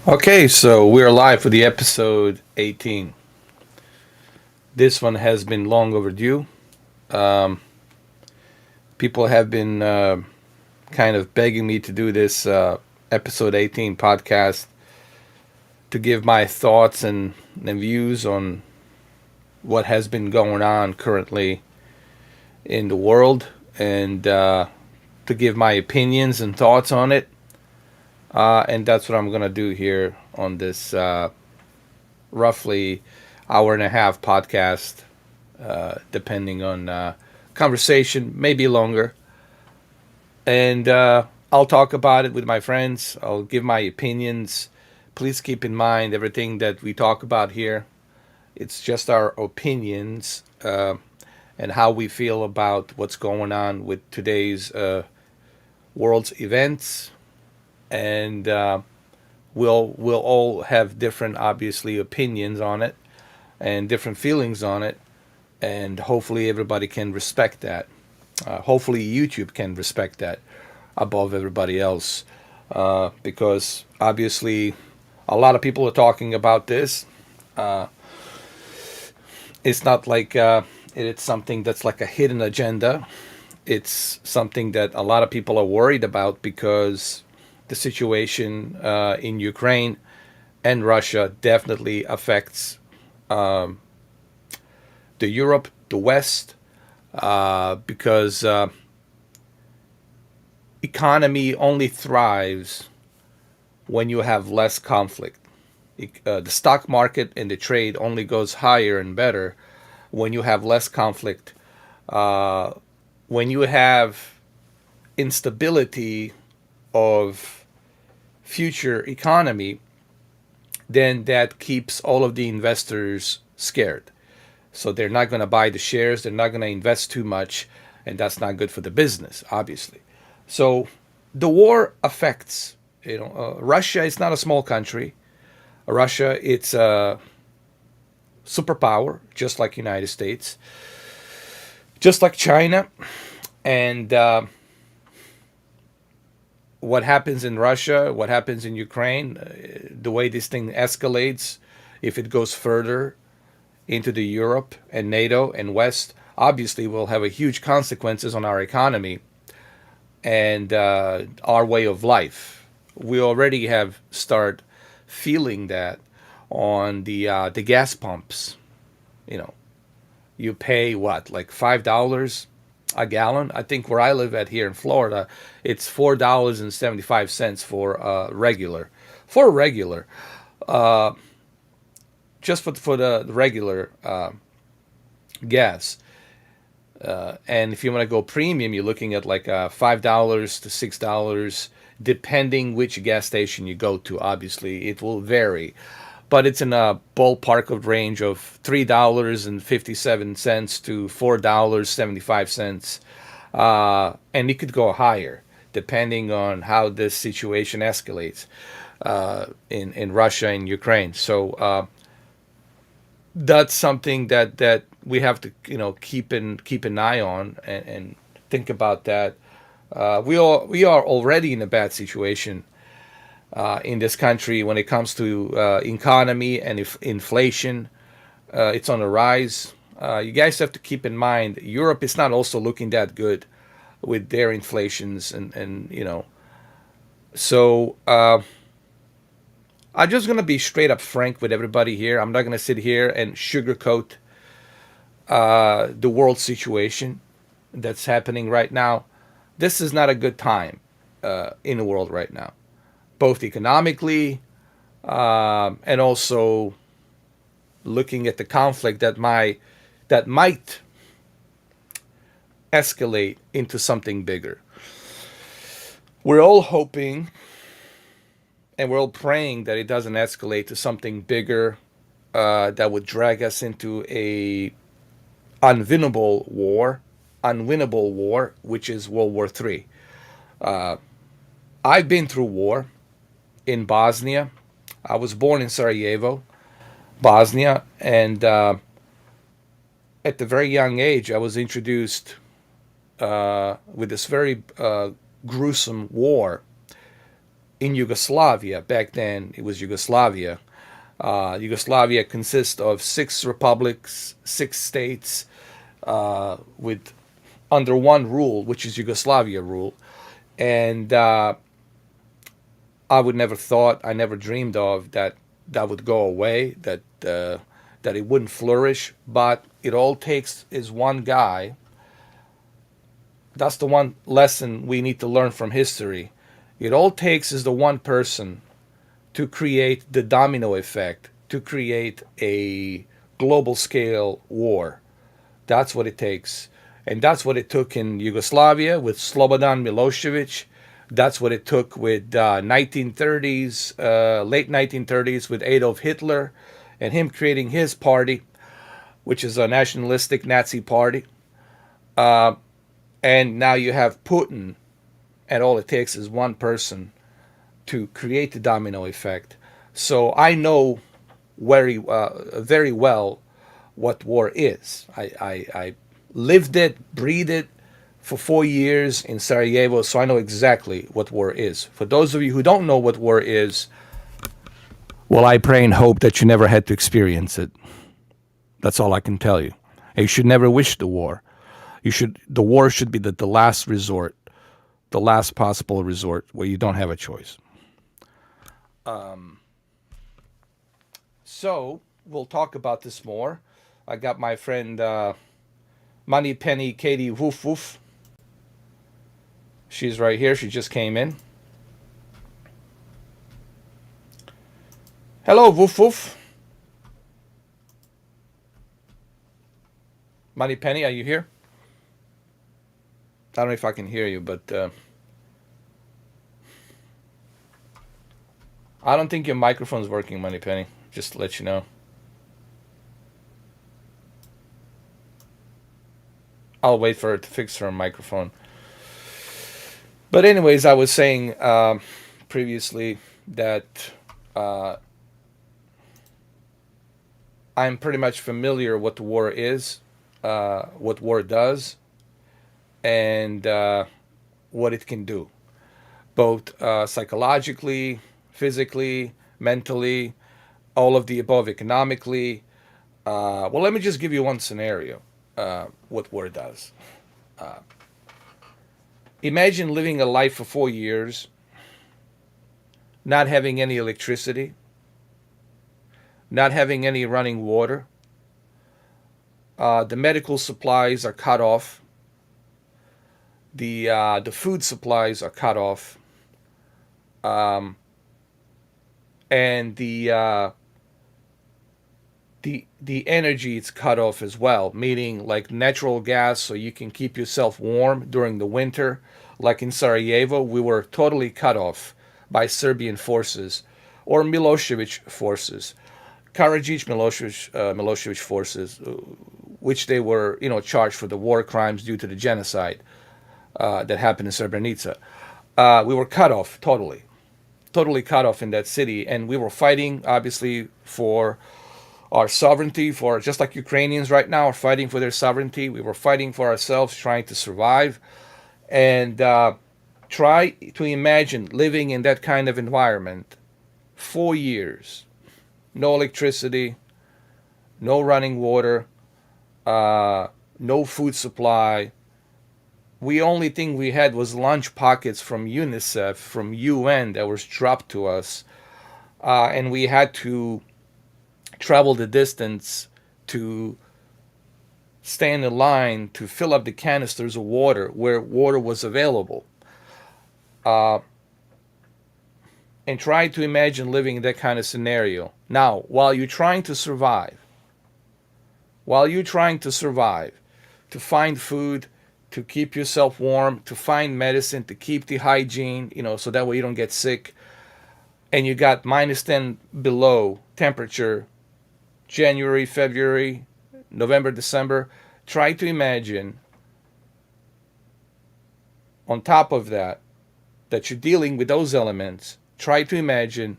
Okay, so we're live for the episode 18. This one has been long overdue. Um, People have been kind of begging me to do this episode 18 podcast to give my thoughts and views on what has been going on currently in the world and to give my opinions and thoughts on it. And that's what I'm going to do here on this roughly hour and a half podcast, depending on conversation, maybe longer. And I'll talk about it with my friends. I'll give my opinions. Please keep in mind everything that we talk about here. It's just our opinions and how we feel about what's going on with today's world's events. And we'll all have different, obviously, opinions on it and different feelings on it, and hopefully everybody can respect that. Hopefully YouTube can respect that above everybody else, because obviously a lot of people are talking about this. Uh, it's not like it's something that's like a hidden agenda. It's something that a lot of people are worried about because the situation in Ukraine and Russia definitely affects um, the Europe, the West, because economy only thrives when you have less conflict. The stock market and the trade only goes higher and better when you have less conflict. Uh, when you have instability of future economy, then that keeps all of the investors scared. So they're not going to buy the shares, they're not going to invest too much, and that's not good for the business, obviously. So the war affects, Russia is not a small country. Russia, it's a superpower, just like United States, just like China. And what happens in Russia, what happens in Ukraine, the way this thing escalates, if it goes further into the Europe and NATO and West, obviously will have a huge consequences on our economy and our way of life. We already have started feeling that on the gas pumps. You know, you pay what, like $5 a gallon? I think where I live at here in Florida, it's $4.75 for regular. For regular, uh, just for the regular gas. And if you want to go premium, you're looking at like $5 to $6, depending which gas station you go to. Obviously, it will vary, but it's in a ballpark of range of $3.57 to $4.75, and it could go higher depending on how this situation escalates in Russia and Ukraine. So that's something that we have to keep an eye on and think about that. We are already in a bad situation in this country when it comes to economy and if inflation. It's on the rise. You guys have to keep in mind Europe is not also looking that good with their inflations and. So I'm just gonna be straight up frank with everybody here. I'm not gonna sit here and sugarcoat the world situation that's happening right now. This is not a good time in the world right now, both economically and also looking at the conflict that might escalate into something bigger. We're all hoping and we're all praying that it doesn't escalate to something bigger that would drag us into a unwinnable war, which is World War III. Uh, I've been through war in Bosnia. I was born in Sarajevo, Bosnia, and at the very young age, I was introduced with this very gruesome war in Yugoslavia, back then it was Yugoslavia. Yugoslavia consists of 6 republics, 6 states, with under one rule, which is Yugoslavia rule. And I never dreamed of that that would go away, that it wouldn't flourish. But it all takes is one guy. That's the one lesson we need to learn from history. It all takes is the one person to create the domino effect, to create a global scale war. That's what it takes. And that's what it took in Yugoslavia with Slobodan Milosevic. That's what it took with 1930s, late 1930s with Adolf Hitler and him creating his party, which is a nationalistic Nazi party. And now you have Putin, and all it takes is one person to create the domino effect. So I know very well what war is. I lived it, breathed it for 4 years in Sarajevo, so I know exactly what war is. For those of you who don't know what war is, well, I pray and hope that you never had to experience it. That's all I can tell you. And you should never wish the war. The war should be the last resort, the last possible resort where you don't have a choice. So we'll talk about this more. I got my friend Money Penny Katie Woof Woof. She's right here. She just came in. Hello, Woof Woof. Money Penny, are you here? I don't know if I can hear you, but I don't think your microphone's working, Money Penny. Just to let you know. I'll wait for her to fix her microphone. But anyways, I was saying previously that I'm pretty much familiar what the war is, what war does, and what it can do, both psychologically, physically, mentally, all of the above, economically. Well, let me just give you one scenario. What war does. Imagine living a life for 4 years, not having any electricity, not having any running water. The medical supplies are cut off. The food supplies are cut off. And the energy is cut off as well, meaning like natural gas, so you can keep yourself warm during the winter. Like in Sarajevo, we were totally cut off by Serbian forces or Milosevic forces, Karadzic Milosevic forces, which they were, charged for the war crimes due to the genocide that happened in Srebrenica. We were cut off totally cut off in that city, and we were fighting obviously for our sovereignty, for just like Ukrainians right now are fighting for their sovereignty. We were fighting for ourselves, trying to survive, and try to imagine living in that kind of environment. 4 years, no electricity, no running water, no food supply. The only thing we had was lunch pockets from UNICEF, from UN, that was dropped to us, and we had to travel the distance to stand in line to fill up the canisters of water where water was available. And try to imagine living in that kind of scenario. Now, while you're trying to survive, to find food, to keep yourself warm, to find medicine, to keep the hygiene, so that way you don't get sick, and you got -10 below temperature, January, February, November, December, try to imagine on top of that you're dealing with those elements. Try to imagine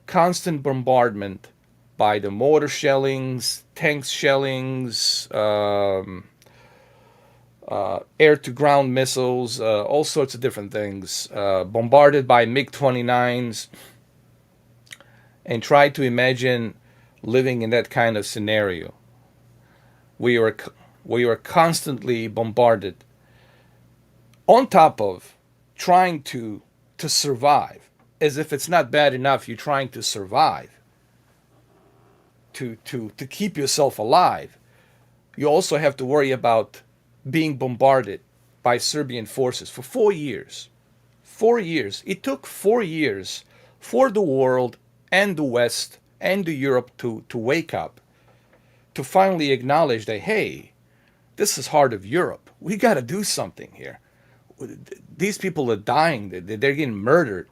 constant bombardment by the mortar shellings, tanks shellings, air-to-ground missiles, all sorts of different things, bombarded by MiG-29s, and try to imagine living in that kind of scenario. We were we were constantly bombarded, on top of trying to survive. As if it's not bad enough, you're trying to survive, to keep yourself alive. You also have to worry about being bombarded by Serbian forces for 4 years. 4 years. It took 4 years for the world and the West and the Europe to wake up, to finally acknowledge that, hey, this is heart of Europe. We got to do something here. These people are dying. They're getting murdered,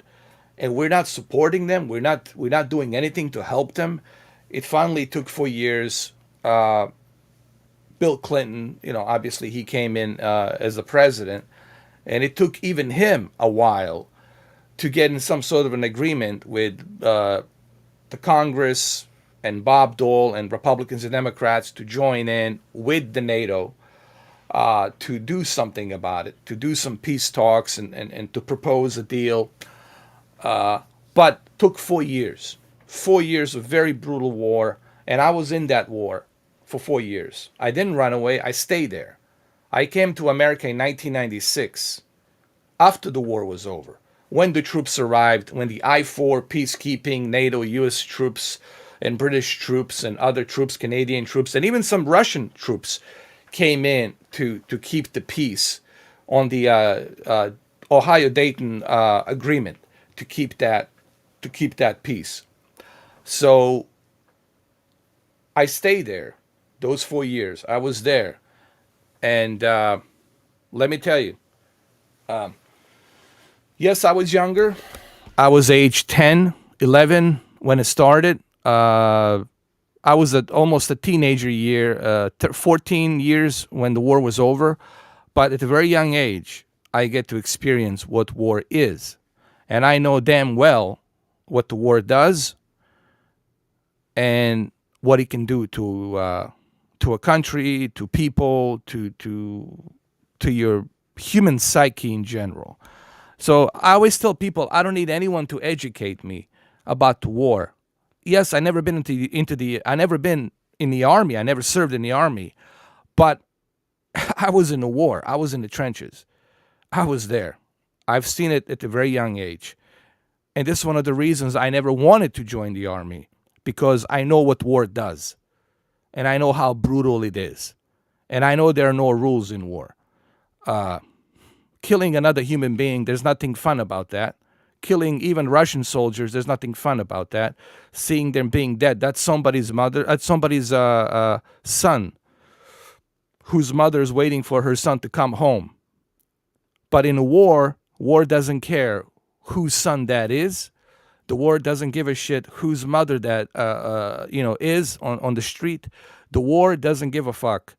and we're not supporting them. We're not doing anything to help them. It finally took 4 years. Bill Clinton, obviously he came in as the president, and it took even him a while to get in some sort of an agreement with the Congress and Bob Dole and Republicans and Democrats to join in with the NATO, to do something about it, to do some peace talks, and to propose a deal. But took 4 years. 4 years of very brutal war, and I was in that war for 4 years. I didn't run away. I stayed there. I came to America in 1996, after the war was over, when the troops arrived, when the I-4 peacekeeping, NATO, U.S. troops, and British troops, and other troops, Canadian troops, and even some Russian troops came in to keep the peace on the Ohio-Dayton agreement, to keep that peace. So I stayed there those 4 years. I was there, and let me tell you, yes, I was younger. I was age 10, 11 when it started. I was almost a teenager year, 14 years when the war was over. But at a very young age, I get to experience what war is. And I know damn well what the war does and what it can do to a country, to people, to your human psyche in general. So I always tell people I don't need anyone to educate me about the war. Yes, I never been I never been in the army. I never served in the army, but I was in the war. I was in the trenches. I was there. I've seen it at a very young age. And this is one of the reasons I never wanted to join the army, because I know what war does. And I know how brutal it is. And I know there are no rules in war. Killing another human being, there's nothing fun about that. Killing even Russian soldiers, there's nothing fun about that. Seeing them being dead, that's somebody's mother, that's somebody's son, whose mother is waiting for her son to come home. But in a war doesn't care whose son that is. The war doesn't give a shit whose mother that is on the street. The war doesn't give a fuck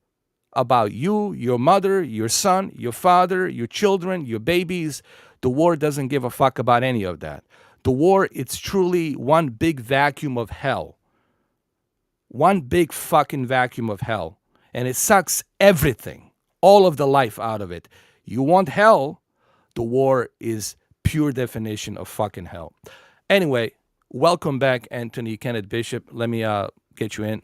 about you, your mother, your son, your father, your children, your babies. The war doesn't give a fuck about any of that. The war, it's truly one big vacuum of hell. One big fucking vacuum of hell. And it sucks everything, all of the life out of it. You want hell? The war is pure definition of fucking hell. Anyway, welcome back, Anthony Kenneth Bishop. Let me get you in.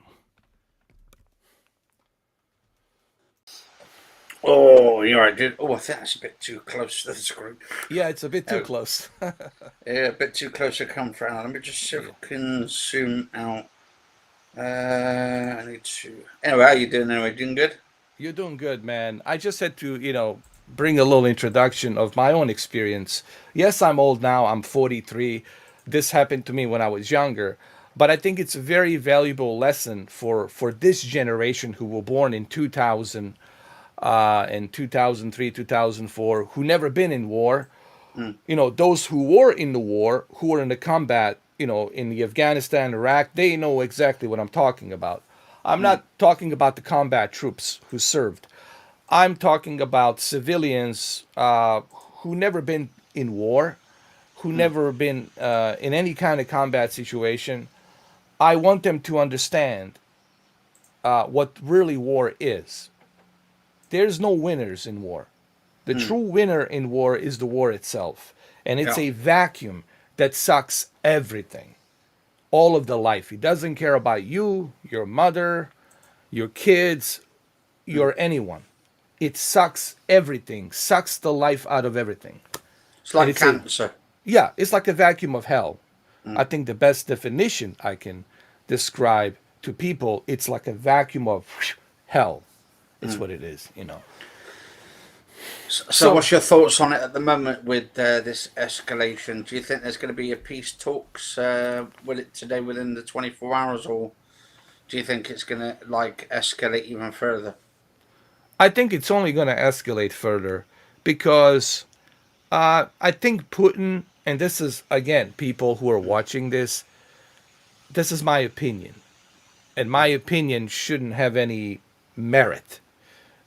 Oh, you're right, dude. Oh, I think that's a bit too close to the screen. Yeah, it's a bit too close. Yeah, a bit too close to come from. Let me just see if I can zoom out. I need to. Anyway, how you doing? Anyway, doing good? You're doing good, man. I just had to, bring a little introduction of my own experience. Yes, I'm old now. I'm 43. This happened to me when I was younger, but I think it's a very valuable lesson for this generation who were born in 2000, in 2003, 2004, who never been in war. Mm. Those who were in the war, who were in the combat, in the Afghanistan, Iraq, they know exactly what I'm talking about. I'm Mm. not talking about the combat troops who served. I'm talking about civilians who never been in war, who Mm. never been in any kind of combat situation. I want them to understand what really war is. there's no winners in war. The true winner in war is the war itself. And it's Yeah. a vacuum that sucks everything, all of the life. He doesn't care about you, your mother, your kids, your anyone. It sucks everything, sucks the life out of everything. It's And like it's a, cancer. yeah, it's like a vacuum of hell. I think the best definition I can describe to people, it's like a vacuum of hell. It's what it is, you know. So, what's your thoughts on it at the moment with this escalation? Do you think there's going to be a peace talks with it today within the 24 hours, or do you think it's going to like escalate even further? I think it's only going to escalate further because I think Putin, and this is, again, people who are watching this is my opinion. And my opinion shouldn't have any merit.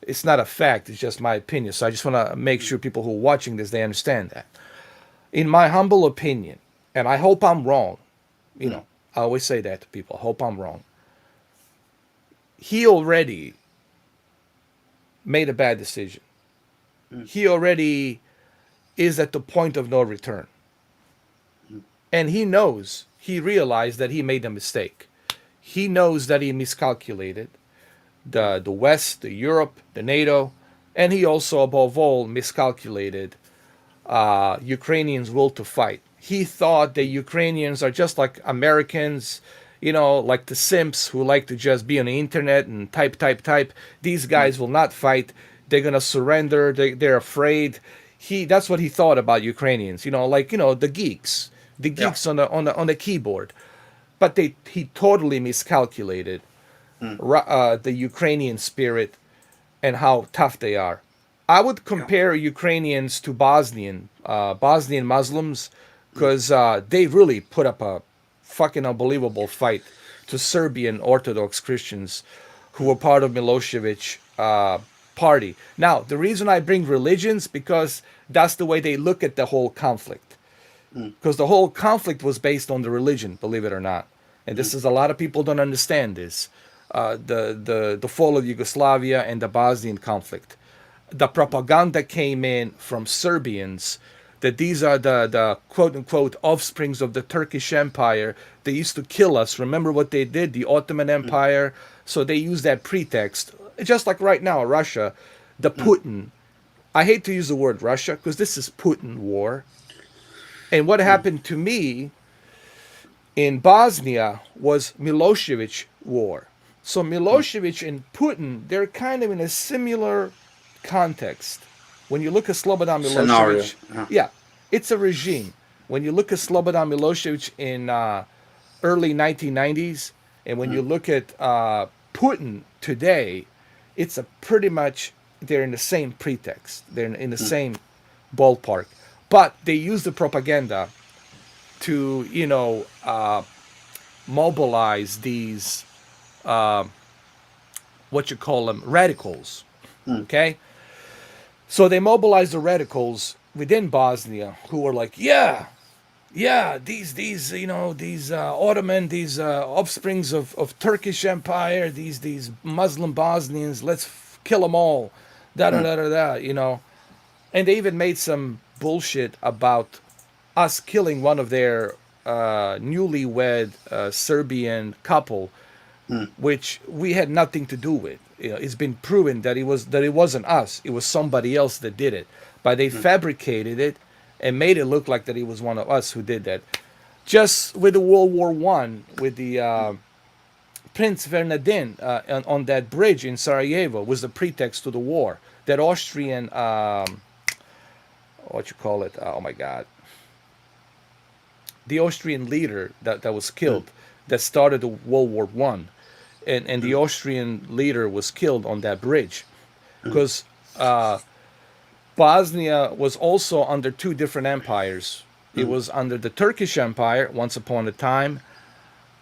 It's not a fact, it's just my opinion. So I just want to make sure people who are watching this, they understand that. In my humble opinion, and I hope I'm wrong, you know, I always say that to people, I hope I'm wrong. He already made a bad decision. He already is at the point of no return. And he knows, he realized that he made a mistake. He knows that he miscalculated the West, the Europe, the NATO, and he also, above all, miscalculated Ukrainians' will to fight. He thought that Ukrainians are just like Americans, you know, like the simps who like to just be on the internet and type, type, type. These guys will not fight. They're gonna surrender. They're afraid. That's what he thought about Ukrainians. You know, like, you know, the geeks Yeah. on the keyboard. But he totally miscalculated the Ukrainian spirit and how tough they are. I would compare Ukrainians to Bosnian Muslims because they really put up a fucking unbelievable fight to Serbian Orthodox Christians who were part of Milosevic party. Now, the reason I bring religions because that's the way they look at the whole conflict. Because the whole conflict was based on the religion, believe it or not. And this is a lot of people don't understand this. The fall of Yugoslavia and the Bosnian conflict. The propaganda came in from Serbians that these are the quote unquote offsprings of the Turkish Empire. They used to kill us. Remember what they did? The Ottoman Empire. So they use that pretext. Just like right now, Russia, the Putin. I hate to use the word Russia because this is Putin war. And what happened to me in Bosnia was Milosevic war. So Milosevic and Putin, they're kind of in a similar context. When you look at Slobodan Scenario. Milosevic, Yeah. yeah, it's a regime. When you look at Slobodan Milosevic in early 1990s, and when you look at Putin today, it's a pretty much they're in the same pretext. They're in the same ballpark, but they use the propaganda to mobilize these what you call them radicals. Okay, so they mobilize the radicals within Bosnia who were like, yeah, these these Ottoman, these offsprings of Turkish Empire, these Muslim Bosnians, let's kill them all, da da da da da, and they even made some bullshit about us killing one of their newlywed Serbian couple, which we had nothing to do with. It's been proven that it wasn't us. It was somebody else that did it. But they fabricated it and made it look like that it was one of us who did that. Just with the World War One, with the Prince Bernardin on that bridge in Sarajevo was the pretext to the war. That Austrian, what you call it? Oh my God. The Austrian leader that was killed, that started the World War One, and the Austrian leader was killed on that bridge, because Bosnia was also under two different empires. It was under the Turkish Empire once upon a time,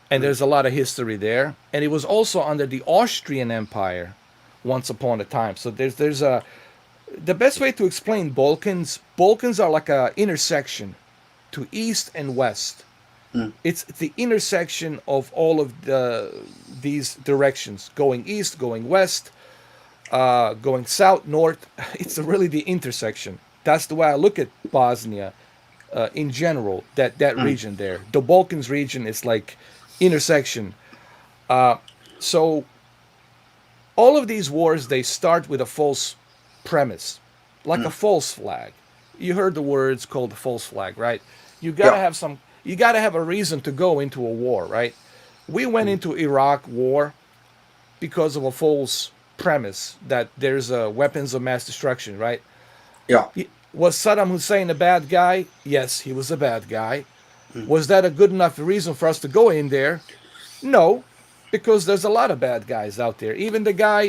and there's a lot of history there, and it was also under the Austrian Empire once upon a time. So there's a the best way to explain Balkans are like a intersection to east and west. It's the intersection of all of these directions, going east, going west. going south, north. It's really the intersection. That's the way I look at Bosnia in general. That Mm. region there, the Balkans region, is like intersection. So all of these wars, they start with a false premise, like a Mm. false flag. You heard the words called the false flag, right? You gotta Yeah. have some. You gotta have a reason to go into a war, right? We went Mm. into Iraq war because of a false premise that there's weapons of mass destruction, right? Yeah. Was Saddam Hussein a bad guy? Yes, he was a bad guy. Mm. Was that a good enough reason for us to go in there? No, because there's a lot of bad guys out there. Even the guy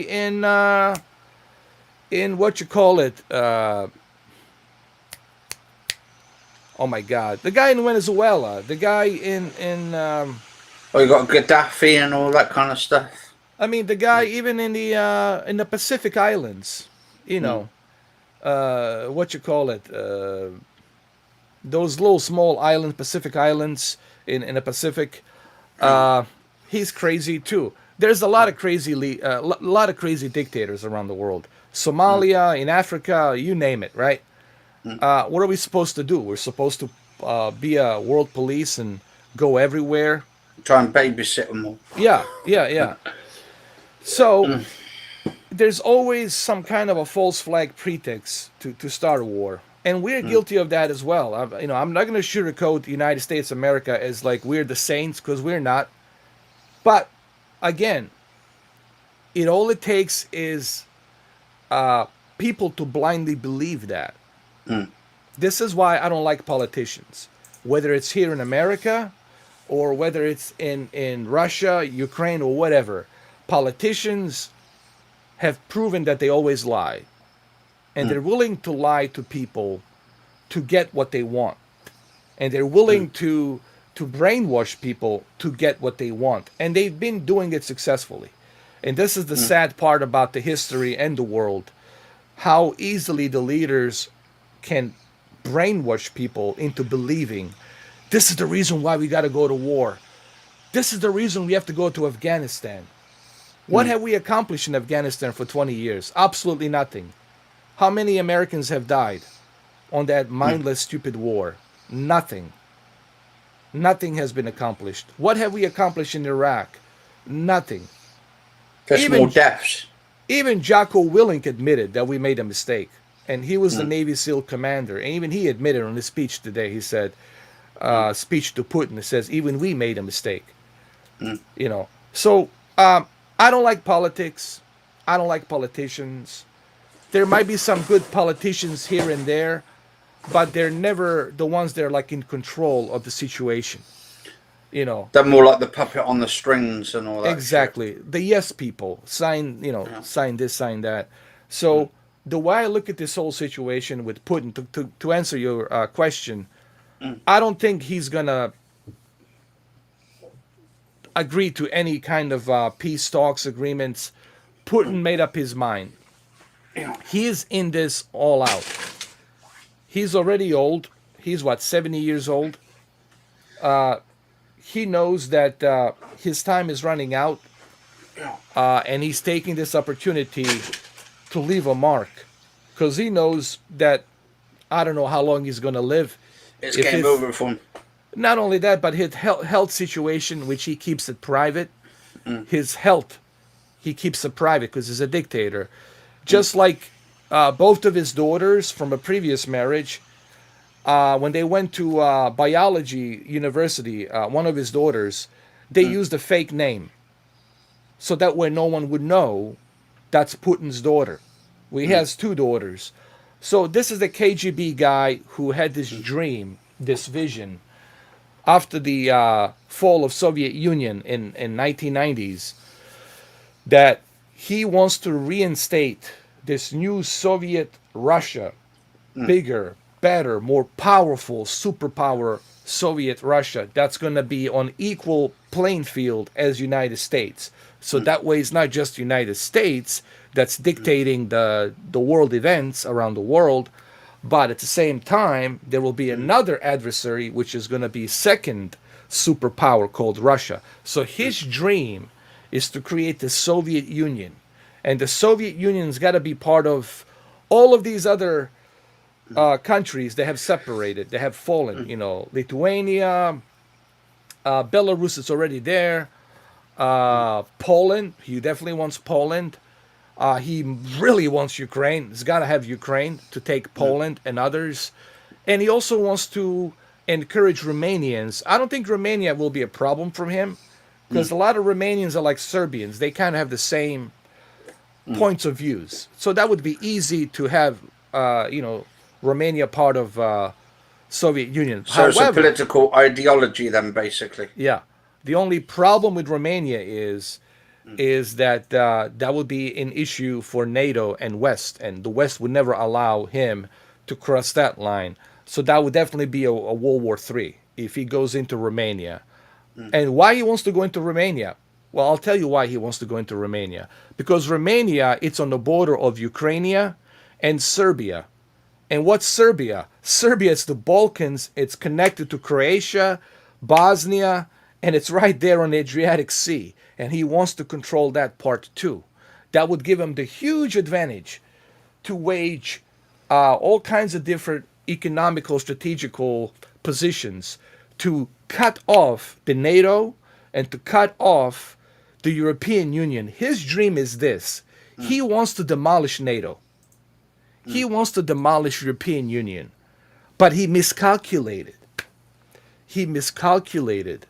in what you call it, oh my God, the guy in Venezuela, the guy in Oh, you got Gaddafi and all that kind of stuff. I mean the guy even in the Pacific Islands, you Mm. know, what you call it, those little small islands, Pacific Islands in the Pacific. Yeah. Uh, he's crazy too. There's a lot of lot of crazy dictators around the world. Mm. Somalia, in Africa, you name it, right? Mm. What are we supposed to do? We're supposed to be a world police and go everywhere. Try and babysit them all. Yeah, yeah, yeah. So Mm. there's always some kind of a false flag pretext to start a war. And we're Mm. guilty of that as well. I'm not going to sugarcoat the United States of America as like we're the saints, because we're not. But again, all it takes is people to blindly believe that. Mm. This is why I don't like politicians, whether it's here in America or whether it's in Russia, Ukraine, or whatever. Politicians have proven that they always lie, and Mm. they're willing to lie to people to get what they want, and they're Mm. willing to brainwash people to get what they want, and they've been doing it successfully. And this is the Mm. sad part about the history and the world, how easily the leaders can brainwash people into believing this is the reason why we got to go to war. This is the reason we have to go to Afghanistan. What Mm. have we accomplished in Afghanistan for 20 years? Absolutely nothing. How many Americans have died on that Mm. mindless, stupid war? Nothing. Nothing has been accomplished. What have we accomplished in Iraq? Nothing. Just more Even deaths. even Jocko Willink admitted that we made a mistake, and he was the Mm. Navy SEAL commander. And even he admitted on his speech today. He said, Mm. speech to Putin. It says even we made a mistake. Mm. So I don't like politics. I don't like politicians. There might be some good politicians here and there, but they're never the ones that are like in control of the situation. You know, They're more like the puppet on the strings and all that shit. exactly. The yes people sign, Yeah. sign this, sign that. Mm. So the way I look at this whole situation with Putin, to answer your question, Mm. I don't think he's gonna agree to any kind of peace talks, agreements. Putin made up his mind. Yeah. He's in this all out. He's already old. He's what, 70 years old? He knows that his time is running out, Yeah. and he's taking this opportunity to leave a mark, because he knows that I don't know how long he's going to live. It's If game his, over for him. not only that, but his health situation, which he keeps it private, Mm. his health, he keeps it private because he's a dictator. Just like both of his daughters from a previous marriage, when they went to biology university, one of his daughters, they Mm. used a fake name, so that way no one would know that's Putin's daughter. Well, he Mm. has two daughters. So this is the KGB guy who had this dream, this vision, after the fall of Soviet Union in 1990s, that he wants to reinstate this new Soviet Russia, bigger, better, more powerful superpower Soviet Russia that's going to be on equal playing field as United States. So that way it's not just United States that's dictating the world events around the world, but at the same time there will be another adversary which is going to be second superpower called Russia. So his dream is to create the Soviet Union. And the Soviet Union's got to be part of all of these other countries that have separated, that have fallen. You know, Lithuania, Belarus is already there. Poland, he definitely wants Poland. He really wants Ukraine. He's got to have Ukraine to take Poland and others. And he also wants to encourage Romanians. I don't think Romania will be a problem for him because a lot of Romanians are like Serbians. They kind of have the same points of views. So that would be easy to have, Romania part of Soviet Union. So it's a However, political ideology then, basically. yeah, the only problem with Romania is that that would be an issue for NATO and West, and the West would never allow him to cross that line. So that would definitely be a World War III if he goes into Romania. And why he wants to go into Romania? Well, I'll tell you why he wants to go into Romania. Because Romania, it's on the border of Ukraine and Serbia. And what's Serbia? Serbia is the Balkans. It's connected to Croatia, Bosnia, and it's right there on the Adriatic Sea. And he wants to control that part too. That would give him the huge advantage to wage all kinds of different economical, strategical positions to cut off the NATO and to cut off the European Union. His dream is this. He wants to demolish NATO. He wants to demolish European Union. But he miscalculated. He miscalculated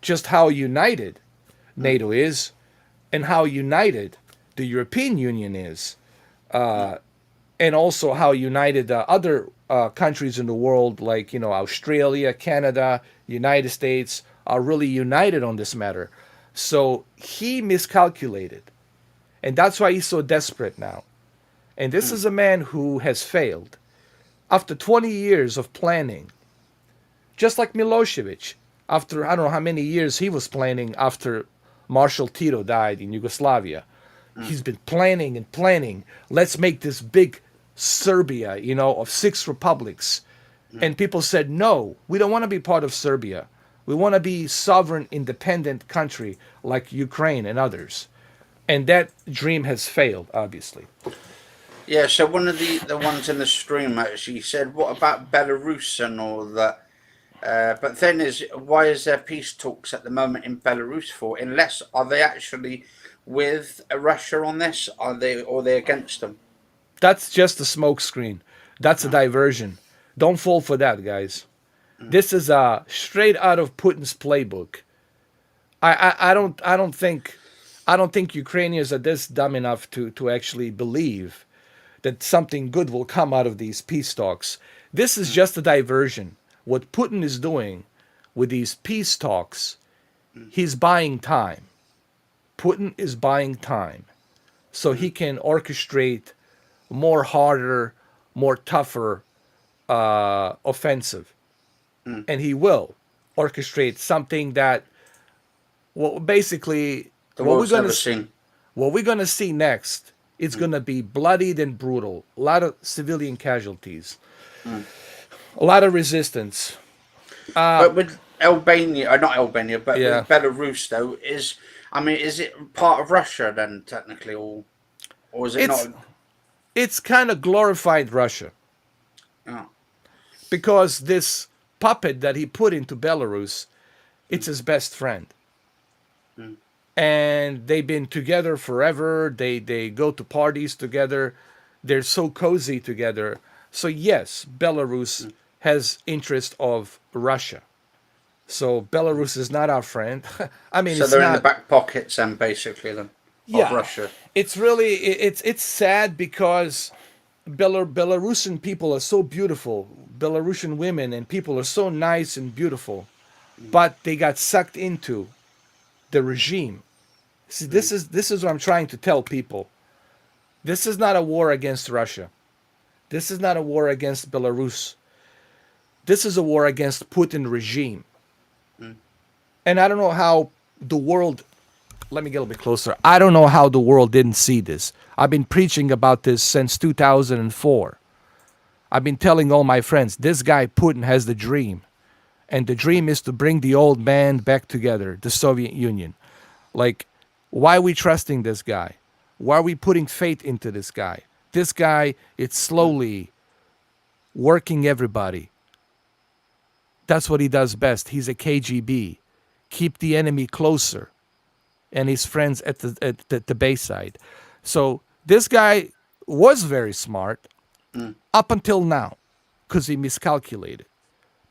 just how united NATO is and how united the European Union is. And also how united other countries in the world, like Australia, Canada, United States, are really united on this matter. So he miscalculated, and that's why he's so desperate now. And this is a man who has failed after 20 years of planning, just like Milosevic. After I don't know how many years he was planning after Marshal Tito died in Yugoslavia. He's been planning and planning. Let's make this big Serbia, of 6 republics. And people said, no, we don't want to be part of Serbia. We want to be sovereign, independent country like Ukraine and others. And that dream has failed, obviously. Yeah, so one of the ones in the stream actually said, what about Belarus and all that? But then why is there peace talks at the moment in Belarus for? Unless, are they actually with Russia on this? Or are they against them? That's just a smokescreen. That's a diversion. Don't fall for that, guys. This is straight out of Putin's playbook. I don't think Ukrainians are this dumb enough to actually believe that something good will come out of these peace talks. This is just a diversion. What Putin is doing with these peace talks, he's buying time. Putin is buying time so he can orchestrate more harder, more tougher offensive. And he will orchestrate something that, well, basically, The world's never seen. what we're going to see next, it's going to be bloodied and brutal. A lot of civilian casualties, a lot of resistance. But with Albania, not Albania, but Yeah. with Belarus though, is it part of Russia then technically, or is it It's not? it's kind of glorified Russia Oh, because this puppet that he put into Belarus, it's his best friend. And they've been together forever. They go to parties together. They're so cozy together. So yes, Belarus has interest of Russia. So Belarus is not our friend. I mean, so it's they're not. in the back pockets then, basically then, Yeah, of Russia. it's really it's sad because Belarusian people are so beautiful. Belarusian women and people are so nice and beautiful, but they got sucked into the regime. See, this is what I'm trying to tell people. This is not a war against Russia. This is not a war against Belarus. This is a war against Putin regime. And I don't know how the world, let me get a little bit closer. I don't know how the world didn't see this. I've been preaching about this since 2004. I've been telling all my friends, this guy Putin has the dream. And the dream is to bring the old man back together, the Soviet Union. Like, why are we trusting this guy? Why are we putting faith into this guy? This guy, it's slowly working everybody. That's what he does best. He's a KGB. Keep the enemy closer and his friends at the Bayside. So this guy was very smart up until now because he miscalculated.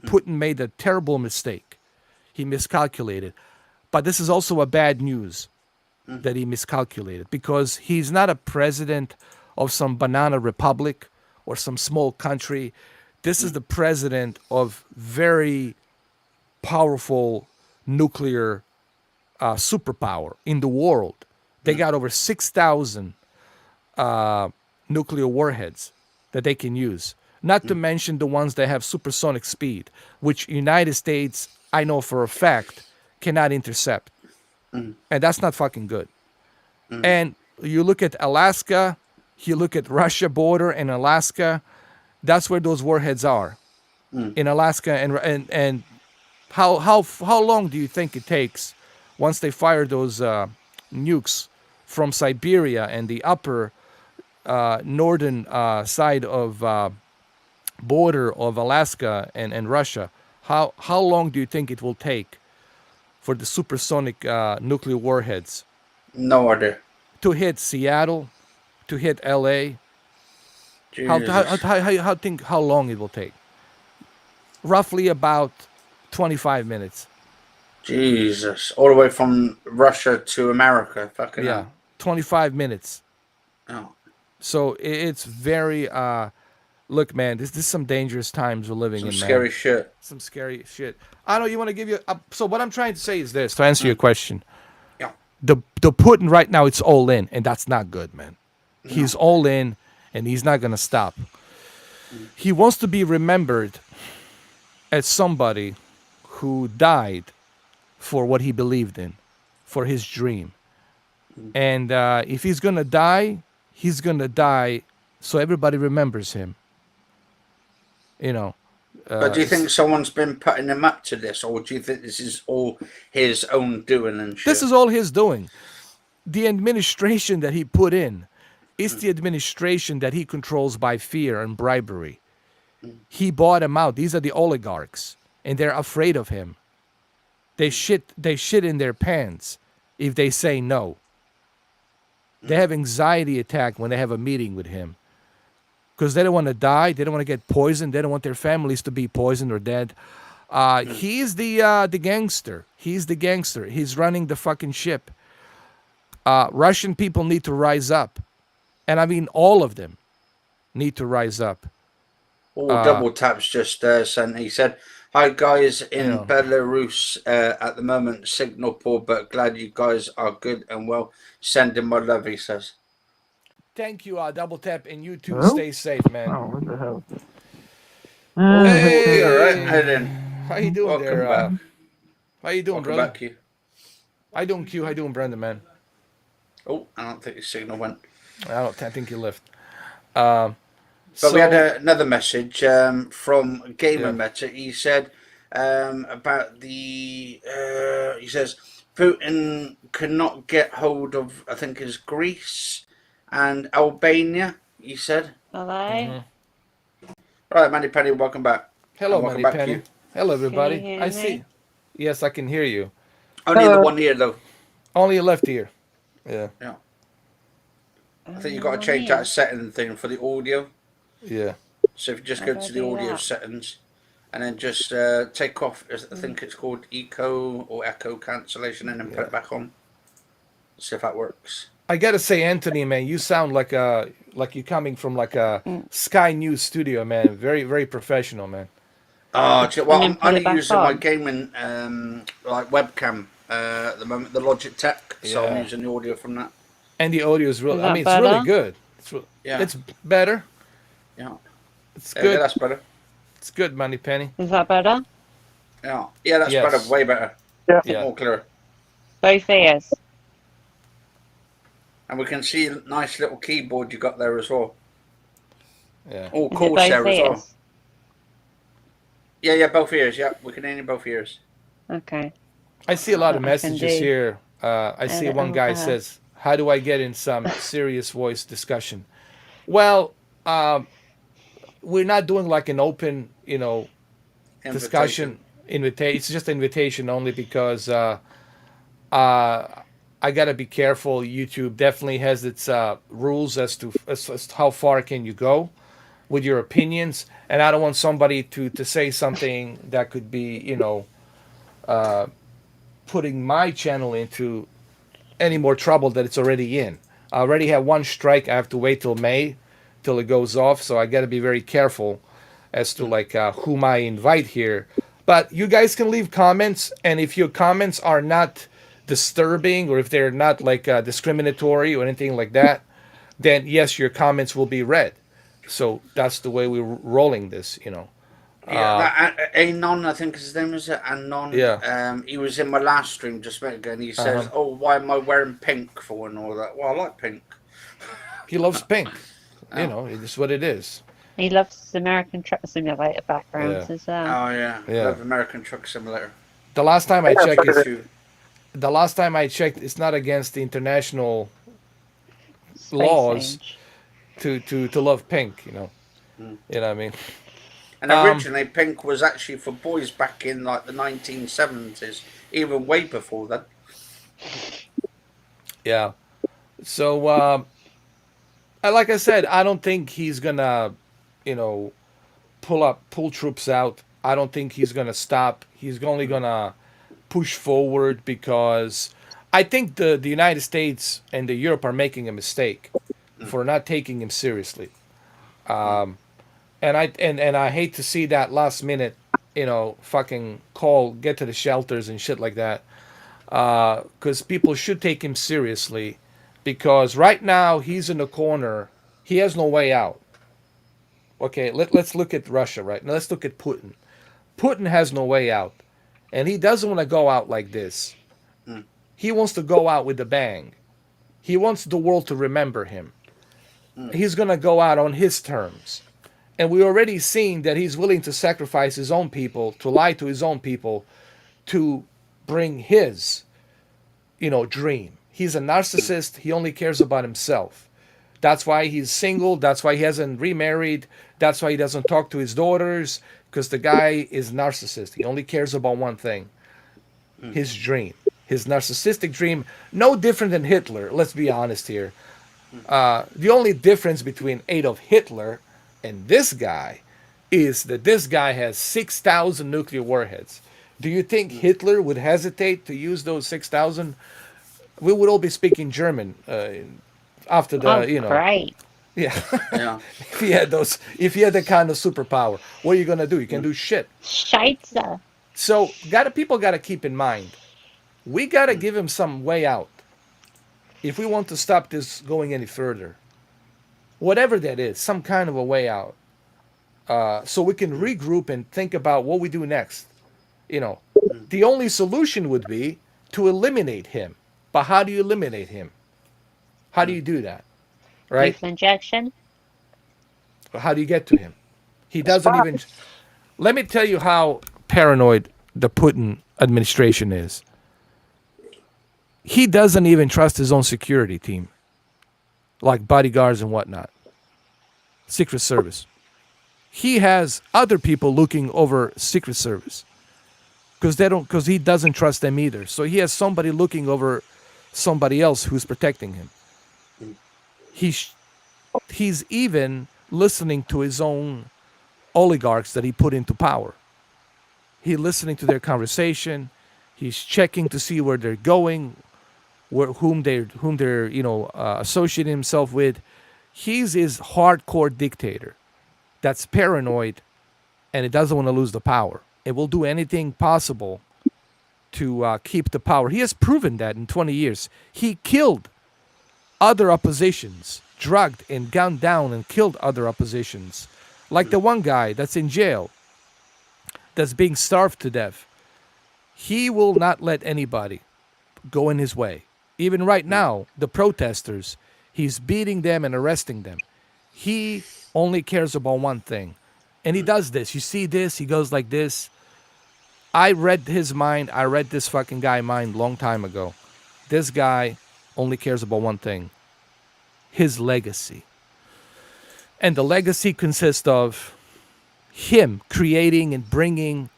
Putin made a terrible mistake. He miscalculated. But this is also a bad news that he miscalculated because he's not a president of some banana republic or some small country. This is the president of very powerful nuclear superpower in the world. They got over 6,000 nuclear warheads that they can use. Not to mention the ones that have supersonic speed, which United States, I know for a fact, cannot intercept. And that's not fucking good. And you look at Alaska, you look at Russia border and Alaska, that's where those warheads are. In Alaska and how long do you think it takes once they fire those nukes from Siberia and the upper northern side of border of Alaska and Russia? How long do you think it will take for the supersonic nuclear warheads No idea. to hit Seattle, to hit LA? Jesus. How long it will take? Roughly about 25 minutes. Jesus. All the way from Russia to America. Fucking Yeah, 25 minutes. hell. So it's very look, man, this is some dangerous times we're living Some in, scary man. shit. Some scary shit. I know you want to give you so what I'm trying to say is this to answer your question. Yeah. The Putin right now, it's all in, and that's not good, man. He's all in, and he's not gonna stop. He wants to be remembered as somebody who died for what he believed in, for his dream. And if he's gonna die, he's gonna die so everybody remembers him. You know. But do you think someone's been putting him up to this, or do you think this is all his own doing and shit? This is all his doing. The administration that he put in is the administration that he controls by fear and bribery. He bought him out. These are the oligarchs, and they're afraid of him. They shit in their pants if they say no. They have anxiety attack when they have a meeting with him. Because they don't want to die, they don't want to get poisoned, they don't want their families to be poisoned or dead. He's the gangster. He's the gangster. He's running the fucking ship. Russian people need to rise up. And I mean all of them need to rise up. Double Taps just sent. He said, "Hi guys in Belarus. At the moment, signal poor, but glad you guys are good and well. Sending my love." He says. Thank you, Double Tap, and you too. Hello? Stay safe, man. Oh, what the hell? Hey, all right. Hey then. How you doing Welcome there? back. How you doing, Welcome brother? back, you. How you doing, Q? How you doing, Brendan, man? Oh, I don't think his signal went. I think you left. But we had another message from Gamer Meta. He said about the. He says Putin cannot get hold of, I think, is Greece and Albania. He said. Hello. Right, Manny Penny, welcome back. Hello, And welcome Manny back Penny. to you. Hello, everybody. Can you hear I me? see. Yes, I can hear you. Only the one ear though. Only your left ear. Yeah. Yeah. I think you've got to change that setting thing for the audio. Yeah. So if you just How go do I to the do audio that? settings and then just take off, I think it's called echo or echo cancellation, and then put it back on. See if that works. I gotta say, Anthony, man, you sound like you're coming from like a Sky News studio, man. Very, very professional, man. Oh, well, then I'm put it only back using my on. gaming like webcam at the moment, the Logitech Tech, so I'm Yeah. using the audio from that. And the audio is really, Is I that mean, it's really better? good. Yeah. It's better. Yeah. It's Yeah, good. that's better. It's good, Manny Penny. Is that better? Yeah, yeah, that's Yes. better, way better, Yeah. more clear. Both ears. And we can see a nice little keyboard you got there as well. Yeah. Oh, Is it Corsair both as well. ears? Yeah, both ears. Yeah, we can hear you both ears. Okay. I see a lot of I can messages do here. I see one guy edit. says, How do I get in some serious voice discussion? Well, we're not doing like an open, discussion Invitation. invitation. It's just an invitation only because uh, I gotta be careful. YouTube definitely has its rules as to how far can you go with your opinions, and I don't want somebody to say something that could be, putting my channel into any more trouble that it's already in. I already have one strike. I have to wait till May, till it goes off. So I got to be very careful as to like whom I invite here. But you guys can leave comments, and if your comments are not disturbing or if they're not like discriminatory or anything like that, then yes, your comments will be read. So that's the way we're rolling this. Yeah, Uh, that Anon, I think his name is Anon. yeah. He was in my last stream just a minute ago, and he Uh says, huh. "Oh, why am I wearing pink for and all that?" Well, I like pink. He loves pink. Oh, It's what it is. He loves American Truck Simulator Yeah. backgrounds as well. oh yeah, Yeah. love American Truck Simulator. The last time I checked, Me it's too. the last time I checked, it's not against the international Space laws Age. to love pink. Mm. You know what I mean? And Um, originally, pink was actually for boys back in like the 1970s, even way before that. yeah. So, like I said, I don't think he's gonna, you know, pull troops out. I don't think he's gonna stop. He's only gonna push forward because I think the United States and the Europe are making a mistake Mm. for not taking him seriously. Mm. And I hate to see that last minute, fucking call, get to the shelters and shit like that. Because people should take him seriously, because right now he's in the corner. He has no way out. Okay, let's look at Russia right now. Let's look at Putin. Putin has no way out, and he doesn't want to go out like this. Mm. He wants to go out with a bang. He wants the world to remember him. Mm. He's gonna go out on his terms. And we already seen that he's willing to sacrifice his own people, to lie to his own people, to bring his, dream. He's a narcissist. He only cares about himself. That's why he's single. That's why he hasn't remarried. That's why he doesn't talk to his daughters, because the guy is narcissist. He only cares about one thing: Mm. his dream, his narcissistic dream. No different than Hitler. Let's be honest here. The only difference between Adolf Hitler and this guy is that this guy has 6,000 nuclear warheads. Do you think Mm. Hitler would hesitate to use those 6,000? We would all be speaking German after the, Oh, great. yeah. Yeah. If he had that kind of superpower, what are you gonna do? You can Mm. do shit. Scheitzer. So, people gotta keep in mind, we gotta Mm. give him some way out if we want to stop this going any further. Whatever that is, some kind of a way out, so we can Mm. regroup and think about what we do next. You know, Mm. the only solution would be to eliminate him. But how do you eliminate him? How do Mm. you do that? Right? Lethal injection. How do you get to him? He doesn't even. Let me tell you how paranoid the Putin administration is. He doesn't even trust his own security team, like bodyguards and whatnot, Secret Service. He has other people looking over Secret Service because he doesn't trust them either. So he has somebody looking over somebody else who's protecting him. Mm. He's he's even listening to his own oligarchs that he put into power. He's listening to their conversation. He's checking to see where they're going, whom they're associating himself with. He's his hardcore dictator that's paranoid, and it doesn't want to lose the power. It will do anything possible to keep the power. He has proven that in 20 years. He killed other oppositions, drugged and gunned down and killed other oppositions. Like the one guy that's in jail, that's being starved to death. He will not let anybody go in his way. Even right Mm. now, the protesters, he's beating them and arresting them. He only cares about one thing. And he does this. You see this, he goes like this. I read his mind. I read this fucking guy mind long time ago. This guy only cares about one thing: his legacy. And the legacy consists of him creating and bringing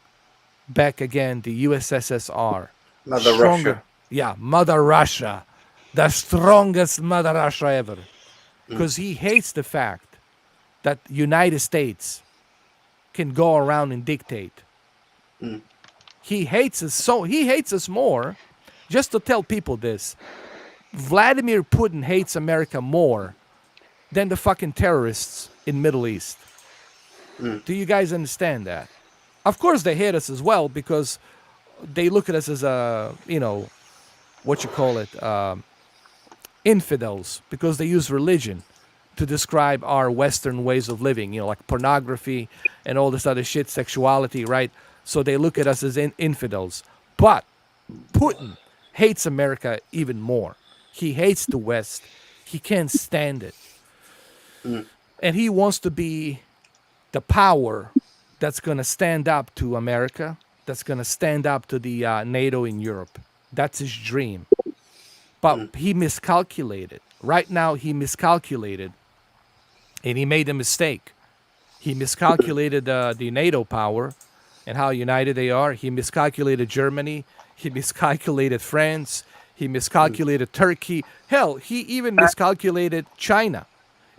back again the USSR, Mother Russia. stronger. Yeah, Mother Russia, the strongest Mother Russia ever. Because he hates the fact that United States can go around and dictate. He hates us so he hates us more. Just to tell people this, Vladimir Putin hates America more than the fucking terrorists in Middle East. Do you guys understand that? Of course they hate us as well because they look at us as a, what you call it, infidels, because they use religion to describe our Western ways of living, like pornography and all this other shit, sexuality, right? So they look at us as infidels. But Putin hates America even more. He hates the West. He can't stand it. And he wants to be the power that's going to stand up to America, that's going to stand up to the NATO in Europe. That's his dream. But he miscalculated. Right now, he miscalculated, and he made a mistake. He miscalculated the NATO power and how united they are. He miscalculated Germany. He miscalculated France. He miscalculated Turkey. Hell, he even miscalculated China.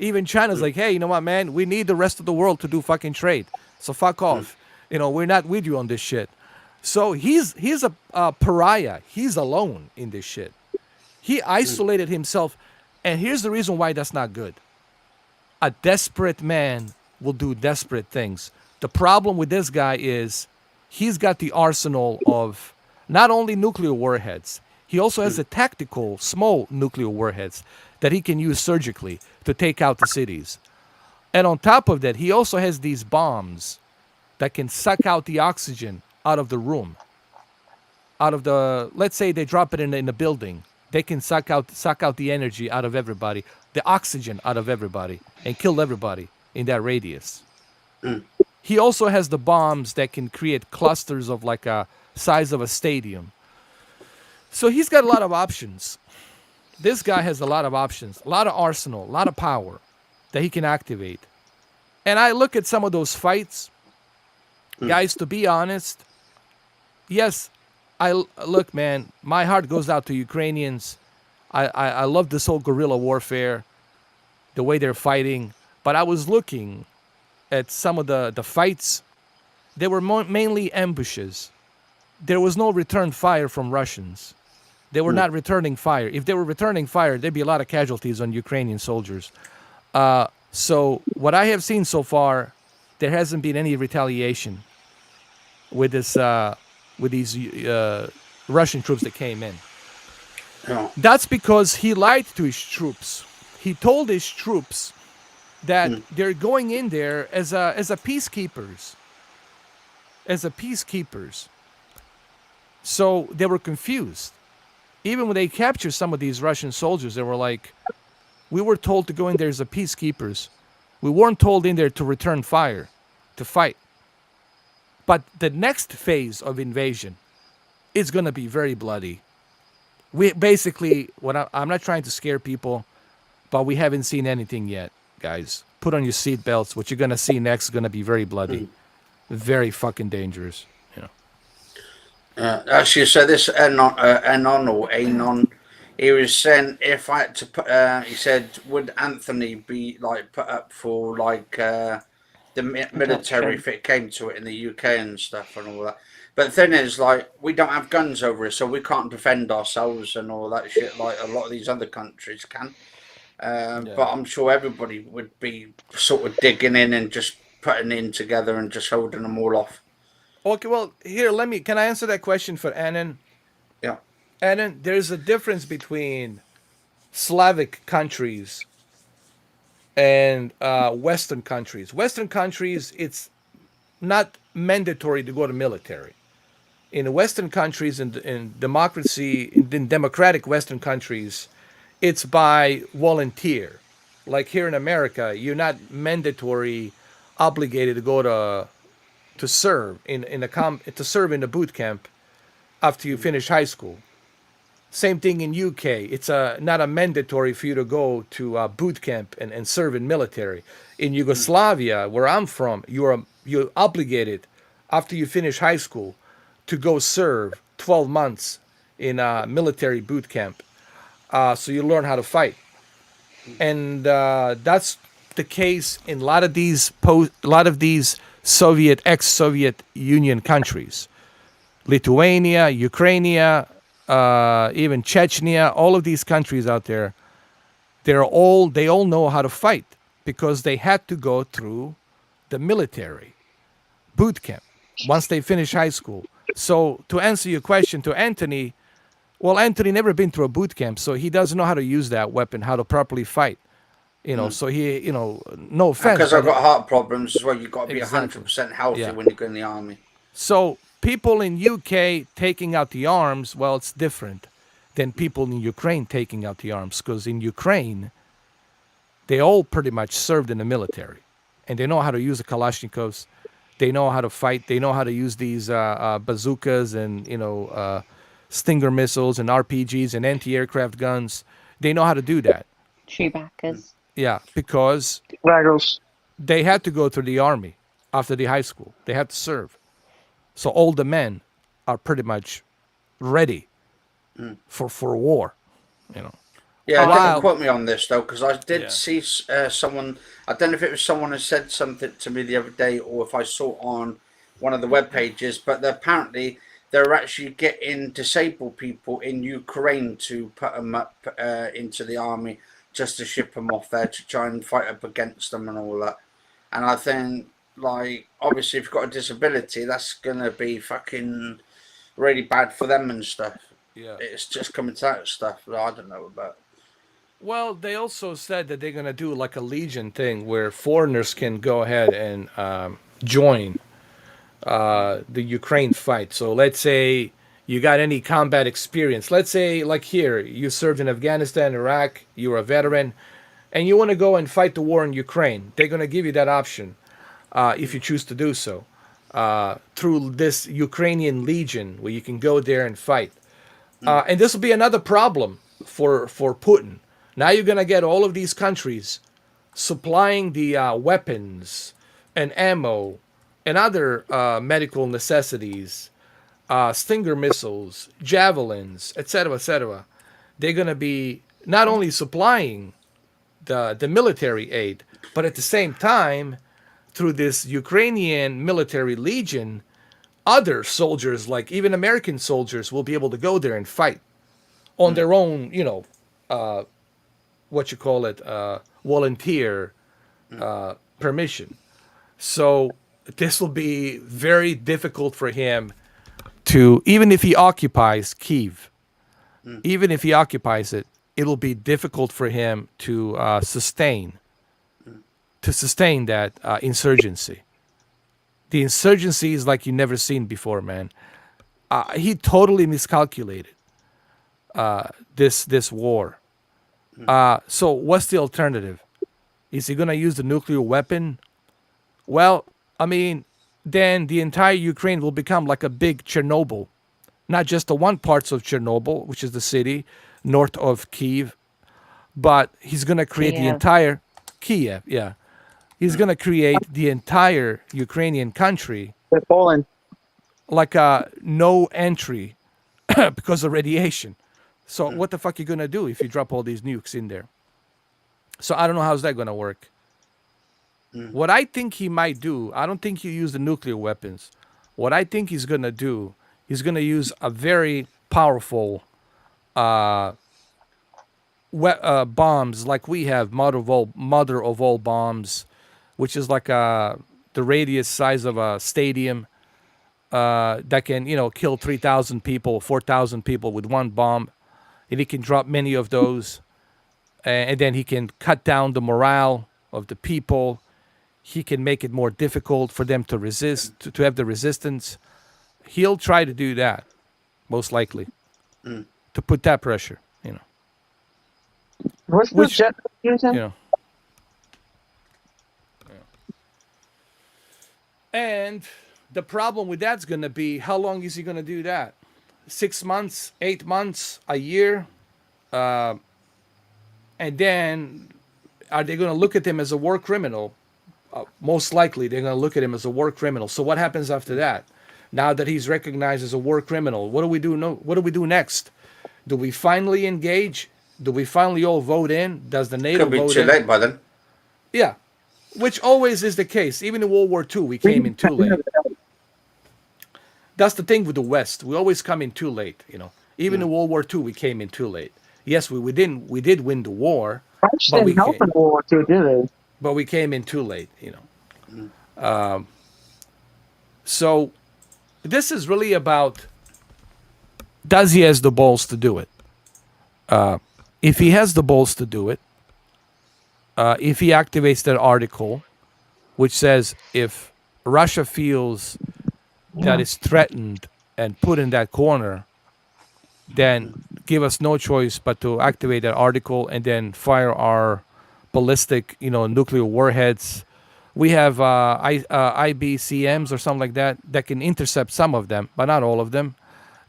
Even China's like, hey, you know what, man? We need the rest of the world to do fucking trade. So fuck off. We're not with you on this shit. So he's a pariah. He's alone in this shit. He isolated himself. And here's the reason why that's not good. A desperate man will do desperate things. The problem with this guy is he's got the arsenal of not only nuclear warheads, he also has the tactical small nuclear warheads that he can use surgically to take out the cities. And on top of that, he also has these bombs that can suck out the oxygen out of the room. Let's say they drop it in a building. They can suck out the energy out of everybody, the oxygen out of everybody, and kill everybody in that radius. He also has the bombs that can create clusters of like a size of a stadium. So he's got a lot of options. This guy has a lot of options, a lot of arsenal, a lot of power that he can activate. And I look at some of those fights, guys, to be honest, yes, look, man, my heart goes out to Ukrainians. I love this whole guerrilla warfare, the way they're fighting. But I was looking at some of the fights. They were mainly ambushes. There was no return fire from Russians. They were not returning fire. If they were returning fire, there'd be a lot of casualties on Ukrainian soldiers. So what I have seen so far, there hasn't been any retaliation with this with these Russian troops that came in. Yeah. That's because he lied to his troops. He told his troops that they're going in there as a peacekeepers. As a peacekeepers. So they were confused. Even when they captured some of these Russian soldiers, they were like, we were told to go in there as a peacekeepers. We weren't told in there to return fire, to fight. But the next phase of invasion is going to be very bloody. We basically, I'm not trying to scare people, but we haven't seen anything yet, guys. Put on your seatbelts. What you're going to see next is going to be very bloody. Very fucking dangerous. Actually, so this Anon, he was saying if I had to put, he said, would Anthony be like put up for like the military if it came to it in the UK and stuff and all that? But the thing is, like, we don't have guns over here, so we can't defend ourselves and all that shit like a lot of these other countries can. But I'm sure everybody would be sort of digging in and just putting in together and just holding them all off. Okay, well, here, can I answer that question for Annan? Yeah. Annan, there's a difference between Slavic countries and Western countries. Western countries, it's not mandatory to go to military. In Western countries, in democracy, in democratic Western countries, it's by volunteer. Like here in America, you're not mandatory obligated to go to serve in the boot camp after you finish high school. Same thing in UK. It's not a mandatory for you to go to boot camp and serve in military. In Yugoslavia, where I'm from, you're obligated after you finish high school to go serve 12 months in a military boot camp. So you learn how to fight, and that's the case in a lot of these Soviet ex-Soviet Union countries. Lithuania, Ukraine, even Chechnya, all of these countries out there, they all know how to fight because they had to go through the military boot camp once they finish high school. So to answer your question to Anthony, well, Anthony never been through a boot camp, so he doesn't know how to use that weapon, how to properly fight. So he, no offense, Because I've but got heart problems as well. You've got to be exactly, 100% healthy yeah. when you go in the army. So people in UK taking out the arms, well, it's different than people in Ukraine taking out the arms, because in Ukraine, they all pretty much served in the military, and they know how to use the Kalashnikovs. They know how to fight. They know how to use these bazookas and Stinger missiles and RPGs and anti-aircraft guns. They know how to do that. Chewbacca's. Yeah, because Raggles. they had to go through the army after the high school. They had to serve. So all the men are pretty much ready for war. Yeah, Wow. don't quote me on this though, because I did Yeah. see someone. I don't know if it was someone who said something to me the other day, or if I saw it on one of the web pages. But apparently, they're actually getting disabled people in Ukraine to put them up into the army, just to ship them off there to try and fight up against them and all that. And I think, like, obviously, if you've got a disability, that's gonna be fucking really bad for them and stuff. Yeah. It's just coming to that stuff that I don't know about. Well, they also said that they're going to do like a Legion thing where foreigners can go ahead and join the Ukraine fight. So let's say you got any combat experience. Let's say, like here, you served in Afghanistan, Iraq, you're a veteran, and you want to go and fight the war in Ukraine. They're going to give you that option if you choose to do so through this Ukrainian Legion where you can go there and fight. And this will be another problem for Putin. Now you're going to get all of these countries supplying the weapons and ammo and other medical necessities, Stinger missiles, javelins, etc., etc. They're going to be not only supplying the military aid, but at the same time, through this Ukrainian military legion, other soldiers, like even American soldiers, will be able to go there and fight on their own, what you call it, volunteer permission. So this will be very difficult for him to, even if he occupies Kyiv, even if he occupies it, it'll be difficult for him to sustain that insurgency. The insurgency is like you never seen before, man. He totally miscalculated this war. So what's the alternative? Is he going to use the nuclear weapon? Well, I mean, then the entire Ukraine will become like a big Chernobyl. Not just the one parts of Chernobyl, which is the city north of Kyiv, but he's going to create the Kiev. entire Kiev, yeah. He's going to create the entire Ukrainian country With Poland. like a no entry because of radiation. So what the fuck you going to do if you drop all these nukes in there? So I don't know how's that going to work. What I think he might do, I don't think he use the nuclear weapons. What I think he's going to do, he's going to use a very powerful bombs like we have, mother of all bombs, which is like the radius size of a stadium that can, kill 3,000 people, 4,000 people with one bomb. And he can drop many of those. And then he can cut down the morale of the people. He can make it more difficult for them to resist, to have the resistance. He'll try to do that, most likely, to put that pressure, What's the Which- jet using? Yeah. And the problem with that's going to be, how long is he going to do that? 6 months, 8 months, a year, and then are they going to look at him as a war criminal? Most likely, they're going to look at him as a war criminal. So what happens after that? Now that he's recognized as a war criminal, what do we do? No, what do we do next? Do we finally engage? Do we finally all vote in? Does the NATO Could be vote too in? late by then. Yeah, which always is the case. Even in World War II, we came in too late. That's the thing with the West. We always come in too late. Even in World War II, we came in too late. Yes, we did win the war, French but we didn't help in came, World War II, did they? but we came in too late. So this is really about, does he has the balls to do it? If he has the balls to do it, if he activates that article, which says if Russia feels that it's threatened and put in that corner, then give us no choice but to activate that article and then fire our ballistic, nuclear warheads. We have IBCMs or something like that can intercept some of them, but not all of them.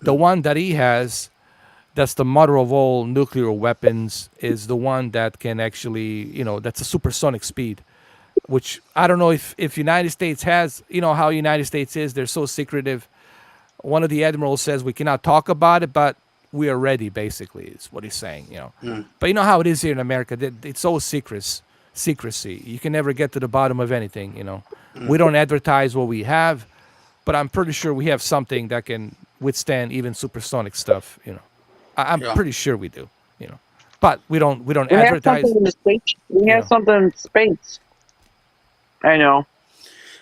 The one that he has, that's the mother of all nuclear weapons, is the one that can actually, that's a supersonic speed, which I don't know if United States has, how United States is, they're so secretive. One of the admirals says we cannot talk about it, but we are ready, basically, is what he's saying, But you know how it is here in America, it's all secrecy. You can never get to the bottom of anything, We don't advertise what we have, but I'm pretty sure we have something that can withstand even supersonic stuff, I'm pretty sure we do, But we don't We have advertise. something in the space. We have something in space. I know.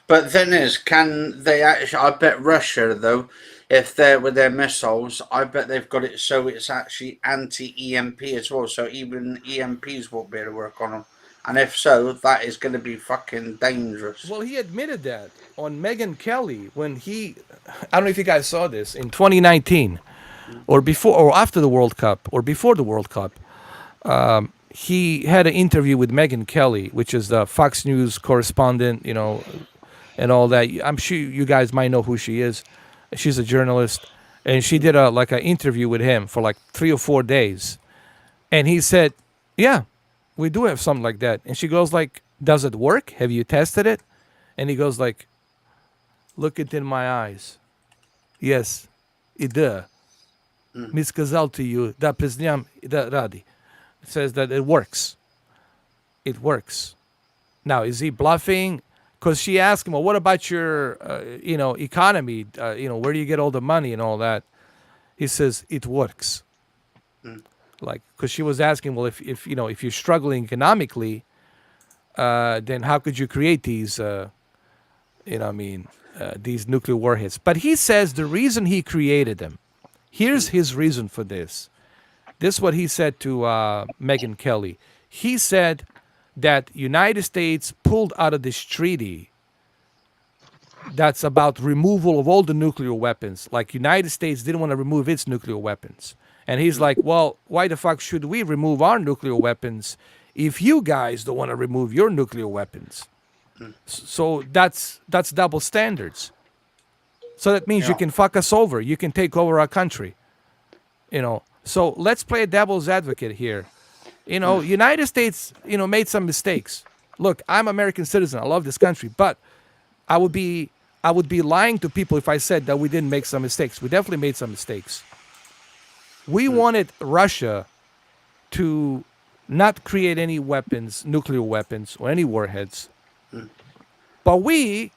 But then is, can they actually? I bet Russia, though, if they're with their missiles, I bet they've got it so it's actually anti-EMP as well. So even EMPs won't be able to work on them. And if so, that is going to be fucking dangerous. Well, he admitted that on Megyn Kelly when I don't know if you guys saw this, in 2019 or before or after the World Cup or before the World Cup. He had an interview with Megyn Kelly, which is the Fox News correspondent, and all that. I'm sure you guys might know who she is. She's a journalist, and she did an interview with him for 3 or 4 days, and he said, "Yeah, we do have something like that." And she goes "Does it work? Have you tested it?" And he goes "Look it in my eyes. Yes, it does. Mi сказал to you, da признам, da radi. It says that it works. It works. Now, is he bluffing? Because she asked him, "Well, what about your, economy? Where do you get all the money and all that?" He says, "It works." Because she was asking, "Well, if you're struggling economically, then how could you create these, these nuclear warheads?" But he says the reason he created them. Here's his reason for this. This is what he said to Megyn Kelly. He said that United States pulled out of this treaty that's about removal of all the nuclear weapons. United States didn't want to remove its nuclear weapons. And he's like, well, why the fuck should we remove our nuclear weapons if you guys don't want to remove your nuclear weapons? So that's double standards. So that means you can fuck us over. You can take over our country. So let's play a devil's advocate here. United States, made some mistakes. Look, I'm an American citizen. I love this country, but I would be lying to people if I said that we didn't make some mistakes. We definitely made some mistakes. We wanted Russia to not create any weapons, nuclear weapons, or any warheads. But we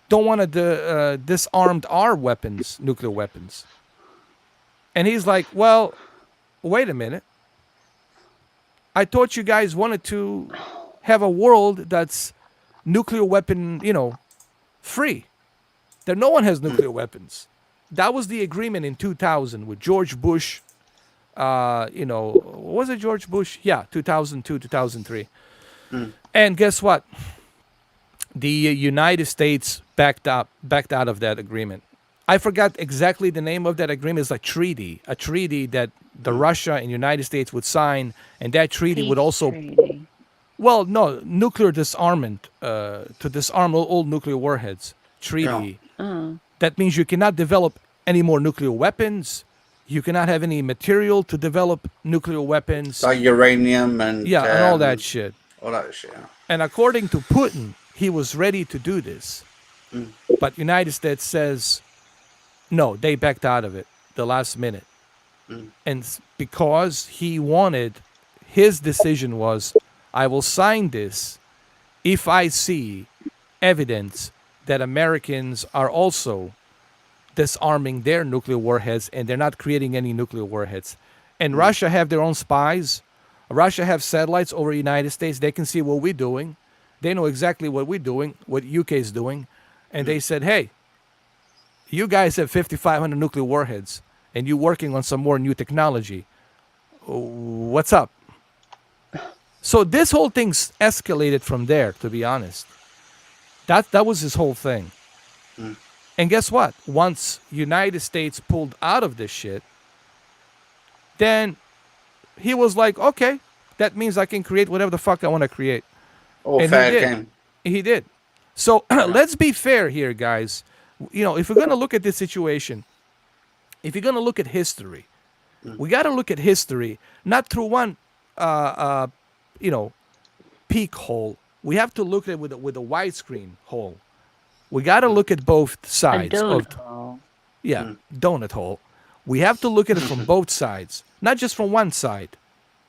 don't want to disarm our weapons, nuclear weapons. And he's like, well, wait a minute. I thought you guys wanted to have a world that's nuclear weapon, free. That no one has nuclear weapons. That was the agreement in 2000 with George Bush. Was it George Bush? Yeah, 2002, 2003. And guess what? The United States backed out of that agreement. I forgot exactly the name of that agreement. It's a treaty that the Russia and United States would sign, and that treaty would also, Treaty. well, no, nuclear disarmament, to disarm all nuclear warheads. Treaty. Oh. That means you cannot develop any more nuclear weapons. You cannot have any material to develop nuclear weapons. Like uranium and Yeah, and all that shit. All that shit. Yeah. And according to Putin, he was ready to do this. But United States says, no, they backed out of it the last minute. And because he wanted, his decision was, I will sign this if I see evidence that Americans are also disarming their nuclear warheads and they're not creating any nuclear warheads. And Russia have their own spies. Russia have satellites over the United States. They can see what we're doing. They know exactly what we're doing, what UK is doing. And they said, hey, you guys have 5,500 nuclear warheads and you're working on some more new technology. What's up? So this whole thing's escalated from there, to be honest. That was his whole thing. And guess what? Once United States pulled out of this shit, then he was like, okay, that means I can create whatever the fuck I want to create. All And fair he did. game. He did. So let's be fair here, guys. You know, if we're going to look at this situation, if you're going to look at history, we got to look at history not through one, peak hole. We have to look at it with a widescreen hole. We got to look at both A sides of donut hole. donut hole. We have to look at it from both sides, not just from one side.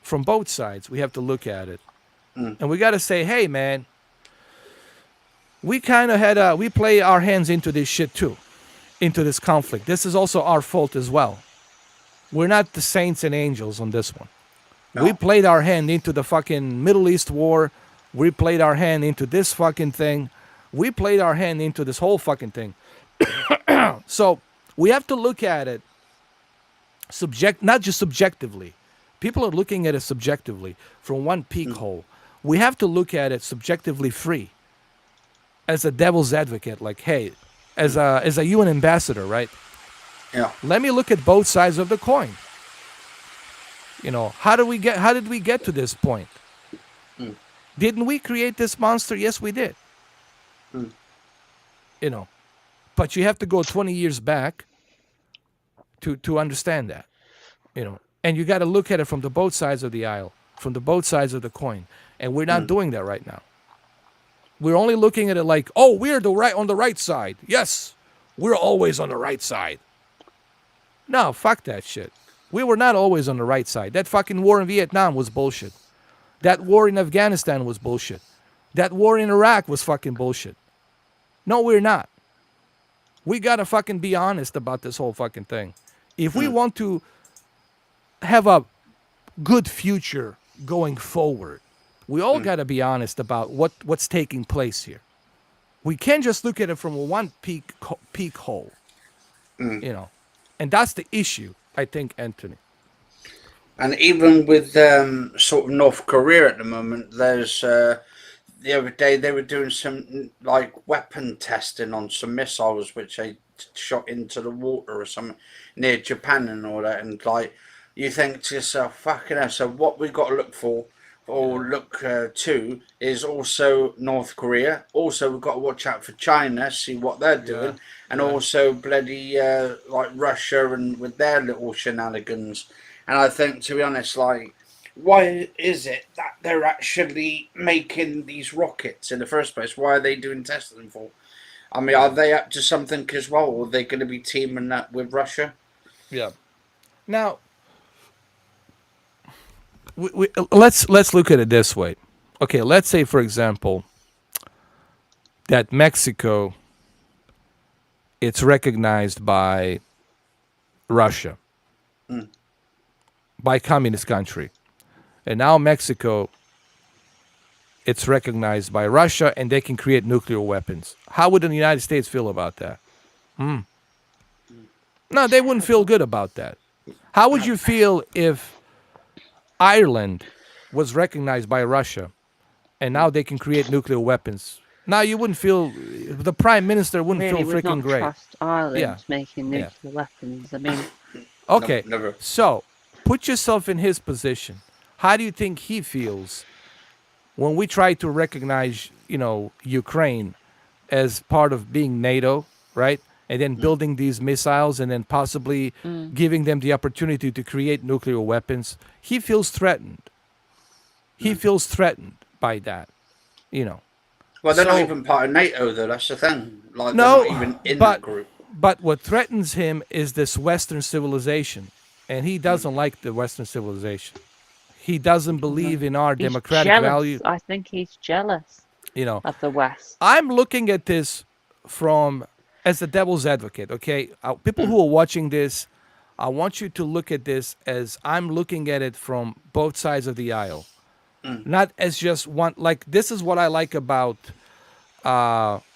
From both sides, we have to look at it, and we got to say, hey, man, we kind of had we play our hands into this shit too, into this conflict. This is also our fault as well. We're not the saints and angels on this one. No. We played our hand into the fucking Middle East war. We played our hand into this fucking thing. We played our hand into this whole fucking thing. So we have to look at it not just subjectively. People are looking at it subjectively from one peak hole. We have to look at it subjectively free. As a devil's advocate, like, hey, as a UN ambassador, right? Yeah. Let me look at both sides of the coin. You know, how did we get to this point? Didn't we create this monster? Yes, we did. You know, but you have to go 20 years back to understand that. You know, and you got to look at it from the both sides of the aisle, from the both sides of the coin, and we're not doing that right now. We're only looking at it like, oh, we're on the right side. Yes, we're always on the right side. No, fuck that shit. We were not always on the right side. That fucking war in Vietnam was bullshit. That war in Afghanistan was bullshit. That war in Iraq was fucking bullshit. No, we're not. We gotta fucking be honest about this whole fucking thing. If we want to have a good future going forward, we all gotta be honest about what's taking place here. We can't just look at it from one peak hole, you know, and that's the issue, I think, Anthony. And even with sort of North Korea at the moment, there's the other day they were doing some like weapon testing on some missiles which they shot into the water or something near Japan and all that. And like, you think to yourself, fucking hell. So what we got to look for or look to is also North Korea. Also, we've got to watch out for China, see what they're doing, and also bloody like Russia and with their little shenanigans. And I think, to be honest, like, why is it that they're actually making these rockets in the first place? Why are they doing testing for? I mean, are they up to something as well? Or are they going to be teaming up with Russia? Yeah. Now, let's look at it this way. Okay, let's say, for example, that Mexico, it's recognized by Russia, by communist country. And now Mexico, it's recognized by Russia, and they can create nuclear weapons. How would the United States feel about that? No, they wouldn't feel good about that. How would you feel if Ireland was recognized by Russia, and now they can create nuclear weapons? Now you wouldn't feel, the prime minister wouldn't Really feel would freaking not great. trust Ireland Yeah. making nuclear weapons. I mean, Okay, No, never. so put yourself in his position. How do you think he feels when we try to recognize, Ukraine as part of being NATO, right? and then building these missiles and then possibly giving them the opportunity to create nuclear weapons. He feels threatened. He feels threatened by that, you know. Well, they're not So- even part of NATO, though. That's the thing. Like, No, they're not even in but that group. but what threatens him is this Western civilization, and he doesn't like the Western civilization. He doesn't believe in our He's democratic jealous. value. I think he's jealous You know, of the West. I'm looking at this from as the devil's advocate. Okay, people who are watching this, I want you to look at this as I'm looking at it from both sides of the aisle, not as just one. Like this is what I like about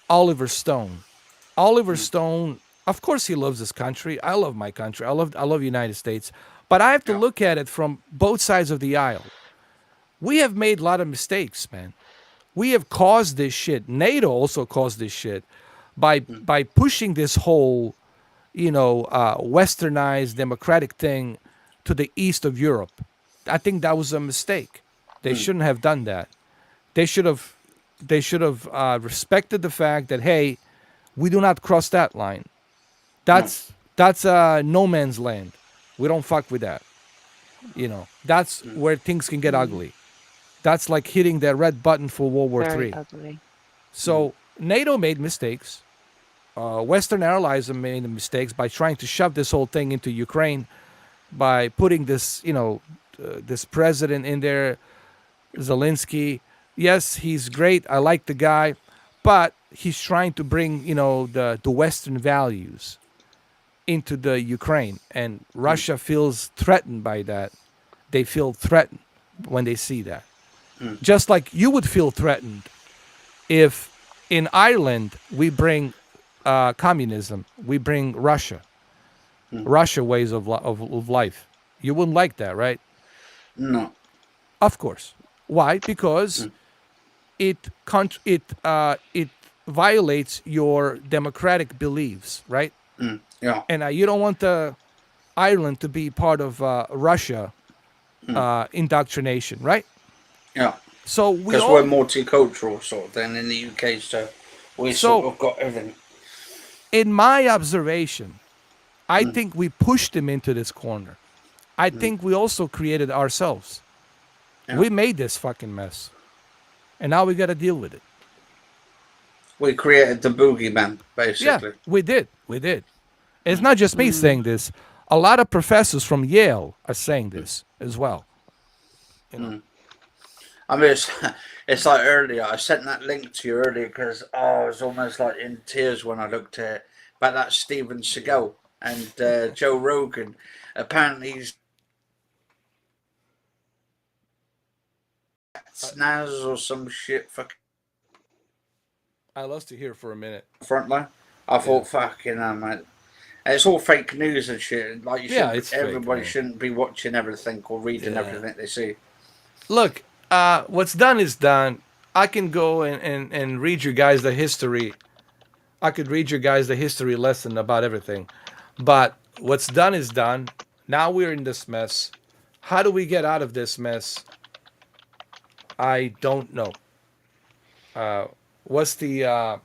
Oliver Stone. Oliver Stone, of course, he loves his country. I love my country. I love United States. But I have to look at it from both sides of the aisle. We have made a lot of mistakes, man. We have caused this shit. NATO also caused this shit by pushing this whole, westernized democratic thing to the east of Europe. I think that was a mistake. They shouldn't have done that. They should have respected the fact that, hey, we do not cross that line. That's no man's land. We don't fuck with that. That's where things can get ugly. That's like hitting that red button for World War Very III. ugly. So NATO made mistakes. Western allies have made mistakes by trying to shove this whole thing into Ukraine, by putting this, this president in there, Zelensky. Yes, he's great. I like the guy, but he's trying to bring, the Western values into the Ukraine, and Russia feels threatened by that. They feel threatened when they see that. Just like you would feel threatened if in Ireland we bring communism, we bring Russia ways of life. You wouldn't like that, right? No. Of course. Why? Because it violates your democratic beliefs, right? Yeah. And you don't want Ireland to be part of Russia indoctrination, right? Yeah. So we Because all, we're multicultural sort of thing in the UK, so we sort of got everything. in my observation, I think we pushed him into this corner. I think we also created ourselves. Yeah. We made this fucking mess, and now we got to deal with it. We created the boogeyman, basically. Yeah, we did. We did. It's not just me saying this. A lot of professors from Yale are saying this as well. I mean, it's like earlier. I sent that link to you earlier because I was almost like in tears when I looked at it about that Steven Seagal and Joe Rogan. Apparently, he's snaz or some shit. Fucking I lost to hear for a minute. frontline. I thought, fucking hell, mate. And it's all fake news and shit. Like everybody shouldn't be watching everything or reading everything they see. Look, what's done is done. I can go and read you guys the history. I could read you guys the history lesson about everything. But what's done is done. Now we're in this mess. How do we get out of this mess? I don't know. What's the...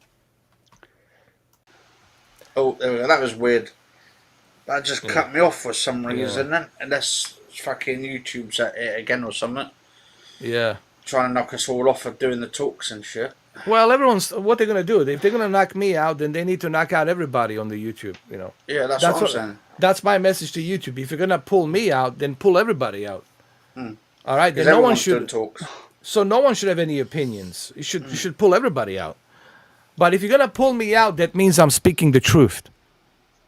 Oh, there we go. That was weird. That just cut me off for some reason. Yeah. Unless fucking YouTube's at it again or something. Yeah. Trying to knock us all off of doing the talks and shit. Well, what they're going to do, if they're going to knock me out, then they need to knock out everybody on the YouTube, Yeah, that's what I'm saying. That's my message to YouTube. If you're going to pull me out, then pull everybody out. All right? Then Because no one everyone's doing should... talks. So no one should have any opinions. You should pull everybody out. But if you're gonna pull me out, that means I'm speaking the truth.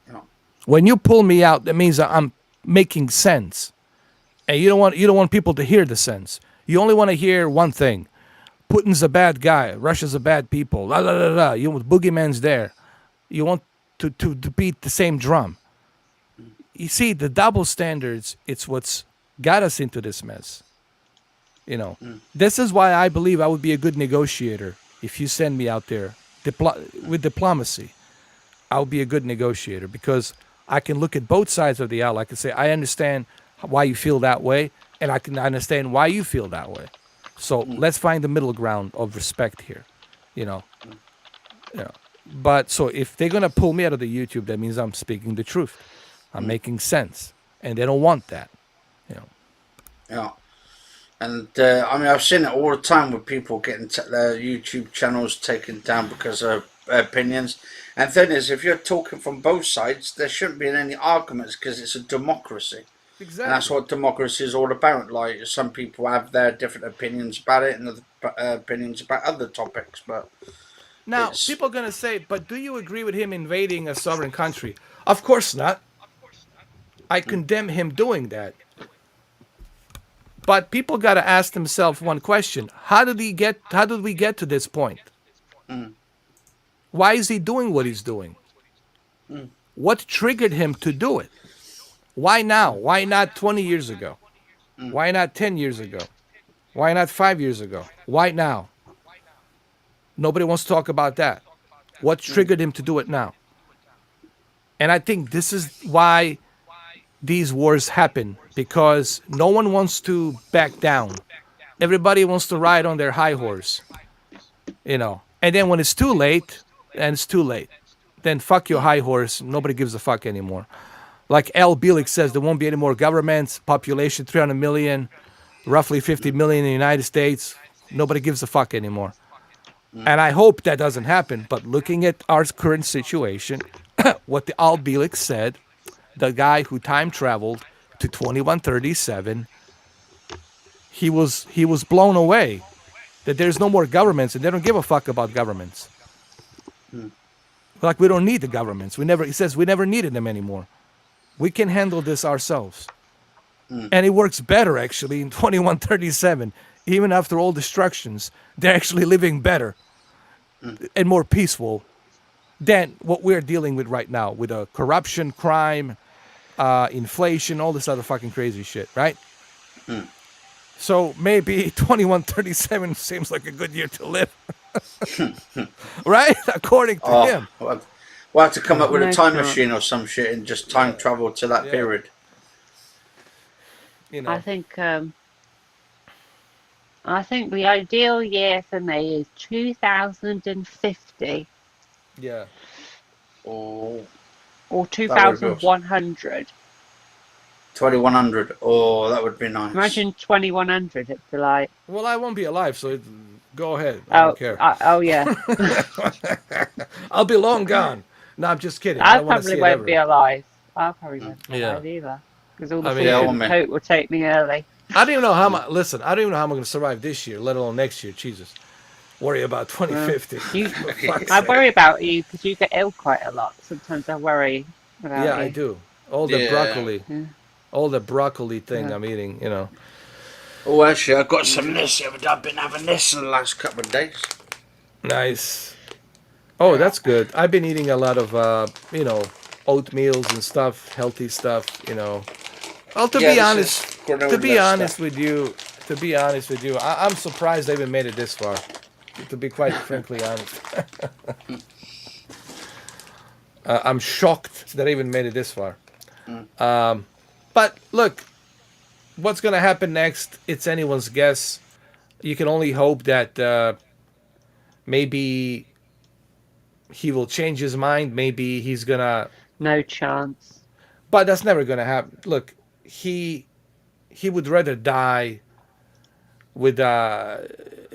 Yeah. When you pull me out, that means I'm making sense. And you don't want people to hear the sense. You only want to hear one thing. Putin's a bad guy. Russia's a bad people. La la la la. You want boogeyman's there. You want to beat the same drum. You see, the double standards, it's what's got us into this mess. This is why I believe I would be a good negotiator if you send me out there with diplomacy. I would be a good negotiator because I can look at both sides of the aisle. I can say, I understand why you feel that way, and I can understand why you feel that way. So let's find the middle ground of respect here. But so if they're gonna pull me out of the YouTube, that means I'm speaking the truth. I'm making sense, and they don't want that. Yeah. And I mean, I've seen it all the time with people getting their YouTube channels taken down because of opinions. And the thing is, if you're talking from both sides, there shouldn't be any arguments because it's a democracy. And that's Exactly. what democracy is all about. Like, some people have their different opinions about it and other opinions about other topics, but Now, it's. people are gonna say, but do you agree with him invading a sovereign country? Of course not. I condemn him doing that. But people got to ask themselves one question: How did he get? How did we get to this point? Why is he doing what he's doing? What triggered him to do it? Why now? Why not 20 years ago? Why not 10 years ago? Why not 5 years ago? Why now? Nobody wants to talk about that. What triggered him to do it now? And I think this is why these wars happen, because no one wants to back down. Everybody wants to ride on their high horse, And then when it's too late, and it's too late, then fuck your high horse. Nobody gives a fuck anymore. Like Al Bielek says, there won't be any more governments. Population 300 million, roughly 50 million in the United States. Nobody gives a fuck anymore. And I hope that doesn't happen. But looking at our current situation, what the Al Bielek said, the guy who time traveled to 2137, he was blown away that there's no more governments and they don't give a fuck about governments. Like, we don't need the governments. He says we never needed them anymore. We can handle this ourselves. And it works better, actually, in 2137. Even after all destructions, they're actually living better and more peaceful than what we're dealing with right now, with corruption, crime, inflation, all this other fucking crazy shit, right? So maybe 2137 seems like a good year to live. Right? According to him. We'll have to come up with a No time chance. machine or some shit and just time travel to that period. I think the ideal year for me is 2050 Oh, or would be 2100. 2100. Oh, that would be nice. Imagine 2100. It'd be like, Well, I won't be alive, so go ahead. I don't care. oh yeah. I'll be long gone. No, I'm just kidding. I I don't want to probably see it won't ever. be alive. I probably won't be Yeah. alive either. Because all the I mean, Yeah, food woman. coat will take me early. I don't even know how much. Listen, I don't even know how I'm going to survive this year, let alone next year. Jesus, worry about 2050. I worry about you because you get ill quite a lot. Sometimes I worry about Yeah, you. I do. All the Yeah. broccoli, Yeah. all the broccoli thing Yeah. I'm eating. Oh, actually, I've got some this. I've been having this in the last couple of days. Nice. Oh, that's good. I've been eating a lot of, oatmeals and stuff, healthy stuff. Well, to Yeah, be this honest, is granola to be honest stuff. with you, I'm surprised I even made it this far. To be quite frankly honest, I'm shocked that I even made it this far. But look, what's gonna happen next? It's anyone's guess. You can only hope that maybe he will change his mind. Maybe he's gonna, No chance. but that's never gonna happen. Look, he would rather die with a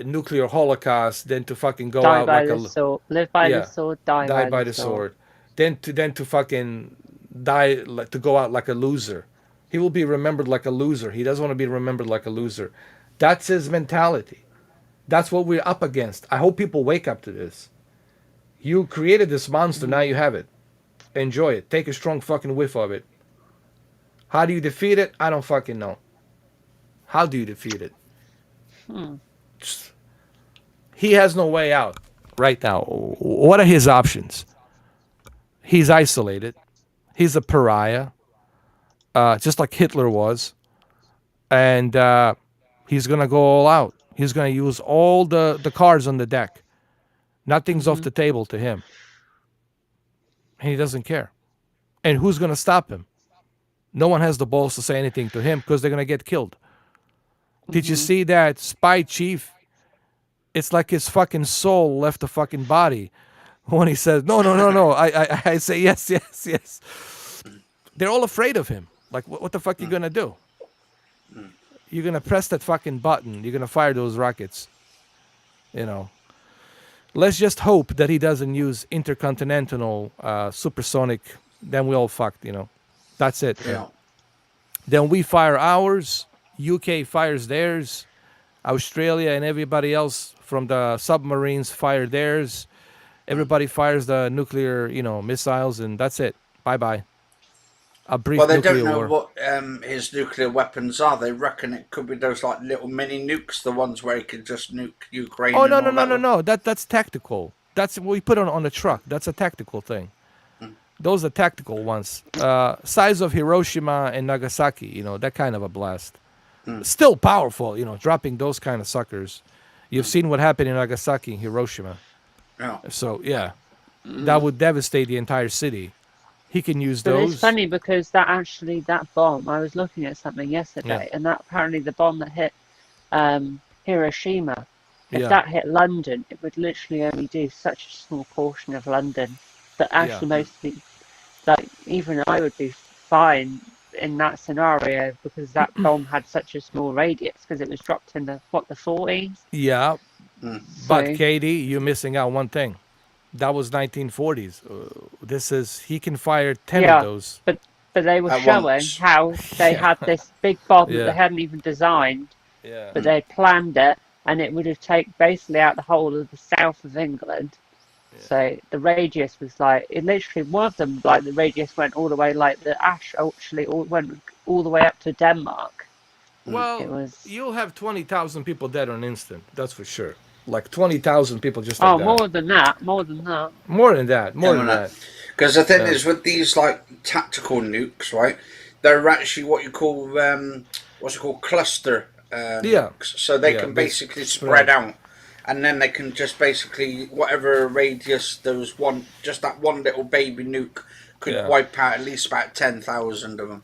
nuclear holocaust than to fucking go Die out by like the a sword. Live by the yeah, sword. Die die by by the the sword. sword, then to fucking die, like, to go out like a loser. He will be remembered like a loser. He doesn't want to be remembered like a loser. That's his mentality. That's what we're up against. I hope people wake up to this. You created this monster, now you have it. Enjoy it. Take a strong fucking whiff of it. How do you defeat it? I don't fucking know. How do you defeat it? He has no way out right now. What are his options? He's isolated. He's a pariah, just like Hitler was. And he's going to go all out. He's going to use all the cards on the deck. Nothing's off the table to him. And he doesn't care. And who's going to stop him? No one has the balls to say anything to him because they're going to get killed. Did you see that spy chief? It's like his fucking soul left the fucking body. When he says, no, no, no, no, I say, yes, yes, yes. They're all afraid of him. Like, what the fuck you gonna do? You're gonna press that fucking button. You're gonna fire those rockets. You know. Let's just hope that he doesn't use intercontinental supersonic. Then we all fucked. You know. That's it. Man. Yeah. Then we fire ours. UK fires theirs. Australia and everybody else from the submarines fire theirs. Everybody fires the nuclear, missiles, and that's it. Bye bye. A brief Well, they nuclear don't know war. what his nuclear weapons are. They reckon it could be those like little mini nukes, the ones where he could just nuke Ukraine. Oh and no all no no that no with. no! That's tactical. That's what we put on a truck. That's a tactical thing. Those are tactical ones. Size of Hiroshima and Nagasaki. That kind of a blast. Still powerful. Dropping those kind of suckers. You've seen what happened in Nagasaki and Hiroshima. Yeah. So yeah, that would devastate the entire city. He can use But those. it's funny because that bomb, I was looking at something yesterday, Yeah. and that apparently the bomb that hit Hiroshima, if Yeah. that hit London, it would literally only do such a small portion of London. That actually mostly, like, even I would be fine in that scenario because that bomb had such a small radius because it was dropped in the 40s. Yeah, but So Katie, you're missing out one thing. That was 1940s. He can fire 10 of yeah, those. but they were At showing once. how they Yeah. had this big bomb that they Yeah. hadn't even designed, Yeah. but they planned it, and it would have taken basically out the whole of the south of England. So the radius was like, it literally, one of them, like the radius went all the way, like the ash actually went all the way up to Denmark. Well, It was, you'll have 20,000 people dead on instant. That's for sure. Like 20,000 people just like oh, that. more than that, more than that. More than that. More than that. Because the thing Yeah. is, with these like tactical nukes, right? They're actually what you call what's it called, cluster Yeah. nukes. So they Yeah, can they basically spread. spread out, and then they can just basically whatever radius those one, just that one little baby nuke could Yeah. wipe out at least about 10,000 of them.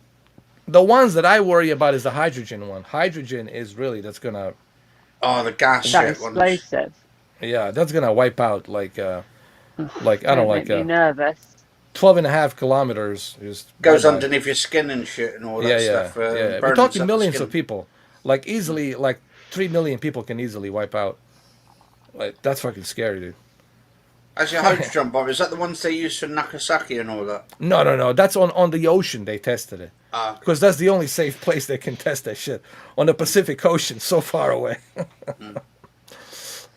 The ones that I worry about is the hydrogen one. Hydrogen is really, that's going to, Oh, the gas That shit ones. explosive. yeah, that's going to wipe out like I don't know, Don't like make me nervous. 12 and a half kilometers. Just Goes bye-bye. underneath your skin and shit and all that Yeah, stuff. yeah. We're burns talking up the millions skin. of people. Like easily, like 3 million people can easily wipe out. Like, that's fucking scary, dude. Actually, hydrogen bomb, is that the ones they use for Nagasaki and all that? No, no, no. That's on the ocean they tested it. Ah, Because that's the only safe place they can test that shit. On the Pacific Ocean, so far away.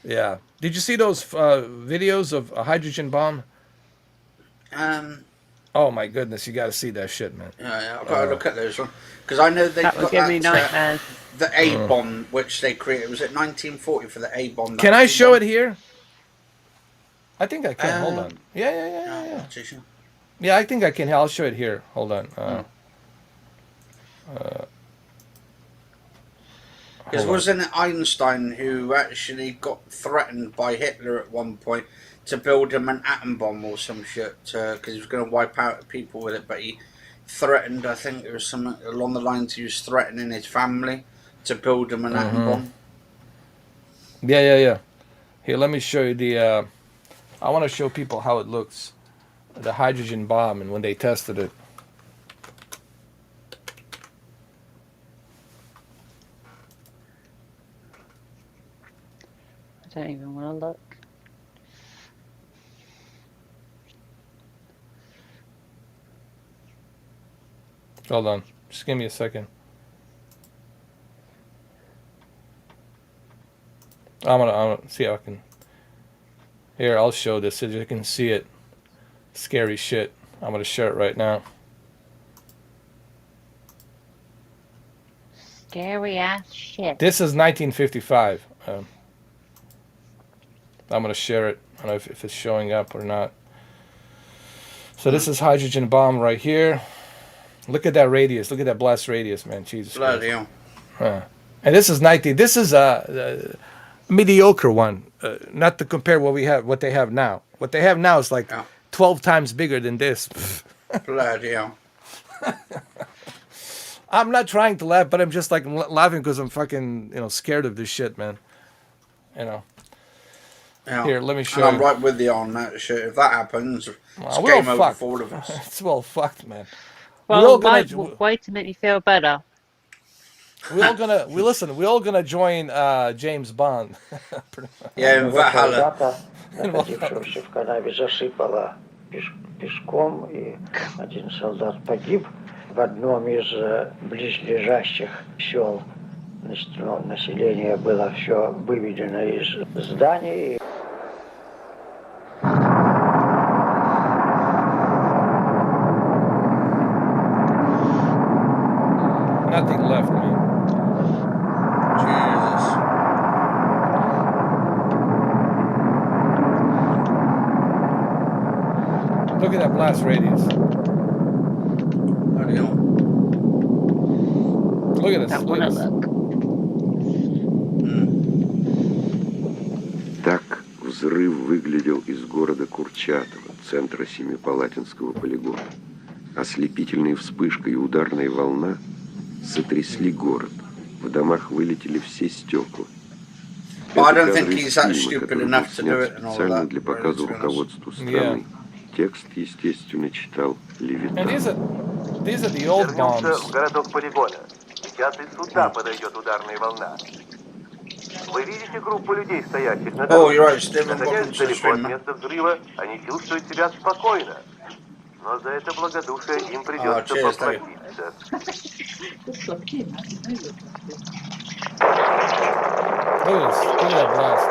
Yeah. Did you see those videos of a hydrogen bomb? Oh my goodness, you got to see that shit, man. yeah, I've got to look at those one. Because I know they've That would got give me that, nightmares. the A bomb, which they created. Was it 1940 for the A bomb? Can I show it here? I think I can. Hold Um, on. Yeah. Yeah. Yeah, I think I can. I'll show it here. Hold on. Because wasn't it Einstein who actually got threatened by Hitler at one point to build him an atom bomb or some shit? Because he was going to wipe out people with it, but he threatened, I think it was something along the lines, he was threatening his family to build him an atom bomb. Yeah. Here, let me show you the. I want to show people how it looks, the hydrogen bomb, and when they tested it. I don't even want to look. Hold on, just give me a second. I'm gonna see how I can. Here, I'll show this so you can see it. Scary shit. I'm gonna share it right now. Scary ass shit. This is 1955. I'm gonna share it. I don't know if it's showing up or not. So this is hydrogen bomb right here. Look at that radius. Look at that blast radius, man. Jesus Bloody Christ. hell. And this is 19. This is a mediocre one. Not to compare what they have now. What they have now is like 12 times bigger than this. Bloody hell. I'm not trying to laugh, but I'm just like laughing because I'm fucking scared of this shit, man. Yeah. Here, let me show And I'm you. right with you on that shit. If that happens, it's We're all game over fucked. for all of us. It's well fucked, man. We're Well, all gonna. way to make me feel better. We all gonna. We listen. We all gonna join James Bond. Yeah, in Одного Valhalla. солдата, находившегося в канаве, засыпало песком, и один солдат погиб. В одном из близлежащих сел население было все выведено из зданий. Nothing left, man. Jesus. Look at that blast radius. Bloody hell. Look at this. Don't Look want at to this. look. Так взрыв выглядел из города Курчатова, центра Семипалатинского полигона. Ослепительная вспышка и ударная волна сотрясли город. В домах вылетели все стекла. But I Это don't think кадры he's из that фильма, stupid который был enough to do снят it and all специально that. для показа руководству страны. Yeah. Текст, естественно, читал And Левитан. these are the old Вернемся bombs. в городок полигона. Сейчас и сюда подойдет ударная волна. Вы видите группу людей, стоящих на Oh, you're дороге? right, Stephen. Welcome Находясь to the далеко stream, от man. места взрыва, они чувствуют себя спокойно. Но за это благодушие им придется cheers, thank you. поплатиться. Look at this. Look at that blast.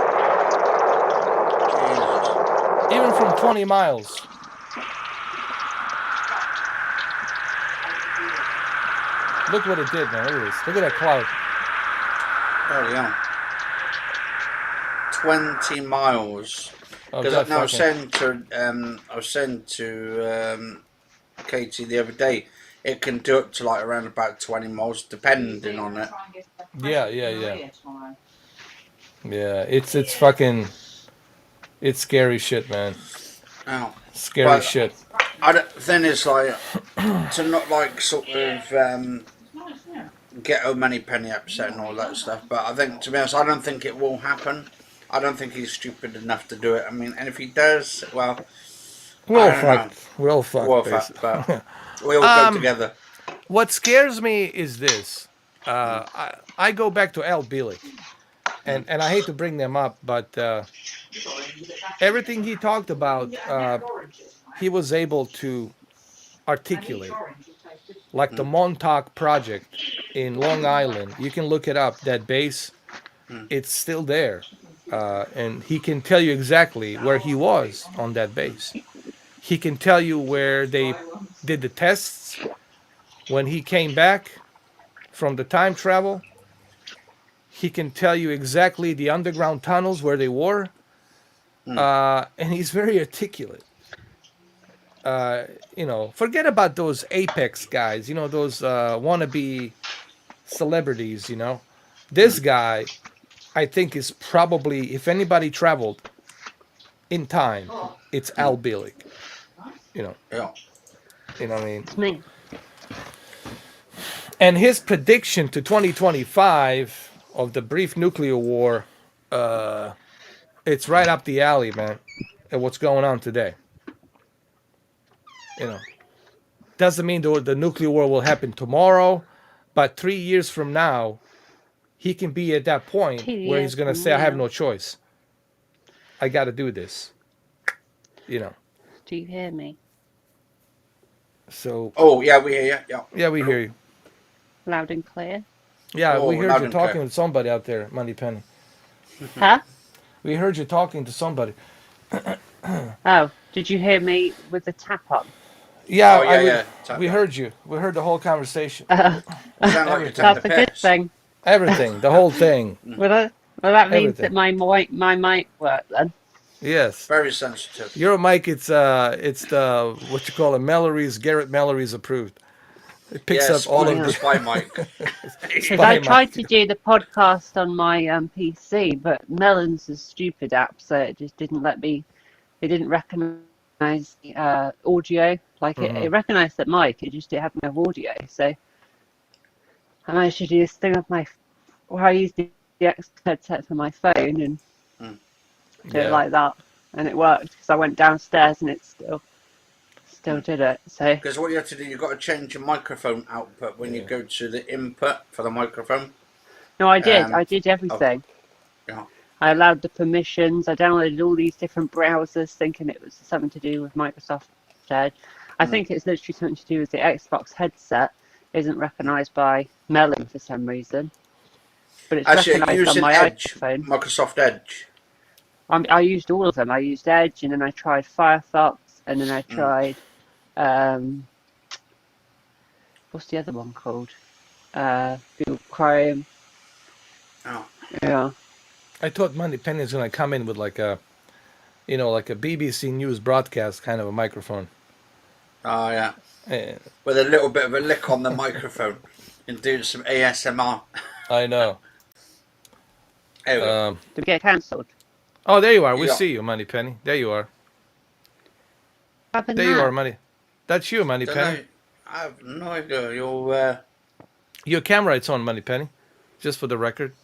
Jesus. Even from 20 miles. Look what it did, man. Look at this. Look at that cloud. Bloody hell. 20 miles. Oh, Because God, I was fucking- saying to Katie the other day, it can do up to like around about 20 miles, depending on it. Yeah. Yeah, it's fucking, it's scary shit, man. Oh. Scary But- shit. I don't, then it's like to not like sort of get a money penny upset and all that stuff. But I think, to be honest, I don't think it will happen. I don't think he's stupid enough to do it. I mean, and if he does, well, We're I all don't know. fucked. We're all fucked. Well, basically. but we all go together. What scares me is this. I go back to Al Bielek, and I hate to bring them up, but everything he talked about, he was able to articulate. Like the Montauk Project in Long Island, you can look it up. That base, it's still there, and he can tell you exactly where he was on that base. He can tell you where they did the tests. When he came back from the time travel, he can tell you exactly the underground tunnels where they were, and he's very articulate. Forget about those apex guys. Those wannabe celebrities. This guy, I think, is probably, if anybody traveled in time, it's Al Bielek. Yeah. You know what I mean? It's me. And his prediction to 2025 of the brief nuclear war, it's right up the alley, man, at what's going on today. Doesn't mean the nuclear war will happen tomorrow, but 3 years from now, he can be at that point 2 where he's years going to from say, I have now. no choice. I got to do this. Do you hear me? So, Oh, yeah, we hear you. Yeah. yeah, we hear you. Loud and clear. Yeah, Oh, we heard loud you and talking clear. to somebody out there, Money Penny. Huh? We heard you talking to somebody. Oh, did you hear me with the tap on? Yeah, Oh, yeah. we heard you. We heard the whole conversation. Sound like you're taking That's a the good piss. thing. Everything, the whole thing. Well, that means Everything. that my mic worked then. Yes. Very sensitive. Your mic, it's the, what you call it, Garrett Mallory's approved. It picks Yeah, up all of the spy mic. Because I tried to do the podcast on my PC, but Melon's a stupid app, so it just didn't let me. It didn't recognize the audio. Like it recognized the mic, it just didn't have no audio. So I managed to do this thing with I used the X headset for my phone, and do it like that, and it worked because I went downstairs and it still did it. So Because what you have to do, you've got to change your microphone output when you go to the input for the microphone. no, I did everything. Yeah. I allowed the permissions. I downloaded all these different browsers, thinking it was something to do with Microsoft Edge. I think it's literally something to do with the Xbox headset isn't recognised by Melon for some reason, but it's recognised on my iPhone. Microsoft Edge. I used all of them. I used Edge, and then I tried Firefox, and then I tried what's the other one called? Google Chrome. Oh. Yeah. I thought Money Penny is gonna come in with like a BBC News broadcast kind of a microphone. Oh yeah. With a little bit of a lick on the microphone and doing some ASMR. I know. Anyway. Did we get cancelled? Oh, there you are. We see you, Money Penny. There you are. There you are, Money. That's you, Money Penny. I have no idea. Your camera, it's on, Money Penny. Just for the record.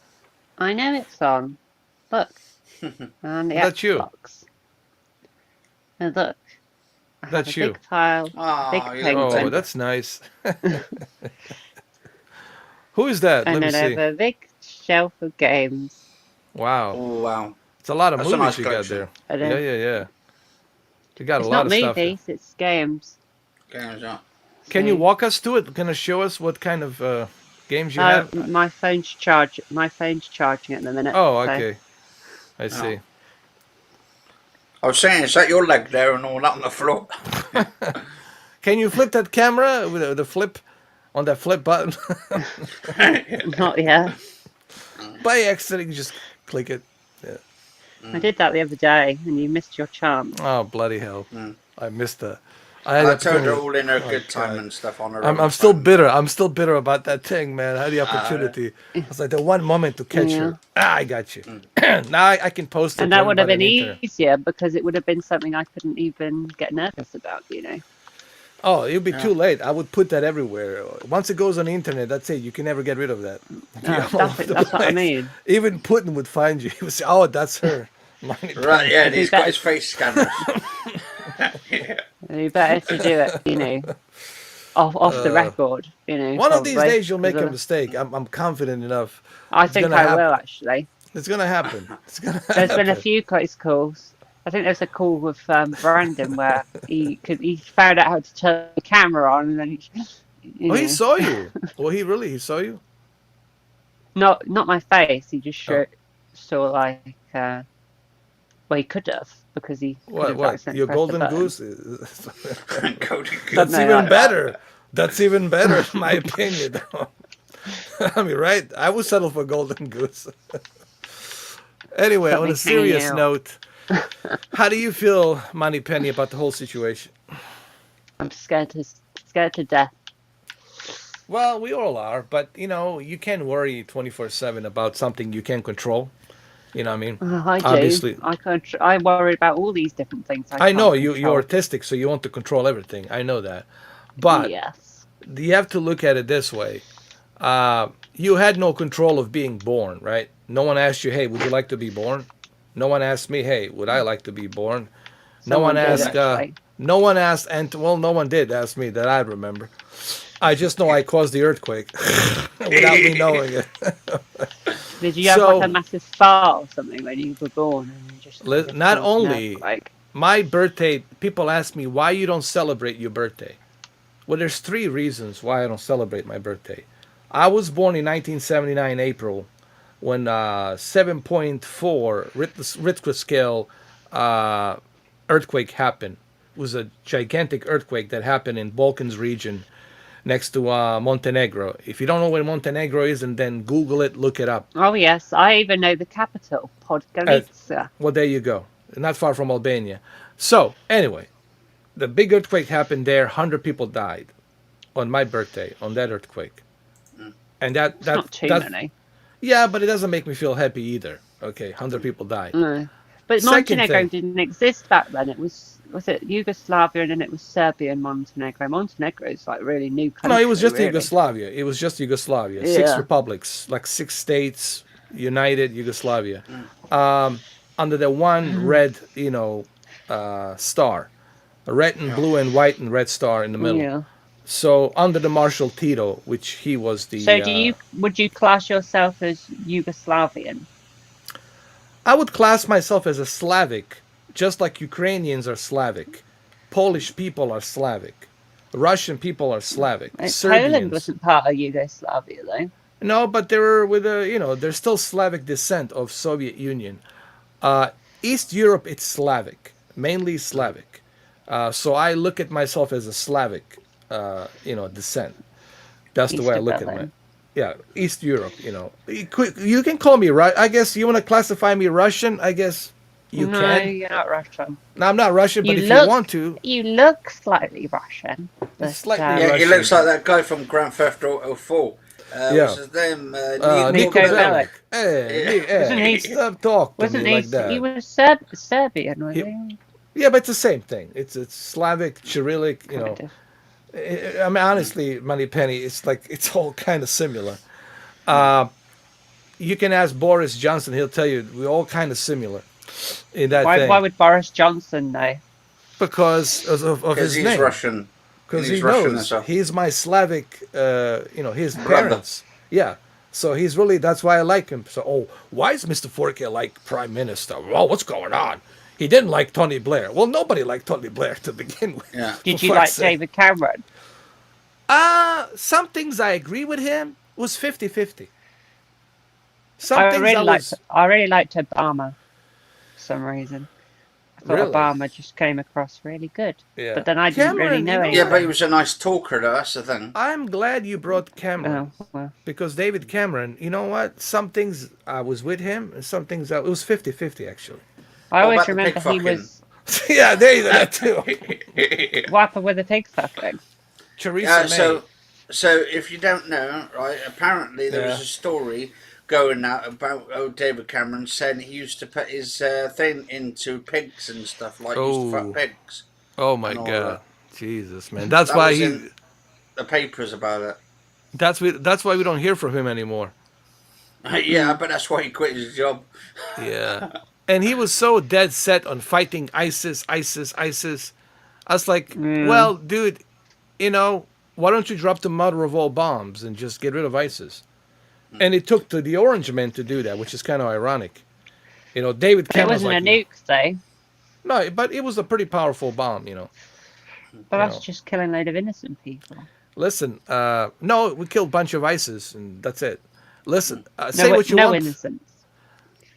I know it's on. Look. And the That's Xbox. you. And look. That's you. Big pile. Big painting. Oh, that's nice. Who is that? And Let me then I see. have a big shelf of games. Wow. Oh, wow. It's a lot of That's movies nice you collection. got there. Yeah. You got It's a lot not of stuff. movies, it's games. Games, yeah. Can you walk us through it? Can you show us what kind of games you have? My phone's charging at the minute. Oh, okay. I see. I was saying, is that your leg there and all that on the floor? Can you flip that camera with the flip on that flip button? Not yet. By accident, you just click it. Yeah. I did that the other day, and you missed your chance. Oh, bloody hell! I missed that. I told her all in her good time and stuff on her. I'm still bitter. I'm still bitter about that thing, man. I had the opportunity. It's like the one moment to catch her. I got you. Now I can post it. And that would have been easier because it would have been something I couldn't even get nervous about, you know. Oh, it would be too late. I would put that everywhere. Once it goes on the internet, that's it. You can never get rid of that. That's what I mean. Even Putin would find you. He would say, "Oh, that's her." Right? Yeah, he's got his face scanners. You better to do it, you know, off the record, you know. One of these days you'll make a mistake. I'm confident enough. I think I will actually. It's gonna happen. There's been a few close calls. I think there's a call with Brandon where he found out how to turn the camera on, and then he saw you. Well, he saw you. Not my face. He just saw like. Well, he could have because he. What? Your golden goose? That's even better. That's even better, in my opinion. I mean, right? I would settle for golden goose. Anyway, on a serious note, how do you feel, Money Penny, about the whole situation? I'm scared to death. Well, we all are, but you can't worry 24/7 about something you can't control. You know what I mean? I do. Obviously. I worry about all these different things. I know you're autistic, so you want to control everything. I know that, but yes. You have to look at it this way. You had no control of being born, right? No one asked you, "Hey, would you like to be born?" No one asked me, "Hey, would I like to be born?" No one asked. No one asked, and no one did ask me that I remember. I just know I caused the earthquake without me knowing it. Did you have like a massive fart or something when you were born? And just not only my birthday, people ask me why you don't celebrate your birthday. Well, there's 3 reasons why I don't celebrate my birthday. I was born in 1979 April when 7.4 Richter scale earthquake happened. It was a gigantic earthquake that happened in Balkans region next to Montenegro. If you don't know where Montenegro is, and then Google it, look it up. Oh yes, I even know the capital, Podgorica. Well, there you go. Not far from Albania. So anyway, the big earthquake happened there. 100 people died on my birthday on that earthquake, and that's not too many. Yeah, but it doesn't make me feel happy either. Okay, 100 people died. No. But Montenegro didn't exist back then. It was it Yugoslavia, and then it was Serbia and Montenegro. Montenegro is like really new country. No, it was just really. Yugoslavia. It was just Yugoslavia. 6 republics, like 6 states, united Yugoslavia. under the one red, star, a red and blue and white and red star in the middle. Yeah. So under the Marshal Tito, which he was the. So would you class yourself as Yugoslavian? I would class myself as a Slavic, just like Ukrainians are Slavic, Polish people are Slavic, Russian people are Slavic, Poland Serbians. wasn't part of Yugoslavia, though. No, but they were with they're still Slavic descent of Soviet Union. East Europe, it's Slavic, mainly Slavic. So I look at myself as a Slavic, descent. That's the way I look at it. Yeah, East Europe. You can call me I guess you want to classify me Russian. I guess you no, can. You're not Russian. No, I'm not Russian, but if you want to, you look slightly Russian. But, slightly Yeah, Russian. he looks like that guy from Grand Theft Auto 4. What's his name? Nico Bellic. Hey, stop talking to me like that. He was Serbian, wasn't he? Yeah, but it's the same thing. It's Slavic, Cyrillic. I mean, honestly, Moneypenny, it's all kind of similar. You can ask Boris Johnson; he'll tell you we're all kind of similar in that thing. Why would Boris Johnson know? Because of his he's name. Russian. Because he Russian knows well. He's my Slavic, his parents. Yeah. So he's really, that's why I like him. So, why is Mr. 4K like Prime Minister? Well, what's going on? He didn't like Tony Blair. Well, nobody liked Tony Blair to begin with. Yeah. Did you like David Cameron? Some things I agree with him. It was 50-50. I really liked Obama for some reason. I thought Obama just came across really good. Yeah. But then I didn't really know anything. Yeah, but he was a nice talker, though. That's the thing. I'm glad you brought Cameron. Because David Cameron, you know what? Some things I was with him, and some things it was 50-50, actually. I always remember he was... Yeah, there you go, that too. What happened with the pig fucking? Theresa May. So if you don't know, right, apparently there was a story going out about David Cameron saying he used to put his thing into pigs and stuff, like used to fuck pigs. Oh my God. Jesus, man. That's why was in the papers about it. That's why we don't hear from him anymore. Yeah, but that's why he quit his job. Yeah. And he was so dead set on fighting ISIS. I was like, well, dude, why don't you drop the mother of all bombs and just get rid of ISIS? And it took to the Orange Men to do that, which is kind of ironic. David Cameron. It wasn't a nuke, though. No, but it was a pretty powerful bomb, But that's just killing a load of innocent people. Listen, no, we killed a bunch of ISIS, and that's it. Listen, say what you want. No innocence.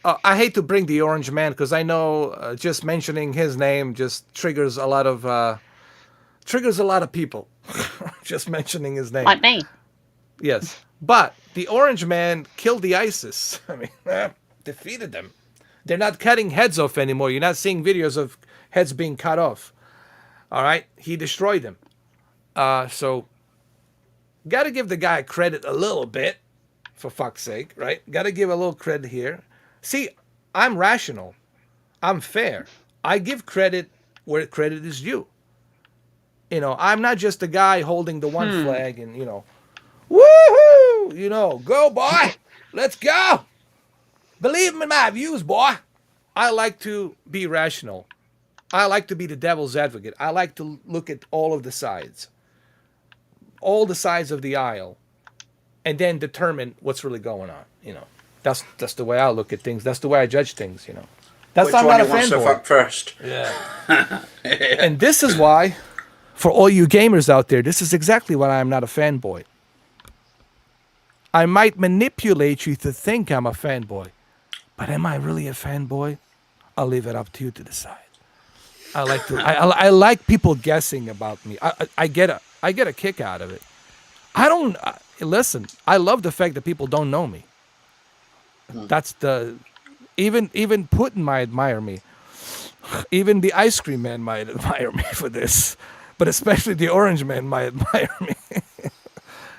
I hate to bring the Orange Man because I know just mentioning his name just triggers a lot of people. Just mentioning his name. Like me. Yes, but the Orange Man killed the ISIS. I mean, defeated them. They're not cutting heads off anymore. You're not seeing videos of heads being cut off. All right, he destroyed them. So, got to give the guy credit a little bit, for fuck's sake, right? Got to give a little credit here. See, I'm rational. I'm fair. I give credit where credit is due. I'm not just a guy holding the one flag and, woohoo! Go, boy! Let's go! Believe in my views, boy! I like to be rational. I like to be the devil's advocate. I like to look at all of the sides. All the sides of the aisle. And then determine what's really going on, That's the way I look at things. That's the way I judge things, That's Which I'm one not a he wants to fanboy. fuck first? Yeah. And this is why, for all you gamers out there, this is exactly why I'm not a fanboy. I might manipulate you to think I'm a fanboy, but am I really a fanboy? I'll leave it up to you to decide. I like people guessing about me. I get a kick out of it. Listen, I love the fact that people don't know me. That's even Putin might admire me. Even the ice cream man might admire me for this. But especially the Orange Man might admire me.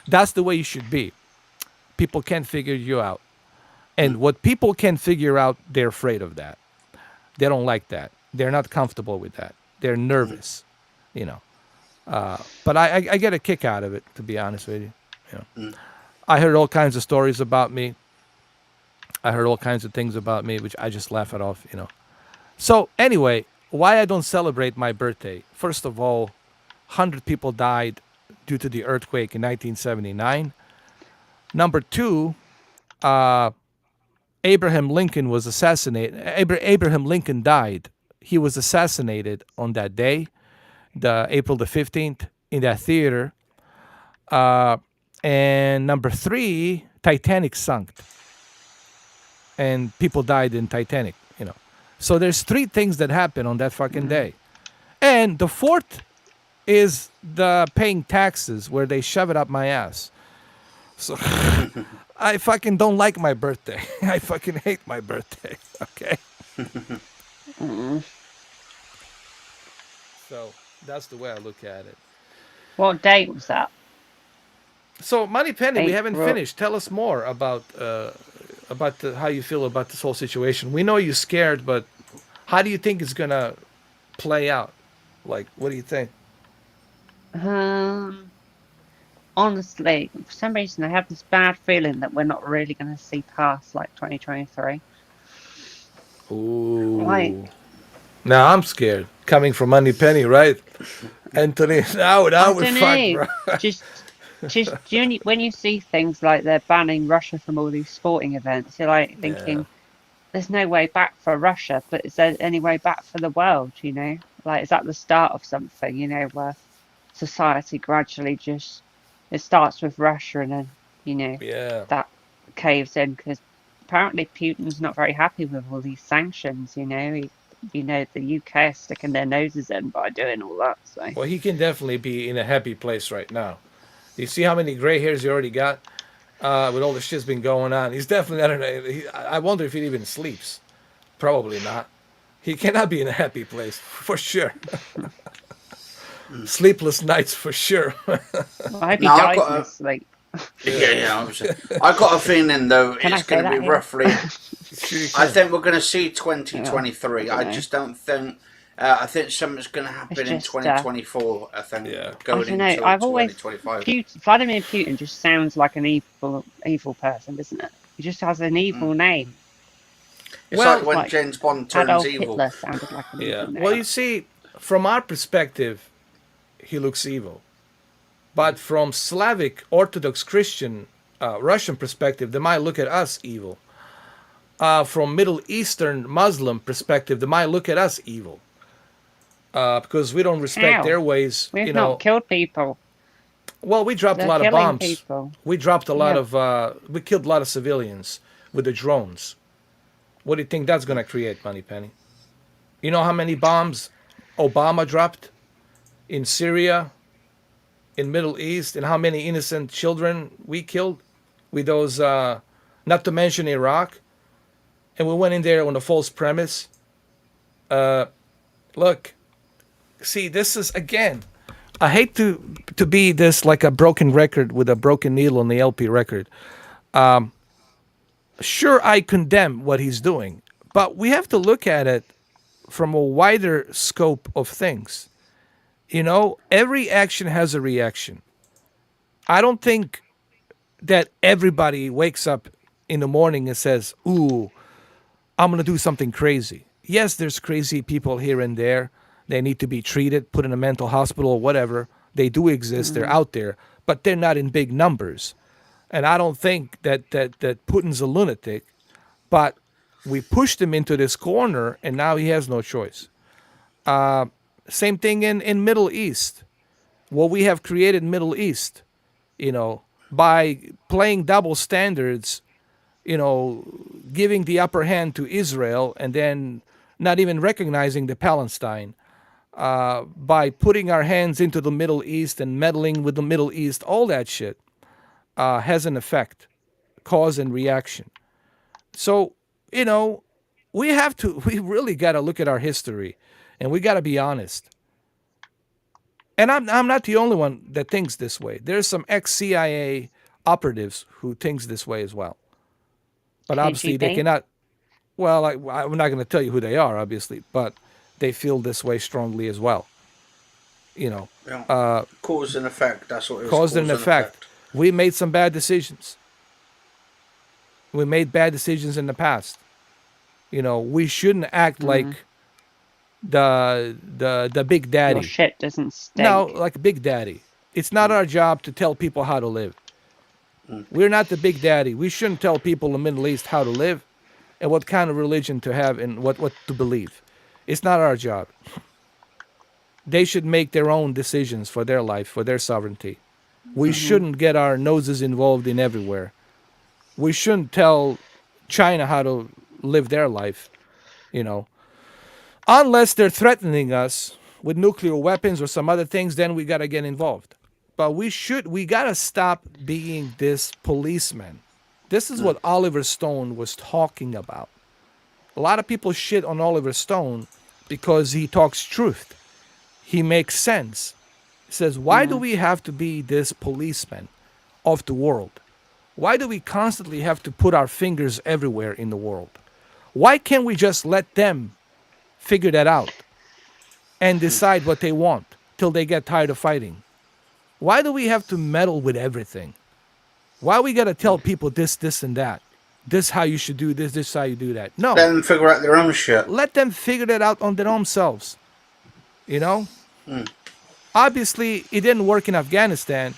That's the way you should be. People can't figure you out. And what people can't figure out, they're afraid of that. They don't like that. They're not comfortable with that. They're nervous, But I get a kick out of it, to be honest with you. I heard all kinds of stories about me. I heard all kinds of things about me, which I just laugh it off, So anyway, why I don't celebrate my birthday? First of all, 100 people died due to the earthquake in 1979. Number two, Abraham Lincoln was assassinated. Abraham Lincoln died. He was assassinated on that day, the April the 15th, in that theater. And number three, Titanic sunk, and people died in Titanic. So there's three things that happen on that fucking day, and the fourth is the paying taxes where they shove it up my ass. So I fucking don't like my birthday. I fucking hate my birthday. Okay. So that's the way I look at it. What date was that? So Moneypenny, we haven't April. finished. Tell us more about how you feel about this whole situation. We know you're scared, but how do you think it's gonna play out? Like, what do you think? Honestly, for some reason, I have this bad feeling that we're not really going to see past like 2023. Ooh. Like, now I'm scared. Coming from Moneypenny, right? Anthony, now I we're don't fucked, know. bro. Just when you see things like they're banning Russia from all these sporting events, you're like thinking, there's no way back for Russia, but is there any way back for the world? Like, is that the start of something? Where society gradually it starts with Russia, and then Yeah. that caves in, because apparently Putin's not very happy with all these sanctions. The UK is sticking their noses in by doing all that. So Well, he can definitely be in a happy place right now. You see how many gray hairs he already got with all the shit's been going on. He's definitely, I don't know. I wonder if he even sleeps. Probably not. He cannot be in a happy place for sure. Sleepless nights for sure. I hope he dies in his sleep. Yeah. I got a feeling though it's going to be roughly. I think we're going to see 2023. Yeah, I just don't think. I think something's going to happen in 2024. I think going into 2025. Vladimir Putin just sounds like an evil person, doesn't it? He just has an evil name. It's like when James Bond turns Adolf evil. Hitler sounded like an evil name. Well, you see, from our perspective, he looks evil. But from Slavic Orthodox Christian Russian perspective, they might look at us evil. From Middle Eastern Muslim perspective, they might look at us evil. Because we don't respect their ways. We've not killed people. Well, we dropped a lot of bombs. People. We dropped a lot of. We killed a lot of civilians with the drones. What do you think that's going to create, Moneypenny? You know how many bombs Obama dropped in Syria, in Middle East, and how many innocent children we killed with those? Not to mention Iraq, and we went in there on a false premise. Look. See, this is, again, I hate to be this like a broken record with a broken needle on the LP record. Sure, I condemn what he's doing, but we have to look at it from a wider scope of things. Every action has a reaction. I don't think that everybody wakes up in the morning and says, ooh, I'm going to do something crazy. Yes, there's crazy people here and there. They need to be treated, put in a mental hospital or whatever. They do exist. They're out there, but they're not in big numbers. And I don't think that Putin's a lunatic, but we pushed him into this corner, and now he has no choice. Same thing in Middle East. What we have created in Middle East, by playing double standards, giving the upper hand to Israel and then not even recognizing the Palestine. By putting our hands into the Middle East and meddling with the Middle East, all that shit has an effect, cause and reaction. So, we really got to look at our history, and we got to be honest. And I'm not the only one that thinks this way. There's some ex-CIA operatives who thinks this way as well. But obviously they cannot, well, I'm not going to tell you who they are, obviously, but they feel this way strongly as well. Cause and effect. That's what it is. Cause and effect. We made some bad decisions. We made bad decisions in the past. We shouldn't act like the big Your daddy. shit doesn't No, stink. like Big Daddy. It's not our job to tell people how to live. We're not the Big Daddy. We shouldn't tell people in the Middle East how to live and what kind of religion to have and what to believe. It's not our job. They should make their own decisions for their life, for their sovereignty. We shouldn't get our noses involved in everywhere. We shouldn't tell China how to live their life, Unless they're threatening us with nuclear weapons or some other things, then we got to get involved. But we got to stop being this policeman. This is what Oliver Stone was talking about. A lot of people shit on Oliver Stone because he talks truth. He makes sense. He says, why do we have to be this policeman of the world? Why do we constantly have to put our fingers everywhere in the world? Why can't we just let them figure that out and decide what they want till they get tired of fighting? Why do we have to meddle with everything? Why we got to tell people this, and that? This how you should do this, this how you do that. No. Let them figure out their own shit. Let them figure that out on their own selves. Obviously, it didn't work in Afghanistan.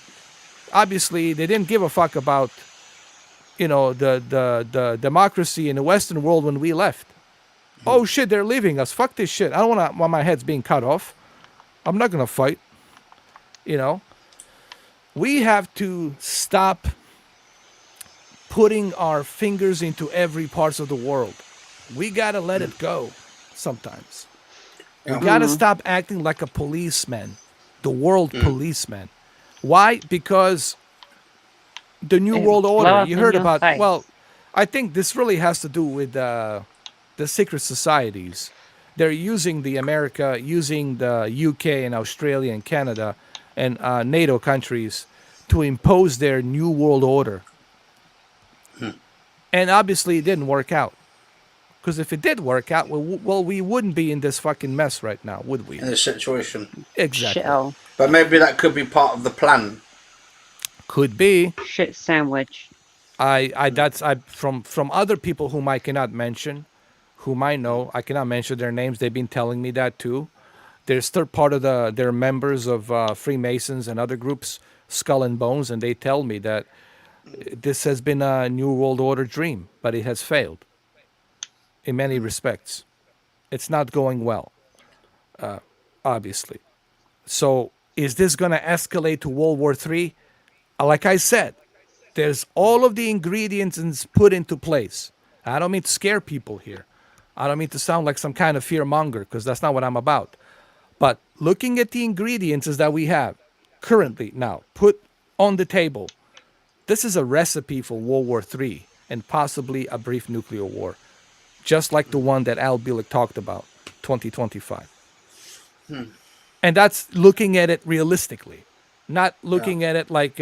Obviously, they didn't give a fuck about, the democracy in the Western world when we left. Oh shit, they're leaving us. Fuck this shit. I don't want my head's being cut off. I'm not gonna fight. We have to stop putting our fingers into every parts of the world. We gotta let it go sometimes. We gotta stop acting like a policeman, the world policeman. Why? Because the New World Order, you heard about, well, I think this really has to do with the secret societies. They're using the UK and Australia and Canada and NATO countries to impose their New World Order. And obviously it didn't work out. Because if it did work out, well, we wouldn't be in this fucking mess right now, would we? In this situation. Exactly. Shithole. But maybe that could be part of the plan. Could be. Shit sandwich. From other people whom I cannot mention, whom I know, I cannot mention their names. They've been telling me that too. They're still part of they're members of Freemasons and other groups, Skull and Bones, and they tell me that this has been a New World Order dream, but it has failed in many respects. It's not going well, obviously. So is this going to escalate to World War III? Like I said, there's all of the ingredients put into place. I don't mean to scare people here. I don't mean to sound like some kind of fear monger, because that's not what I'm about. But looking at the ingredients that we have currently now put on the table, this is a recipe for World War III and possibly a brief nuclear war, just like the one that Al Bielek talked about, 2025. And that's looking at it realistically, not looking at it like,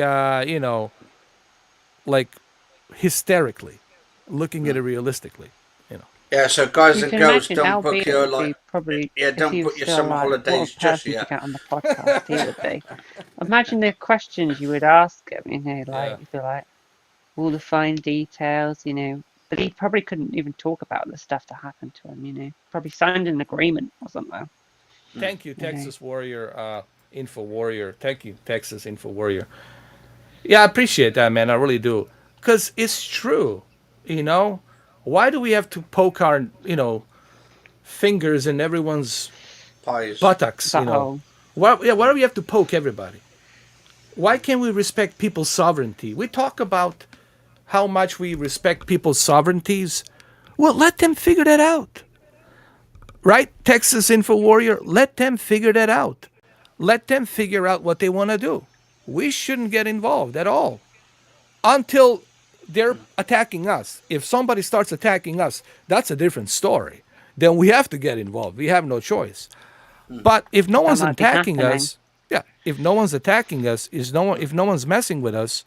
like hysterically, looking at it realistically. Yeah, so guys You and can girls, imagine don't Al book Beard your would be probably, if don't he book was your still summer alive, holidays what a just person to yet. get on the podcast he would be. Imagine the questions you would ask him, like, you'd be like, all the fine details, But he probably couldn't even talk about the stuff that happened to him, Probably signed an agreement or something. Thank you, Texas Warrior, Info Warrior. Thank you, Texas Info Warrior. Yeah, I appreciate that, man. I really do. Because it's true, Why do we have to poke our, fingers in everyone's Pies. buttocks, Why do we have to poke everybody? Why can't we respect people's sovereignty? We talk about how much we respect people's sovereignties. Well, let them figure that out. Right? Texas Info Warrior, let them figure that out. Let them figure out what they want to do. We shouldn't get involved at all until they're attacking us. If somebody starts attacking us, that's a different story. Then we have to get involved. We have no choice. But if no one's attacking us, if no one's attacking us, if no one's messing with us,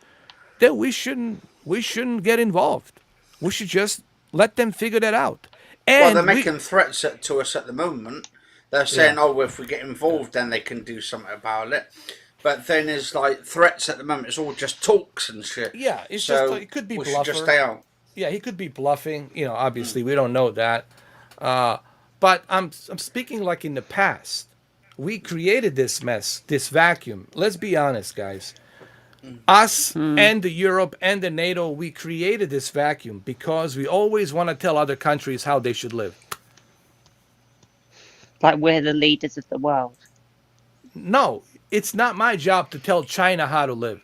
then we shouldn't get involved. We should just let them figure that out. And they're making threats to us at the moment. They're saying, if we get involved, then they can do something about it. But then there's like threats at the moment. It's all just talks and shit. Yeah, it's so just it could be we bluffer. should just stay out. Yeah, he could be bluffing. Obviously we don't know that. But I'm speaking like in the past. We created this mess, this vacuum. Let's be honest, guys. Us and the Europe and the NATO, we created this vacuum because we always want to tell other countries how they should live. Like we're the leaders of the world. No, it's not my job to tell China how to live.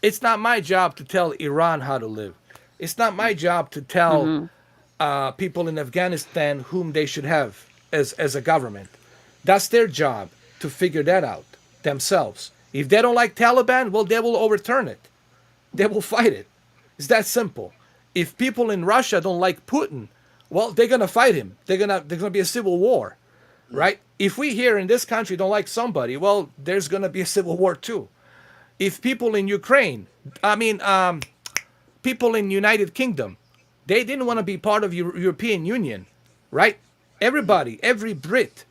It's not my job to tell Iran how to live. It's not my job to tell people in Afghanistan whom they should have as a government. That's their job to figure that out themselves. If they don't like Taliban, well, they will overturn it. They will fight it. It's that simple. If people in Russia don't like Putin, well, they're gonna fight him. There's gonna be a civil war, right? If we here in this country don't like somebody, well, there's gonna be a civil war too. If people in Ukraine, people in United Kingdom, they didn't want to be part of European Union, right? Everybody, every Brit,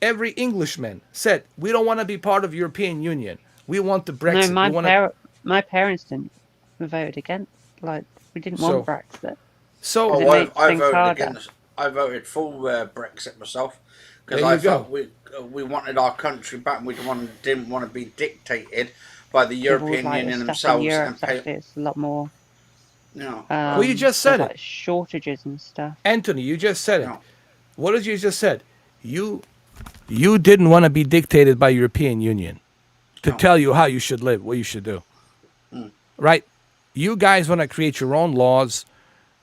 every Englishman said, we don't want to be part of European Union. We want the Brexit. No, my parents didn't vote against. Like, we didn't want Brexit. So I voted against. I voted for Brexit myself because I thought we wanted our country back. We didn't want to be dictated by the European Union themselves. It's a lot more. No. Well, you just said like shortages and stuff. Anthony, you just said it. What did you just said? You didn't want to be dictated by European Union to tell you how you should live, what you should do. Right? You guys want to create your own laws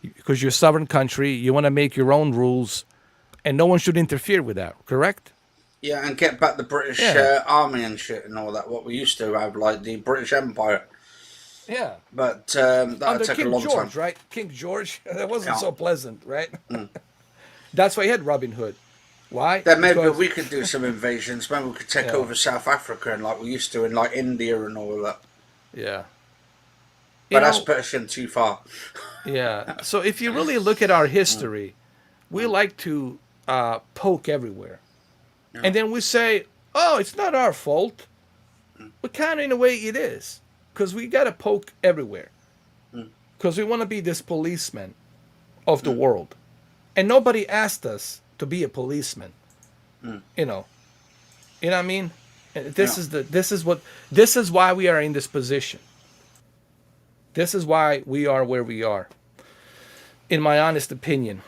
because you're a sovereign country. You want to make your own rules, and no one should interfere with that, correct? Yeah, and get back the British army and shit and all that, what we used to have, like the British Empire. Yeah. But that took King a long George, time. right? King George, that wasn't so pleasant, right? That's why he had Robin Hood. Why? Then maybe we could do some invasions. Maybe we could take over South Africa and like we used to in like India and all of that. Yeah. But that's pushing too far. Yeah. So if you really look at our history, we like to poke everywhere. Yeah. And then we say, oh, it's not our fault. But kind of in a way it is. Because we got to poke everywhere. Because we want to be this policeman of the world. And nobody asked us to be a policeman. You know what I mean? This is why we are in this position. This is why we are where we are. In my honest opinion.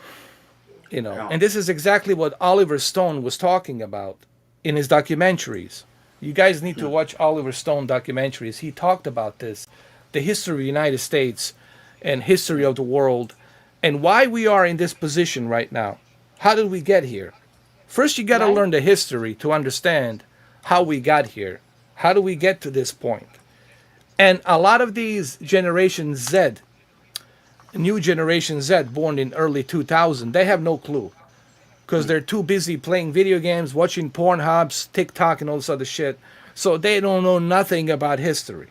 And this is exactly what Oliver Stone was talking about in his documentaries. You guys need to watch Oliver Stone documentaries. He talked about this, the history of the United States and history of the world, and why we are in this position right now. How did we get here? First, you got to learn the history to understand how we got here. How do we get to this point? And a lot of these Generation Z, new Generation Z, born in early 2000, they have no clue. Because they're too busy playing video games, watching Pornhubs, TikTok, and all this other shit. So they don't know nothing about history.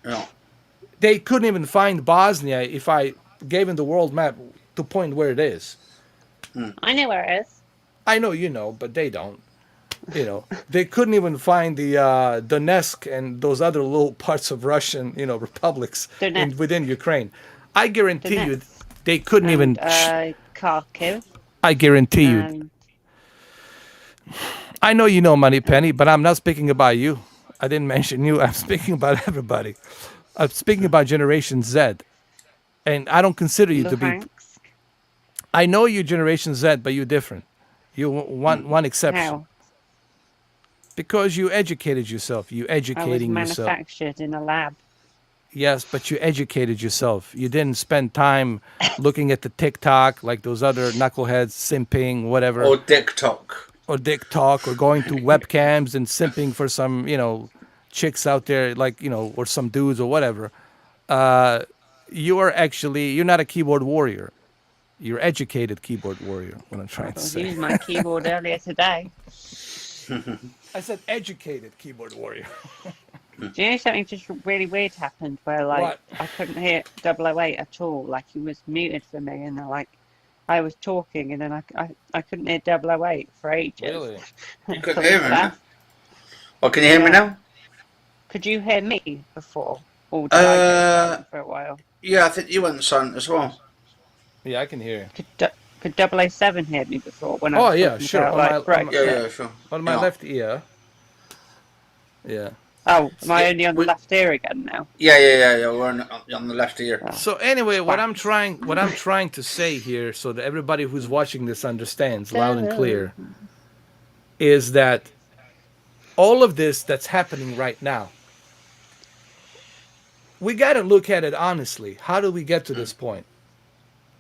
No. They couldn't even find Bosnia if I gave them the world map to point where it is. I know where it is. I know you know, but they don't. They couldn't even find the Donetsk and those other little parts of Russian, republics within Ukraine. I guarantee you, they couldn't even. Kharkiv. I guarantee you. I know you know Moneypenny, but I'm not speaking about you. I didn't mention you. I'm speaking about everybody. I'm speaking about Generation Z, and I don't consider you to be. I know you Generation Z, but you're different. You one exception. How? Because you educated yourself. You educating yourself. I was manufactured in a lab. Yes, but you educated yourself. You didn't spend time looking at the TikTok like those other knuckleheads, simping, whatever. Or TikTok. Or going to webcams and simping for some, chicks out there, like, or some dudes or whatever. You're not a keyboard warrior. You're educated keyboard warrior, what I'm trying to say. I used my keyboard earlier today. I said educated keyboard warrior. Do you know something just really weird happened where What? I couldn't hear 008 at all, like he was muted for me, and I was talking and then I couldn't hear 008 for ages. Really? You couldn't hear me now? Well, can you hear me now? Could you hear me before? Or did I go silent for a while? Yeah, I think you went silent as well. Yeah, I can hear you. Could 007 hear me before when I Oh was yeah, talking sure. about like Brexit? Yeah, sure. On my left ear. Yeah. Oh, am I Yeah, only on the left ear again now? Yeah. We're on the left ear. Oh. So anyway, what I'm Twats. trying to say here, so that everybody who's watching this understands loud and clear, is that all of this that's happening right now, we got to look at it honestly. How do we get to this point?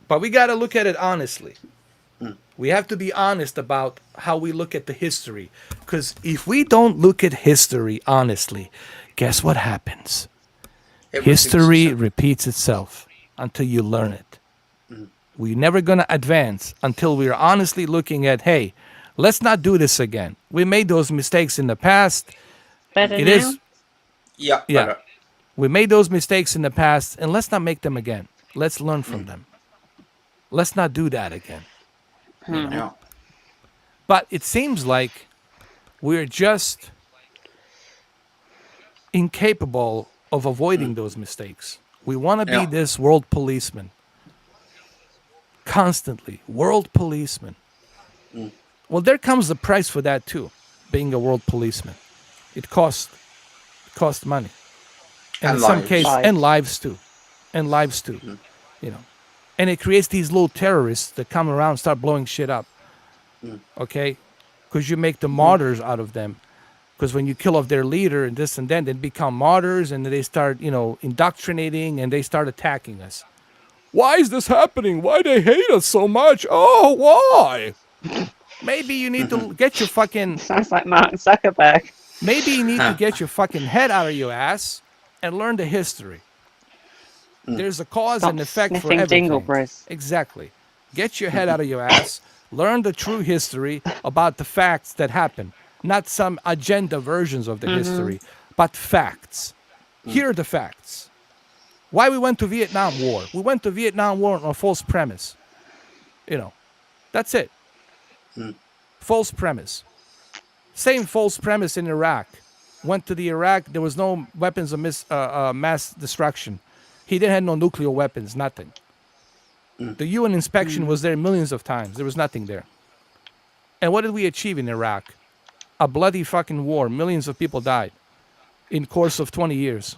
But we got to look at it honestly. We have to be honest about how we look at the history. Because if we don't look at history honestly, guess what happens? History repeats itself until you learn it. We're never going to advance until we're honestly looking at, hey, let's not do this again. We made those mistakes in the past. Better It now? is. Yeah. Yeah. We made those mistakes in the past, and let's not make them again. Let's learn from them. Let's not do that again. Yeah. But it seems like we're just incapable of avoiding those mistakes. We want to be this world policeman. Constantly. World policeman. Well, there comes the price for that too, being a world policeman. It costs money. And in some cases, and lives too. You know. And it creates these little terrorists that come around and start blowing shit up. Okay? Because you make the martyrs out of them. Because when you kill off their leader and this and that, they become martyrs and they start, indoctrinating and they start attacking us. Why is this happening? Why they hate us so much? Oh, why? Maybe you need to get your fucking... Sounds like Martin Zuckerberg. Maybe you need to get your fucking head out of your ass and learn the history. There's a cause and effect for everything. Dingleberries. Exactly. Get your head out of your ass. Learn the true history about the facts that happen. Not some agenda versions of the history, but facts. Here are the facts. Why we went to Vietnam War. We went to Vietnam War on a false premise. That's it. False premise. Same false premise in Iraq. Went to the Iraq. There was no weapons of mass destruction. He didn't have no nuclear weapons, nothing. The UN inspection was there millions of times. There was nothing there. And what did we achieve in Iraq? A bloody fucking war. Millions of people died in course of 20 years,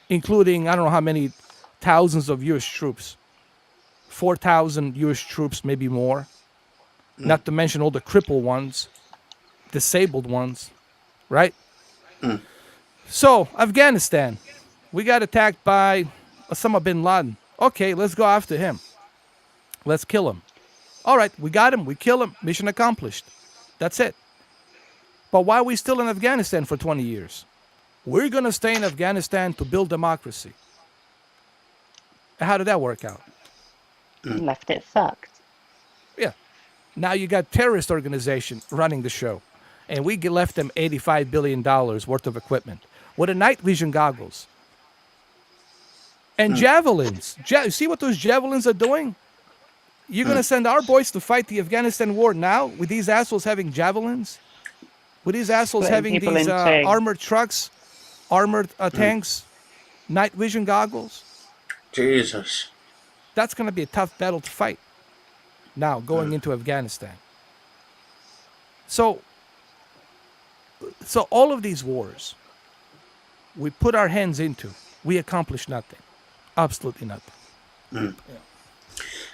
including I don't know how many thousands of U.S. troops. 4,000 U.S. troops, maybe more. Not to mention all the crippled ones, disabled ones, right? So, Afghanistan. We got attacked by Osama bin Laden. Okay, let's go after him. Let's kill him. All right, we got him. We kill him. Mission accomplished. That's it. But why are we still in Afghanistan for 20 years? We're going to stay in Afghanistan to build democracy. How did that work out? Left it fucked. Yeah. Now you got terrorist organization running the show. And we left them $85 billion worth of equipment with the night vision goggles. And javelins. See what those javelins are doing? You're going to send our boys to fight the Afghanistan war now with these assholes having javelins? With these assholes having these armored trucks, armored tanks, night vision goggles? Jesus. That's going to be a tough battle to fight now going into Afghanistan. So all of these wars we put our hands into, we accomplish nothing. Absolutely nothing. Yeah.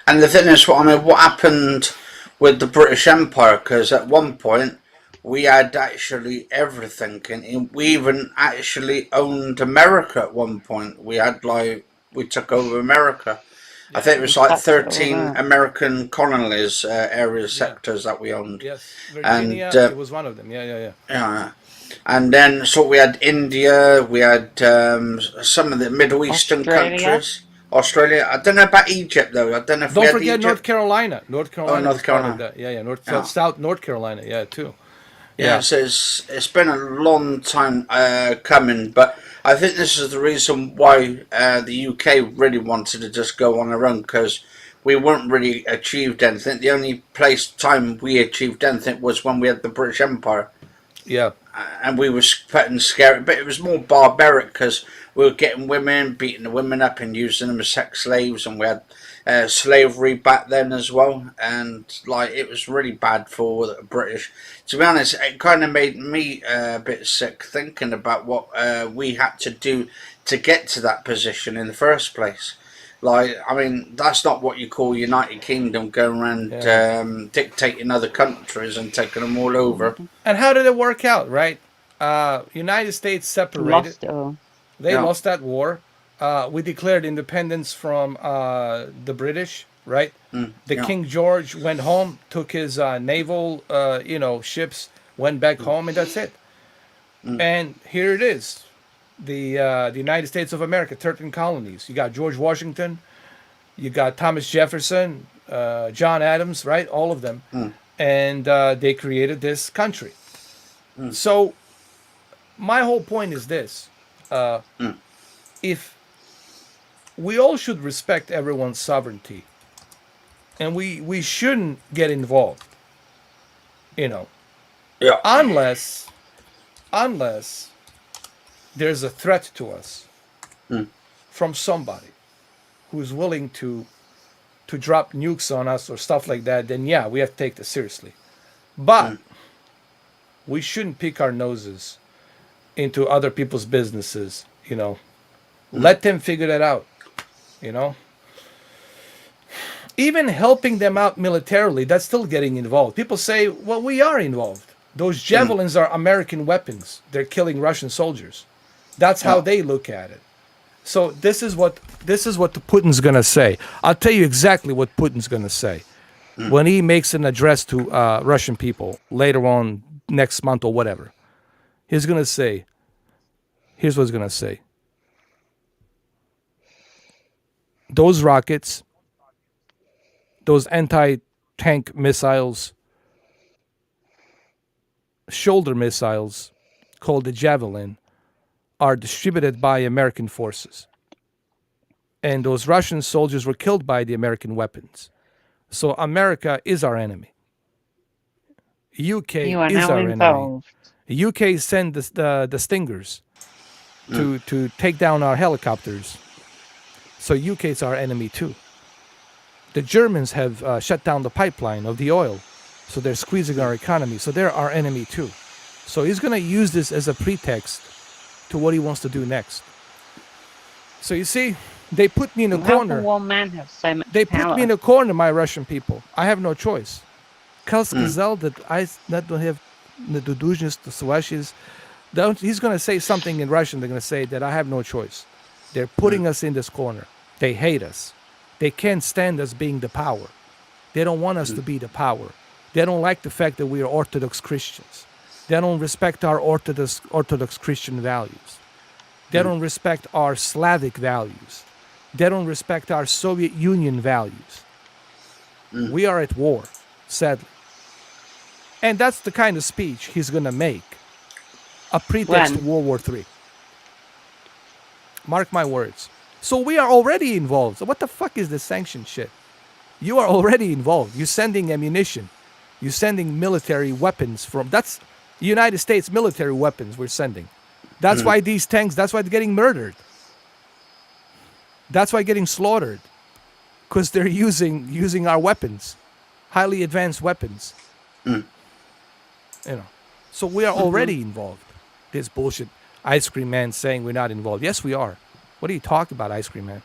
And the thing is, what happened with the British Empire? Because at one point we had actually everything, and we even actually owned America at one point. We took over America. Yeah. I think it was like 13 American colonies, areas, sectors that we owned. Yes, Virginia, and, it was one of them. Yeah. And then, so we had India, we had some of the Middle Eastern countries. Australia. I don't know about Egypt though. I don't know if Don't we had forget Egypt. North Carolina. North Carolina. Oh, North Carolina. Yeah. South North Carolina. Yeah, too. Yeah. So it's been a long time coming, but I think this is the reason why the UK really wanted to just go on their own, because we weren't really achieved anything. The only time we achieved anything was when we had the British Empire. Yeah. And we were putting scary, but it was more barbaric because we were getting women, beating the women up, and using them as sex slaves, and we had slavery back then as well, and like it was really bad for the British. To be honest, it kind of made me a bit sick thinking about what we had to do to get to that position in the first place. Like, I mean, that's not what you call United Kingdom going around dictating other countries and taking them all over. And how did it work out, right? United States separated. Lost it all. They Yeah. lost that war. We declared independence from the British, right? The Yeah. King George went home, took his naval, ships, went back home, and that's it. And here it is, the United States of America, 13 colonies. You got George Washington, you got Thomas Jefferson, John Adams, right? All of them, and they created this country. So my whole point is this: if we all should respect everyone's sovereignty, and we shouldn't get involved, Yeah. unless there's a threat to us from somebody who's willing to drop nukes on us or stuff like that, then yeah, we have to take this seriously. But we shouldn't pick our noses into other people's businesses, Let them figure that out, Even helping them out militarily, that's still getting involved. People say, well, we are involved. Those javelins are American weapons. They're killing Russian soldiers. That's how they look at it. So this is what the Putin's gonna say. I'll tell you exactly what Putin's gonna say when he makes an address to Russian people later on next month or whatever. He's gonna say, here's what he's gonna say. Those rockets, those anti-tank missiles, shoulder missiles called the Javelin, are distributed by American forces. And those Russian soldiers were killed by the American weapons. So America is our enemy. UK You are is now our involved. enemy. UK sent the Stingers to take down our helicopters. So UK is our enemy too. The Germans have shut down the pipeline of the oil. So they're squeezing our economy. So they're our enemy too. So he's going to use this as a pretext to what he wants to do next. So you see, they put me in a How corner. can one man have so much They power? put me in a corner, my Russian people. I have no choice. Kal сказал that I not don't have the должность to сващis. He's going to say something in Russian. They're going to say that I have no choice. They're putting us in this corner. They hate us. They can't stand us being the power. They don't want us to be the power. They don't like the fact that we are Orthodox Christians. They don't respect our Orthodox Christian values. They don't respect our Slavic values. They don't respect our Soviet Union values. We are at war, sadly. And that's the kind of speech he's going to make. A pretext to World War III. Mark my words. So we are already involved. So what the fuck is this sanction shit? You are already involved. You're sending ammunition. You're sending military weapons from... That's United States military weapons we're sending. That's why these tanks, that's why they're getting murdered. That's why getting slaughtered. Because they're using our weapons. Highly advanced weapons. So we are already involved. This bullshit Ice Cream Man saying we're not involved. Yes, we are. What are you talking about, Ice Cream Man?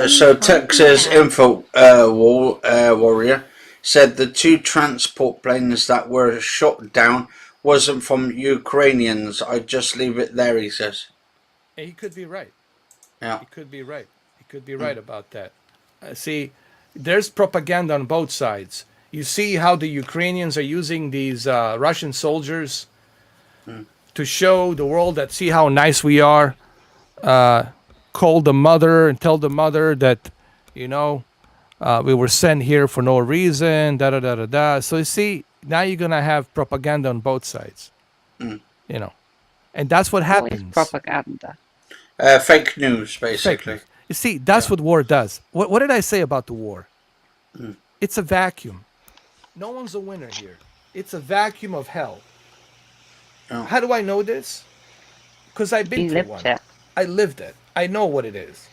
So Texas Info Warrior said the 2 transport planes that were shot down wasn't from Ukrainians. I just leave it there, he says. And he could be right. Yeah. He could be right. He could be right about that. See, there's propaganda on both sides. You see how the Ukrainians are using these Russian soldiers to show the world that see how nice we are. Call the mother and tell the mother that, we were sent here for no reason, da-da-da-da-da. So you see, now you're going to have propaganda on both sides. And that's what happens. What is propaganda? Fake news, basically. Fake. You see, that's what war does. What did I say about the war? It's a vacuum. No one's a winner here. It's a vacuum of hell. Oh. How do I know this? Because I've been You through lived one. it I lived it. I know what it is.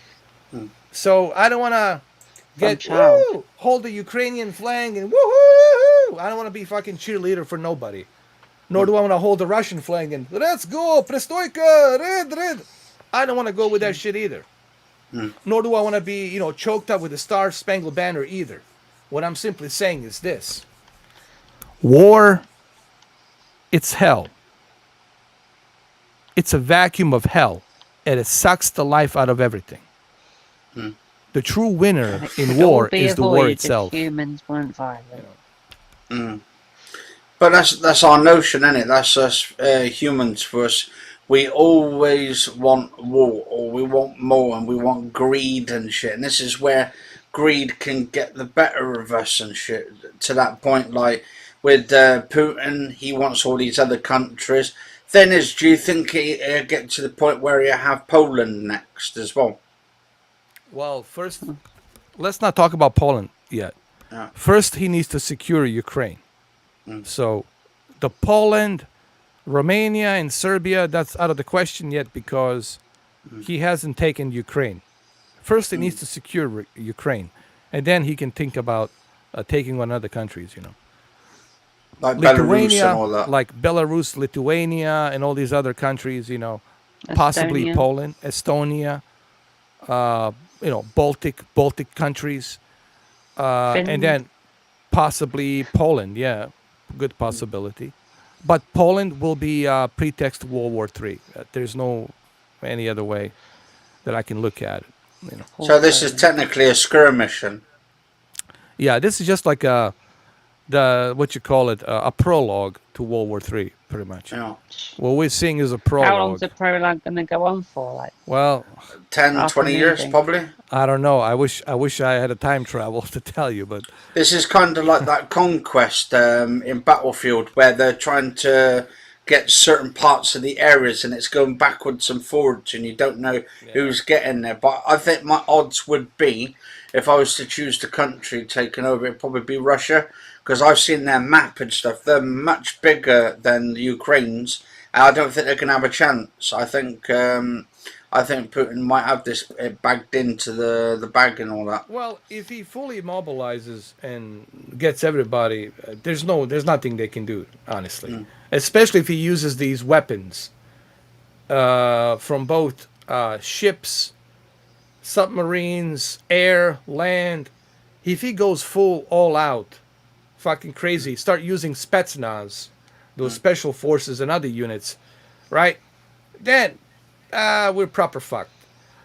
Hmm. So I don't want to from get child. woo, hold the Ukrainian flag and woohoo. I don't want to be fucking cheerleader for nobody. Nor do I want to hold the Russian flag and let's go, prestoyka, red, red. I don't want to go with that shit either. Hmm. Nor do I want to be, choked up with the Star Spangled Banner either. What I'm simply saying is this: war, it's hell. It's a vacuum of hell, and it sucks the life out of everything. Hmm. The true winner And it in could all war be is the war avoided if itself. humans weren't violent. Hmm. But that's our notion, isn't it? That's us humans. For us, we always want war, or we want more, and we want greed and shit. And this is where greed can get the better of us and shit. To that point, like with Putin, he wants all these other countries. Then do you think he get to the point where you have Poland next as well? Well, first, let's not talk about Poland yet. Yeah. First, he needs to secure Ukraine. So, the Poland, Romania, and Serbia, that's out of the question yet because he hasn't taken Ukraine. First, he needs to secure Ukraine, and then he can think about taking on other countries. Like Belarus and Lithuania, all that. like Belarus, Lithuania, and all these other countries. Possibly Estonia. Poland, Estonia, Baltic countries, and Finland. then possibly Poland. Yeah, good possibility. But Poland will be pretext to World War III. There's no any other way that I can look at it. So this is technically a skirmishing. Yeah, this is just like the what you call it, a prologue to World War III, pretty much. Yeah. What we're seeing is a How prologue. long's the prologue going to go on for? Like, Well, 10, After 20 years moving. probably. I don't know. I wish I had a time travel to tell you, but This is kind of like that conquest in Battlefield where they're trying to get certain parts of the areas and it's going backwards and forwards and you don't know who's getting there. But I think my odds would be, if I was to choose the country taken over, it'd probably be Russia, because I've seen their map and stuff. They're much bigger than the Ukraine's. And I don't think they can have a chance. I think Putin might have this bagged into the bag and all that. well, if he fully mobilizes and gets everybody, there's nothing they can do, honestly. Especially if he uses these weapons from both ships, submarines, air, land. If he goes full all out, fucking crazy, start using Spetsnaz, those special forces and other units, right? Then we're proper fucked.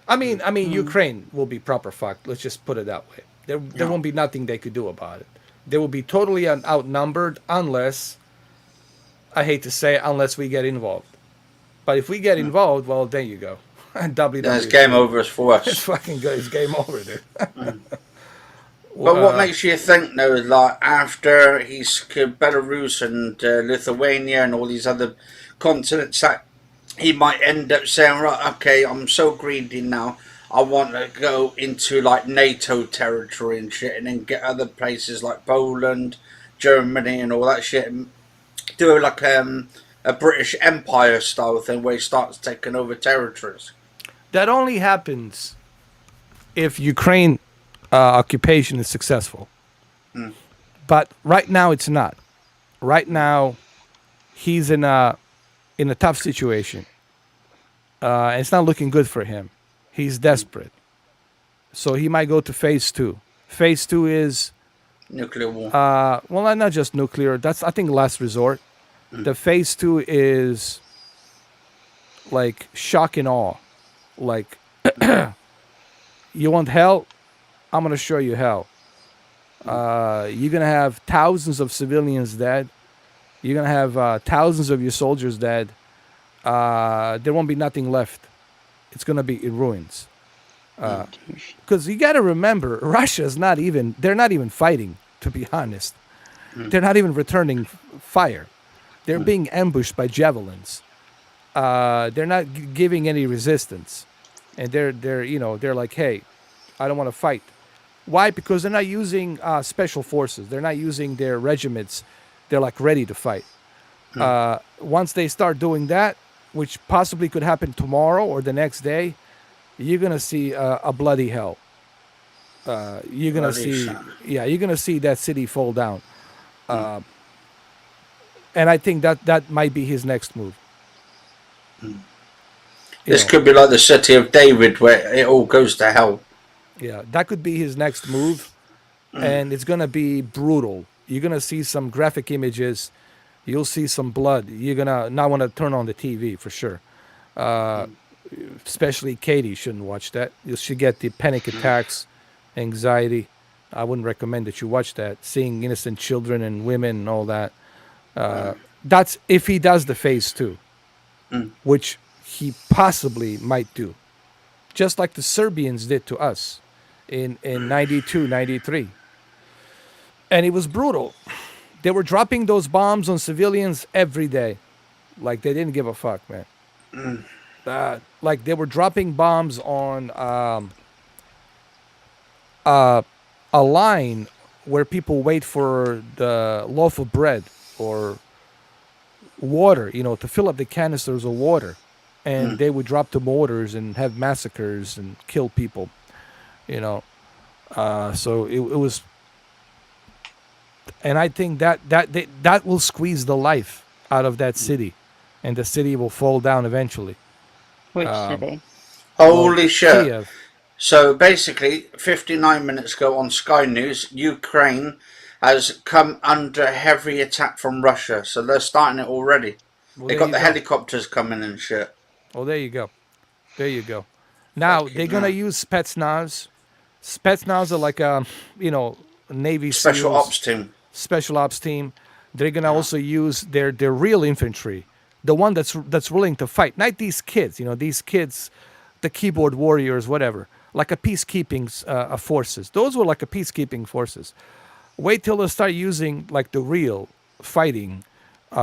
I mean, Ukraine will be proper fucked. Let's just put it that way. There won't be nothing they could do about it. They will be totally outnumbered unless, I hate to say, unless we get involved. But if we get involved, well, there you go. WWE. That's game over for It's us. fucking good. It's game over, dude. But what makes you think now, like after he's Belarus and Lithuania and all these other continents, that he might end up saying, right, okay, I'm so greedy now, I want to go into like NATO territory and shit, and then get other places like Poland, Germany, and all that shit, and do like a British Empire style thing where he starts taking over territories. That only happens if Ukraine occupation is successful. But right now it's not. Right now he's in a tough situation. It's not looking good for him. He's desperate. So he might go to phase 2. Phase 2 is Nuclear war. well, not just nuclear. That's, I think, last resort. The phase 2 is like shock and awe. Like, you want hell? I'm gonna show you hell. You're gonna have thousands of civilians dead. You're gonna have thousands of your soldiers dead. There won't be nothing left. It's gonna be in ruins. Because you got to remember, Russia's not even. They're not even fighting. To be honest, they're not even returning fire. They're being ambushed by javelins. They're not giving any resistance, and they're like, hey, I don't want to fight. Why? Because they're not using special forces. They're not using their regiments they're like ready to fight. Once they start doing that, which possibly could happen tomorrow or the next day, you're gonna see a bloody hell. You're gonna Bloody see, son. yeah, you're gonna see that city fall down. And I think that might be his next move. This could be like the city of David, where it all goes to hell. Yeah, that could be his next move, and it's gonna be brutal. You're gonna see some graphic images. You'll see some blood. You're gonna not want to turn on the TV for sure. Especially Katie shouldn't watch that. You should get the panic attacks, anxiety. I wouldn't recommend that you watch that. Seeing innocent children and women and all that. That's if he does the phase 2, which he possibly might do. Just like the Serbians did to us in 92, 93. And it was brutal. They were dropping those bombs on civilians every day. Like they didn't give a fuck, man. Like they were dropping bombs on a line where people wait for the loaf of bread or water, to fill up the canisters of water. And they would drop the mortars and have massacres and kill people, So it was, and I think that will squeeze the life out of that city, and the city will fall down eventually. Which city? Holy shit. Kiev. So basically, 59 minutes ago on Sky News, Ukraine has come under heavy attack from Russia. So they're starting it already. Well, They there got you the go. helicopters coming and shit. Oh, there you go. There you go. Now Fucking they're gonna hell. use Spetsnaz. Spetsnaz are like Navy Special SEALs, ops team. special ops team. They're gonna also use their real infantry, the one that's willing to fight. Not these kids, these kids, the keyboard warriors, whatever. Like a peacekeeping forces. Those were like a peacekeeping forces. Wait till they start using like the real fighting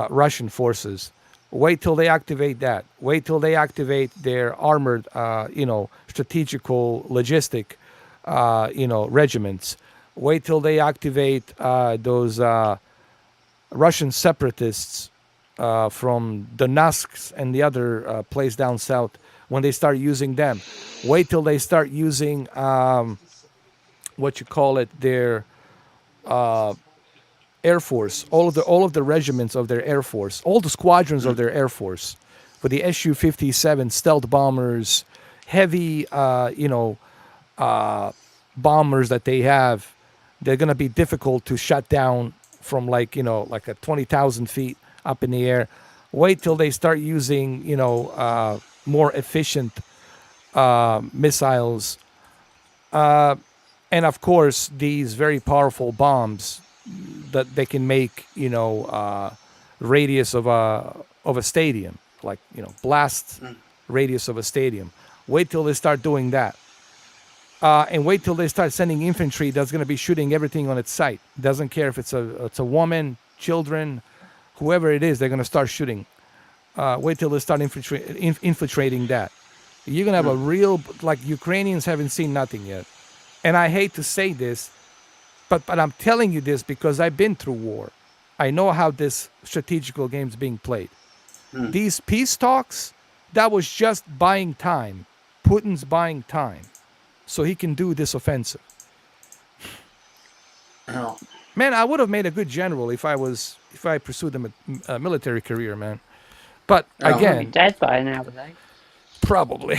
Russian forces. Wait till they activate that. Wait till they activate their armored, strategical, logistic, regiments. Wait till they activate those Russian separatists from Donetsk and the other place down south. When they start using them, wait till they start using their Air Force, all of the regiments of their Air Force, all the squadrons of their Air Force, with the Su-57 stealth bombers, heavy, bombers that they have. They're gonna be difficult to shut down from like at 20,000 feet up in the air. Wait till they start using more efficient missiles, and of course these very powerful bombs that they can make radius of a stadium, like blast radius of a stadium. Wait till they start doing that, and wait till they start sending infantry that's going to be shooting everything on its sight. Doesn't care if it's a woman, children, whoever it is, they're going to start shooting. Wait till they start infiltrating that. You're going to have a real, like, Ukrainians haven't seen nothing yet. And I hate to say this, but I'm telling you this because I've been through war. I know how this strategical game is being played. These peace talks, that was just buying time. Putin's buying time so he can do this offensive. Oh. Man, I would have made a good general if I pursued a military career, man. But Oh. again, Probably dead by now, though. probably.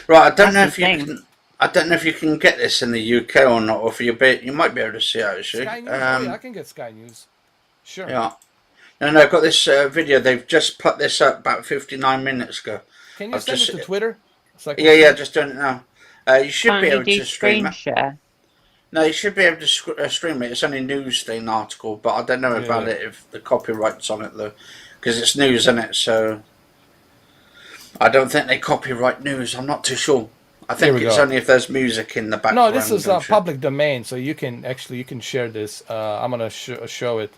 Right, I don't know That's if you the thing. can. I don't know if you can get this in the UK or not, or if you might be able to see it actually. Sky News? Oh, yeah, I can get Sky News. Sure. Yeah. And I've got this video. They've just put this up about 59 minutes ago. Can you I've send just- it to Twitter? So I can Yeah, see? just doing it now. You should Can't be you able do to stream screen it. share? No, you should be able to stream it. It's only a Newsday article, but I don't know about it if the copyright's on it though, because it's news, isn't it? So I don't think they copyright news. I'm not too sure. I think we it's go. only if there's music in the background. No, this is and shit. public domain, so you can share this. I'm gonna show it.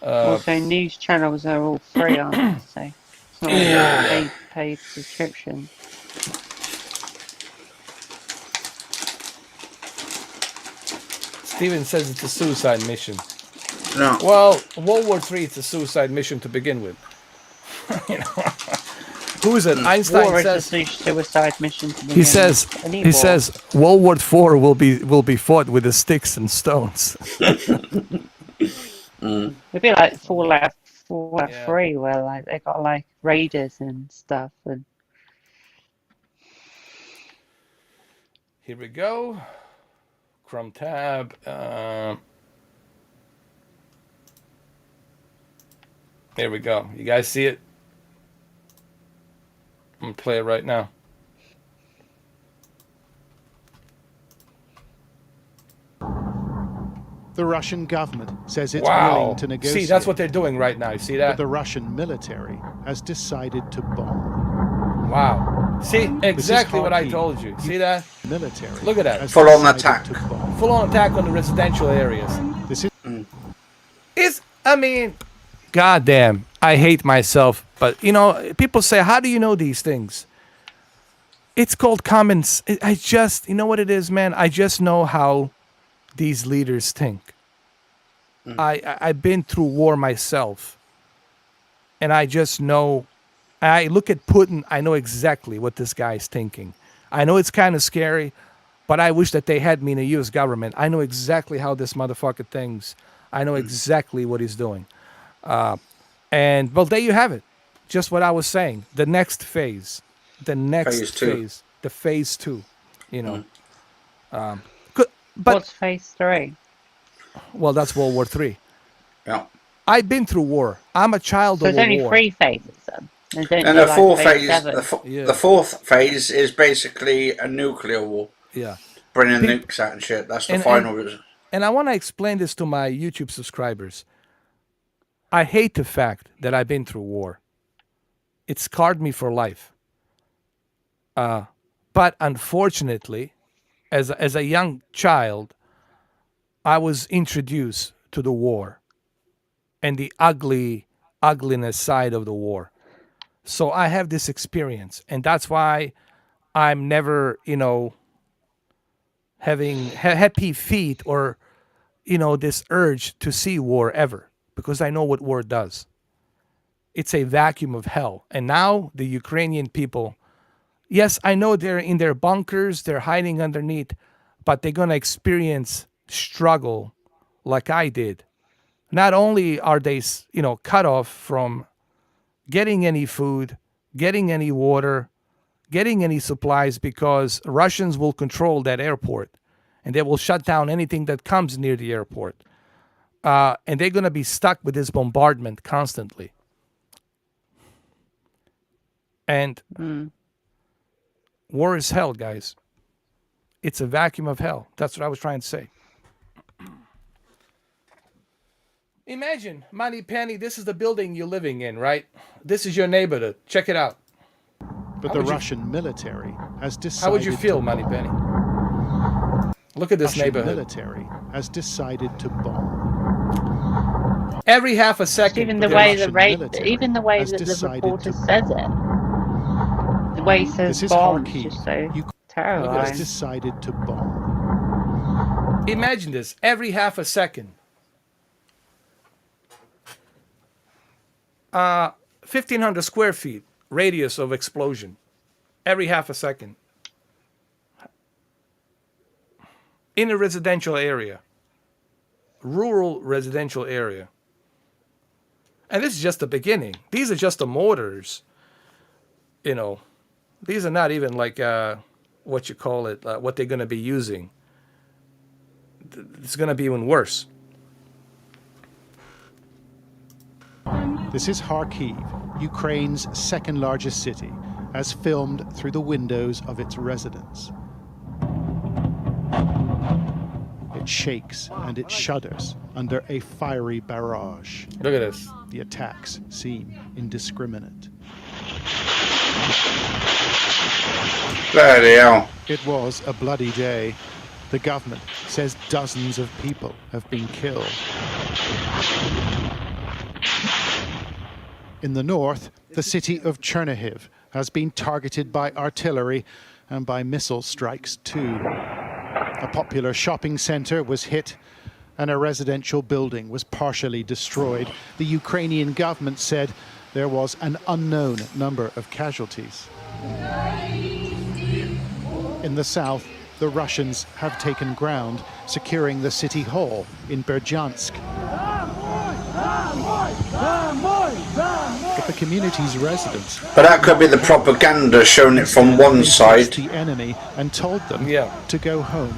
Also, news channels are all free, aren't they? So it's not like a paid subscription. Steven says it's a suicide mission. No. Well, World War III is a suicide mission to begin with. You know, who is it? Einstein War is a says. suicide mission to He begin says. with. Any He war. says World War IV will be fought with the sticks and stones. It'd be like Fallout Yeah. 3, where like they got like raiders and stuff, and Here we go. Chrome tab. Here we go. You guys see it? I'm gonna play it right now. The Russian government says it's Wow. willing to negotiate. See, that's what they're doing right now. You see But that? the Russian military has decided to bomb. Wow. See, exactly what I Kharkiv. told you. See that? Military. Look at that. has Full-on decided attack. to bomb. Full on attack on the residential areas. This is I mean, goddamn, I hate myself. But, you know, people say, how do you know these things? It's called common. I just, you know what it is, man? I just know how these leaders think. I've been through war myself. And I just know, I look at Putin, I know exactly what this guy's thinking. I know it's kind of scary, but I wish that they had me in the U.S. government. I know exactly how this motherfucker thinks. I know exactly what he's doing. And, well, there you have it. Just what I was saying. The next phase. The next Phase two. phase. The phase 2. You know. But, what's phase 3? well, that's World War III. Yeah. I've been through war. I'm a child So of there's a only war. 3 phases then. They don't And do the like fourth phase phase, 7. the fourth phase is basically a nuclear war, Yeah. bringing nukes out and shit. That's the And- final. And I want to explain this to my YouTube subscribers. I hate the fact that I've been through war. It scarred me for life. But unfortunately, as a young child, I was introduced to the war and the ugliness side of the war. So I have this experience, and that's why I'm never, you know, having happy feet or, you know, this urge to see war ever, because I know what war does. It's a vacuum of hell. And now the Ukrainian people, yes, I know they're in their bunkers, they're hiding underneath, but they're going to experience struggle like I did. Not only are they, you know, cut off from getting any food, getting any water, getting any supplies, because Russians will control that airport and they will shut down anything that comes near the airport. And they're going to be stuck with this bombardment constantly. And war is hell, guys. It's a vacuum of hell. That's what I was trying to say. Imagine, Money Penny, this is the building you're living in, right? This is your neighborhood. Check it out. But the Russian military has decided. How would you feel, Money Penny? Look at this Russian neighborhood. military has decided to bomb. Every half a second. Even the the way Russian the military even the way has that the decided reporter to- says it, the way he says This is bomb, Kharkiv. just so You has terrifying. decided to bomb. Imagine this. Every half a second. 1,500 square feet radius of explosion. Every half a second. In a residential area. Rural residential area. And this is just the beginning. These are just the mortars. You know, these are not even like, what you call it, what they're going to be using. It's going to be even worse. This is Kharkiv, Ukraine's second largest city, as filmed through the windows of its residents. It shakes and it shudders under a fiery barrage. Look at this. The attacks seem indiscriminate. Bloody hell. It was a bloody day. The government says dozens of people have been killed. In the north, the city of Chernihiv has been targeted by artillery and by missile strikes too. A popular shopping center was hit, and a residential building was partially destroyed. The Ukrainian government said there was an unknown number of casualties. In the south, the Russians have taken ground, securing the city hall in Berdyansk. But the community's residents... But that could be the propaganda showing it from one side. ...the enemy and told them to go home.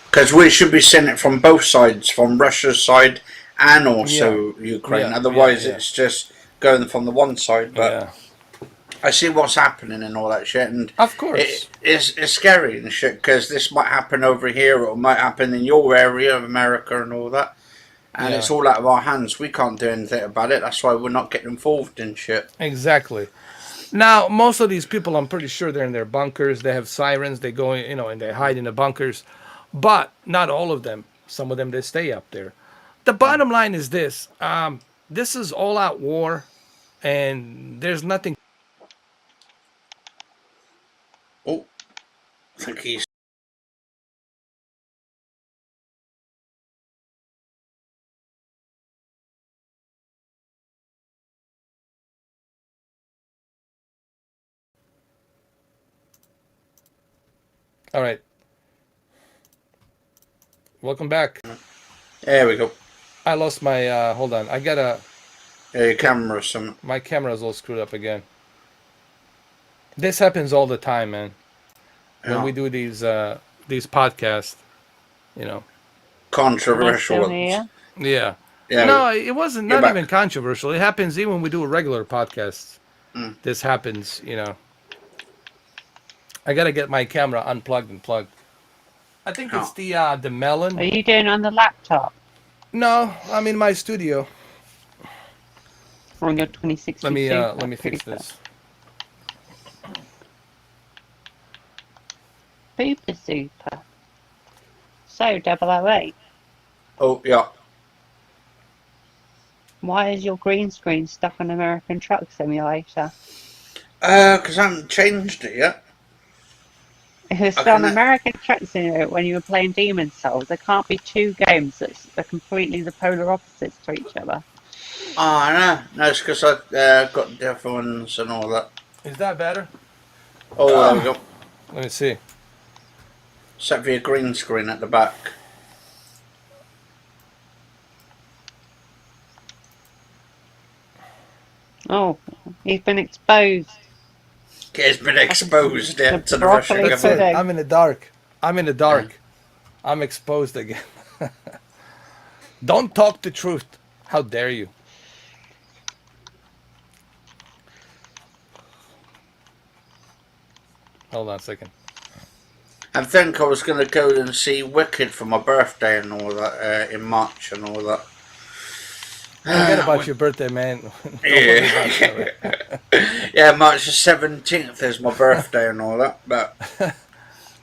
Because we should be seeing it from both sides, from Russia's side and also Ukraine. Otherwise, it's just going from the one side. But I see what's happening and all that shit. And of course, it's scary and shit, because this might happen over here, or it might happen in your area of America and all that. And it's all out of our hands. We can't do anything about it. That's why we're not getting involved in shit. Exactly. Now, most of these people, I'm pretty sure they're in their bunkers. They have sirens. They go, and they hide in the bunkers. But not all of them. Some of them, they stay up there. The bottom line is this. This is all-out war, and there's nothing... Oh, I think he's... All right. Welcome back. There we go. I lost my, hold on. I got a... your camera or something. My camera's all screwed up again. This happens all the time, man. When we do these podcasts, Controversial ones. Yeah. No, it wasn't, not even controversial. It happens even when we do a regular podcast. This happens, I gotta get my camera unplugged and plugged. I think it's the melon. Are you doing on the laptop? No, I'm in my studio. Or on your 2060? Let me fix this. Super. So, 008. Oh, yeah. Why is your green screen stuck on American Truck Simulator? Because I haven't changed it yet. It was still on American Truck Simulator when you were playing Demon Souls. There can't be two games that are completely the polar opposites to each other. Oh, no. No, it's because I've got different ones and all that. Is that better? Oh, there we go. Let me see. Set for your green screen at the back. Oh, he's been exposed. It's been exposed to the Russian That's it. government. I'm in the dark. Yeah. I'm exposed again. Don't talk the truth. How dare you? Hold on a second. I think I was going to go and see Wicked for my birthday and all that in March and all that. Forget about your birthday, man. Yeah, March the 17th is my birthday and all that, but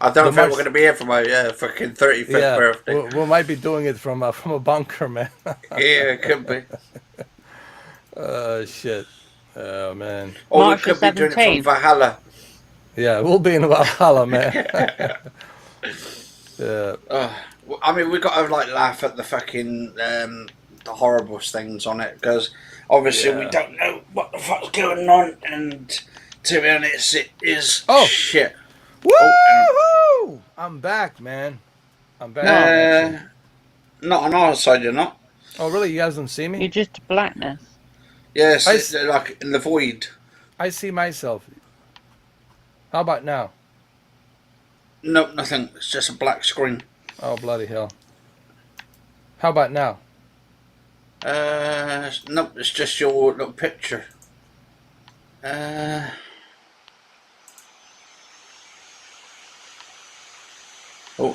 I don't think we're going to be here for my fucking 35th birthday. We might be doing it from a bunker, man. Yeah, it could be. Oh, shit. Oh, man. Or we could be doing it from Valhalla. Yeah, we'll be in Valhalla, man. I mean, we got to laugh at the fucking the horrible things on it, because obviously we don't know what the fuck's going on, and to be honest, it is shit. Woo! I'm back, man. I'm back. Not on our side, you're not. Oh, really? You guys don't see me? You're just blackness. Yes, it's like in the void. I see myself. How about now? Nope, nothing. It's just a black screen. Oh, bloody hell. How about now? Nope, it's just your little picture. Oh,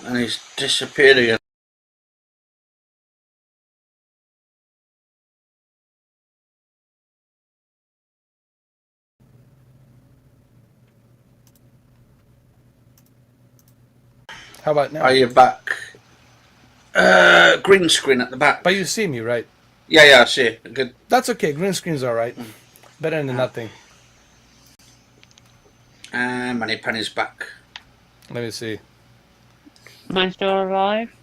and he's disappeared again. How about now? Are you back? Green screen at the back. But you see me, right? Yeah, I see it. Good. That's okay. Green screen's all right. Better than nothing. And Moneypenny's back. Let me see. Am I still alive?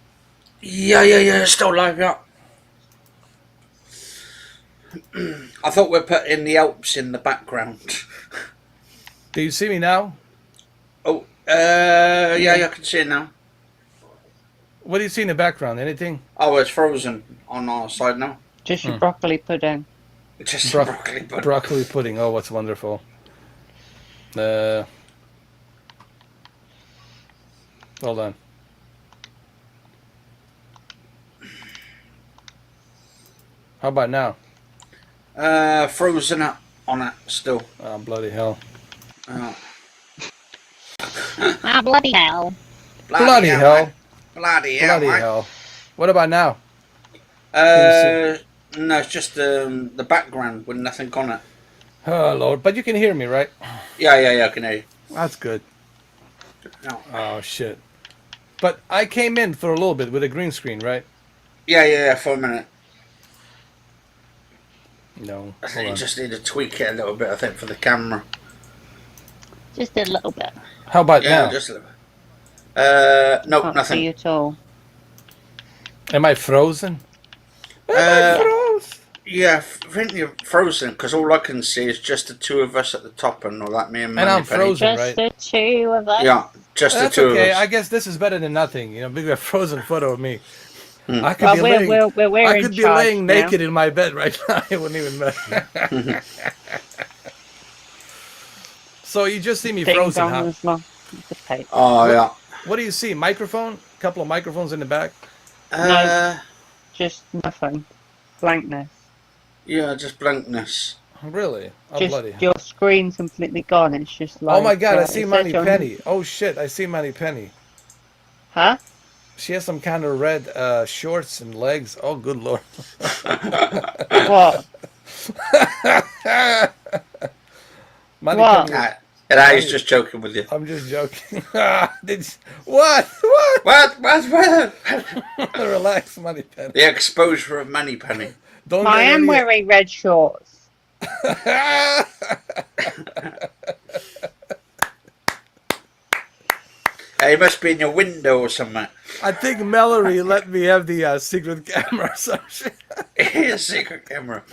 Yeah. Still live, yeah. I thought we're putting the Alps in the background. Do you see me now? Oh, yeah, I can see it now. What do you see in the background? Anything? Oh, it's frozen on our side now. Just your broccoli pudding. Just some broccoli pudding. Broccoli pudding. Oh, what's wonderful. Hold on. How about now? Frozen up on it still. Oh, bloody hell. Ah, bloody hell. Bloody hell. Bloody hell, Bloody mate. hell. What about now? No, it's just the background with nothing on it. Oh, Lord. But you can hear me, right? Yeah, I can hear you. That's good. No. Oh, shit. But I came in for a little bit with a green screen, right? Yeah, for a minute. No. I Hold think you on. just need to tweak it a little bit, I think, for the camera. Just a little bit. How about Yeah, now? just a little bit. Nope, Can't nothing. see you at all. Am I frozen? Am I froze? Yeah, I think you're frozen because all I can see is just the two of us at the top and all that. Me and Manny I'm Penny. frozen, Just right? the two of us. Yeah, just That's the two okay. of I us. guess this is better than nothing. You know, big a frozen photo of me. I could Well, be we're, laying, we're I in could be charge laying now. naked in my bed right now. It wouldn't even matter. So you just see me Ding frozen, dong huh? as well. The tape. Oh, yeah. What do you see? Microphone? A couple of microphones in the back? No. Just nothing. Blankness. Yeah, just blankness. Really? Oh, Just bloody. your screen's completely gone. It's just like. Oh my God! I see it Manny says on- Penny. Oh shit! I see Manny Penny. Huh? She has some kind of red shorts and legs. Oh, good lord! What? Manny What? Penny. And I was just joking with you. I'm just joking. What? What? What? Relax, Manny Penny. The exposure of Manny Penny. Don't I get am any- wearing red shorts. He must be in your window or something. I think Mallory let me have the secret camera or some shit. A secret camera.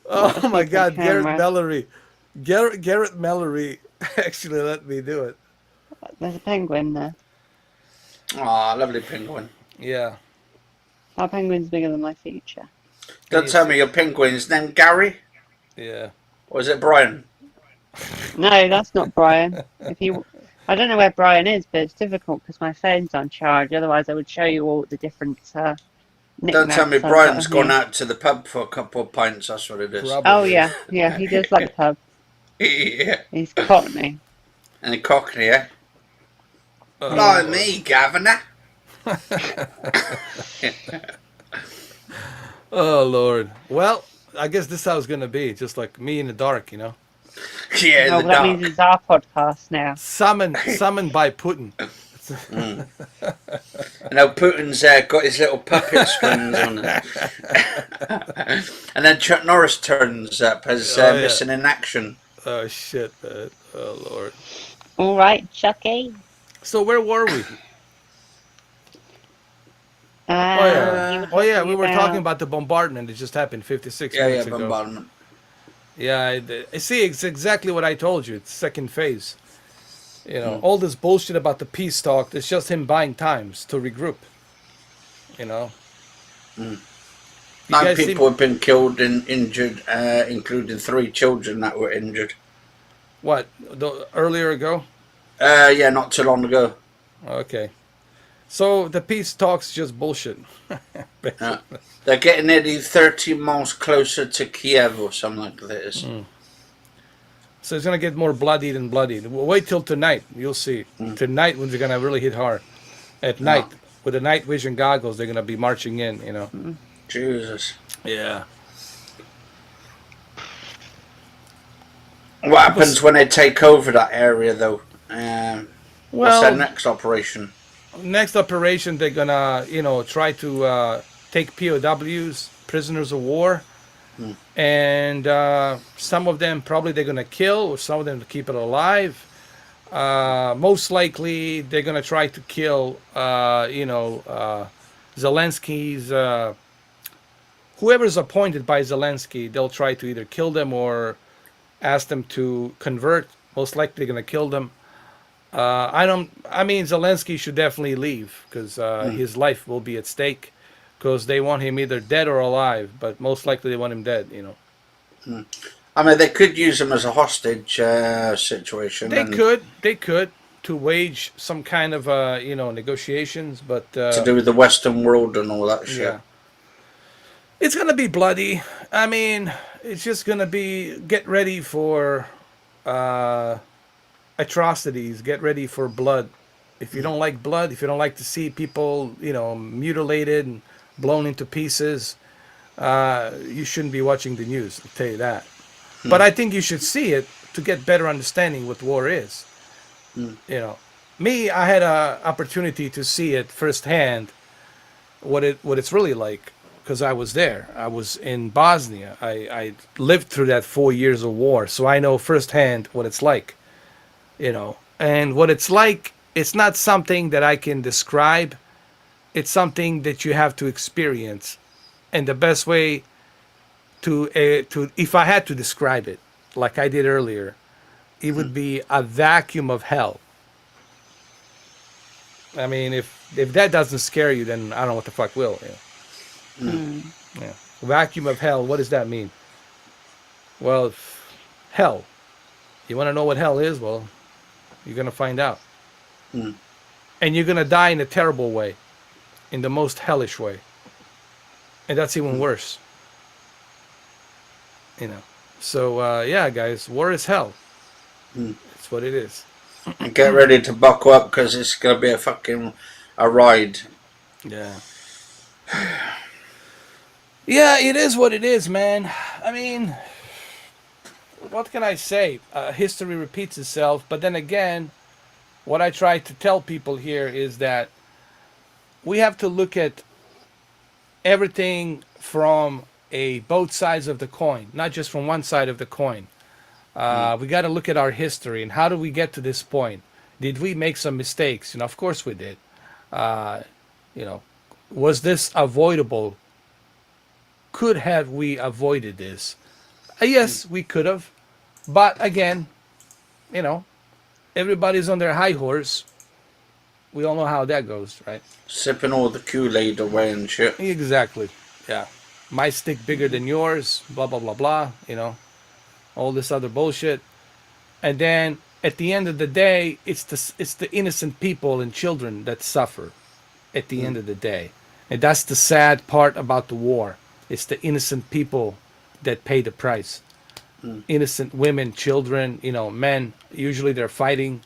Oh my God, camera? Garrett Mallory. Garrett Mallory actually let me do it. There's a penguin there. Aw, lovely penguin. Yeah. Our penguin's bigger than my future. Don't tell me your penguin's named Gary? Yeah. Or is it Brian? No, that's not Brian. I don't know where Brian is, but it's difficult because my phone's on charge. Otherwise, I would show you all the different nicknames. Don't tell me I've got Brian's of gone you. out to the pub for a couple of pints. That's what it is. Probably. Oh yeah, he does like pub. Yeah. He's Cockney. And a Cockney, eh? Oh, Like me, Governor. Oh Lord. Well, I guess this is how it's gonna be. Just like me in the dark, you know. Yeah, in Oh, the that dark. means it's our podcast now. Summoned by Putin. And now Putin's got his little puppet strings on it. And then Chuck Norris turns up as Oh, yeah. missing in action. Oh shit, man. Oh Lord. All right, Chucky. So where were we? You Oh yeah, we were talking about the bombardment that just happened 56 minutes ago. Bombardment. Yeah, I see. It's exactly what I told you. It's second phase. You know, all this bullshit about the peace talk. It's just him buying times to regroup. You know. You 9 guys people have been killed and injured, including 3 children that were injured. What? Earlier ago? Yeah, not too long ago. Okay. So the peace talk's just bullshit. They're getting nearly 30 miles closer to Kiev or something like that. So it's gonna get more bloodied and bloodied. We'll wait till tonight. You'll see. Tonight when they're gonna really hit hard. At night with the night vision goggles, they're gonna be marching in. You know. Jesus. Yeah. What happens when they take over that area, though? What's their Well, next operation? next operation they're gonna, try to take POWs, prisoners of war, and some of them probably they're gonna kill, or some of them to keep it alive. Most likely they're gonna try to kill, Zelensky's. Whoever's appointed by Zelensky, they'll try to either kill them or ask them to convert. Most likely, they're gonna kill them. I don't. I mean, Zelensky should definitely leave because his life will be at stake. Because they want him either dead or alive, but most likely they want him dead. I mean, they could use him as a hostage situation. They could to wage some kind of negotiations, but to do with the Western world and all that shit. yeah, it's gonna be bloody. I mean, it's just gonna be get ready for atrocities. Get ready for blood. If you don't like blood, if you don't like to see people, mutilated and blown into pieces, you shouldn't be watching the news. I'll tell you that. But I think you should see it to get better understanding what war is. Me, I had an opportunity to see it firsthand, what it's really like, because I was there. I was in Bosnia. I lived through that 4 years of war, so I know firsthand what it's like. And what it's like, it's not something that I can describe. It's something that you have to experience. And the best way to if I had to describe it, like I did earlier, it would be a vacuum of hell. I mean, if that doesn't scare you, then I don't know what the fuck will. Yeah. Vacuum of hell. What does that mean? Well, hell. You want to know what hell is? Well, you're gonna find out. And you're gonna die in a terrible way, in the most hellish way. And that's even worse. So yeah, guys, war is hell. It's what it is. And get ready to buckle up because it's gonna be a ride. Yeah. Yeah, it is what it is, man. I mean, what can I say? History repeats itself, but then again, what I try to tell people here is that we have to look at everything from both sides of the coin, not just from one side of the coin. We got to look at our history and how did we get to this point? Did we make some mistakes? Of course we did. Was this avoidable? Could have we avoided this? Yes, we could have. But again, everybody's on their high horse. We all know how that goes, right? Sipping all the Kool-Aid away and shit. Exactly. Yeah. My stick bigger than yours, blah, blah, blah, blah, all this other bullshit. And then at the end of the day, it's the innocent people and children that suffer at the end of the day. And that's the sad part about the war. It's the innocent people that pay the price. Innocent women, children, men. Usually they're fighting,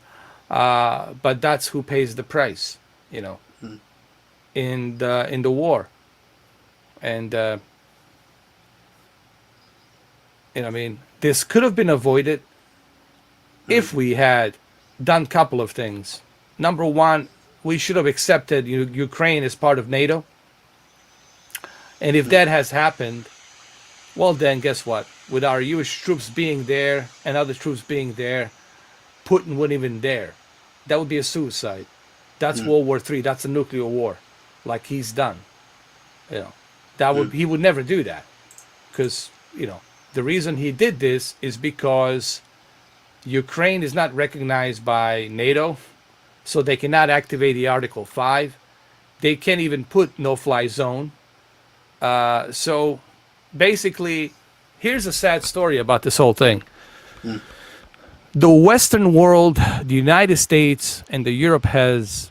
but that's who pays the price, in the war. And I mean, this could have been avoided if we had done a couple of things. Number one, we should have accepted Ukraine as part of NATO. And if that has happened, well then, guess what? With our U.S. troops being there and other troops being there, Putin wouldn't even dare. That would be a suicide. That's World War III. That's a nuclear war, like he's done. He would never do that, because the reason he did this is because Ukraine is not recognized by NATO, so they cannot activate the Article 5. They can't even put no-fly zone. So basically, here's a sad story about this whole thing. The Western world, the United States, and the Europe has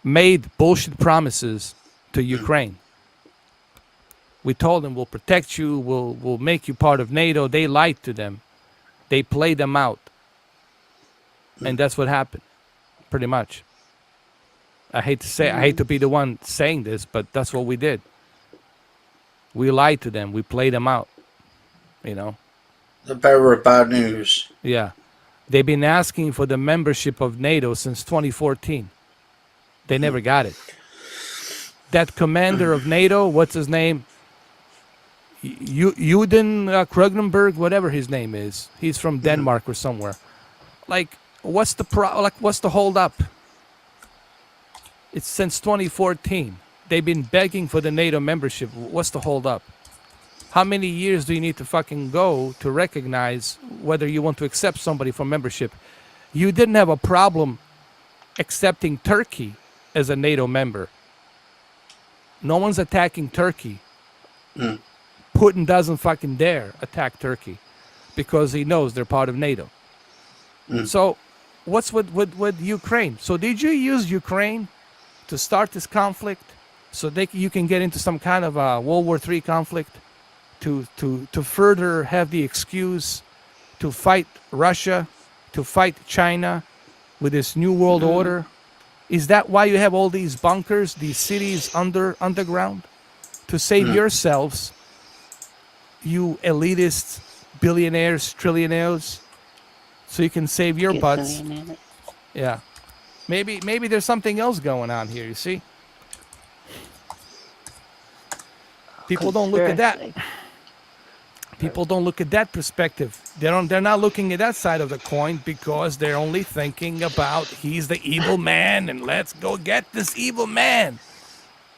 made bullshit promises to Ukraine. We told them we'll protect you, we'll make you part of NATO. They lied to them. They played them out. And that's what happened, pretty much. I hate to be the one saying this, but that's what we did. We lied to them. We played them out. The bearer of bad news. Yeah. They've been asking for the membership of NATO since 2014. They never got it. That commander of NATO, what's his name? Juden Krugenberg, whatever his name is. He's from Denmark or somewhere. Like, what's the hold up? It's since 2014. They've been begging for the NATO membership. What's the hold up? How many years do you need to fucking go to recognize whether you want to accept somebody for membership? You didn't have a problem accepting Turkey as a NATO member. No one's attacking Turkey. Putin doesn't fucking dare attack Turkey because he knows they're part of NATO. So what's with Ukraine? So did you use Ukraine to start this conflict so you can get into some kind of a World War III conflict to further have the excuse to fight Russia, to fight China with this new world order? Is that why you have all these bunkers, these cities underground? To save yourselves, you elitists, billionaires, trillionaires, so you can save your butts. Yeah. Maybe there's something else going on here, you see? People don't look at that. People don't look at that perspective. They're not looking at that side of the coin because they're only thinking about he's the evil man and let's go get this evil man.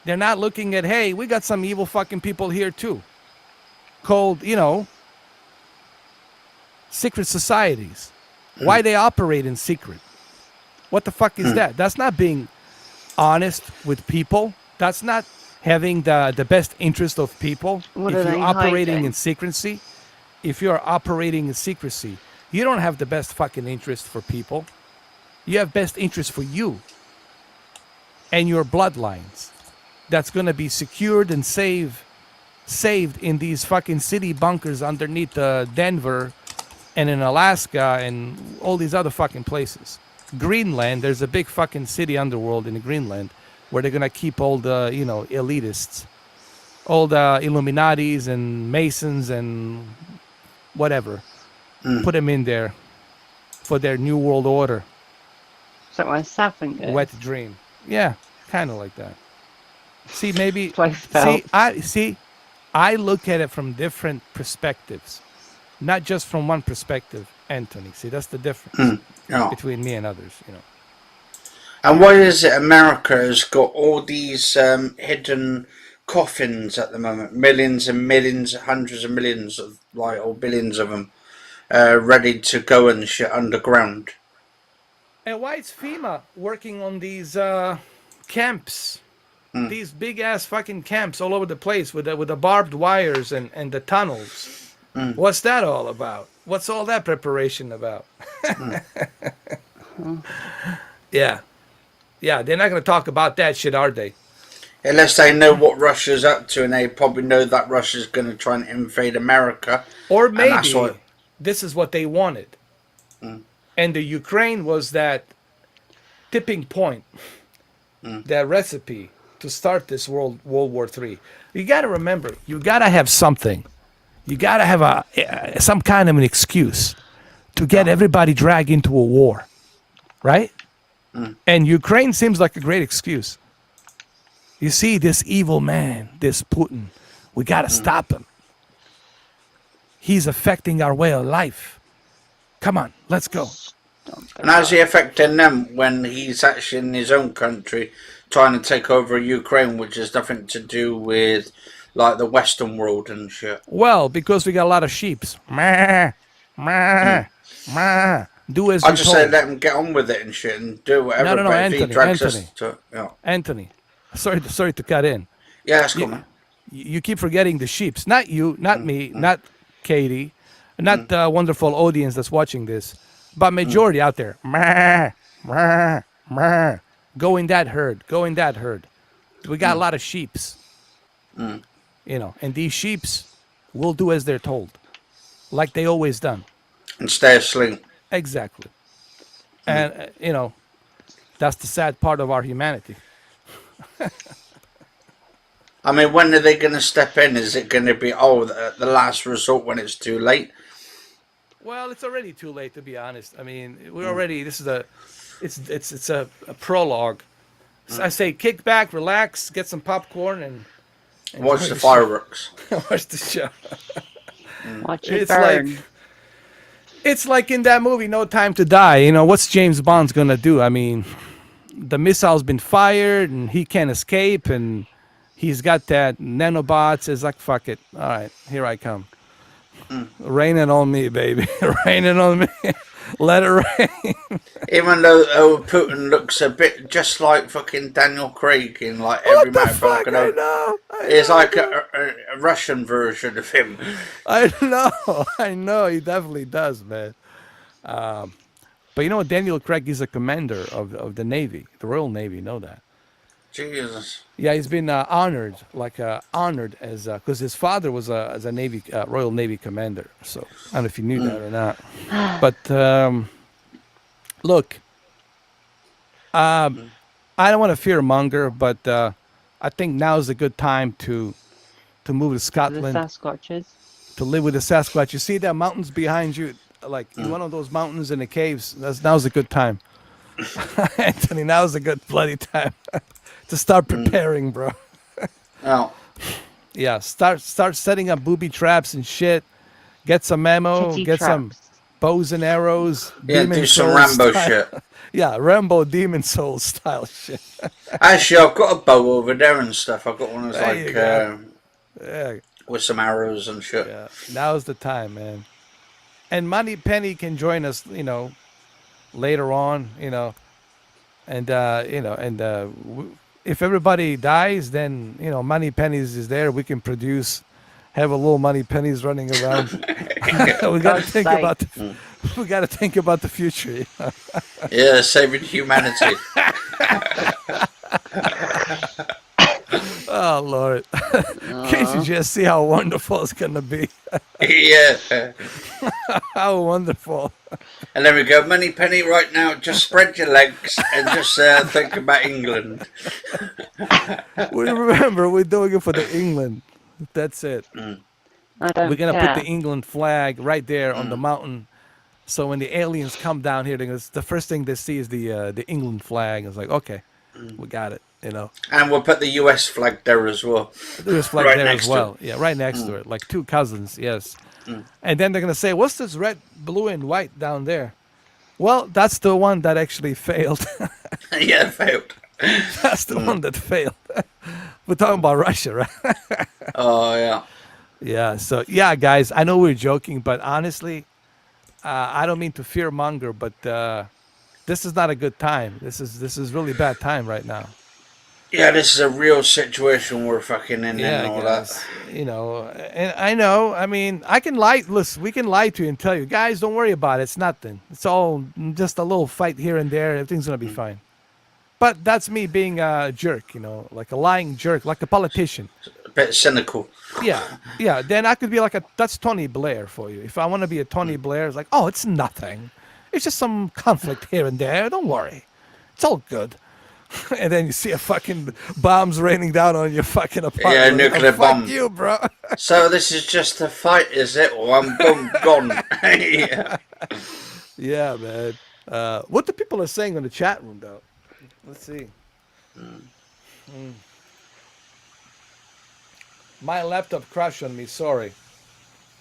They're not looking at, hey, we got some evil fucking people here too. Called, secret societies. Why they operate in secret? What the fuck is that? That's not being honest with people. That's not having the best interest of people. What if are you're they operating hiding? in secrecy, you don't have the best fucking interest for people. You have best interest for you and your bloodlines. That's going to be secured and saved in these fucking city bunkers underneath Denver and in Alaska and all these other fucking places. Greenland, there's a big fucking city underworld in Greenland where they're going to keep all the, elitists, all the Illuminatis and Masons and whatever. Put them in there for their new world order. So my Southern Wet dream. Yeah, kind of like that. See, maybe... I look at it from different perspectives. Not just from one perspective, Anthony. See, that's the difference between me and others, And why is it America has got all these hidden coffins at the moment? Millions and millions, hundreds of millions of, or billions of them, ready to go and shit underground. And why is FEMA working on these camps? These big ass fucking camps all over the place with the barbed wires and the tunnels. What's that all about? What's all that preparation about? Yeah, they're not going to talk about that shit, are they? Unless they know what Russia's up to, and they probably know that Russia's going to try and invade America. Or maybe this is what they wanted. And the Ukraine was that tipping point, that recipe to start this World War III. You got to remember, you got to have something. You got to have some kind of an excuse to get everybody dragged into a war, right? And Ukraine seems like a great excuse. You see, this evil man, this Putin, we got to stop him. He's affecting our way of life. Come on, let's go. And how's he affecting them when he's actually in his own country trying to take over Ukraine, which has nothing to do with like the Western world and shit? Well, because we got a lot of sheeps. Meh, meh, meh. Do as I you're just told. say let him get on with it and shit and do whatever. No, but if he drags us Anthony. Sorry to cut in. Yeah, that's cool, man. You keep forgetting the sheeps. Not you, not me, not Katie, not the wonderful audience that's watching this, but majority out there. Meh, meh, meh. Go in that herd. We got a lot of sheeps. And these sheeps will do as they're told, like they always done. And stay asleep. Exactly. And, that's the sad part of our humanity. I mean, when are they going to step in? Is it going to be, the last resort when it's too late? Well, it's already too late, to be honest. I mean, we're already, this is it's a prologue. So I say kick back, relax, get some popcorn, and Watch the fireworks. Watch the show. Watch it It's burn. like it's like in that movie, No Time to Die. You know, what's James Bond's gonna do? I mean, the missile's been fired and he can't escape, and he's got that nanobots. It's like, fuck it. All right, here I come. Raining on me, baby. Raining on me. Let it rain. Even though Putin looks a bit just like fucking Daniel Craig in like every What the match. fuck? I know. It's like a Russian version of him. I know. He definitely does, man. But you know what? Daniel Craig is a commander of the Navy, the Royal Navy. You know that? Jesus. Yeah, he's been honored, honored as because his father was as a Navy Royal Navy commander. So I don't know if you knew that or not. But look, I don't want to fear monger, but I think now is a good time to move to The Scotland, Sasquatches. to live with the Sasquatch. You see that mountains behind you, like in one of those mountains in the caves. Now's a good time, Anthony. Now's a good bloody time to start preparing, bro. Oh. Yeah, start setting up booby traps and shit. Get some ammo, Kitty get some traps. bows and arrows. Yeah, Demon do some Soul Rambo style. shit. Yeah, Rambo Demon Soul style shit. Actually, I've got a bow over there and stuff. I've got one that's There you like go. Yeah, with some arrows and shit. yeah. Now's the time, man. And Money Penny can join us, later on, and if everybody dies, then Money Pennies is there. We can have a little Money Pennies running around. we got to think sake. about we got to think about the future. Yeah, saving humanity. Oh Lord, can't you just see how wonderful it's gonna be? Yeah. How wonderful. And there we go. Money Penny, right now, just spread your legs and just think about England. We remember we're doing it for the England. That's it. I don't We're gonna care. put the England flag right there on the mountain. So when the aliens come down here, the first thing they see is the England flag. It's like, okay, we got it. And we'll put the US flag there as well. There's flag Right there next as to well. Yeah, right next to it, like two cousins. Yes. And then they're gonna say, "What's this red, blue, and white down there?" Well, that's the one that actually failed. Yeah, failed. That's the one that failed. We're talking about Russia, right? Oh, yeah. Yeah. So yeah, guys, I know we're joking, but honestly, I don't mean to fear monger, but this is not a good time. This is really bad time right now. Yeah, this is a real situation we're fucking in and all guys, that. and I know. I mean, I can lie. Listen, we can lie to you and tell you, guys, don't worry about it. It's nothing. It's all just a little fight here and there. Everything's gonna be fine. But that's me being a jerk, like a lying jerk, like a politician. A bit cynical. Yeah. Then I could be like that's Tony Blair for you. If I want to be a Tony Blair, it's like, oh, it's nothing. It's just some conflict here and there. Don't worry. It's all good. And then you see a fucking bombs raining down on your fucking apartment. Yeah, nuclear bomb. Fuck you, bro. So this is just a fight, is it? Or I'm gone. Yeah. Yeah, man. What the people are saying in the chat room, though? Let's see. My laptop crashed on me. Sorry.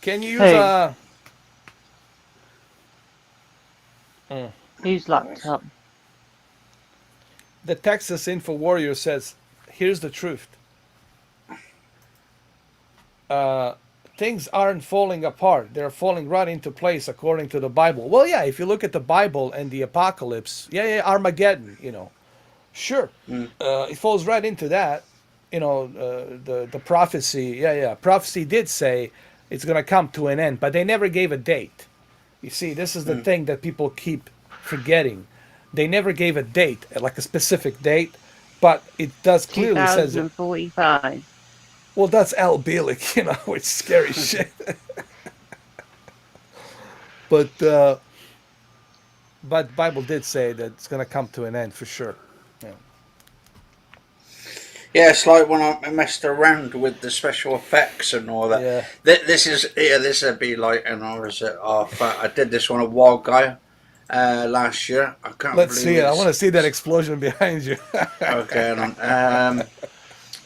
Can you use Whose laptop? The Texas Info Warrior says, here's the truth. Things aren't falling apart. They're falling right into place according to the Bible. Well, yeah, if you look at the Bible and the apocalypse, Armageddon, sure. It falls right into that. The prophecy, prophecy did say it's going to come to an end, but they never gave a date. You see, this is the thing that people keep forgetting. They never gave a date, like a specific date, but it does clearly says 2045. Well, that's Al Bielek, it's scary shit. But Bible did say that it's going to come to an end for sure. Yeah, it's like when I messed around with the special effects and all that. Yeah. This would be like, and I was I did this on a wild guy last year. I can't Let's see believe it. I want to see that explosion behind you. Okay, hang on.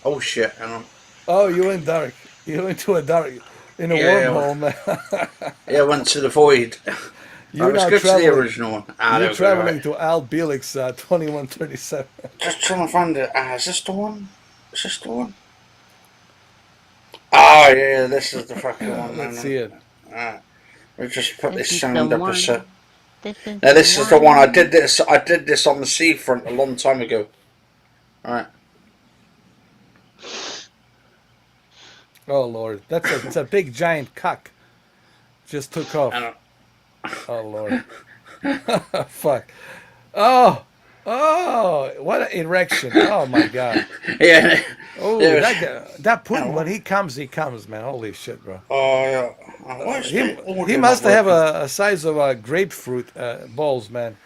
Oh shit, hang on. Oh, you went dark. You went to a dark in a Yeah, wormhole, man. yeah, went to the void. Right, You're let's now go to the traveling. original one. Ah, You're there we go. traveling Right. to Al Bielek's 2137. Just trying to find it. Is this the one? Is this the one? Oh, yeah, this is the fucking one. Let's see it. Alright. We just put This this is the sound up a one. set. This is Now, the this is the one. one. I did this on the seafront a long time ago. Alright. Oh Lord, it's a big giant cock. Just took off. I don't- Oh Lord. Fuck. Oh. Oh, what an erection. Oh my God. Yeah. Oh, Yeah. that Putin, when he comes, man. Holy shit, bro. Oh, yeah. Why is He, the audio he not must have working? a size of a grapefruit balls, man,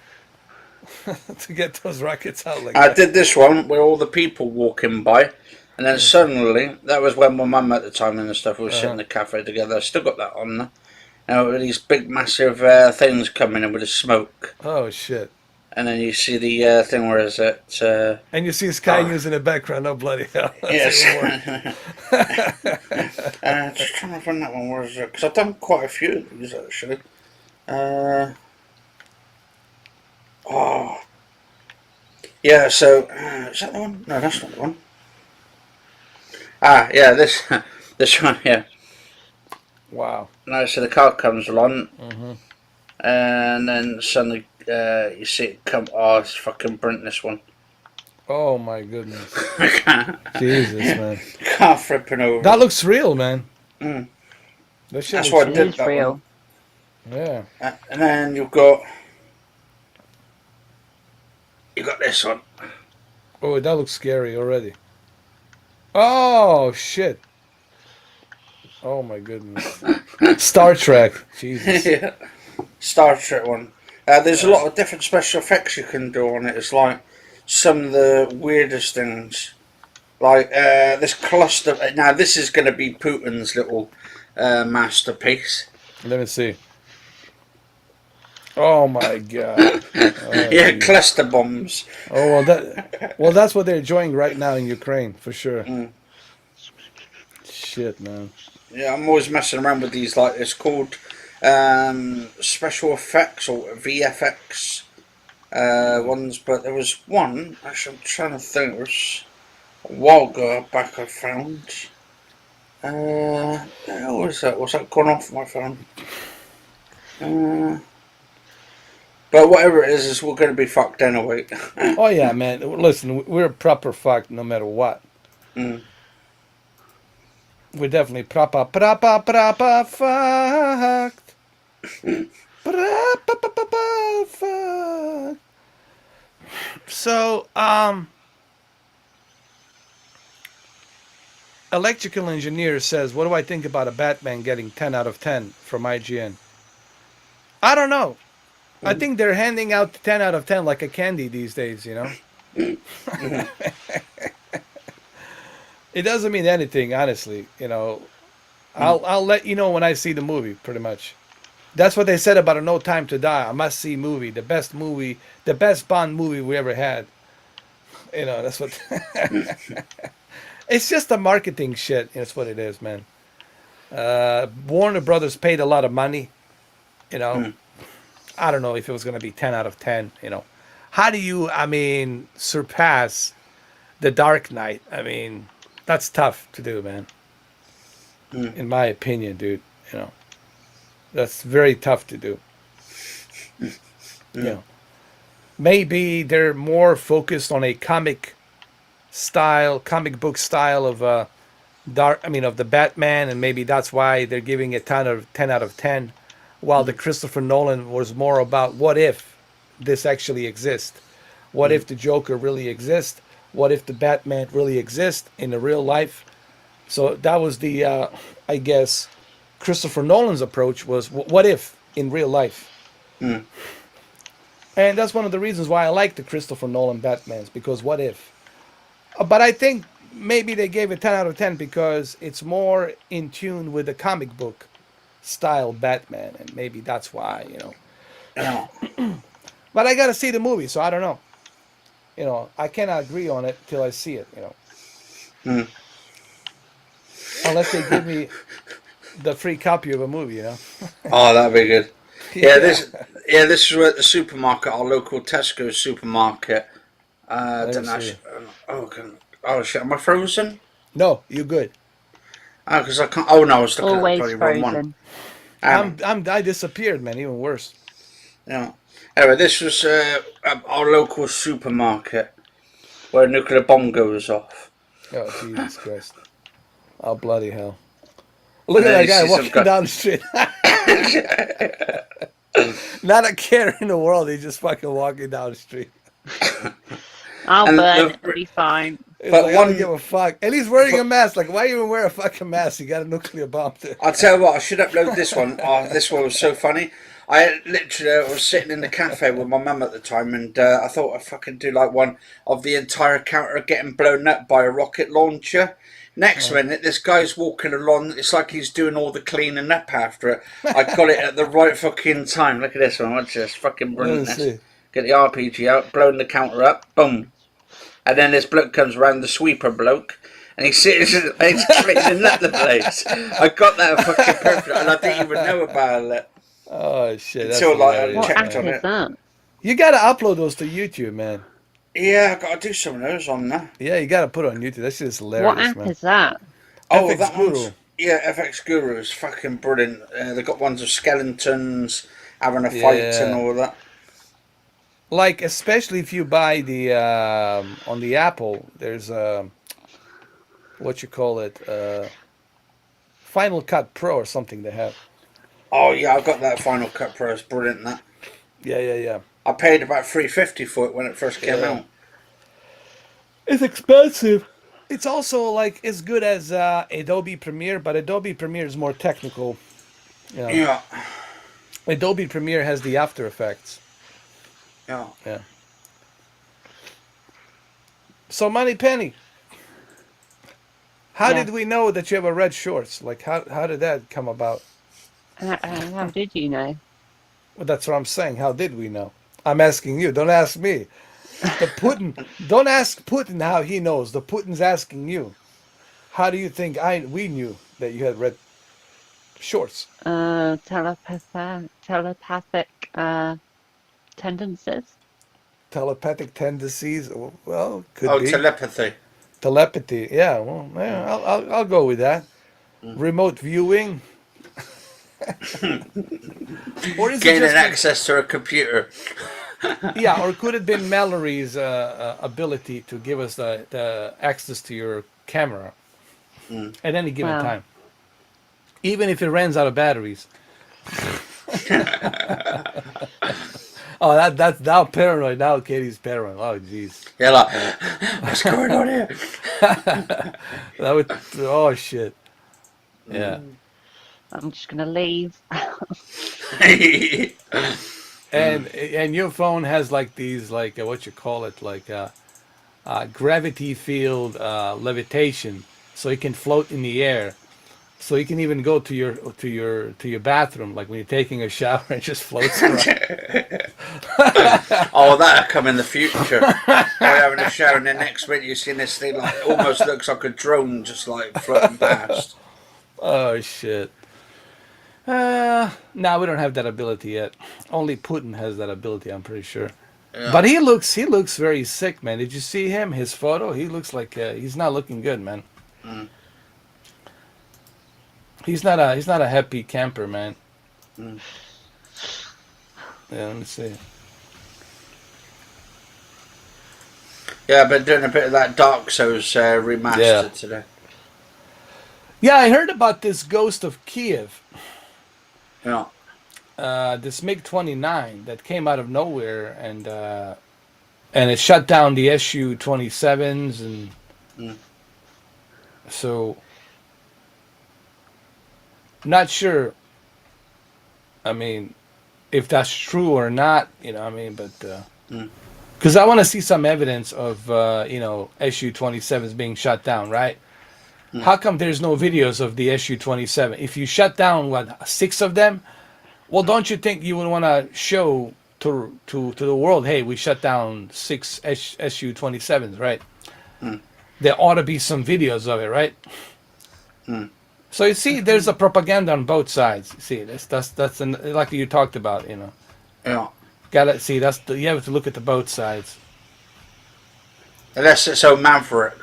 to get those rockets out like I that. did this one where all the people walking by, and then suddenly, that was when my mum at the time and stuff, we were sitting in the cafe together. I still got that on there. Now, with these big, massive things coming in with the smoke. Oh shit. And then you see the thing where is it? And you see Sky News in the background. Oh bloody hell! That's Yes. even worse. Just trying to find that one. Where is it? Because I've done quite a few of these actually. Oh. Yeah, so is that the one? No, that's not the one. Ah, yeah, this this one here. Wow. No, so the car comes along, and then suddenly you see it come. Oh, it's fucking burnt, this one. Oh my goodness. Jesus, man. Car flipping over. That looks real, man. Mm. That shit That's looks why I real. did that real. one. Yeah. And then you've got this one. Oh, that looks scary already. Oh shit. Oh my goodness. Star Trek. Jesus. Yeah. Star Trek one. There's a lot of different special effects you can do on it. It's like some of the weirdest things. Like this cluster. Now this is going to be Putin's little masterpiece. Let me see. Oh my God. Oh, Yeah, geez. cluster bombs. Oh well, that's what they're enjoying right now in Ukraine for sure. Shit, man. Yeah, I'm always messing around with these. Like it's called special effects or VFX ones. But there was one. Actually, I'm trying to think. It was a while ago back. I found. What was that? Was that gone off my phone? But whatever it is we're going to be fucked anyway. Oh yeah, man. Listen, we're proper fucked no matter what. Mm. We're definitely proper fucked. Fucked. So, electrical engineer says, "What do I think about a Batman getting 10 out of 10 from IGN?" I don't know. I think they're handing out 10 out of 10 like a candy these days, you know? It doesn't mean anything, honestly, you know. I'll let you know when I see the movie, pretty much. That's what they said about a No Time to Die, a must-see movie, the best Bond movie we ever had. You know, that's what... It's just a marketing shit. That's what it is, man. Warner Brothers paid a lot of money, you know. I don't know if it was going to be 10 out of 10, you know. How do you, surpass The Dark Knight? I mean, that's tough to do, man. In my opinion, dude, you know. That's very tough to do. You know. Maybe they're more focused on a comic book style of of the Batman, and maybe that's why they're giving it 10 out of 10. While the Christopher Nolan was more about what if this actually exists? What if the Joker really exists? What if the Batman really exists in the real life? So that was the, I guess, Christopher Nolan's approach was, what if in real life? And that's one of the reasons why I like the Christopher Nolan Batmans, because what if? But I think maybe they gave it 10 out of 10 because it's more in tune with the comic book style Batman, and maybe that's why, you know. But I gotta see the movie, so I don't know. You know, I cannot agree on it till I see it, you know. unless they give me the free copy of a movie, you know. Oh, that'd be good. This is at the supermarket, our local Tesco supermarket. Let me Don't know. see. Oh shit! Am I frozen? No, you're good. Oh, because I can't. Oh no, I was looking at the Always bloody wrong one. frozen. I disappeared, man. Even worse. Yeah. Anyway, this was our local supermarket where a nuclear bomb goes off. Oh Jesus Christ! Oh bloody hell! Look at that guy walking down the street. Not a care in the world. He's just fucking walking down the street. I'll burn it. It'll be fine. It's like, I don't give a fuck. And he's wearing a mask. Like, why even wear a fucking mask? You got a nuclear bomb there. I'll tell you what, I should upload this one. Oh, this one was so funny. I literally was sitting in the cafe with my mum at the time, and I thought I'd fucking do like one of the entire counter getting blown up by a rocket launcher. Next minute, this guy's walking along. It's like he's doing all the cleaning up after it. I got it at the right fucking time. Look at this one. Watch this. Fucking brilliant. Get the RPG out, blowing the counter up. Boom. And then this bloke comes around, the sweeper bloke, and he's cleaning up the place. I got that fucking perfect, and I didn't even know about it. Oh shit! Until I What checked app on is it. that? You gotta upload those to YouTube, man. Yeah, I gotta do some of those on there. Yeah, you gotta put it on YouTube. That shit is hilarious, What app man. is that? Oh, FX that Guru. one's FX Guru is fucking brilliant. They've got ones of skeletons having a fight and all that. Like, especially if you buy the on the Apple, there's what you call it, Final Cut Pro or something they have. Oh yeah, I got that Final Cut Pro. It's brilliant. That. Yeah. I paid about $350 for it when it first came out. It's expensive. It's also like as good as Adobe Premiere, but Adobe Premiere is more technical. You know. Yeah. Adobe Premiere has the After Effects. Yeah. So, Money Penny, how did we know that you have a red shorts? Like, how did that come about? How did you know? Well, that's what I'm saying. How did we know? I'm asking you. Don't ask me. The Putin. Don't ask Putin how he knows. The Putin's asking you. How do you think we knew that you had red shorts? Telepathic tendencies. Telepathic tendencies. Well, could be. Telepathy. Telepathy. Yeah. Well, yeah, I'll go with that. Remote viewing. Or is Gaining it just access to a computer. Yeah, or could it have been Mallory's ability to give us the access to your camera at any given time, even if it runs out of batteries? Oh, that's now paranoid. Now Katie's paranoid. Oh, jeez. Yeah, like, what's going on here? That would. Oh shit. Yeah. I'm just gonna leave. And your phone has like these like what you call it, like gravity field levitation, so it can float in the air. So you can even go to your bathroom, like when you're taking a shower, and just floats around. Oh, that'll come in the future. You're having a shower, and then next minute you're seeing this thing like it almost looks like a drone, just like floating past. Oh shit. No, we don't have that ability yet. Only Putin has that ability, I'm pretty sure. Yeah. But he looks very sick, man. Did you see him? His photo? He looks like he's not looking good, man. He's not a happy camper, man. Yeah, let me see. Yeah, I've been doing a bit of that Dark Souls remastered today. Yeah, I heard about this Ghost of Kiev. Yeah. This MiG-29 that came out of nowhere and it shut down the Su-27s and so not sure. I mean, if that's true or not, you know. I mean, but because I want to see some evidence of Su-27s being shut down, right? How come there's no videos of the Su-27? If you shut down 6 of them, well, don't you think you would want to show to the world, hey, we shut down 6 Su-27s, right? There ought to be some videos of it, right? So you see, there's a propaganda on both sides. You see, like you talked about. Yeah. Gotta see. You have to look at the both sides. Unless it's a Maverick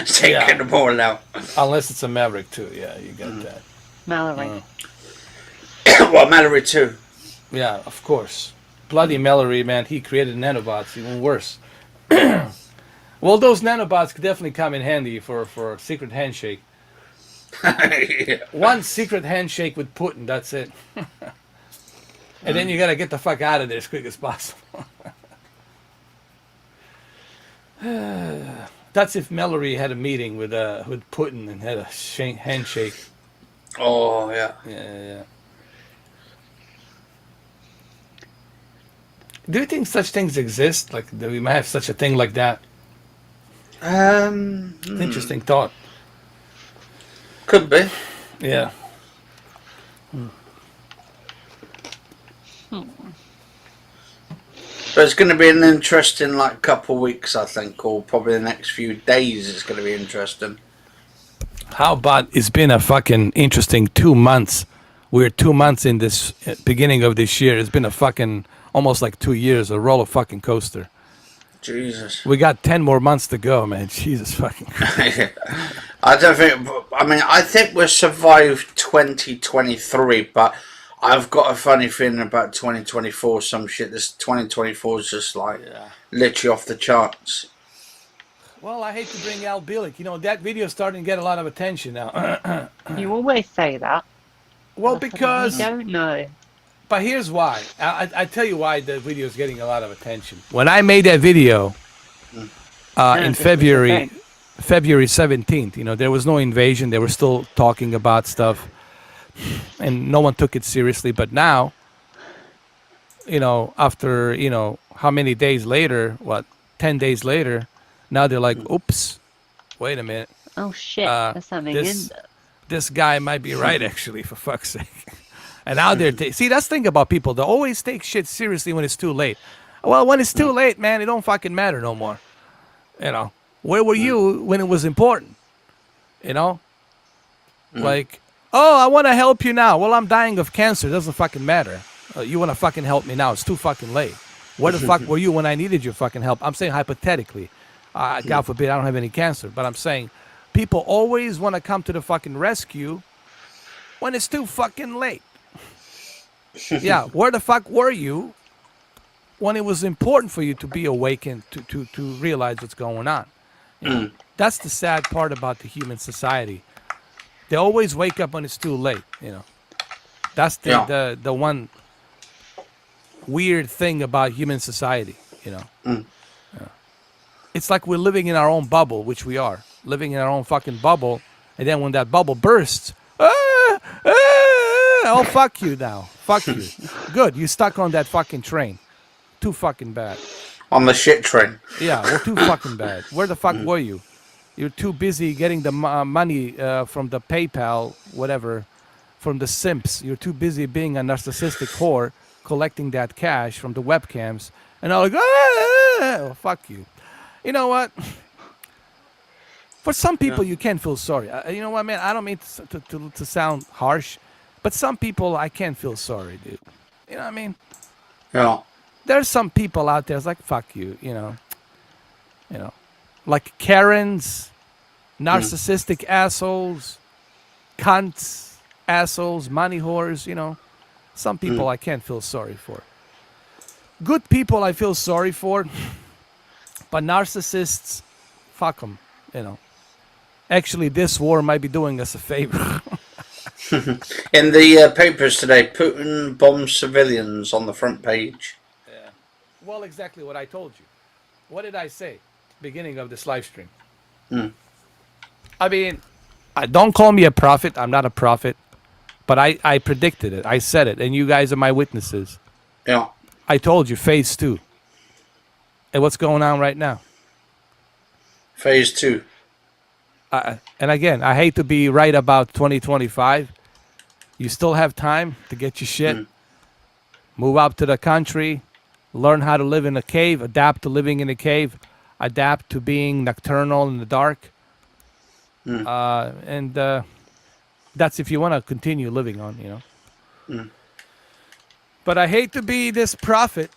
taking the ball out. Unless it's a Maverick too. Yeah, you got that. Mallory. Well, Mallory too. Yeah, of course. Bloody Mallory, man. He created nanobots. Even worse. Well, those nanobots could definitely come in handy for a secret handshake. Yeah. One secret handshake with Putin. That's it. And then you gotta get the fuck out of there as quick as possible. That's if Mallory had a meeting with Putin and had a handshake. Oh yeah. Yeah. Do you think such things exist? Like, that we might have such a thing like that? Interesting thought. Could be. Yeah. But it's going to be an interesting couple weeks, I think, or probably the next few days. It's going to be interesting. How about it's been a fucking interesting 2 months? We're 2 months in this beginning of this year. It's been a fucking almost like 2 years, a roller fucking coaster. Jesus. We got 10 more months to go, man. Jesus fucking Christ. I don't think. I think we'll survive 2023, but I've got a funny feeling about 2024. Some shit. This 2024 is just literally off the charts. Well, I hate to bring Al Bielek. That video's starting to get a lot of attention now. You always say that. Well, because... I don't know. But here's why. I tell you why the video is getting a lot of attention. When I made that video in February 17th, there was no invasion. They were still talking about stuff. And no one took it seriously. But now, after, how many days later, 10 days later, now they're like, oops, wait a minute. Oh, shit. There's something in there. This guy might be right, actually, for fuck's sake. And out there, see, that's the thing about people. They always take shit seriously when it's too late. Well, when it's too late, man, it don't fucking matter no more. Where were you when it was important? Like, oh, I want to help you now. Well, I'm dying of cancer. It doesn't fucking matter. You want to fucking help me now. It's too fucking late. Where the fuck were you when I needed your fucking help? I'm saying hypothetically. God forbid I don't have any cancer. But I'm saying people always want to come to the fucking rescue when it's too fucking late. Yeah, where the fuck were you when it was important for you to be awakened, to realize what's going on? That's the sad part about the human society. They always wake up when it's too late, That's the one weird thing about human society, Yeah. It's like we're living in our own bubble, which we are. Living in our own fucking bubble, and then when that bubble bursts, oh, fuck you now. Fuck you. Good, you stuck on that fucking train. Too fucking bad. On the shit train. Yeah, well, too fucking bad. Where the fuck were you? You're too busy getting the money from the PayPal, whatever, from the simps. You're too busy being a narcissistic whore, collecting that cash from the webcams. And I'm like, well, fuck you. You know what? For some people, you can feel sorry. You know what, man? I don't mean to sound harsh, but some people I can't feel sorry, dude. You know what I mean? Yeah. There's some people out there that's like, fuck you, like Karens, narcissistic assholes, cunts, assholes, money whores, Some people I can't feel sorry for. Good people I feel sorry for, but narcissists, fuck them, Actually, this war might be doing us a favor. In the papers today, Putin bombs civilians on the front page. Yeah. Well, exactly what I told you. What did I say? Beginning of this live stream. I mean, don't call me a prophet. I'm not a prophet. But I predicted it. I said it. And you guys are my witnesses. Yeah. I told you, phase 2. And what's going on right now? Phase 2. And again, I hate to be right about 2025. You still have time to get your shit. Move out to the country. Learn how to live in a cave. Adapt to living in a cave. Adapt to being nocturnal in the dark. And that's if you want to continue living on, you know. But I hate to be this prophet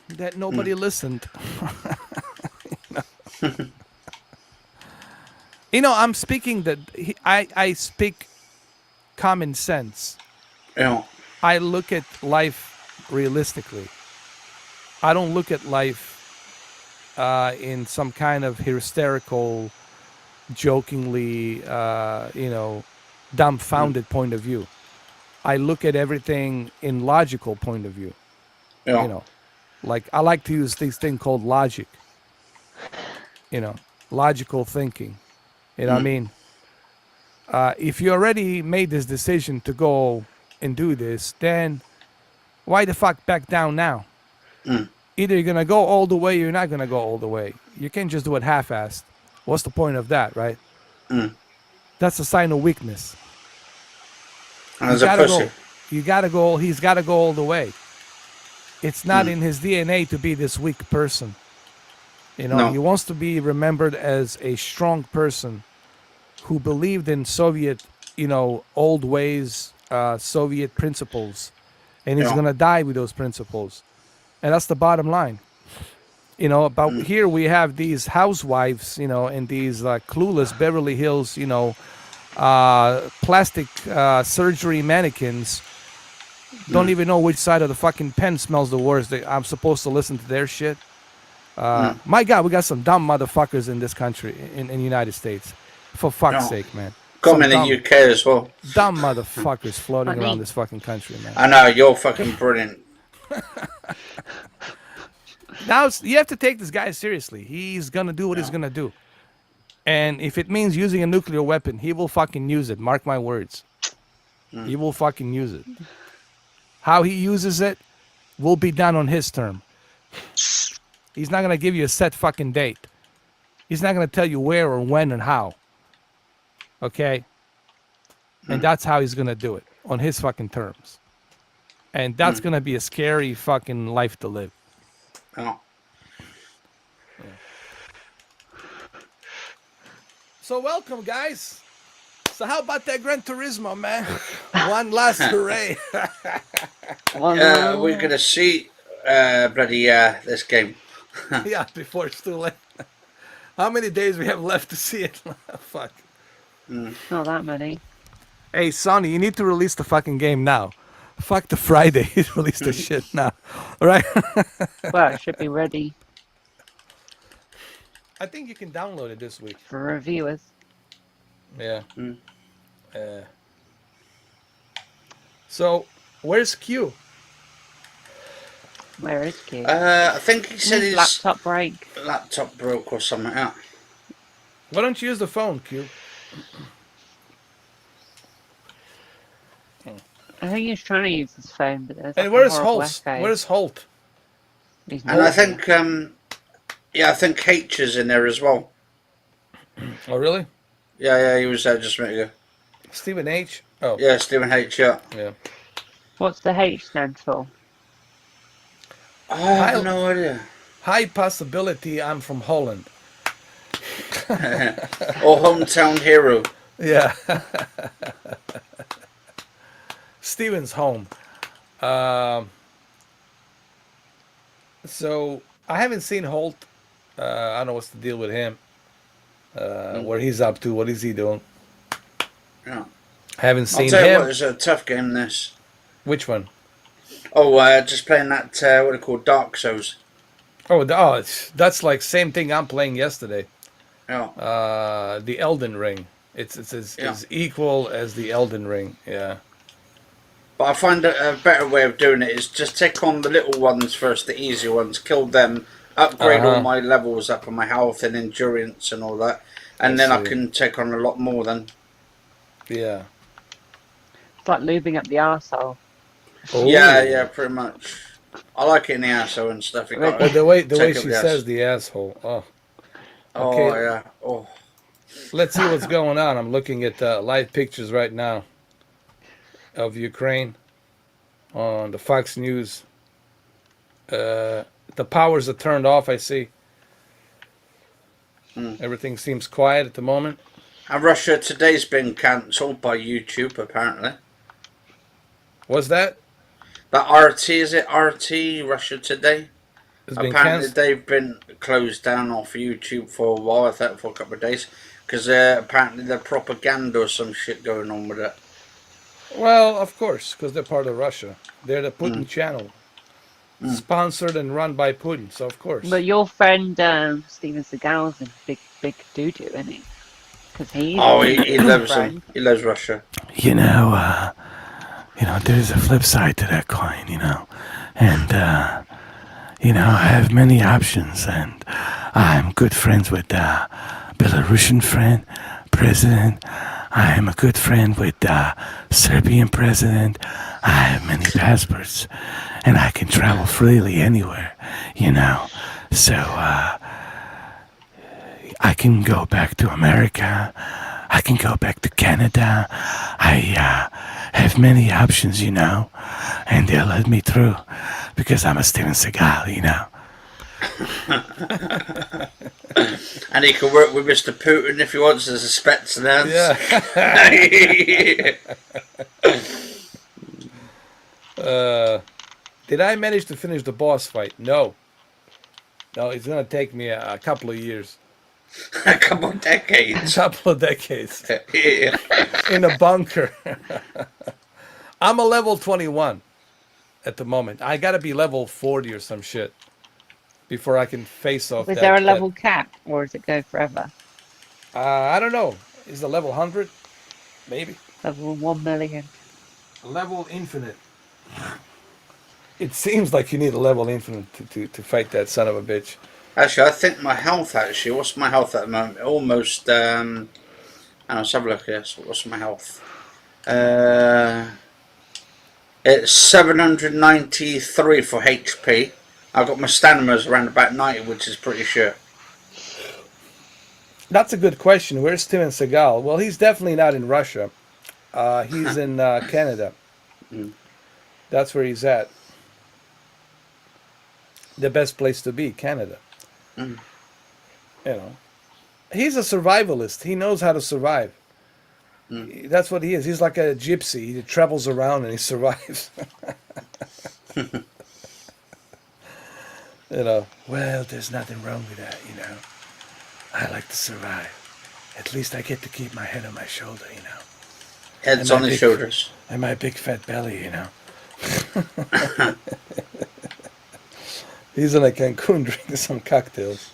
that nobody listened. You know, I'm speaking that I speak common sense. Yeah. I look at life realistically. I don't look at life in some kind of hysterical, jokingly, dumbfounded point of view. I look at everything in logical point of view. Yeah. You know, like I like to use this thing called logic. You know, logical thinking. You know what I mean? If you already made this decision to go and do this, then why the fuck back down now? Either you're gonna go all the way, or you're not gonna go all the way. You can't just do it half-assed. What's the point of that, right? That's a sign of weakness. As a pussy. You gotta go. He's gotta go all the way. It's not in his DNA to be this weak person. You know, No. he wants to be remembered as a strong person who believed in Soviet, old ways, Soviet principles, and he's Yeah. gonna die with those principles, and that's the bottom line. You know, about here we have these housewives, and these clueless Beverly Hills, plastic surgery mannequins. Don't even know which side of the fucking pen smells the worst. I'm supposed to listen to their shit. My God, we got some dumb motherfuckers in this country, in the United States. For fuck's No. sake, man. Come Some in the dumb, UK as well. dumb motherfuckers floating Like me. around this fucking country, man. I know, you're fucking brilliant. Now you have to take this guy seriously. He's gonna do what he's gonna do, and if it means using a nuclear weapon, he will fucking use it. Mark my words. He will fucking use it. How he uses it will be done on his term. He's not gonna give you a set fucking date. He's not gonna tell you where or when and how. Okay? And that's how he's gonna do it, on his fucking terms. And that's gonna be a scary fucking life to live. Oh. So welcome, guys. So how about that Gran Turismo, man? One last hooray. We're going to see this game. Yeah, before it's too late. How many days we have left to see it? Fuck. Not that many. Hey, Sonny, you need to release the fucking game now. Fuck the Friday. Release the shit now. All right? Well, it should be ready I think you can download it this week. for reviewers. Yeah. So, where's Q? Where is Q? I think he said his laptop break. laptop broke or something like that. Why don't you use the phone, Q? I think he's trying to use his phone, but there's And like where's a horrible Holt? echo. Where's Holt? He's And I walking. think, I think H is in there as well. Oh, really? Yeah, he was there just a minute ago. Stephen H? Oh, Yeah, Stephen H, yeah. yeah. What's the H stand for? I have no idea. High possibility I'm from Holland. Or Hometown Hero. Yeah. Steven's home. So I haven't seen Holt. I don't know what's the deal with him. What he's up to. What is he doing? Yeah. I haven't I'll seen tell you him. what, it's a tough game, this. Which one? Oh, just playing that, what are called, Dark Souls. Oh, that's like same thing I'm playing yesterday. Yeah. The Elden Ring. It's as equal as the Elden Ring. Yeah. But I find a better way of doing it is just take on the little ones first, the easy ones, kill them, upgrade all my levels up and my health and endurance and all that, and then I can take on a lot more then. Yeah. It's like lubing up the arsehole. Oh. Yeah, pretty much. I like it in the asshole and stuff. You got The way take she up the says ass. the asshole. Oh. Oh, Okay. yeah. Oh. Let's see what's going on. I'm looking at live pictures right now of Ukraine on the Fox News. The powers are turned off, I see. Everything seems quiet at the moment. And Russia Today's been cancelled by YouTube, apparently. What's that? That RT, is it RT, Russia Today? It's been Apparently canceled. they've been closed down off YouTube for a while, I think for a couple of days. Because apparently there's propaganda or some shit going on with it. Well, of course, because they're part of Russia. They're the Putin channel, sponsored and run by Putin. So of course. But your friend Steven Seagal's a big doo-doo, isn't he? Because he's Oh, he loves friend. them. He loves Russia. You know, there's a flip side to that coin, and I have many options, and I'm good friends with Belarusian president. I am a good friend with Serbian president. I have many passports, and I can travel freely anywhere, So I can go back to America. I can go back to Canada. I have many options, and they'll let me through because I'm a Steven Seagal, And he can work with Mr. Putin if he wants as a Spetsnaz. Yeah. Did I manage to finish the boss fight? No. No, it's gonna take me a couple of years. A couple of decades. Couple of decades. Yeah. In a bunker. I'm a level 21 at the moment. I gotta be level 40 or some shit before I can face off. Is there a level cap, or does it go forever? I don't know. Is the level 100? Maybe. Level 1 million. Level infinite. It seems like you need a level infinite to fight that son of a bitch. Actually, I think my health, what's my health at the moment? Almost, let's have a look here. So what's my health? It's 793 for HP. I've got my stamina's around about 90, which is pretty sure. That's a good question. Where's Steven Seagal? Well, he's definitely not in Russia. He's in Canada. That's where he's at. The best place to be, Canada. He's a survivalist. He knows how to survive. That's what he is. He's like a gypsy. He travels around and he survives. Well, there's nothing wrong with that, I like to survive. At least I get to keep my head on my shoulder, Head's on his shoulders. And my big fat belly, He's in a Cancun drinking some cocktails.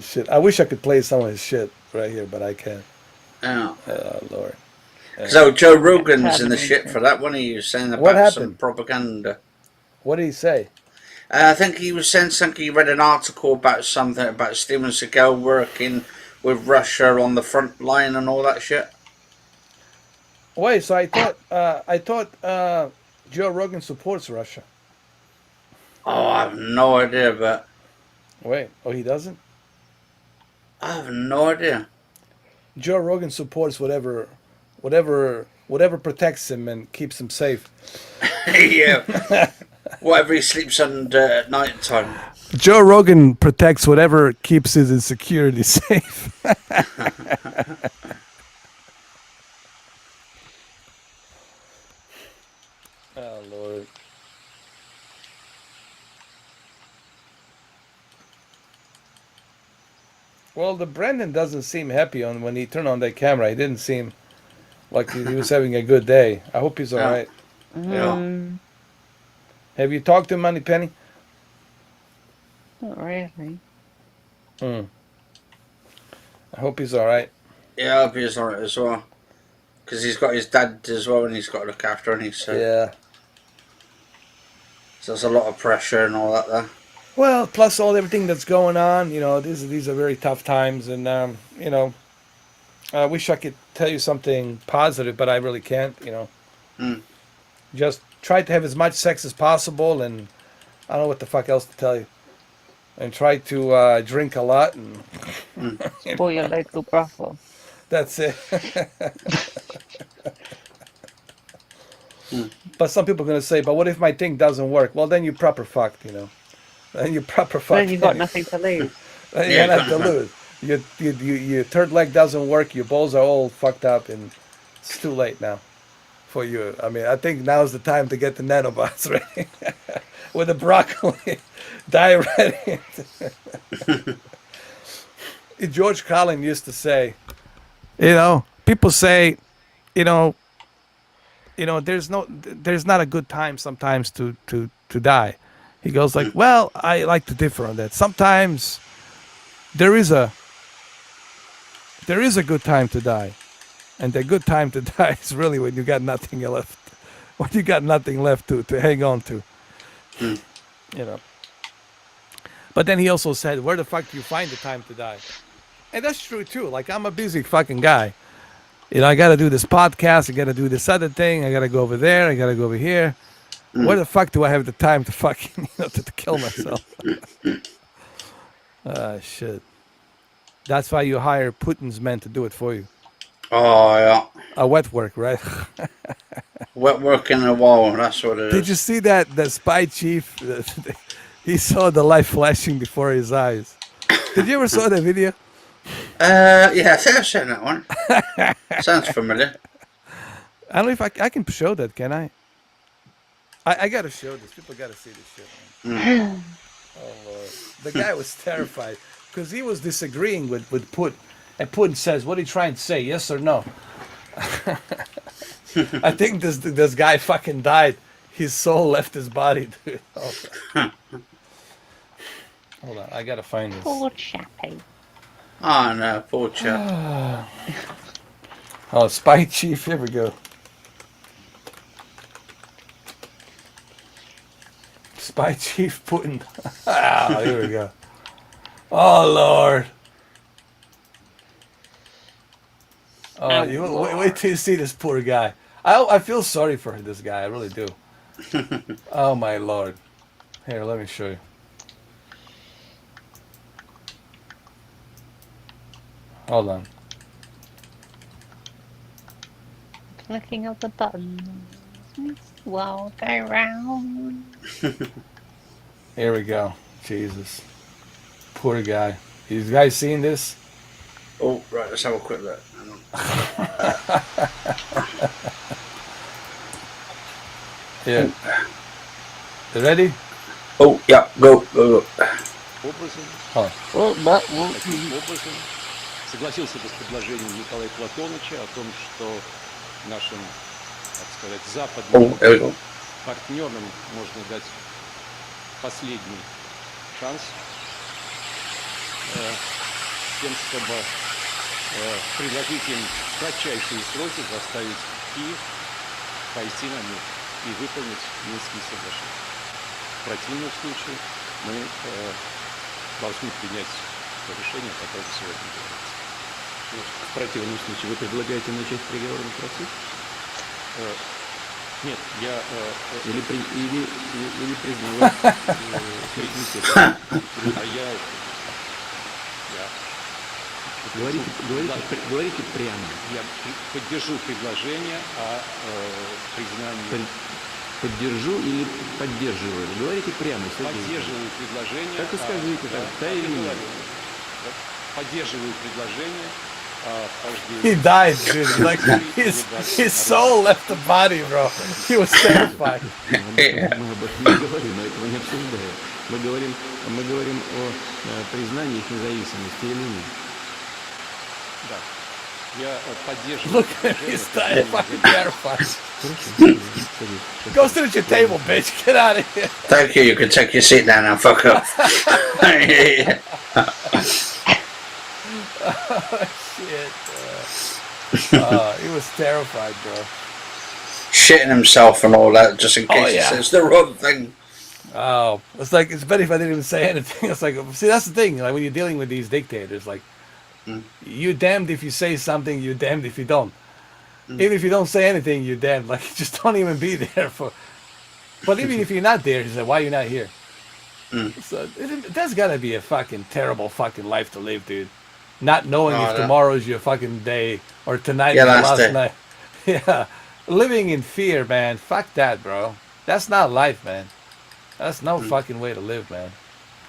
Shit. I wish I could play some of his shit right here, but I can't. Oh. Lord. So Joe Rogan's in the shit for that one. He was saying about some propaganda. What did he say? I think he was saying something. He read an article about something about Steven Seagal working with Russia on the front line and all that shit. Wait, so I thought Joe Rogan supports Russia. Oh, I have no idea, but... Wait, he doesn't? I have no idea. Joe Rogan supports whatever protects him and keeps him safe. Yeah. Whatever he sleeps under at night time. Joe Rogan protects whatever keeps his insecurity safe. Oh, Lord. Well, the Brendan doesn't seem happy when he turned on that camera. He didn't seem like he was having a good day. I hope he's all right. Yeah. Have you talked to him, Money Penny? Not really. I hope he's all right. Yeah, I hope he's all right as well. Because he's got his dad as well, and he's got to look after him. Yeah. So there's a lot of pressure and all that there. Well, plus everything that's going on, these are very tough times, and I wish I could tell you something positive, but I really can't. Just try to have as much sex as possible, and I don't know what the fuck else to tell you. And try to drink a lot and Spoil your local brothel. That's it. But some people are going to say, but what if my thing doesn't work? Well, then you're proper fucked, Then you're proper fucked. Then you've got nothing to lose. Then you got nothing to lose. Your third leg doesn't work. Your balls are all fucked up, and it's too late now for you. I mean, I think now's the time to get the nanobots ready with the broccoli. Die ready. George Carlin used to say, people say, you know, there's not a good time sometimes to die. He goes like, well, I like to differ on that. Sometimes there is a good time to die, and the good time to die is really when you got nothing left, when you got nothing left to hang on to, But then he also said, where the fuck do you find the time to die? And that's true too. Like, I'm a busy fucking guy. I got to do this podcast. I got to do this other thing. I got to go over there. I got to go over here. Where the fuck do I have the time to fucking, to kill myself? Shit. That's why you hire Putin's men to do it for you. Oh, yeah. A wet work, right? Wet work in the wall, that's what it is. Did you see that spy chief? He saw the light flashing before his eyes. Did you ever saw that video? Yeah, I think I've seen that one. Sounds familiar. I don't know if I can show that, can I? I gotta show this. People gotta see this shit, man. Oh, Lord. The guy was terrified because he was disagreeing with Putin. And Putin says, what are you trying to say, yes or no? I think this guy fucking died. His soul left his body, dude. Hold on, I gotta find this. Poor chappy. Oh, no, poor chap. Oh, spy chief, here we go. Spy chief Putin. Here we go. Oh, Lord. Oh, wait till you see this poor guy. I feel sorry for this guy. I really do. Oh, my Lord. Here, let me show you. Hold on. Clicking of the buttons. Walk around. Here we go. Jesus. Poor guy. You guys seen this? Oh, right, let's have a quick look. Hang on. Yeah. You ready? Oh, yeah, go. Таким образом согласился бы с предложением Николая Платоновича о том, что нашим, так сказать, западным партнерам можно дать последний шанс тем, чтобы предложить им в кратчайшие сроки заставить Киев пойти на мир и выполнить Минские соглашения. В противном случае мы должны принять то решение, о котором сегодня говорится. В противном случае вы предлагаете начать переговорный процесс? Нет, я... Или признавать суверенитет. А я... Говорите прямо. Я поддержу предложение о признании... Поддержу или поддерживаю? Говорите прямо. Поддерживаю предложение... Так и скажите, да или нет? Поддерживаю предложение о вхождении... He died, dude. Like, his soul left the body, bro. He was terrified. Мы об этом не говорим, мы этого не обсуждаем. Мы говорим о признании их независимости или нет. Да. Я поддерживаю... Look at him, he's dying, fucking terrified. Go sit at your table, bitch. Get out of here. Thank you, you can take your seat down and fuck up. Oh, shit. He was terrified, bro. Shitting himself and all that, just in case he says the wrong thing. Oh, it's like, it's better if I didn't even say anything. It's like, see, that's the thing. Like, when you're dealing with these dictators, like, you're damned if you say something, you're damned if you don't. Even if you don't say anything, you're damned. Like, just don't even be there for. But even if you're not there, he's like, why are you not here? So that's gotta be a fucking terrible fucking life to live, dude. Not knowing if tomorrow's your fucking day or tonight is your last night. Yeah, living in fear, man. Fuck that, bro. That's not life, man. That's no fucking way to live, man.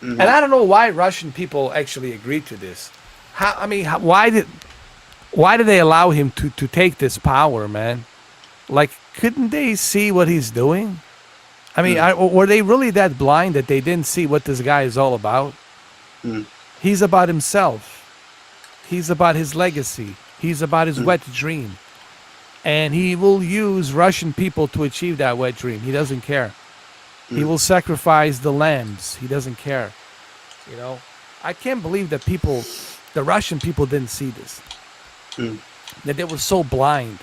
And I don't know why Russian people actually agreed to this. Why did they allow him to take this power, man? Like, couldn't they see what he's doing? I mean, were they really that blind that they didn't see what this guy is all about? He's about himself. He's about his legacy. He's about his wet dream. And he will use Russian people to achieve that wet dream. He doesn't care. He will sacrifice the lambs. He doesn't care. You know? I can't believe that the Russian people didn't see this. That they were so blind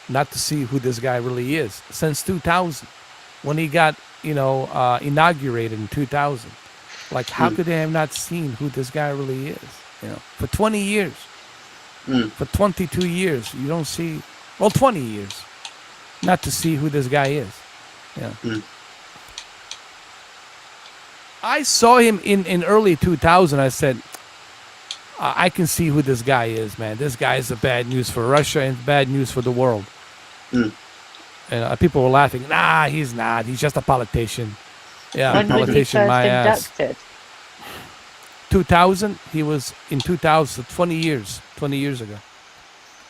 not to see who this guy really is. Since 2000, when he got, inaugurated in 2000. Like, how could they have not seen who this guy really is? You know, for 20 years. For 22 years, you don't see... Well, 20 years, not to see who this guy is. Yeah. I saw him in early 2000. I said, I can see who this guy is, man. This guy is a bad news for Russia and bad news for the world. And people were laughing. Nah, he's not. He's just a politician. Yeah, when politician, my ass. Inducted? 2000. He was in 2000. 20 years ago.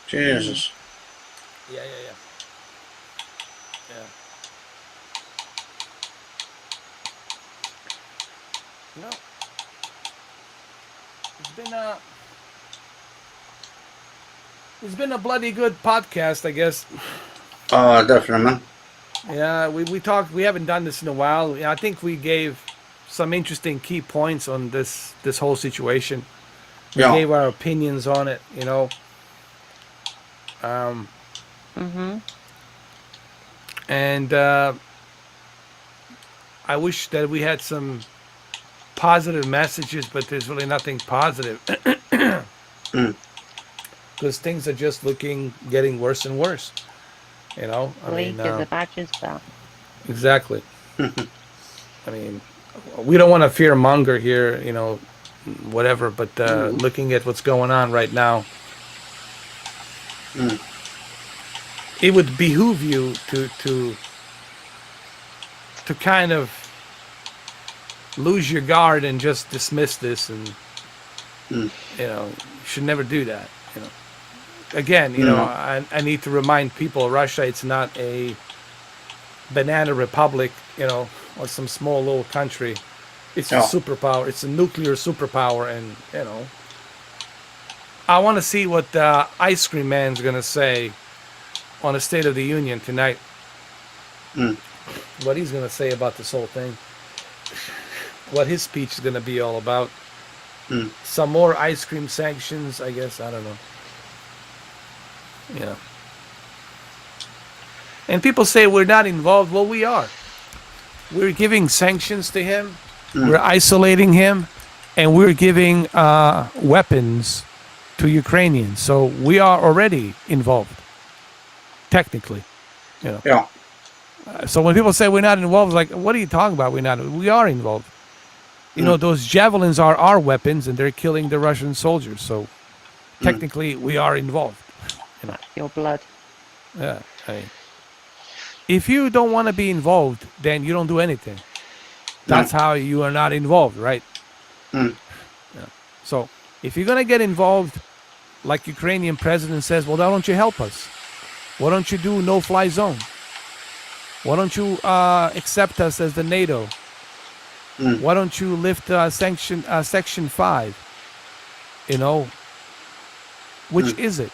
Jesus. Yeah. No. It's been a bloody good podcast, I guess. Oh, definitely, man. Yeah, we talked. We haven't done this in a while. I think we gave some interesting key points on this whole situation. We gave our opinions on it, you know. And I wish that we had some positive messages, but there's really nothing positive. Because things are just getting worse and worse. You know? Bleak as a badger's back. Exactly. I mean, we don't want to fear monger here, you know, whatever, but looking at what's going on right now, it would behoove you to kind of lose your guard and just dismiss this, and you know, you should never do that. You know, again, you know, I need to remind people, Russia, it's not a banana republic, you know, or some small little country. It's a superpower. It's a nuclear superpower, and you know, I want to see what the ice cream man's gonna say on the State of the Union tonight. What he's gonna say about this whole thing. What his speech is gonna be all about. Some more ice cream sanctions, I guess. I don't know. Yeah. And people say we're not involved. Well, we are. We're giving sanctions to him. We're isolating him, and we're giving weapons to Ukrainians. So we are already involved, technically. You know. Yeah. So when people say we're not involved, like, what are you talking about? We are involved. You know, those javelins are our weapons, and they're killing the Russian soldiers. So technically, we are involved. You know. Your blood. Yeah. I mean, if you don't want to be involved, then you don't do anything. That's how you are not involved, right? Yeah. So if you're going to get involved, like Ukrainian president says, well, why don't you help us? Why don't you do no-fly zone? Why don't you accept us as the NATO? Why don't you lift Section 5? You know, which is it?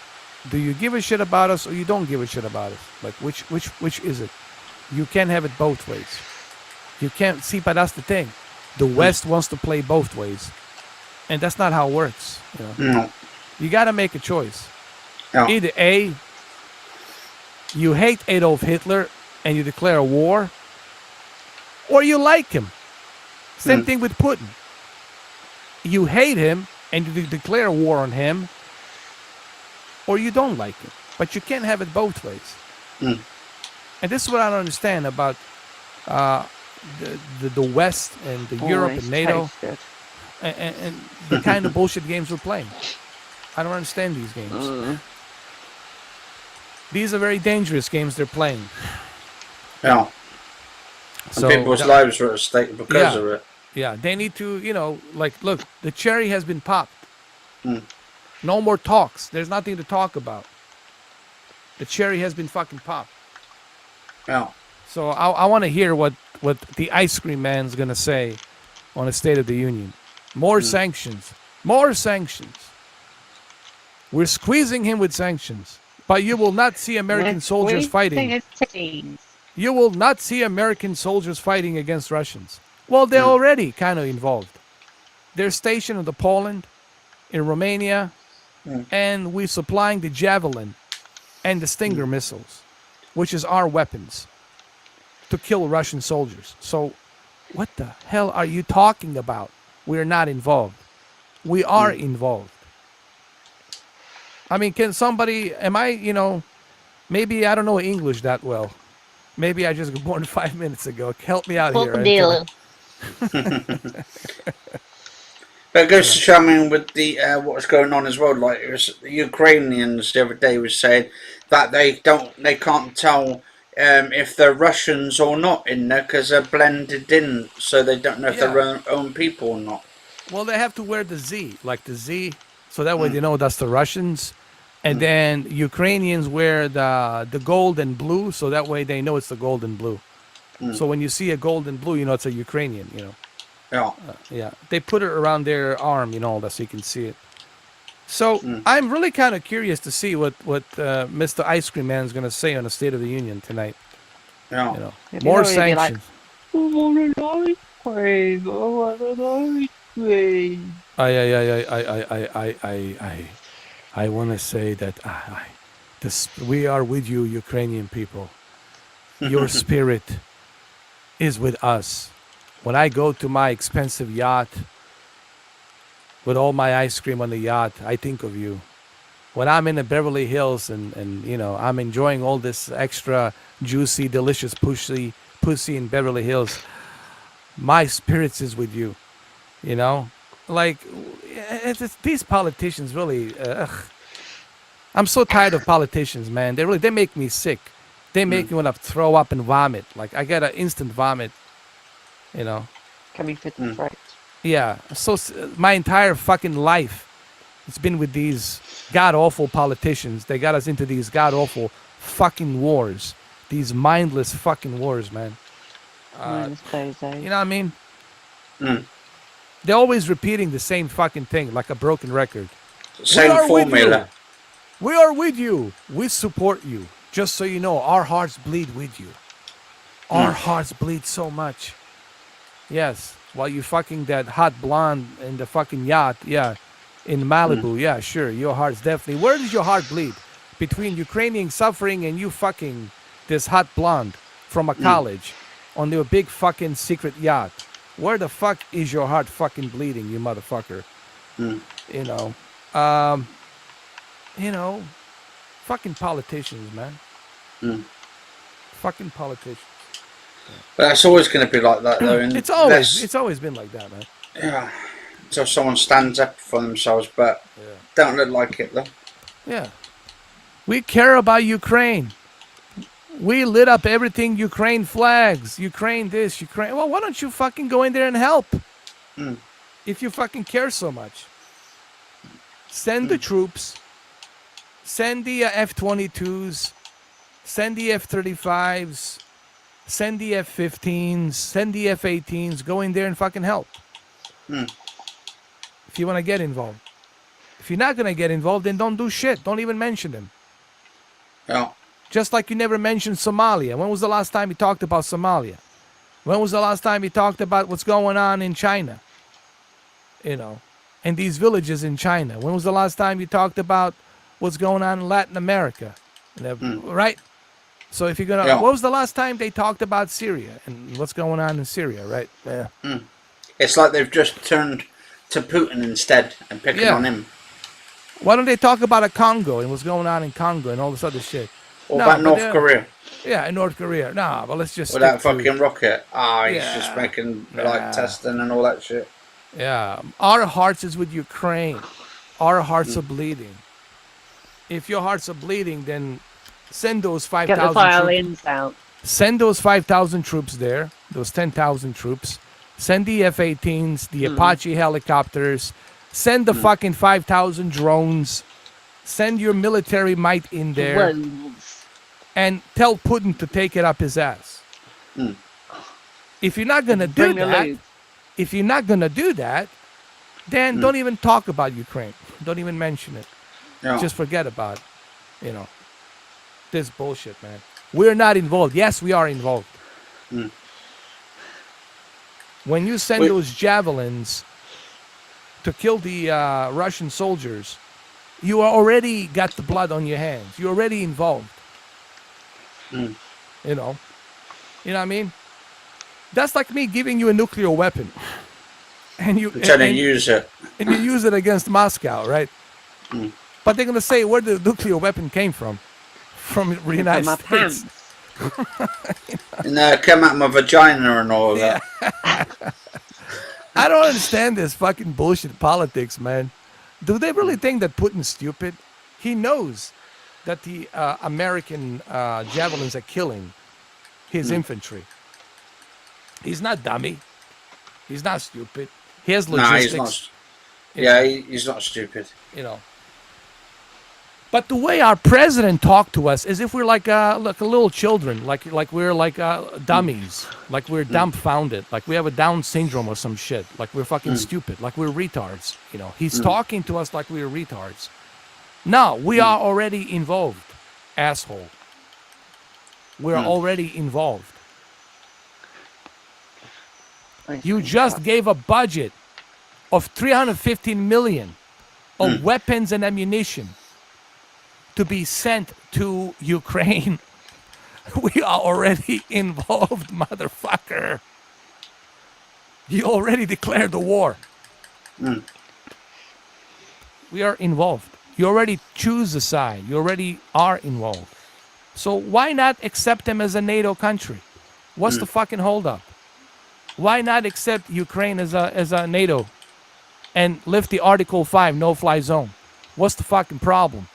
Do you give a shit about us, or you don't give a shit about us? Like, which is it? You can't have it both ways. You can't see, but that's the thing. The West wants to play both ways, and that's not how it works. You know? You got to make a choice. Either A, you hate Adolf Hitler and you declare a war, or you like him. Same thing with Putin. You hate him and you declare a war on him, or you don't like him. But you can't have it both ways. And this is what I don't understand about the West and the Europe and NATO and the kind of bullshit games we're playing. I don't understand these games. These are very dangerous games they're playing. Yeah. So and people's lives are at stake because of it. Yeah, they need to, you know, like, look, the cherry has been popped. No more talks. There's nothing to talk about. The cherry has been fucking popped. Yeah. So I want to hear what the ice cream man's going to say on the State of the Union. More sanctions. More sanctions. We're squeezing him with sanctions. But you will not see American soldiers fighting. You will not see American soldiers fighting against Russians. Well, they're already kind of involved. They're stationed in Poland, in Romania, and we're supplying the Javelin and the Stinger missiles, which is our weapons, to kill Russian soldiers. So what the hell are you talking about? We're not involved. We are involved. I mean, can somebody, maybe I don't know English that well. Maybe I just got born 5 minutes ago. Help me out here. But it goes to show, I mean, with the what's going on as well. Like it was, the Ukrainians the other day was saying that they can't tell if they're Russians or not in there because they're blended in, so they don't know if they're own people or not. Well, they have to wear the Z, so that way they know that's the Russians. And then Ukrainians wear the gold and blue, so that way they know it's the gold and blue. So when you see a gold and blue, you know it's a Ukrainian, Yeah. Yeah. They put it around their arm, all that, so you can see it. So I'm really kind of curious to see what Mr. Ice Cream Man is going to say on the State of the Union tonight. Yeah. More sanctions. I want to say that we are with you, Ukrainian people. Your spirit is with us. When I go to my expensive yacht with all my ice cream on the yacht, I think of you. When I'm in the Beverly Hills and I'm enjoying all this extra juicy, delicious pussy in Beverly Hills, my spirits is with you. Like it's these politicians really. I'm so tired of politicians, man. They make me sick. They make me want to throw up and vomit. Like I get an instant vomit. Coming for the throat. Yeah. So my entire fucking life, it's been with these god awful politicians. They got us into these god awful fucking wars. These mindless fucking wars, man. You know what I mean? They're always repeating the same fucking thing, like a broken record. Same formula. We are with you. We support you. Just so you know, our hearts bleed with you. Our hearts bleed so much. Yes. While you fucking that hot blonde in the fucking yacht, in Malibu, sure, your heart's definitely. Where does your heart bleed? Between Ukrainian suffering and you fucking this hot blonde from a college on your big fucking secret yacht. Where the fuck is your heart fucking bleeding, you motherfucker? Fucking politicians, man. Fucking politicians. But it's always going to be like that, though. It's always been like that, man. Yeah. Until someone stands up for themselves, but don't look like it, though. Yeah. We care about Ukraine. We lit up everything Ukraine flags. Ukraine this, Ukraine. Well, why don't you fucking go in there and help? If you fucking care so much. Send the troops. Send the F-22s. Send the F-35s. Send the F-15s. Send the F-18s. Go in there and fucking help. If you want to get involved. If you're not going to get involved, then don't do shit. Don't even mention them. Yeah. Just like you never mentioned Somalia. When was the last time you talked about Somalia? When was the last time you talked about what's going on in China? And these villages in China. When was the last time you talked about what's going on in Latin America? Right? So if you're going to... What was the last time they talked about Syria and what's going on in Syria, right? Yeah. It's like they've just turned to Putin instead and picking on him. Why don't they talk about a Congo and what's going on in Congo and all this other shit? What about North Korea? Yeah, in North Korea. Nah, but let's just... With that fucking rocket. He's just making, testing and all that shit. Yeah. Our hearts is with Ukraine. Our hearts are bleeding. If your hearts are bleeding, then send those 5,000 troops. Get the violins out. Send those 5,000 troops there. Those 10,000 troops. Send the F-18s, the Apache helicopters, Send the fucking 5,000 drones. Send your military might in there. Drones. And tell Putin to take it up his ass. If you're not gonna do that, then don't even talk about Ukraine. Don't even mention it. Yeah. Just forget about it. You know, this bullshit, man. We're not involved. Yes, we are involved. When you send those javelins to kill the Russian soldiers, you are already got the blood on your hands. You're already involved. You know what I mean? That's like me giving you a nuclear weapon, and you trying to use it, and you use it against Moscow, right? But they're gonna say where the nuclear weapon came from the United States. And come out my vagina and all that. I don't understand this fucking bullshit politics, man. Do they really think that Putin's stupid? He knows that the American javelins are killing his infantry. He's not dummy. He's not stupid. He has logistics. No, he's not. He's not stupid. You know. But the way our president talked to us is if we're like little children, like we're like dummies, like we're dumbfounded, like we have a Down syndrome or some shit, like we're fucking stupid, like we're retards. You know, he's talking to us like we're retards. No, we are already involved, asshole. We're already involved. You just gave a budget of 315 million of weapons and ammunition to be sent to Ukraine. We are already involved, motherfucker. You already declared the war. We are involved. You already choose a side. You already are involved. So why not accept them as a NATO country? What's the fucking holdup? Why not accept Ukraine as a NATO and lift the Article 5 no-fly zone? What's the fucking problem?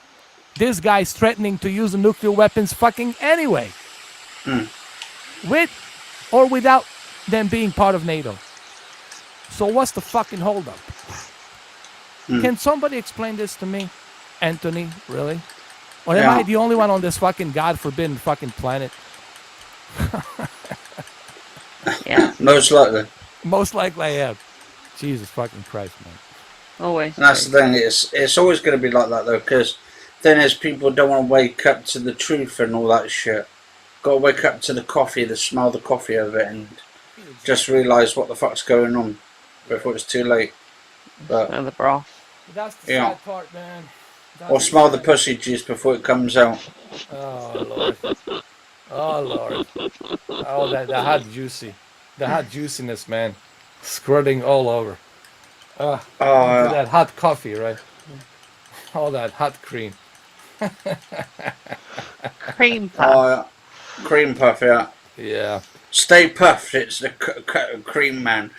This guy's threatening to use the nuclear weapons fucking anyway. With or without them being part of NATO. So what's the fucking holdup? Can somebody explain this to me? Anthony, really? Or am I the only one on this fucking God-forbidden fucking planet? Yeah. Most likely. Most likely I am. Jesus fucking Christ, man. Always. And that's the thing. It's always going to be like that, though, because then as people don't want to wake up to the truth and all that shit. Got to wake up to the coffee, the smell the coffee of it, and just realise what the fuck's going on before it's too late. But and the broth. That's the sad part, man. Or smell the pussy juice before it comes out. Oh, Lord. Oh, Lord. Oh, the hot juicy. The hot juiciness, man. Squirting all over. That hot coffee, right? All that hot cream. Cream puff. Cream puff, yeah. Yeah. Stay puffed, it's the cream man.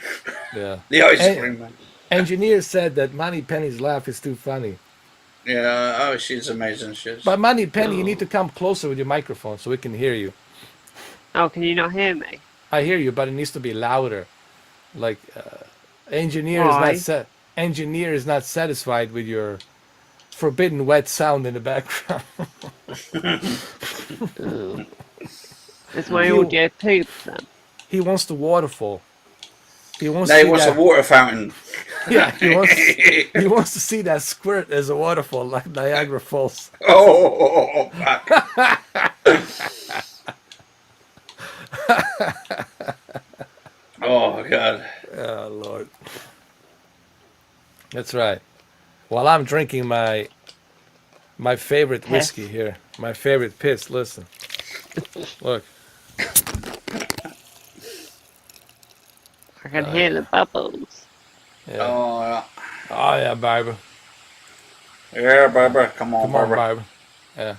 Yeah. The ice cream man. Engineer said that Money Penny's laugh is too funny. Yeah, she's amazing. But Money Penny, you need to come closer with your microphone so we can hear you. Oh, can you not hear me? I hear you, but it needs to be louder. Like, engineer is not satisfied with your forbidden wet sound in the background. It's my audio poop then. He wants the waterfall. He wants a water fountain. Yeah, he wants to see that squirt as a waterfall, like Niagara Falls. Oh God. Oh Lord. That's right. While I'm drinking my favorite whiskey here, my favorite piss. Listen, look. I can hear the bubbles. Yeah. Oh yeah, Barbara. Yeah, Barbara. Come on, Barbara. Yeah.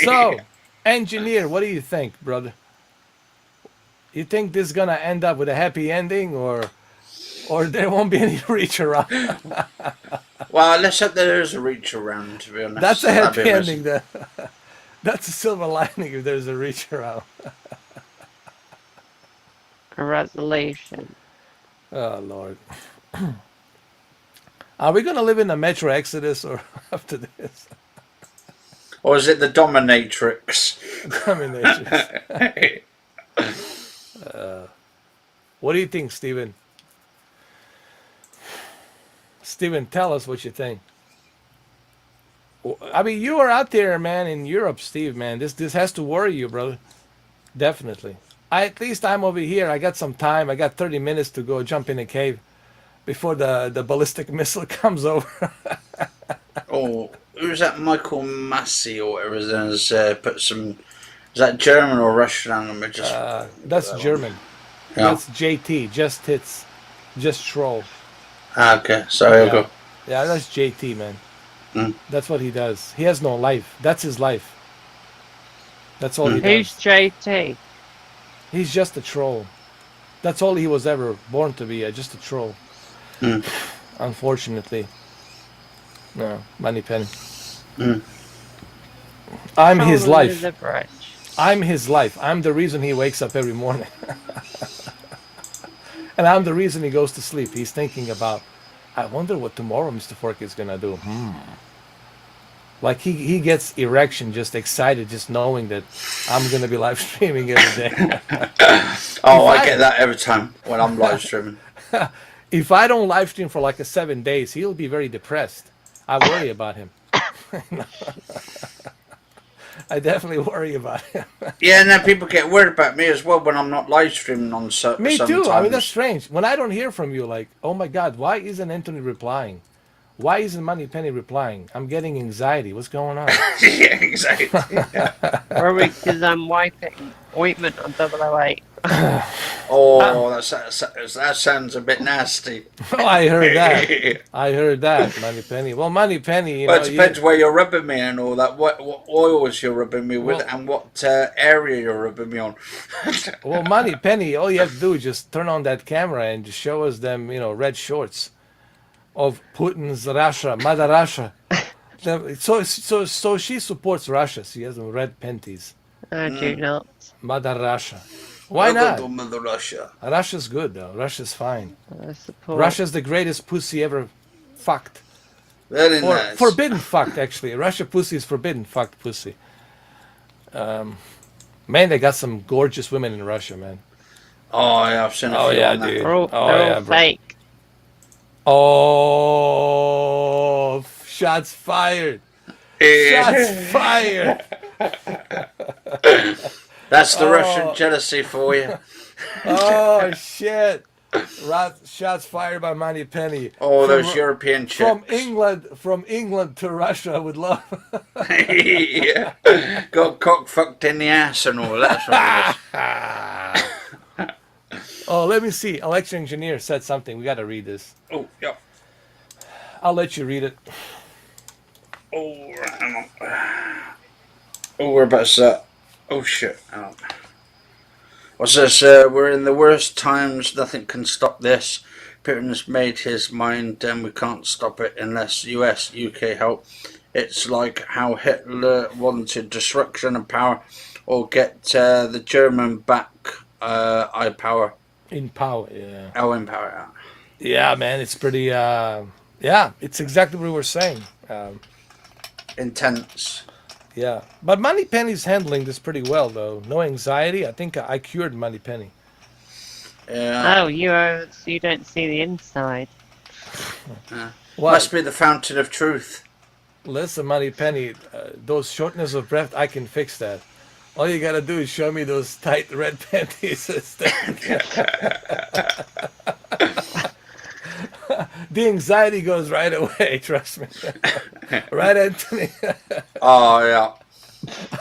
So, engineer, what do you think, brother? You think this is gonna end up with a happy ending, or there won't be any reach around? Well, let's hope there is a reach around. To be honest, that's a happy ending. That's a silver lining if there's a reach around. A resolution. Oh Lord. Are we gonna live in a metro exodus or after this? Or is it the dominatrix? Dominatrix. What do you think, Steven? Steven, tell us what you think. I mean, you are out there, man, in Europe, Steve, man. This has to worry you, brother. Definitely. At least I'm over here. I got some time. I got 30 minutes to go jump in a cave before the ballistic missile comes over. Oh, who's that? Michael Massey or whatever his name is. Put some. Is that German or Russian? I'm just. That's German. Yeah. That's JT. Just hits. Just troll. Ah, okay. Sorry, I'll go. Yeah, that's JT, man. Mm. That's what he does. He has no life. That's his life. That's all he Who's does. JT? He's just a troll. That's all he was ever born to be, just a troll. Mm. Unfortunately. No, Money Penny. Mm. I'm his life. The bridge. I'm his life. I'm the reason he wakes up every morning. And I'm the reason he goes to sleep. He's thinking about, I wonder what tomorrow Mr. Fork is going to do. Like he gets erection, just excited, just knowing that I'm going to be live streaming every day. I get that every time when I'm live streaming. If I don't live stream for like 7 days, he'll be very depressed. I worry about him. I definitely worry about him. Yeah, and then people get worried about me as well when I'm not live streaming on certain. Me too. Sometimes. I mean, that's strange. When I don't hear from you, like, oh my God, why isn't Anthony replying? Why isn't Money Penny replying? I'm getting anxiety. What's going on? Yeah, exactly. Probably because I'm wiping ointment on 008. That sounds a bit nasty. Oh, I heard that. I heard that, Money Penny. Well, Money Penny, it depends where you're rubbing me and all that. What oils you're rubbing me with, and what area you're rubbing me on. Well, Money Penny, all you have to do is just turn on that camera and just show us them, red shorts of Putin's Russia, Mother Russia. So she supports Russia. She has them red panties. I do not. Mother Russia. Why not? Mother Russia. Russia's good though. Russia's fine. I support. Russia's the greatest pussy ever fucked. Very Or nice. forbidden fucked, actually. Russia pussy is forbidden fucked pussy. Man, they got some gorgeous women in Russia, man. Oh yeah, I've seen a few on dude. They're all fake. Oh, shots fired. Shots fired. That's the Russian jealousy for you. Oh, shit. Shots fired by Money Penny. Oh, those European chicks. From England to Russia, I would love. Yeah. Got cock fucked in the ass and all. That's what it is. Oh, let me see. Election engineer said something. We got to read this. Oh, yeah. I'll let you read it. Oh, hang on. Oh, we're about to. Oh shit. Hang on. What's this? We're in the worst times. Nothing can stop this. Putin has made his mind, and we can't stop it unless US, UK help. It's like how Hitler wanted destruction and power, or get the German back. Power. In power, yeah. Oh, in power. Yeah, man, it's pretty. Yeah, it's exactly what we were saying. Intense. Yeah, but Money Penny's handling this pretty well, though. No anxiety. I think I cured Money Penny. Yeah. Oh, you don't see the inside. Must be the fountain of truth. Listen, Money Penny, those shortness of breath, I can fix that. All you gotta do is show me those tight red panties. The anxiety goes right away, trust me. Right, Anthony? Oh, yeah.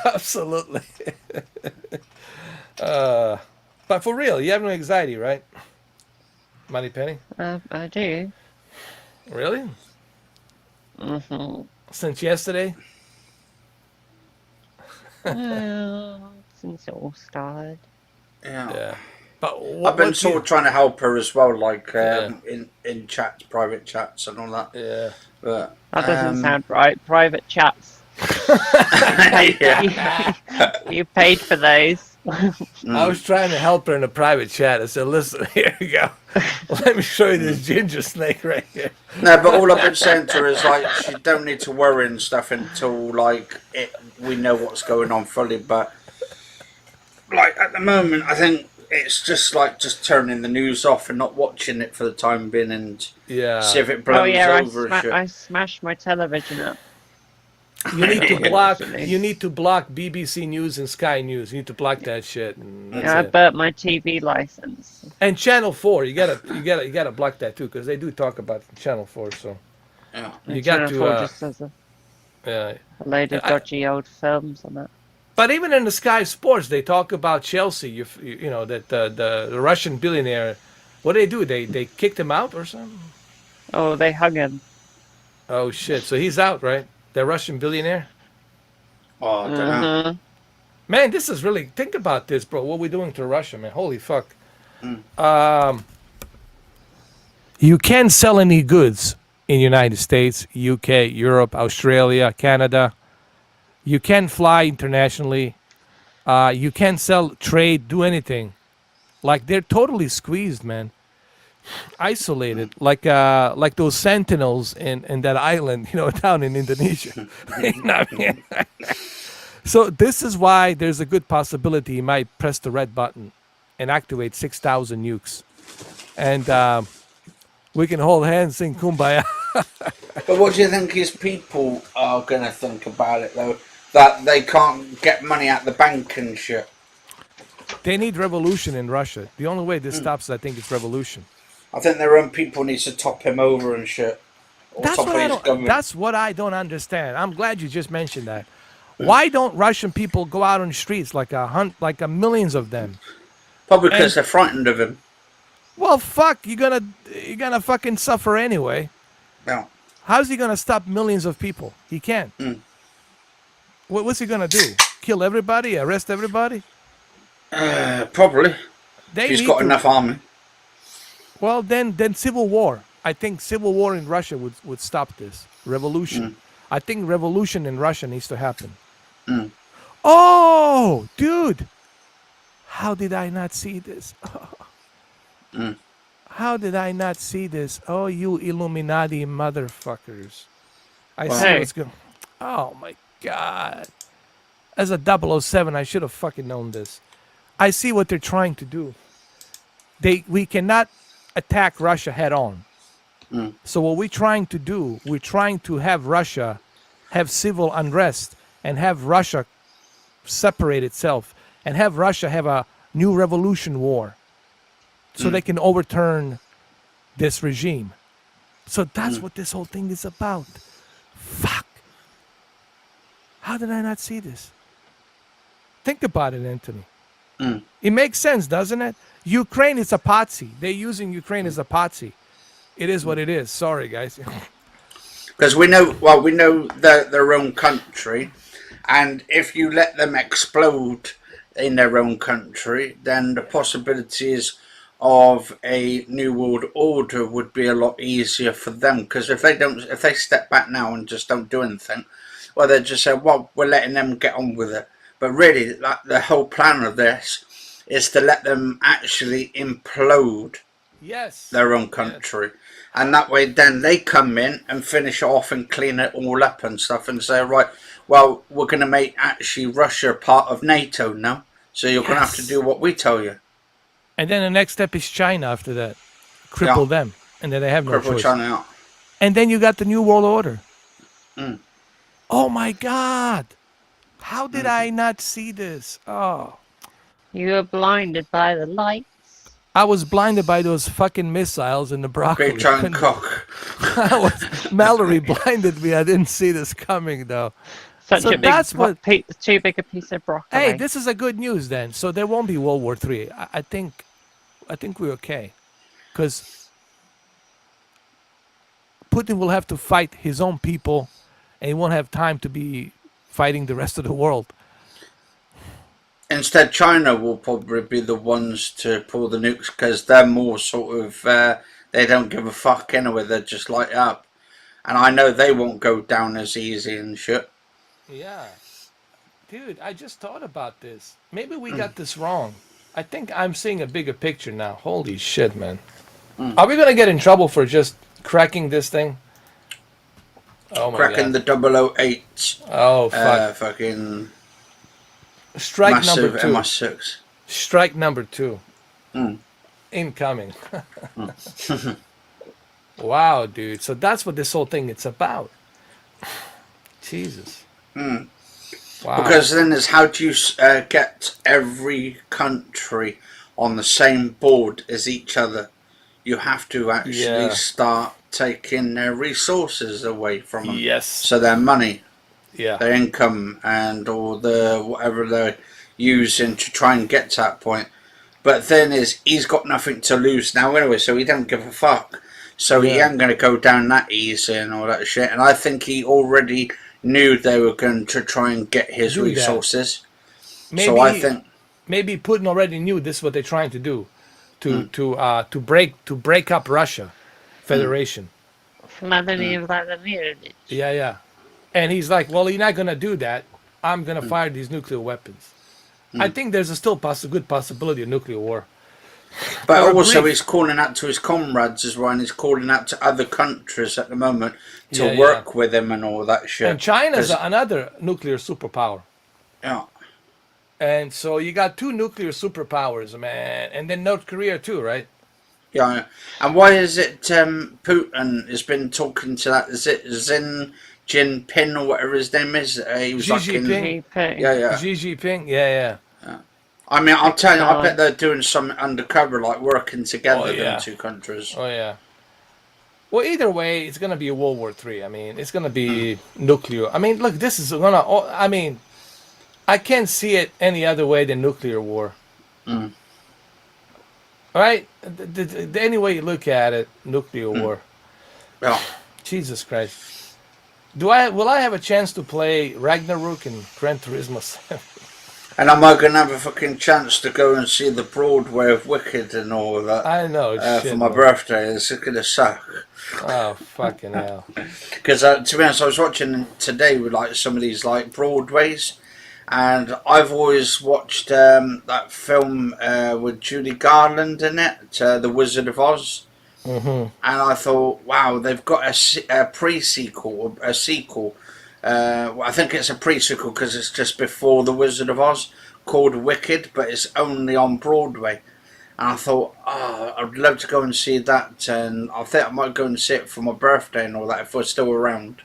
Absolutely. But for real, you have no anxiety, right? Money Penny? I do. Really? Mm-hmm. Since yesterday? Well, since it all started. Yeah. But I've been sort of trying to help her as well, like in chats, private chats, and all that. Yeah. But that doesn't sound right. Private chats. You paid for those. I was trying to help her in a private chat. I said, listen, here you go. Let me show you this ginger snake right here. No, but all I've been saying to her is like she don't need to worry and stuff until like we know what's going on fully. But like at the moment, I think it's just like just turning the news off and not watching it for the time being and see if it blows over. I smashed my television up. You need to block. You need to block BBC News and Sky News. You need to block that shit. I burnt my TV license. And Channel 4, you gotta block that too, because they do talk about Channel 4. So you got Channel 4 just has a load of dodgy old films on that. But even in the Sky Sports, they talk about Chelsea. You know that the Russian billionaire. What do? They kicked him out or something? Oh, they hung him. Oh shit! So he's out, right? The Russian billionaire. Oh, I don't know. Man, this is really. Think about this, bro. What we doing to Russia, man? Holy fuck. You can't sell any goods in United States, UK, Europe, Australia, Canada. You can't fly internationally. You can't sell, trade, do anything. Like they're totally squeezed, man. Isolated, like those sentinels in that island, down in Indonesia. You know what I mean? So this is why there's a good possibility he might press the red button and activate 6,000 nukes, and we can hold hands, sing kumbaya. But what do you think his people are gonna think about it though? That they can't get money out the bank and shit. They need revolution in Russia. The only way this stops, I think, is revolution. I think their own people need to top him over and shit. That's what I don't understand. I'm glad you just mentioned that. Why don't Russian people go out on the streets like millions of them? Probably because they're frightened of him. Well, fuck, you're gonna fucking suffer anyway. Yeah. How's he gonna stop millions of people? He can't. What's he gonna do? Kill everybody? Arrest everybody? Probably. He's got enough army. Well, then civil war. I think civil war in Russia would stop this. Revolution. I think revolution in Russia needs to happen. Oh, dude. How did I not see this? How did I not see this? Oh, you Illuminati motherfuckers. I see what's going on. Oh, my God. As a 007, I should have fucking known this. I see what they're trying to do. We cannot attack Russia head on. So what we're trying to do, we're trying to have Russia have civil unrest and have Russia separate itself and have Russia have a new revolution war so they can overturn this regime. So that's what this whole thing is about. Fuck. How did I not see this? Think about it, Anthony. It makes sense, doesn't it? Ukraine is a patsy. They're using Ukraine as a patsy. It is what it is. Sorry, guys. Because we know their own country, and if you let them explode in their own country, then the possibilities of a new world order would be a lot easier for them. Because if they step back now and just don't do anything, well, they just say, well, we're letting them get on with it. But really, the whole plan of this is to let them actually implode their own country. Yes. And that way then they come in and finish off and clean it all up and stuff and say, right, well, we're going to make actually Russia part of NATO now. So you're going to have to do what we tell you. And then the next step is China after that. Cripple them. And then they have no choice. China out. And then you got the New World Order. Oh, my God. How did I not see this? Oh. You were blinded by the lights. I was blinded by those fucking missiles in the broccoli. Great giant cock. Mallory blinded me. I didn't see this coming, though. Too big a piece of broccoli. Hey, this is a good news then. So there won't be World War III. I think we're okay, because Putin will have to fight his own people, and he won't have time to be fighting the rest of the world. Instead, China will probably be the ones to pull the nukes because they're more sort of, they don't give a fuck anyway, they're just light up. And I know they won't go down as easy and shit. Yeah. Dude, I just thought about this. Maybe we got this wrong. I think I'm seeing a bigger picture now. Holy shit, man. Are we going to get in trouble for just cracking this thing? Oh my Cracking god. the 008. Oh fuck. Fucking Strike massive number 2. MI6. Strike number 2. Incoming. Wow, dude. So that's what this whole thing it's about. Jesus. Wow. Because then it's how do you get every country on the same board as each other? You have to actually start taking their resources away from them. Yes. So their money, Yeah. their income, and all the whatever they're using to try and get to that point. But then he's got nothing to lose now anyway, so he don't give a fuck. So he ain't going to go down that easy and all that shit. And I think he already knew they were going to try and get his resources. Maybe, so I think maybe Putin already knew this is what they're trying to do, to break up Russia Federation. Yeah. And he's like, well, you're not going to do that. I'm going to fire these nuclear weapons. I think there's still a good possibility of nuclear war. But also he's calling out to his comrades as well, and he's calling out to other countries at the moment to work with him and all that shit. And China's another nuclear superpower. Yeah. And so you got 2 nuclear superpowers, man. And then North Korea too, right? Yeah. And why is it Putin has been talking to that? Is it Xi Jinping or whatever his name is? He was Xi like Jinping. Xi Jinping. Yeah. I mean, I'll tell you, I bet they're doing something undercover, like working together, yeah. them 2 countries. Oh, yeah. Well, either way, it's going to be a World War III. I mean, it's going to be nuclear. I mean, look, this is going to... I mean, I can't see it any other way than nuclear war. All right? Any way you look at it, nuclear war. Yeah. Jesus Christ. Will I have a chance to play Ragnarok and Gran Turismo 7? And am I going to have a fucking chance to go and see the Broadway of Wicked and all of that? I know. For my birthday. It's going to suck. Oh, fucking hell. Because to be honest, I was watching today with like some of these like Broadways, and I've always watched that film with Judy Garland in it, The Wizard of Oz. And I thought, wow, they've got a pre-sequel, a sequel. I think it's a pre-sequel because it's just before The Wizard of Oz, called Wicked, but it's only on Broadway. And I thought, I'd love to go and see that, and I think I might go and see it for my birthday and all that if we're still around.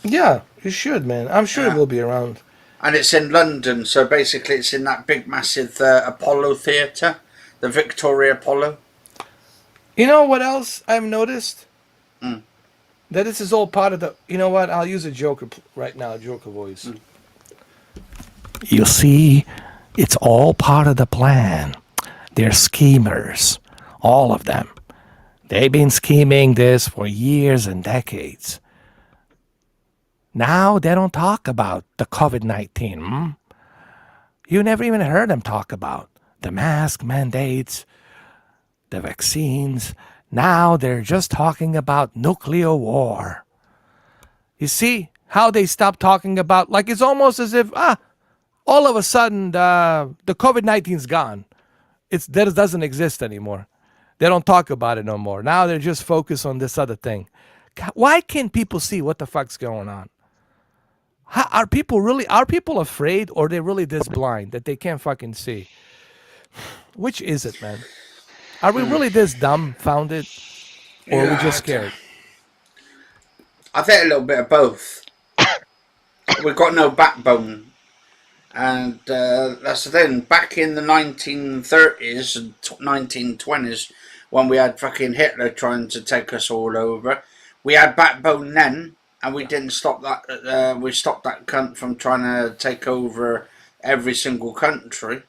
Yeah, you should, man. I'm sure it will be around. And it's in London, so basically it's in that big, massive Apollo Theatre, the Victoria Apollo. You know what else I've noticed? That this is all part of the... You know what? I'll use a Joker right now, a Joker voice. You see, it's all part of the plan. They're schemers, all of them. They've been scheming this for years and decades. Now they don't talk about the COVID-19. You never even heard them talk about the mask mandates, the vaccines. Now they're just talking about nuclear war. You see how they stopped talking about, like it's almost as if, all of a sudden the COVID-19's gone. That doesn't exist anymore. They don't talk about it no more. Now they're just focused on this other thing. God, why can't people see what the fuck's going on? Are people afraid, or are they really this blind that they can't fucking see? Which is it, man? Are we really this dumbfounded, or are we just scared? I think a little bit of both. We've got no backbone. And that's the thing. Back in the 1930s and 1920s, when we had fucking Hitler trying to take us all over, we had backbone then, and we didn't stop that. We stopped that cunt from trying to take over every single country.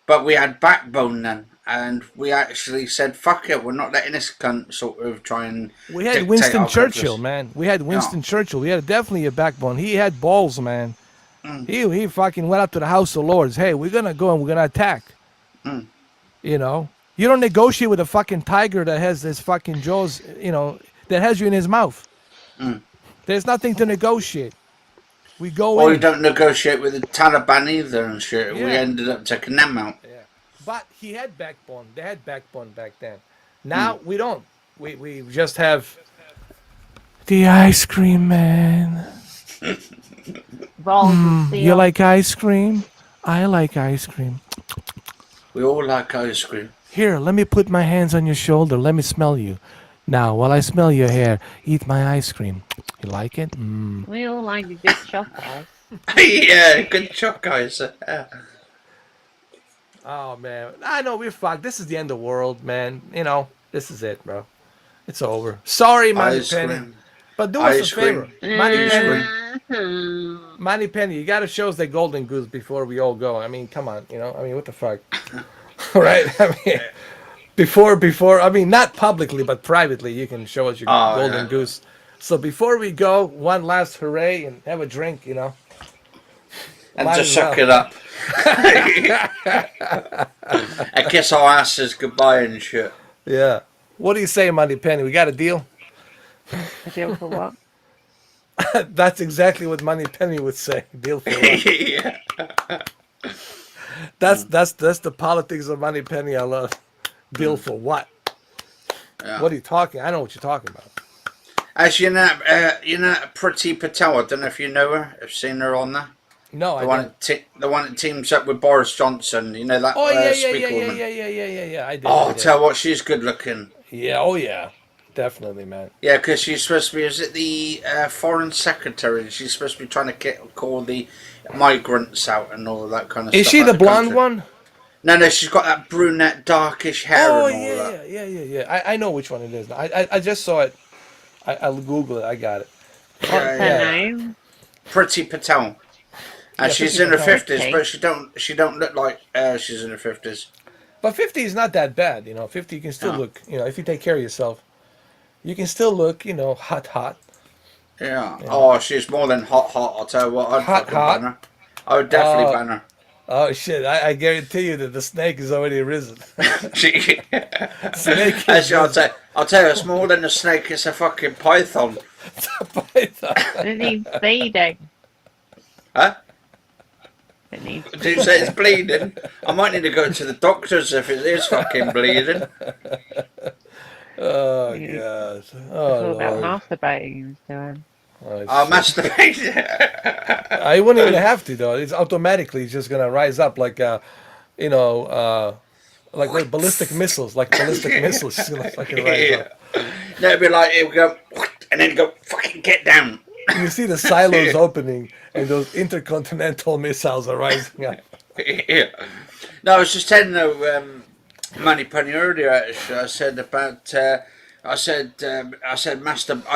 But we had backbone then, and we actually said, "Fuck it, we're not letting this cunt sort of try and." We had Winston Churchill, man. We had Winston Churchill. He had definitely a backbone. He had balls, man. He fucking went up to the House of Lords. Hey, we're gonna go and we're gonna attack. You know, you don't negotiate with a fucking tiger that has his fucking jaws. You know, that has you in his mouth. There's nothing to negotiate. We go Or in. you don't negotiate with the Taliban either and shit. We Yeah. ended up taking them out. Yeah. But he had backbone. They had backbone back then. Now we don't. We just have the ice cream man. You like ice cream? I like ice cream. We all like ice cream. Here, let me put my hands on your shoulder. Let me smell you. Now, while I smell your hair, eat my ice cream. You like it? We all like a good shop ice. Yeah, good shot, guys. Oh, man. I know we're fucked. This is the end of the world, man. You know, this is it, bro. It's over. Sorry, Money Ice Penny. cream. But do us Ice a favor. cream. Money Penny. Mm-hmm. Money Penny, you got to show us the golden goose before we all go. I mean, come on. You know, I mean, what the fuck? Right? I mean, before, I mean, not publicly, but privately, you can show us your golden goose. So before we go, one last hooray and have a drink, you know. And Might just as suck well. it up. And kiss our asses goodbye and shit. Yeah. What do you say, Money Penny? We got a deal? A deal for what? That's exactly what Money Penny would say. Deal for what? Yeah. That's the politics of Money Penny I love. Deal for what? Yeah. What are you talking? I know what you're talking about. As you know, Priti Patel. I don't know if you know her. I've seen her on there. No, The one that teams up with Boris Johnson. You know that Oh yeah, speaker woman. yeah. I did. Oh, I did. tell you what, she's good looking. Yeah. Oh yeah. Definitely, man. Yeah, because she's supposed to be, is it the foreign secretary? She's supposed to be trying to call the migrants out and all of that kind of stuff. Is she out the the blonde country. one? No, she's got that brunette, darkish hair Oh and all that. yeah. I know which one it is. I just saw it. I'll Google it. I got it. What's her name? Priti Patel. And Yeah, she's Priti in her Patel. 50s, Okay. but she don't look like she's in her 50s. But 50 is not that bad, you know. 50 you can still No. look, you know, if you take care of yourself, you can still look, you know, hot. Yeah. Oh, she's more than hot. I'll tell you what, I'd fucking ban her. I would definitely ban her. Oh shit! I guarantee you that the snake is already risen. She, Snake is Actually, risen. I'll tell you, it's more than a snake, it's a fucking python. It needs feeding. Huh? It needs Do you say it's bleeding? I might need to go to the doctors if it is fucking bleeding. Oh Yeah. god! It's Oh all about lord! masturbating he was doing. Oh, I'll shit. masturbate. I wouldn't even have to though. It's automatically just gonna rise up like you know, like with ballistic missiles, like ballistic missiles. It's gonna fucking rise up. No, it'd be like, it would go, and then go, fucking get down. You see the silos opening, and those intercontinental missiles are rising up. Yeah. No, I was just telling Money Penny earlier. Actually, I said about. I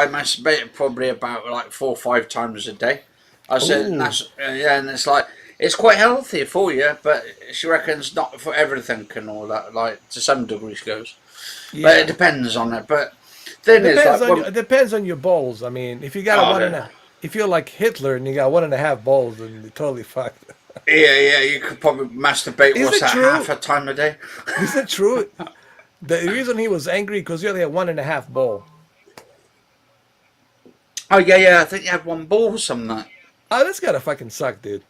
masturbate probably about like 4 or 5 times a day. I said, and that's, yeah, and it's like it's quite healthy for you, but she reckons not for everything and all that. Like to some degree, she goes, but it depends on it. But then it's like, It depends on your balls. I mean, if you got a one and a, if you're like Hitler and you got 1.5 balls, then you're totally fucked. yeah, you could probably masturbate. Is What's it that? true? Half a time a day. Is it true? The reason he was angry because he only had 1.5 ball. Oh yeah. I think you had 1 ball or something like. Oh, that's gotta fucking suck, dude.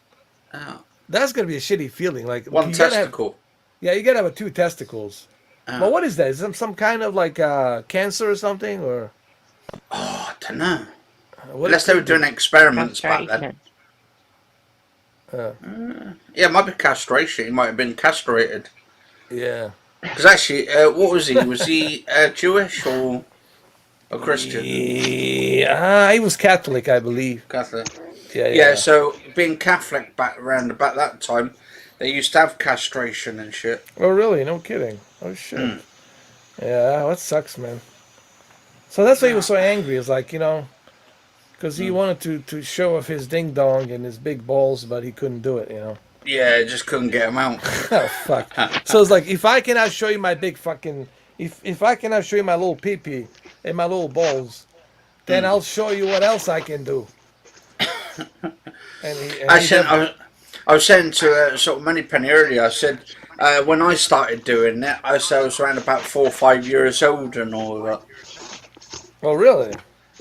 Oh. That's gonna be a shitty feeling. Like 1 you gotta testicle. you gotta have 2 testicles. But what is that? Is it some kind of like cancer or something, or? Oh, I don't know. What Unless they were doing experiments back then. Castration. Yeah, it might be castration. He might have been castrated. Yeah. Because actually, what was he? Was he Jewish or a Christian? Yeah, he was Catholic, I believe. Catholic. Yeah. So being Catholic back around about that time, they used to have castration and shit. Oh, really? No kidding. Oh, shit. Yeah, that sucks, man. So that's why he was so angry. It's like, you know, because he wanted to show off his ding dong and his big balls, but he couldn't do it, you know. Yeah, just couldn't get him out. Oh, fuck. So it's like, if I cannot show you my big fucking, if I cannot show you my little pee-pee and my little balls, then I'll show you what else I can do. I was saying to sort of Money Penny earlier, I said, when I started doing it, I said I was around about 4 or 5 years old and all that. Oh, really?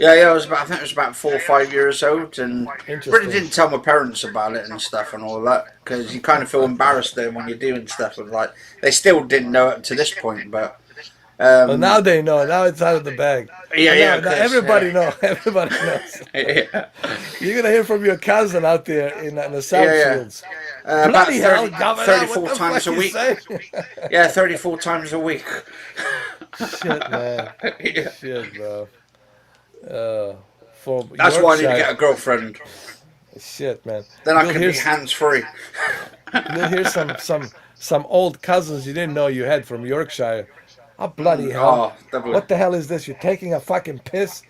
Yeah, I think it was about 4 or 5 years old, and really Interesting. didn't tell my parents about it and stuff and all that, because you kind of feel embarrassed then when you're doing stuff, and like they still didn't know up to this point, but Well, now they know. Now it's out of the bag. yeah, Well, yeah, now 'cause, everybody knows. Everybody knows. yeah, You're gonna hear from your cousin out there in the South yeah. Shields. About Bloody hell, Governor! 34 What the times fuck a you week. say? Yeah, 34 times a week. Shit, man. Yeah. Shit, bro. For That's why I need to Yorkshire, get a girlfriend. shit, man. Then I You'll can hear be hands free. You'll hear some old cousins you didn't know you had from Yorkshire. Oh, bloody hell! Oh, definitely. What the hell is this? You're taking a fucking piss?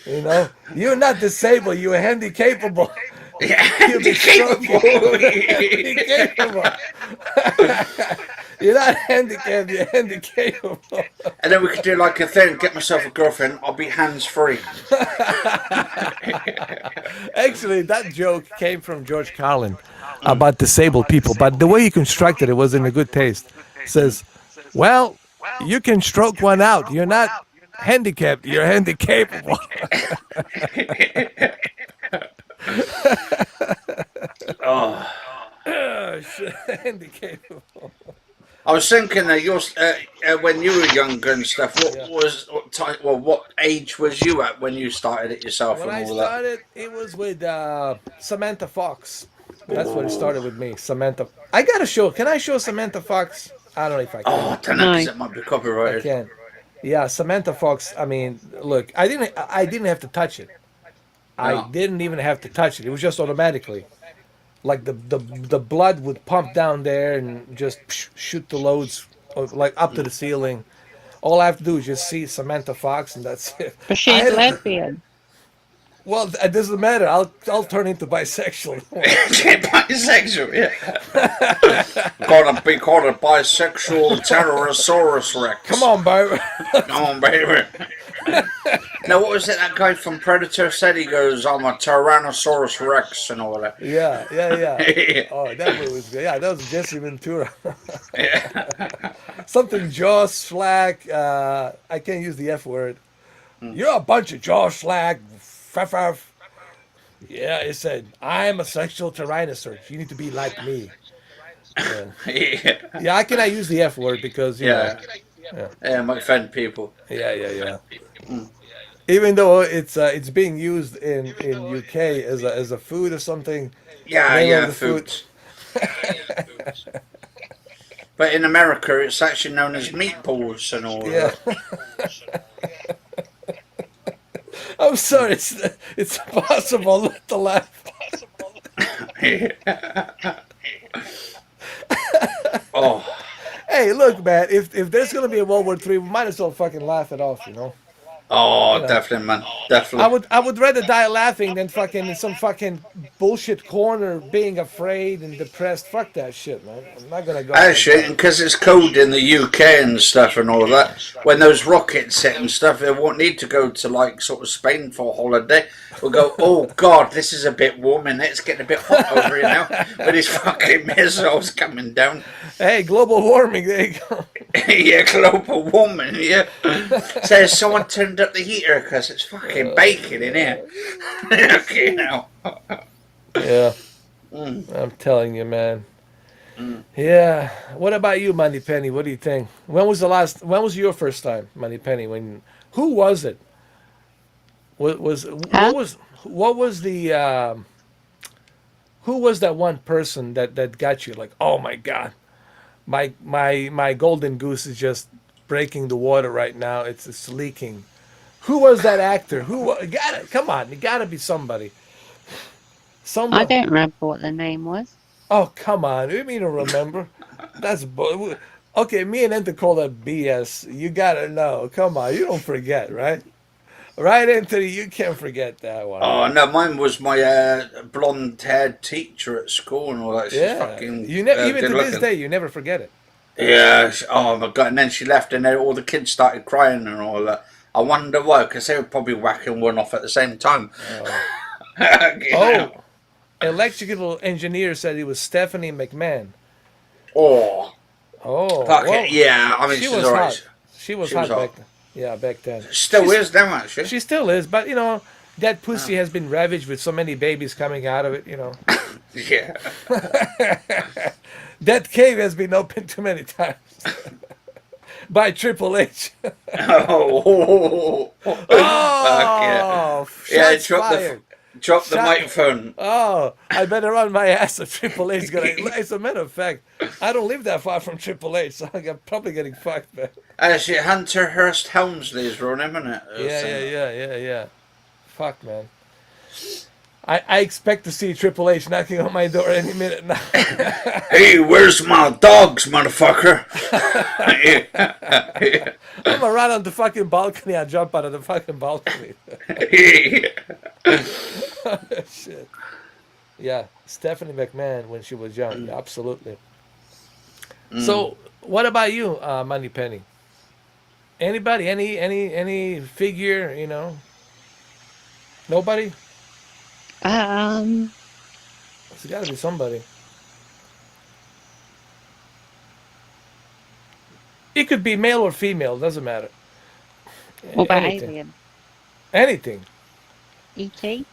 You know, you're not disabled. You're handicapable. Yeah, You'll be capable. handicapable. You're not handicapped. You're handicapable. And then we could do like a thing. Get myself a girlfriend. I'll be hands free. Actually, that joke came from George Carlin about disabled people, but the way he constructed it was in a good taste. Says, well, you can stroke one out. You're not handicapped. You're handicapable. Oh. Shit, handicapable. I was thinking that when you were younger and stuff. What age was you at when you started it yourself When I and all that? started, it was with Samantha Fox. That's what it started with me, Samantha. I got to show. Can I show Samantha Fox? I don't know if I can. Oh, I don't know, 'cause it might be I copyrighted. can. Yeah, Samantha Fox. I mean, look, I didn't have to touch it. I No. didn't even have to touch it. It was just automatically. Like the blood would pump down there and just shoot the loads like up to the ceiling. All I have to do is just see Samantha Fox, and that's it. But she's lesbian. Well, it doesn't matter. I'll turn into bisexual. Bisexual, yeah. Gonna be called a bisexual Pterosaurus Rex. Come on, baby. Come on, baby. Now, what was it that guy from Predator said? He goes, I'm a Tyrannosaurus Rex and all that. Yeah. Oh, that movie was good. Yeah, that was Jesse Ventura. Something jaw slack. I can't use the F word. You're a bunch of jaw slack. Fuff. Yeah, it said, I'm a sexual tyrannosaurus. You need to be like me. Yeah, I cannot use the F word because, you know. Yeah, might offend people. Yeah. Even though it's being used in UK as a food or something. Yeah, food. But in America, it's actually known as meatballs and all that. I'm sorry, it's impossible not to laugh. Oh. Hey, look, man, if there's going to be a World War III, we might as well fucking laugh it off, you know? Oh, You know. definitely, man. Definitely. I would rather die laughing than fucking in some fucking bullshit corner being afraid and depressed. Fuck that shit, man. I'm not gonna go. Actually, because it's cold in the UK and stuff and all that, when those rockets hit and stuff, they won't need to go to like sort of Spain for a holiday. We'll go, oh God, this is a bit warm and it's getting a bit hot over here now. But these fucking missiles coming down. Hey, global warming, there you go. Yeah, global warming, yeah. Says someone turned up the heater because it's fucking baking in here. Okay, now. Yeah. I'm telling you, man. Yeah. What about you, Money Penny? What do you think? When was your first time, Money Penny? Who was it? What was the who was that one person that got you like, oh my God, my golden goose is just breaking the water right now. It's leaking. Who was that actor? Come on, it gotta be somebody. I don't remember what the name was. Oh, come on. You mean to remember? That's okay. Me and Enter call that BS. You gotta know. Come on, you don't forget, right? Right, Anthony, you can't forget that one. Oh no, mine was my blonde-haired teacher at school and all that. She's fucking. You never, even to good-looking. this day, you never forget it. Yeah. Oh my God! And then she left, and then all the kids started crying and all that. I wonder why, because they were probably whacking one off at the same time. Oh, electrical engineer said it was Stephanie McMahon. Oh. Oh. Fuck well, it. Yeah, I mean, she she's was alright. hot. She was hot back then. Yeah, back then. Still is now, actually. She still is, but that pussy has been ravaged with so many babies coming out of it. Yeah. That cave has been opened too many times by Triple H. Oh, fuck yeah. Yeah, Shots fired. Drop the microphone. Oh, I better run my ass to Triple H. As a matter of fact, I don't live that far from Triple H, so I'm probably getting fucked, man. Actually, Hunter Hurst Helmsley's run him, isn't it? Yeah. Fuck, man. I expect to see Triple H knocking on my door any minute now. Hey, where's my dogs, motherfucker? I'm gonna run on the fucking balcony and jump out of the fucking balcony. Shit. Yeah, Stephanie McMahon when she was young, absolutely. So, what about you, Money Penny? Anybody? Any figure? Nobody? There's got to be somebody. It could be male or female, doesn't matter. What about Anything. Alien? Anything. E.T.?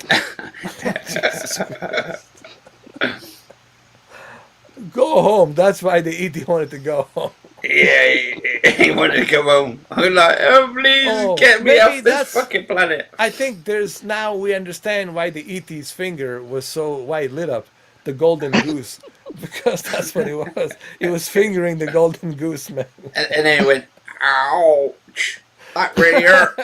Jesus Christ. Go home. That's why the E.T. wanted to go home. Yeah, he wanted to come home. I'm like, oh, please get me off this fucking planet. I think now we understand why the E.T.'s finger was so white lit up, the golden goose, because that's what it was. He was fingering the golden goose, man. And then he went, ouch, that really hurt.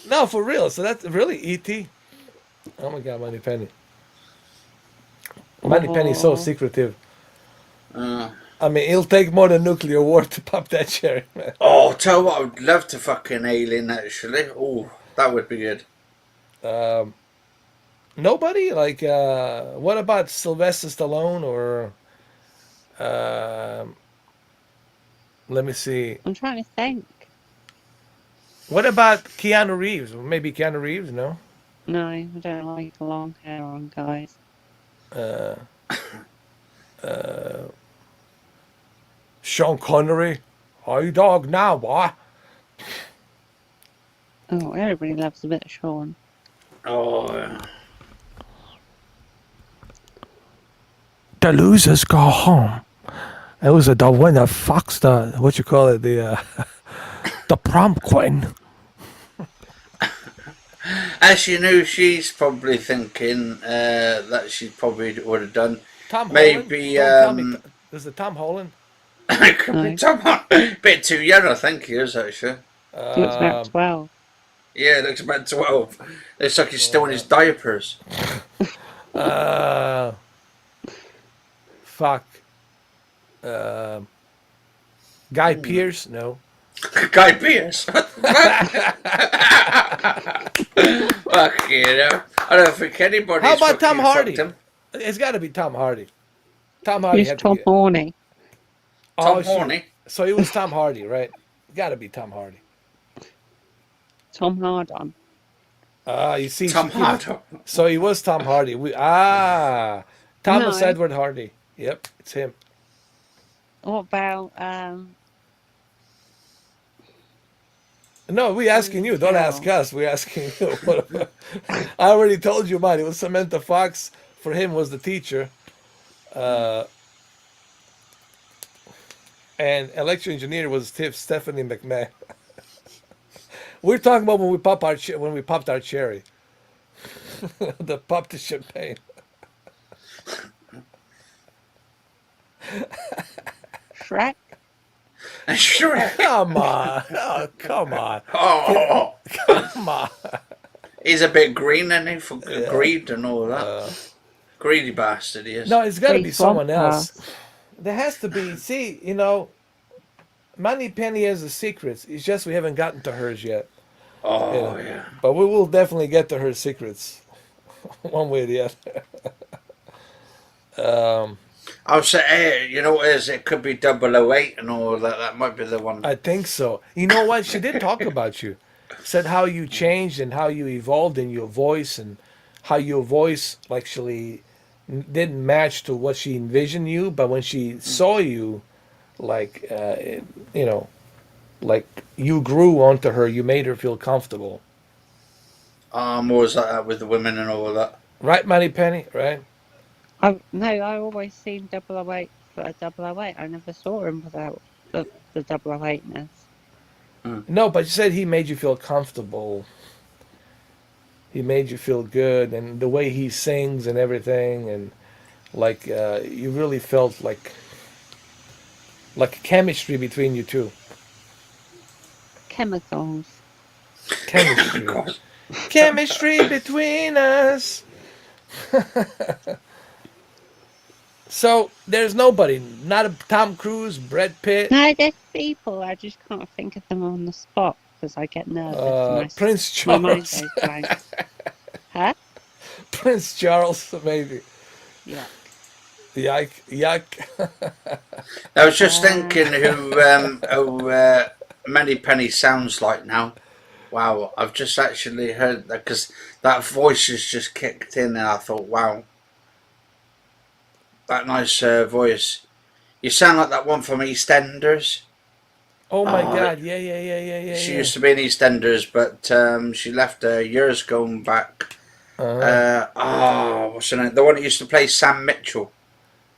No, for real. So that's really E.T. Oh my God, Money Penny. Money Penny's so secretive. I mean, it'll take more than nuclear war to pop that cherry, man. Oh, tell you what, I would love to fucking Alien, actually. Oh, that would be good. Nobody? Like, what about Sylvester Stallone or... let me see. I'm trying to think. What about Keanu Reeves? Maybe Keanu Reeves, no? No, I don't like the long hair on guys. Sean Connery? Are you dog now, boy? Oh, everybody loves a bit of Sean. Oh, yeah. The losers go home. It was the winner fucks the, what you call it, the prom queen. As you know, she's probably thinking that she probably would have done. Tom Maybe, Holland? Is it Tom Holland? could be Tom Holland. Bit too young, I think he is, actually. He looks about 12. Yeah, it looks about 12. Looks like he's still in his diapers. Fuck. Guy Pearce? No. Guy Pearce? Fuck you know. I don't think anybody's How about Tom Hardy? Him. It's got to be Tom Hardy. Tom Hardy. He's Tom Horny. Tom Horny? So he was Tom Hardy, right? Got to be Tom Hardy. Tom Hardon. You see. Tom Hardy. So he was Tom Hardy. Thomas No. Edward Hardy. Yep, it's him. What about No, we're asking you. Don't ask us. We're asking you. I already told you mine. It was Samantha Fox. For him was the teacher. And electrical engineer was Stephanie McMahon. We're talking about when we popped our cherry. The popped the champagne. Shrek? Shrek. Come on. Oh, come on. Oh, Come on. he's a bit green, isn't he? For greed and all that. Greedy bastard he is. No, it's got to Great be someone podcast. else. There has to be. See, Money Penny has the secrets. It's just we haven't gotten to hers yet. Oh, yeah. But we will definitely get to her secrets, one way or the other. I would say, hey, you know what it is? It could be 008 and all that. That might be the one. I think so. You know what? She did talk about you. Said how you changed and how you evolved in your voice and how your voice actually didn't match to what she envisioned you. But when she saw you, like you know, like you grew onto her, you made her feel comfortable. I'm always like that with the women and all of that. Right, Moneypenny? Right? No, I always seen 008 for a 008. I never saw him without the 008ness. No, but you said he made you feel comfortable. He made you feel good, and the way he sings and everything, and like you really felt like chemistry between you two. Chemicals. Chemistry. Chemistry between us. So there's nobody, not a Tom Cruise, Brad Pitt, No, there's people. I just can't think of them on the spot because I get nervous and Prince my mind Charles. goes blank. Huh? Prince Charles, maybe. Yuck. Yuck. I was just thinking who Moneypenny sounds like now. Wow, I've just actually heard that because that voice has just kicked in, and I thought, wow, that nice voice. You sound like that one from EastEnders. Oh my God! Yeah. She used to be in EastEnders, but she left years going back. What's her name? The one that used to play Sam Mitchell.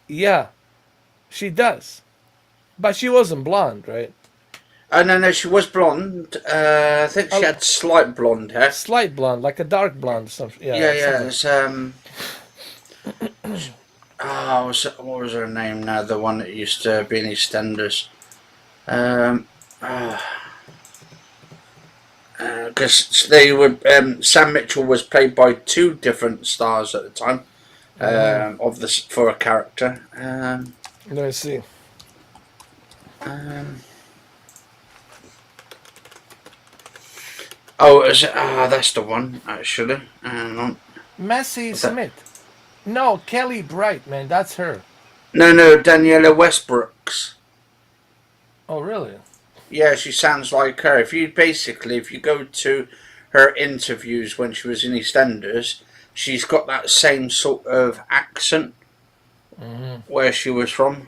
Yeah, she does, but she wasn't blonde, right? No, she was blonde. I think she had slight blonde hair. Slight blonde, like a dark blonde. Something. Yeah. It's, what was her name now? The one that used to be in EastEnders. Because they were Sam Mitchell was played by two different stars at the time for a character. Let me see. That's the one actually. Messi Smith. No, Kelly Bright, man, that's her. No, Daniela Westbrooks. Oh, really? Yeah, she sounds like her. If you go to her interviews when she was in EastEnders, she's got that same sort of accent where she was from.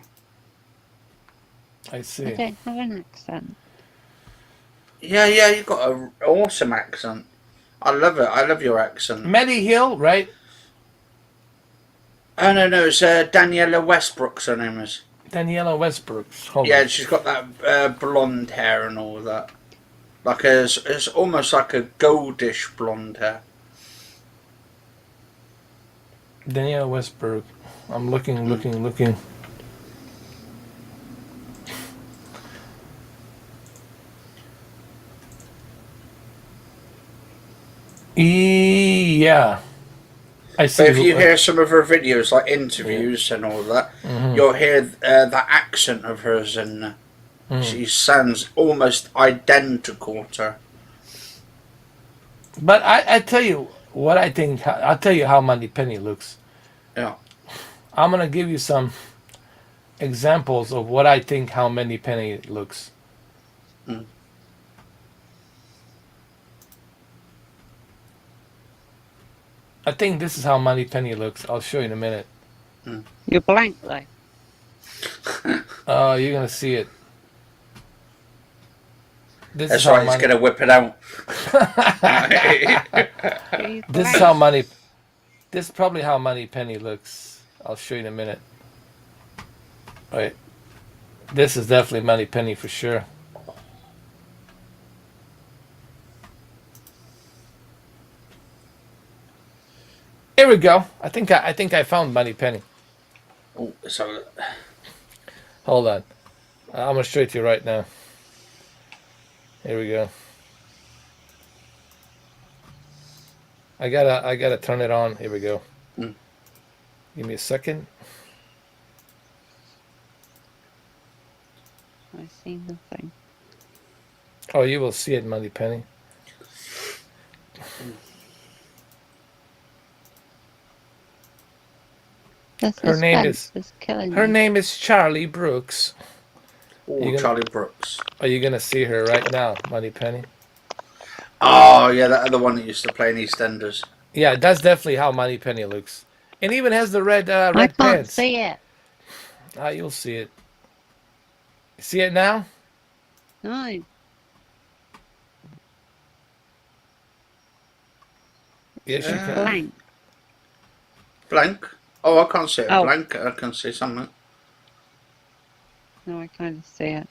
I see. I don't have an accent. Yeah, you've got an awesome accent. I love it. I love your accent. Maddie Hill, right? Oh, no, it's Daniela Westbrooks, her name is. Daniela Westbrooks. Yeah, she's got that blonde hair and all that. It's almost like a goldish blonde hair. Daniela Westbrook. I'm looking. Yeah. I see. But if you hear some of her videos, like interviews and all that, you'll hear that accent of hers, and she sounds almost identical to her. But I tell you what I think. I'll tell you how Moneypenny looks. Yeah. I'm gonna give you some examples of what I think how Moneypenny looks. I think this is how Moneypenny looks. I'll show you in a minute. You're blank though. Oh, you're gonna see it. That's right. He's gonna whip it out. This is how Money. This is probably how Moneypenny looks. I'll show you in a minute. Wait. This is definitely Moneypenny for sure. Here we go. I think I found Moneypenny. Oh, so. Hold on. I'm gonna show it to you right now. Here we go. I gotta turn it on. Here we go. Give me a second. I see nothing. Oh, you will see it, Moneypenny. Her name is Charlie Brooks. Oh, Charlie Brooks. Are you gonna see her right now, Moneypenny? Oh yeah, that other one that used to play in EastEnders. Yeah, that's definitely how Moneypenny looks. And even has the red I can't pants. see it. You'll see it. See it now? No. Yes, you can. Blank. Blank? Oh, I can't see it. Oh. Blank. I can see something. No, I kind of see it.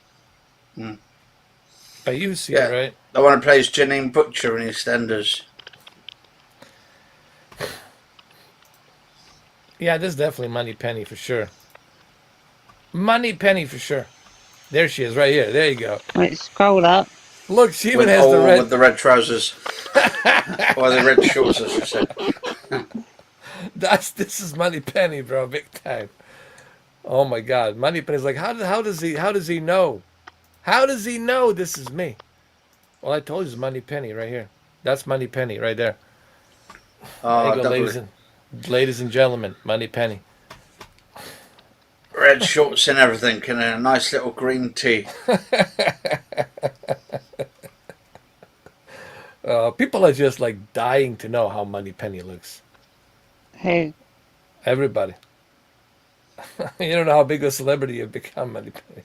But you see Yeah. it, right? The one who plays Janine Butcher in EastEnders. Yeah, this is definitely Moneypenny for sure. Moneypenny for sure. There she is, right here. There you go. Wait, scroll up. Look, she even With, has the red. with the red trousers. Or the red shorts, I should say. This is Moneypenny, bro, big time. Oh my God, Moneypenny's like, how does he know? How does he know this is me? Well, I told you it's Moneypenny right here. That's Moneypenny right there. There you go, ladies and gentlemen, Moneypenny. Red shorts and everything, and a nice little green tea. People are just like dying to know how Moneypenny looks. Who? Everybody. You don't know how big a celebrity you've become, Moneypenny.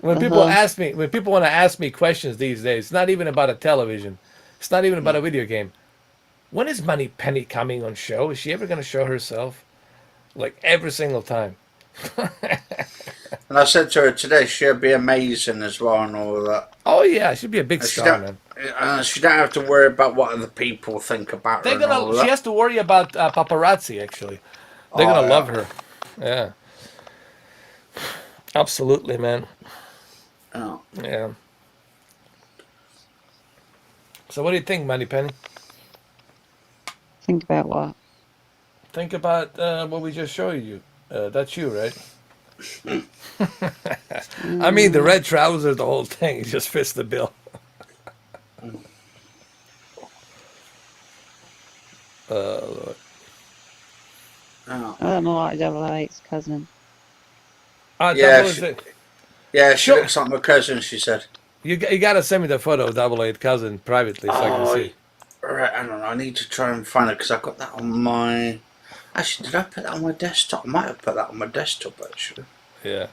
When people want to ask me questions these days, it's not even about a television. It's not even about a video game. When is Moneypenny coming on show? Is she ever going to show herself? Like every single time. And I said to her today she'll be amazing as well and all that. Oh yeah, she'd be a big star, man. She don't have to worry about what other people think about her. She has to worry about paparazzi. Actually, they're gonna love her. Yeah, absolutely, man. Oh. Yeah. So, what do you think, Moneypenny? Think about what? Think about what we just showed you. That's you, right? I mean, the red trousers, the whole thing, it just fits the bill. Lord. Oh. I don't know, like 008's cousin. Yeah, she looks like my cousin, she said. You got to send me the photo of 008 cousin privately so I can see. Right, I don't know. I need to try and find it because I got that on my... Actually, did I put that on my desktop? I might have put that on my desktop, actually. Yeah.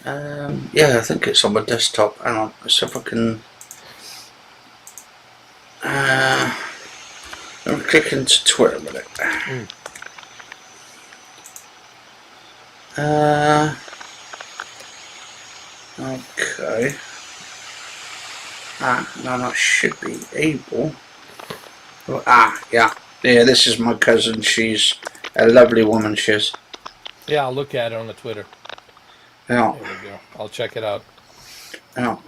Yeah, I think it's on my desktop. Hang on, let's see if I can... let me click into Twitter a minute. Okay. Now I should be able... yeah. Yeah, this is my cousin. She's a lovely woman, she is. Yeah, I'll look at it on the Twitter. Yeah. There we go. I'll check it out. Yeah.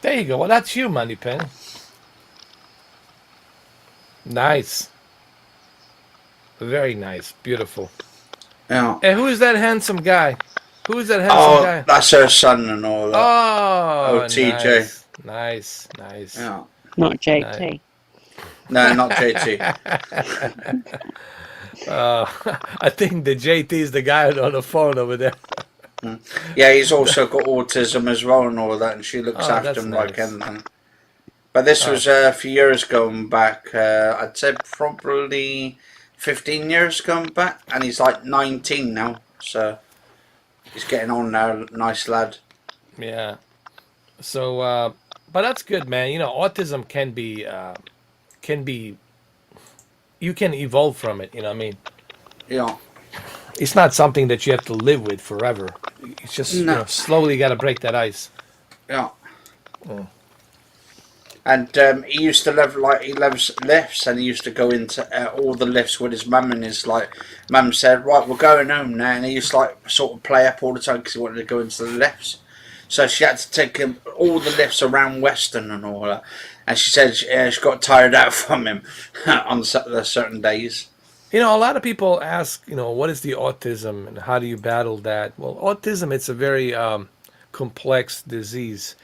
There you go. Well, that's you, Moneypenny. Nice. Very nice. Beautiful. Yeah. And who is that handsome guy? Who is that handsome guy? That's her son and all that. Oh, TJ. Nice. Yeah. Not JT. Nice. No, not JT. I think the JT is the guy on the phone over there. Yeah, he's also got autism as well and all that, and she looks after him like anything. But this was a few years going back. I'd say probably 15 years going back, and he's like 19 now, so he's getting on now. Nice lad. Yeah. So, but that's good, man. You know, autism can be, you can evolve from it. You know what I mean? Yeah. It's not something that you have to live with forever. It's just slowly got to break that ice. Yeah. And he used to live he loves lifts, and he used to go into all the lifts with his mum, and his mum said, "Right, we're going home now," and he used to sort of play up all the time because he wanted to go into the lifts. So she had to take him all the lifts around Western and all that, and she said she got tired out from him on certain days. You know, a lot of people ask, you know, what is the autism and how do you battle that? Well, autism, it's a very complex disease,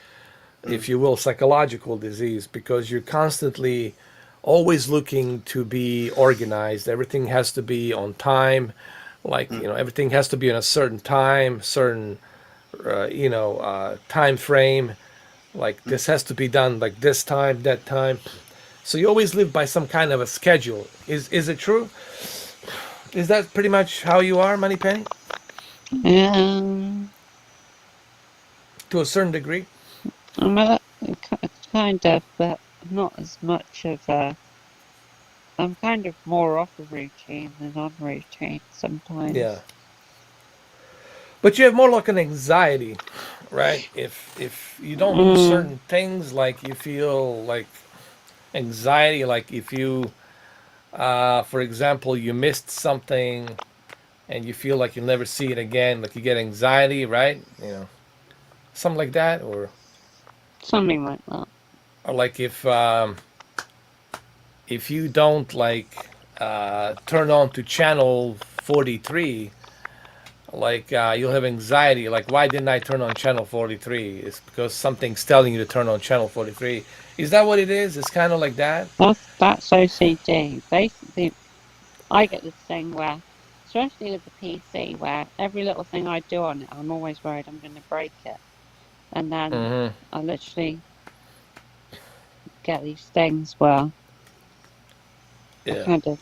if you will, psychological disease, because you're constantly always looking to be organized. Everything has to be on time. Everything has to be in a certain time, certain, time frame. Like this has to be done like this time, that time. So you always live by some kind of a schedule. Is it true? Is that pretty much how you are, Moneypenny? to a certain degree? Kind of, but not as much of a. I'm kind of more off a routine than on routine Yeah. sometimes. But you have more like an anxiety, right? If you don't do Mm, certain things, like you feel like anxiety, like if you, for example, you missed something and you feel like you'll never see it again, like you get anxiety, right? Something like that, something like that. or like if you don't like turn on to channel 43, like you'll have anxiety, like why didn't I turn on channel 43? It's because something's telling you to turn on channel 43. Is that what it is? It's kind of like that. That's OCD. Basically, I get this thing where, especially with the PC, where every little thing I do on it, I'm always worried I'm going to break it, and then Mm-hmm. I literally get these things where I Yeah. kind of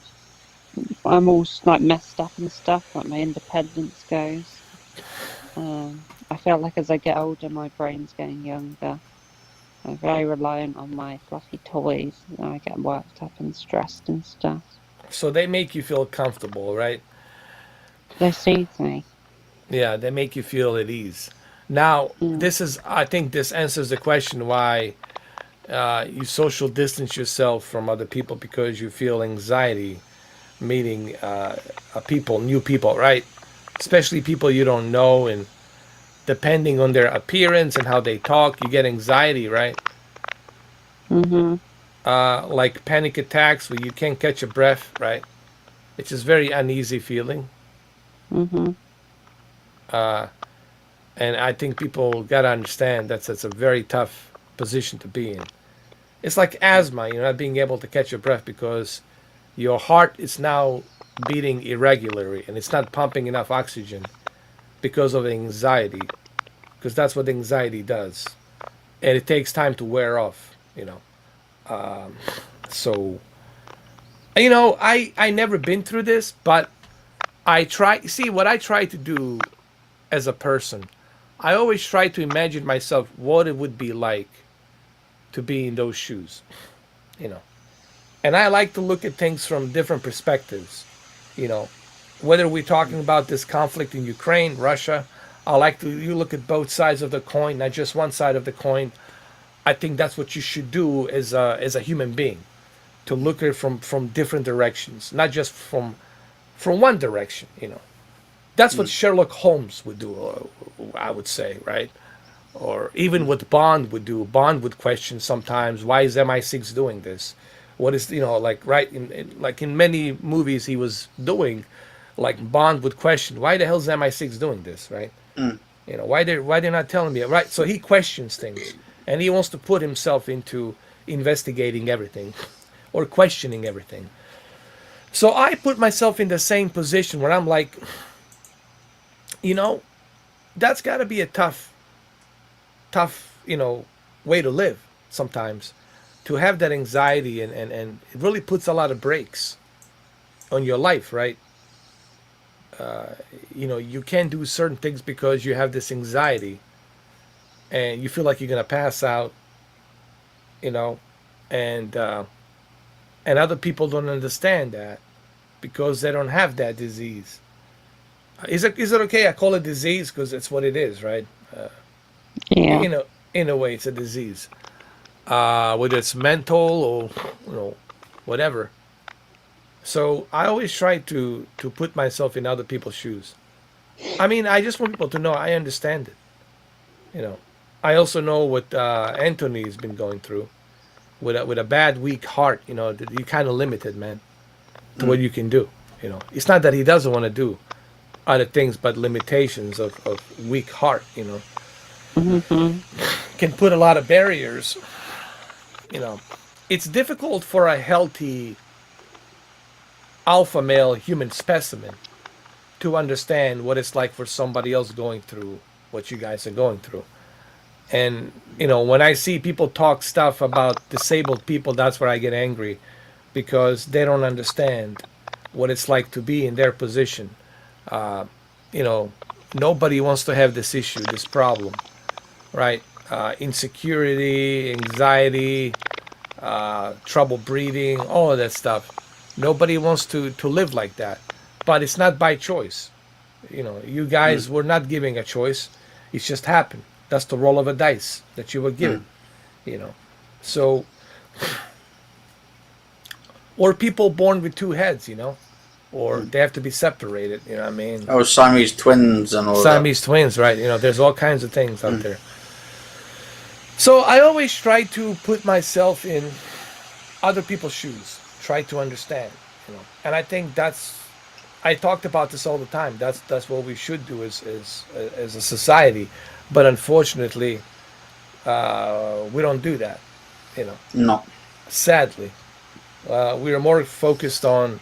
I'm all like messed up and stuff, like my independence goes. I feel like as I get older, my brain's getting younger. I'm very reliant on my fluffy toys, and I get worked up and stressed and stuff. So they make you feel comfortable, right? They soothe me. Yeah, they make you feel at ease. Now, Mm. I think this answers the question why you social distance yourself from other people because you feel anxiety meeting people, new people, right? Especially people you don't know, and depending on their appearance and how they talk, you get anxiety, right? Mhm. Like panic attacks where you can't catch a breath, right? It's just very uneasy feeling. Mhm. And I think people gotta understand that's a very tough position to be in. It's like asthma, not being able to catch your breath because your heart is now beating irregularly and it's not pumping enough oxygen because of anxiety, because that's what anxiety does, and it takes time to wear off. So I never been through this, but I try see what I try to do as a person. I always try to imagine myself what it would be like to be in those shoes, you know. And I like to look at things from different perspectives, you know. Whether we're talking about this conflict in Ukraine, Russia, I like to you look at both sides of the coin, not just one side of the coin. I think that's what you should do as a human being, to look at it from different directions, not just from one direction. That's what Sherlock Holmes would do, I would say, right? Or even what Bond would do. Bond would question sometimes, why is MI6 doing this? What is like right like in many movies he was doing, like Bond would question, why the hell is MI6 doing this, right? Mm. Why they're not telling me, right? So he questions things, and he wants to put himself into investigating everything or questioning everything. So I put myself in the same position where I'm like, you know, that's got to be a tough way to live sometimes, to have that anxiety, and it really puts a lot of brakes on your life, right? You can't do certain things because you have this anxiety and you feel like you're going to pass out, you know, and other people don't understand that because they don't have that disease. Is it okay I call it disease because it's what it is, right? Yeah. In a way it's a disease, whether it's mental or whatever. So I always try to put myself in other people's shoes. I mean, I just want people to know I understand it. You know, I also know what Anthony's been going through with a bad, weak heart. That you kind of limited, man, to what you can do. It's not that he doesn't want to do other things, but limitations of weak heart. Mhm. Can put a lot of barriers. You know, it's difficult for a healthy alpha male human specimen to understand what it's like for somebody else going through what you guys are going through. And when I see people talk stuff about disabled people, that's where I get angry, because they don't understand what it's like to be in their position. Uh, you know, Nobody wants to have this issue, this problem. right? Insecurity, anxiety, trouble breathing, all of that stuff. Nobody wants to live like that, but it's not by choice. You guys were not giving a choice. It's just happened. That's the roll of a dice that you were given. You know, so or people born with two heads. Or they have to be separated. You know what I mean? Oh, Siamese twins and all Siamese twins, right? There's all kinds of things out there. So I always try to put myself in other people's shoes, try to understand, and I think I talked about this all the time. That's what we should do as a society, but unfortunately, we don't do that. No. Sadly, we are more focused on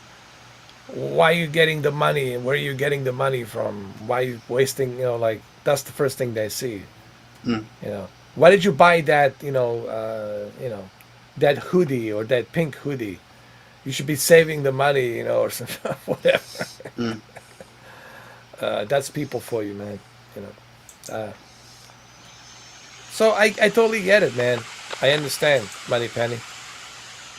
why are you getting the money and where are you getting the money from? Why are you wasting? Like that's the first thing they see. Why did you buy that? That hoodie or that pink hoodie. You should be saving the money, or something, whatever. That's people for you, man. So I totally get it, man. I understand, Money Penny.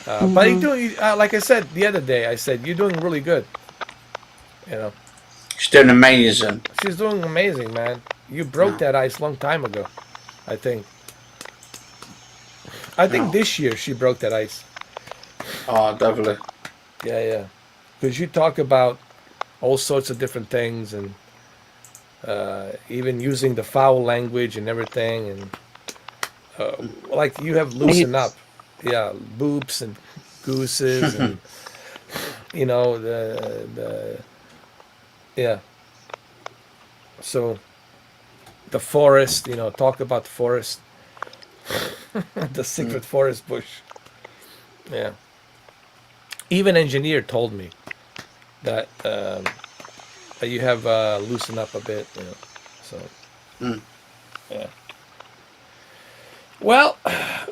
But you doing, like I said the other day, I said you're doing really good. She's doing amazing. She's doing amazing, man. You broke that ice long time ago, I think. I think this year she broke that ice. Oh, definitely. Yeah. Because you talk about all sorts of different things and even using the foul language and everything. And like you have loosened up. Yeah, boobs and gooses and, yeah. So the forest, talk about the forest. The secret forest bush. Yeah. Even engineer told me that you have loosened up a bit. So. Yeah. Well,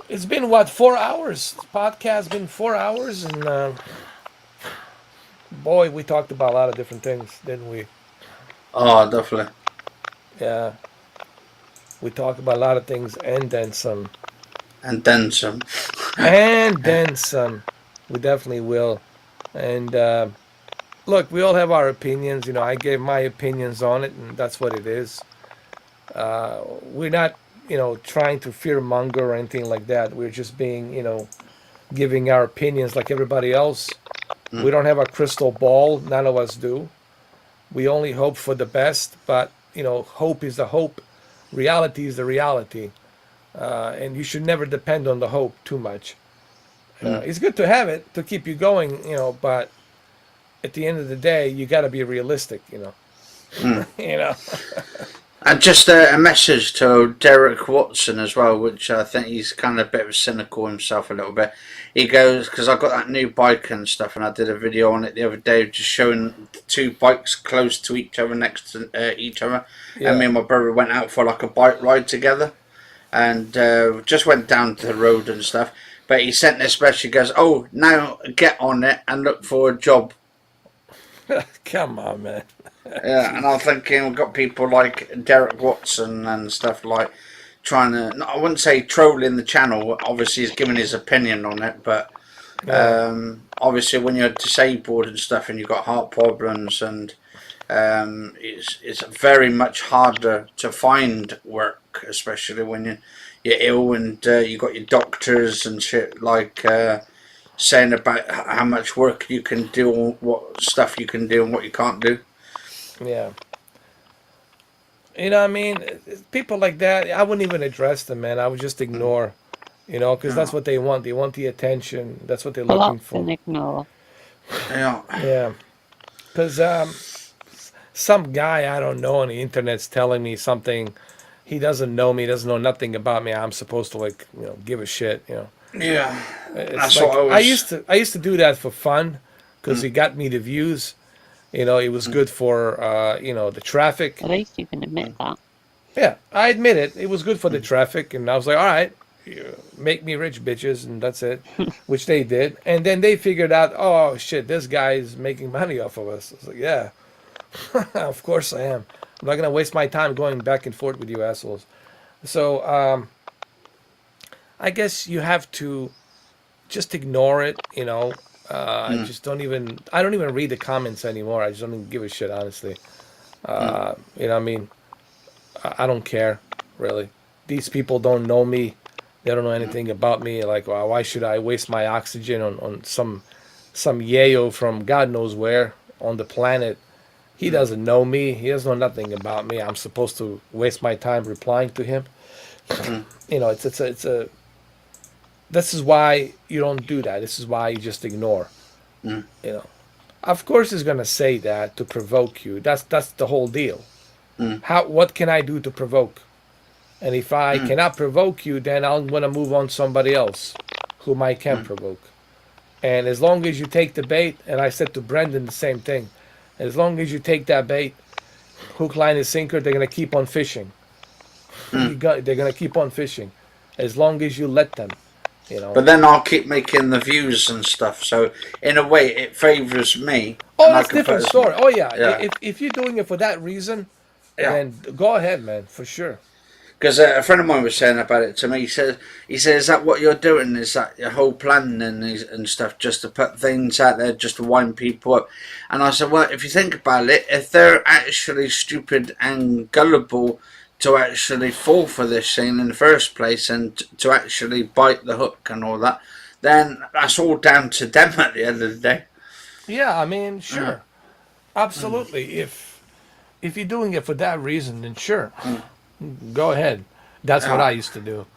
it's been 4 hours? This podcast's been 4 hours, and boy, we talked about a lot of different things, didn't we? Oh, definitely. Yeah. We talked about a lot of things, and then some. And then some. And then some. We definitely will. And look, we all have our opinions. I gave my opinions on it, and that's what it is. We're not, trying to fear monger or anything like that. We're just being, giving our opinions like everybody else. We don't have a crystal ball. None of us do. We only hope for the best, but, hope is the hope. Reality is the reality. And you should never depend on the hope too much. It's good to have it to keep you going, but at the end of the day, you got to be realistic, And just a message to Derek Watson as well, which I think he's kind of a bit of a cynical himself a little bit. He goes, because I got that new bike and stuff, and I did a video on it the other day, just showing two bikes close to each other, next to each other. Yeah. And me and my brother went out for like a bike ride together, and just went down to the road and stuff. But he sent this message. He goes, "Oh, now get on it and look for a job." Come on, man. Yeah, and I'm thinking we've got people like Derek Watson and stuff like trying to, I wouldn't say trolling the channel, obviously he's giving his opinion on it, but obviously when you're disabled and stuff and you've got heart problems and it's very much harder to find work, especially when you're ill and you've got your doctors and shit like saying about how much work you can do, what stuff you can do and what you can't do. Yeah. I mean, people like that, I wouldn't even address them, man. I would just ignore, because that's what they want. They want the attention. That's what they're looking for. And ignore. Yeah. Yeah. Because some guy I don't know on the internet's telling me something. He doesn't know me, doesn't know nothing about me. I'm supposed to give a shit, Yeah. That's like, what I used to do that for fun because it got me the views. It was good for, the traffic. At least you can admit that. Yeah, I admit it. It was good for the traffic. And I was like, all right, make me rich, bitches. And that's it, which they did. And then they figured out, oh, shit, this guy's making money off of us. I was like, yeah, of course I am. I'm not going to waste my time going back and forth with you assholes. So I guess you have to just ignore it. I just don't even. I don't even read the comments anymore. I just don't even give a shit, honestly. I mean, I don't care really. These people don't know me. They don't know anything about me. Like, well, why should I waste my oxygen on some yayo from God knows where on the planet? He doesn't know me. He doesn't know nothing about me. I'm supposed to waste my time replying to him. It's a. This is why you don't do that. This is why you just ignore. You know, of course, he's gonna say that to provoke you. That's the whole deal. What can I do to provoke? And if I cannot provoke you, then I'm gonna move on somebody else whom I can provoke. And as long as you take the bait, and I said to Brendan the same thing, as long as you take that bait, hook, line, and sinker, they're gonna keep on fishing. They're gonna keep on fishing, as long as you let them. But then I'll keep making the views and stuff. So in a way, it favours me. Oh, that's a different story. Oh yeah. If you're doing it for that reason, Yeah. then go ahead, man, for sure. Because a friend of mine was saying about it to me. He said, "Is that what you're doing? Is that your whole plan and stuff, just to put things out there, just to wind people up?" And I said, "Well, if you think about it, if they're actually stupid and gullible to actually fall for this thing in the first place and to actually bite the hook and all that, then that's all down to them at the end of the day." Yeah, I mean, sure, absolutely. If you're doing it for that reason, then sure, go ahead. That's what I used to do.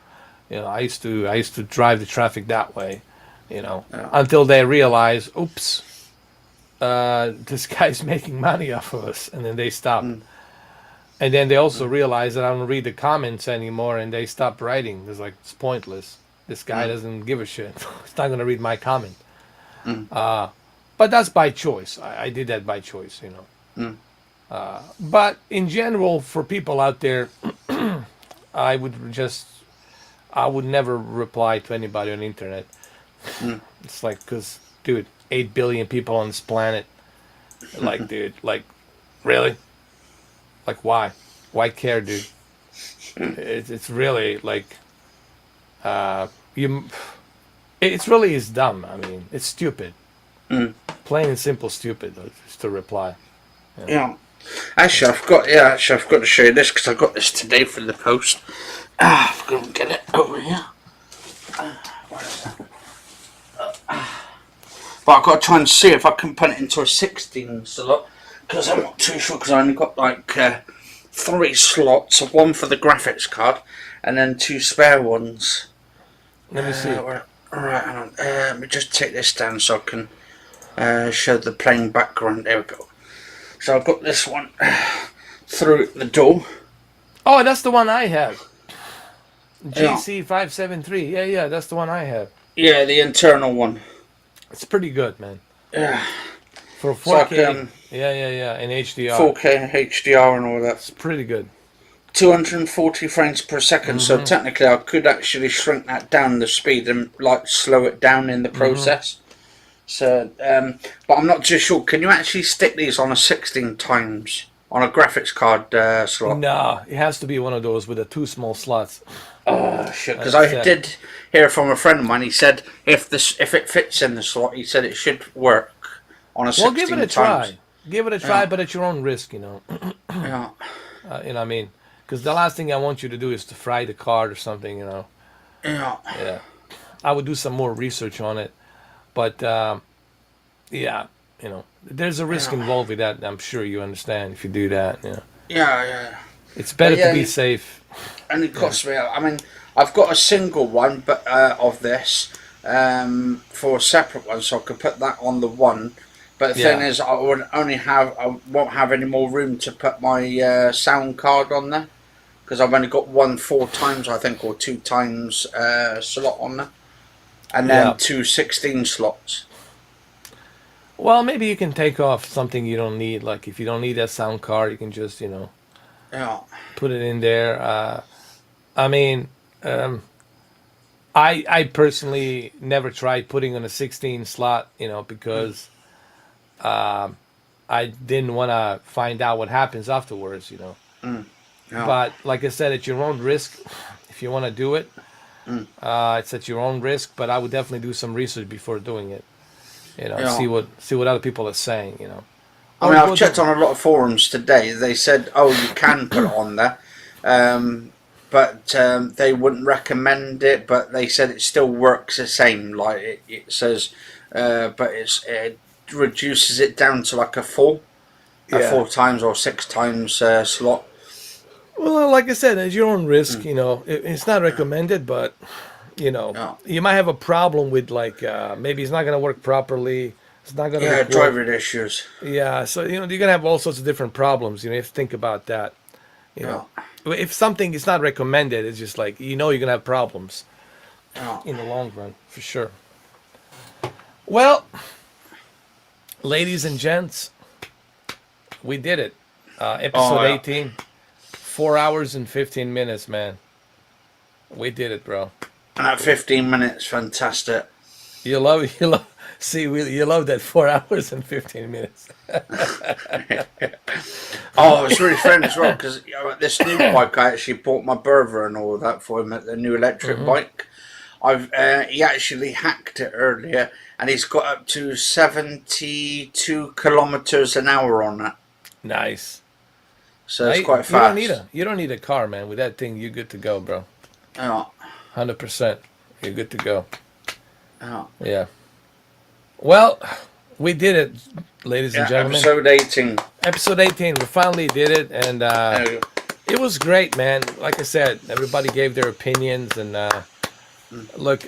I used to drive the traffic that way. Until they realize, oops, this guy's making money off of us, and then they stop. And then they also realize that I don't read the comments anymore, and they stop writing. It's pointless. This guy doesn't give a shit. He's not gonna read my comment. But that's by choice. I did that by choice, But in general, for people out there, I would never reply to anybody on the internet. It's like, because, dude, 8 billion people on this planet. Like, dude, like, really? Like, why? Why care, dude? It's really like, it's really is dumb. I mean, it's stupid. Plain and simple stupid, just to reply. Yeah. Actually, I've got to show you this because I got this today from the post. I've got to get it over here. Where is it? But I've got to try and see if I can put it into a 16 slot because I'm not too sure because I only got like 3 slots, one for the graphics card and then 2 spare ones. Let me see. Alright, hang on. Let me just take this down so I can show the plain background. There we go. So I've got this one through the door. Oh, that's the one I have. GC573. Yeah, that's the one I have. Yeah, the internal one. It's pretty good, man. Yeah. For 4K. Yeah, in HDR. 4K HDR and all that. It's pretty good. 240 frames per second. So technically, I could actually shrink that down the speed and like slow it down in the process. So, but I'm not too sure. Can you actually stick these on a 16 times on a graphics card slot? No, it has to be one of those with the 2 small slots. Oh shit! Because I did hear from a friend of mine. He said if it fits in the slot, he said it should work on a 16 Well, give it a times. try. Give it a try, but at your own risk, Yeah. You know what I mean? Because the last thing I want you to do is to fry the card or something, Yeah. Yeah. I would do some more research on it. But, yeah, there's a risk involved with that. I'm sure you understand if you do that, Yeah. It's better to be safe. And it costs me. I mean, I've got a single one, but of this for a separate one, so I could put that on the one. But the thing is, I won't have any more room to put my sound card on there because I've only got one 4 times, I think, or 2 times slot on there, and then 2 16 slots. Well, maybe you can take off something you don't need. Like if you don't need that sound card, you can just, put it in there. I mean, I personally never tried putting on a 16 slot, because I didn't want to find out what happens afterwards, Yeah. But like I said, at your own risk, if you want to do it, it's at your own risk. But I would definitely do some research before doing it. Yeah. See what other people are saying. I mean, I've checked on a lot of forums today. They said, "Oh, you can put it on there," but they wouldn't recommend it. But they said it still works the same. Like it says, but it reduces it down to like a 4 times or 6 times slot. Well, like I said, at your own risk. It's not recommended, but you might have a problem with like maybe it's not going to work properly. It's not going to record. Driver issues. Yeah, so you're going to have all sorts of different problems. You have to think about that. If something is not recommended, it's just like you're going to have problems in the long run for sure. Well, ladies and gents, we did it. Episode 18, 4 hours and 15 minutes, man. We did it, bro. And at 15 minutes, fantastic. You love. See, you love that 4 hours and 15 minutes. Oh, it's really fun as well because this new bike I actually bought my brother and all that for him at the new electric bike. He actually hacked it earlier and he's got up to 72 kilometers an hour on it. Nice. So it's quite fast. You don't need a car, man. With that thing, you're good to go, bro. Yeah. 100%. You're good to go. Yeah. Yeah. Well, we did it, ladies and gentlemen. Episode 18. Episode 18. We finally did it, and it was great, man. Like I said, everybody gave their opinions, and look,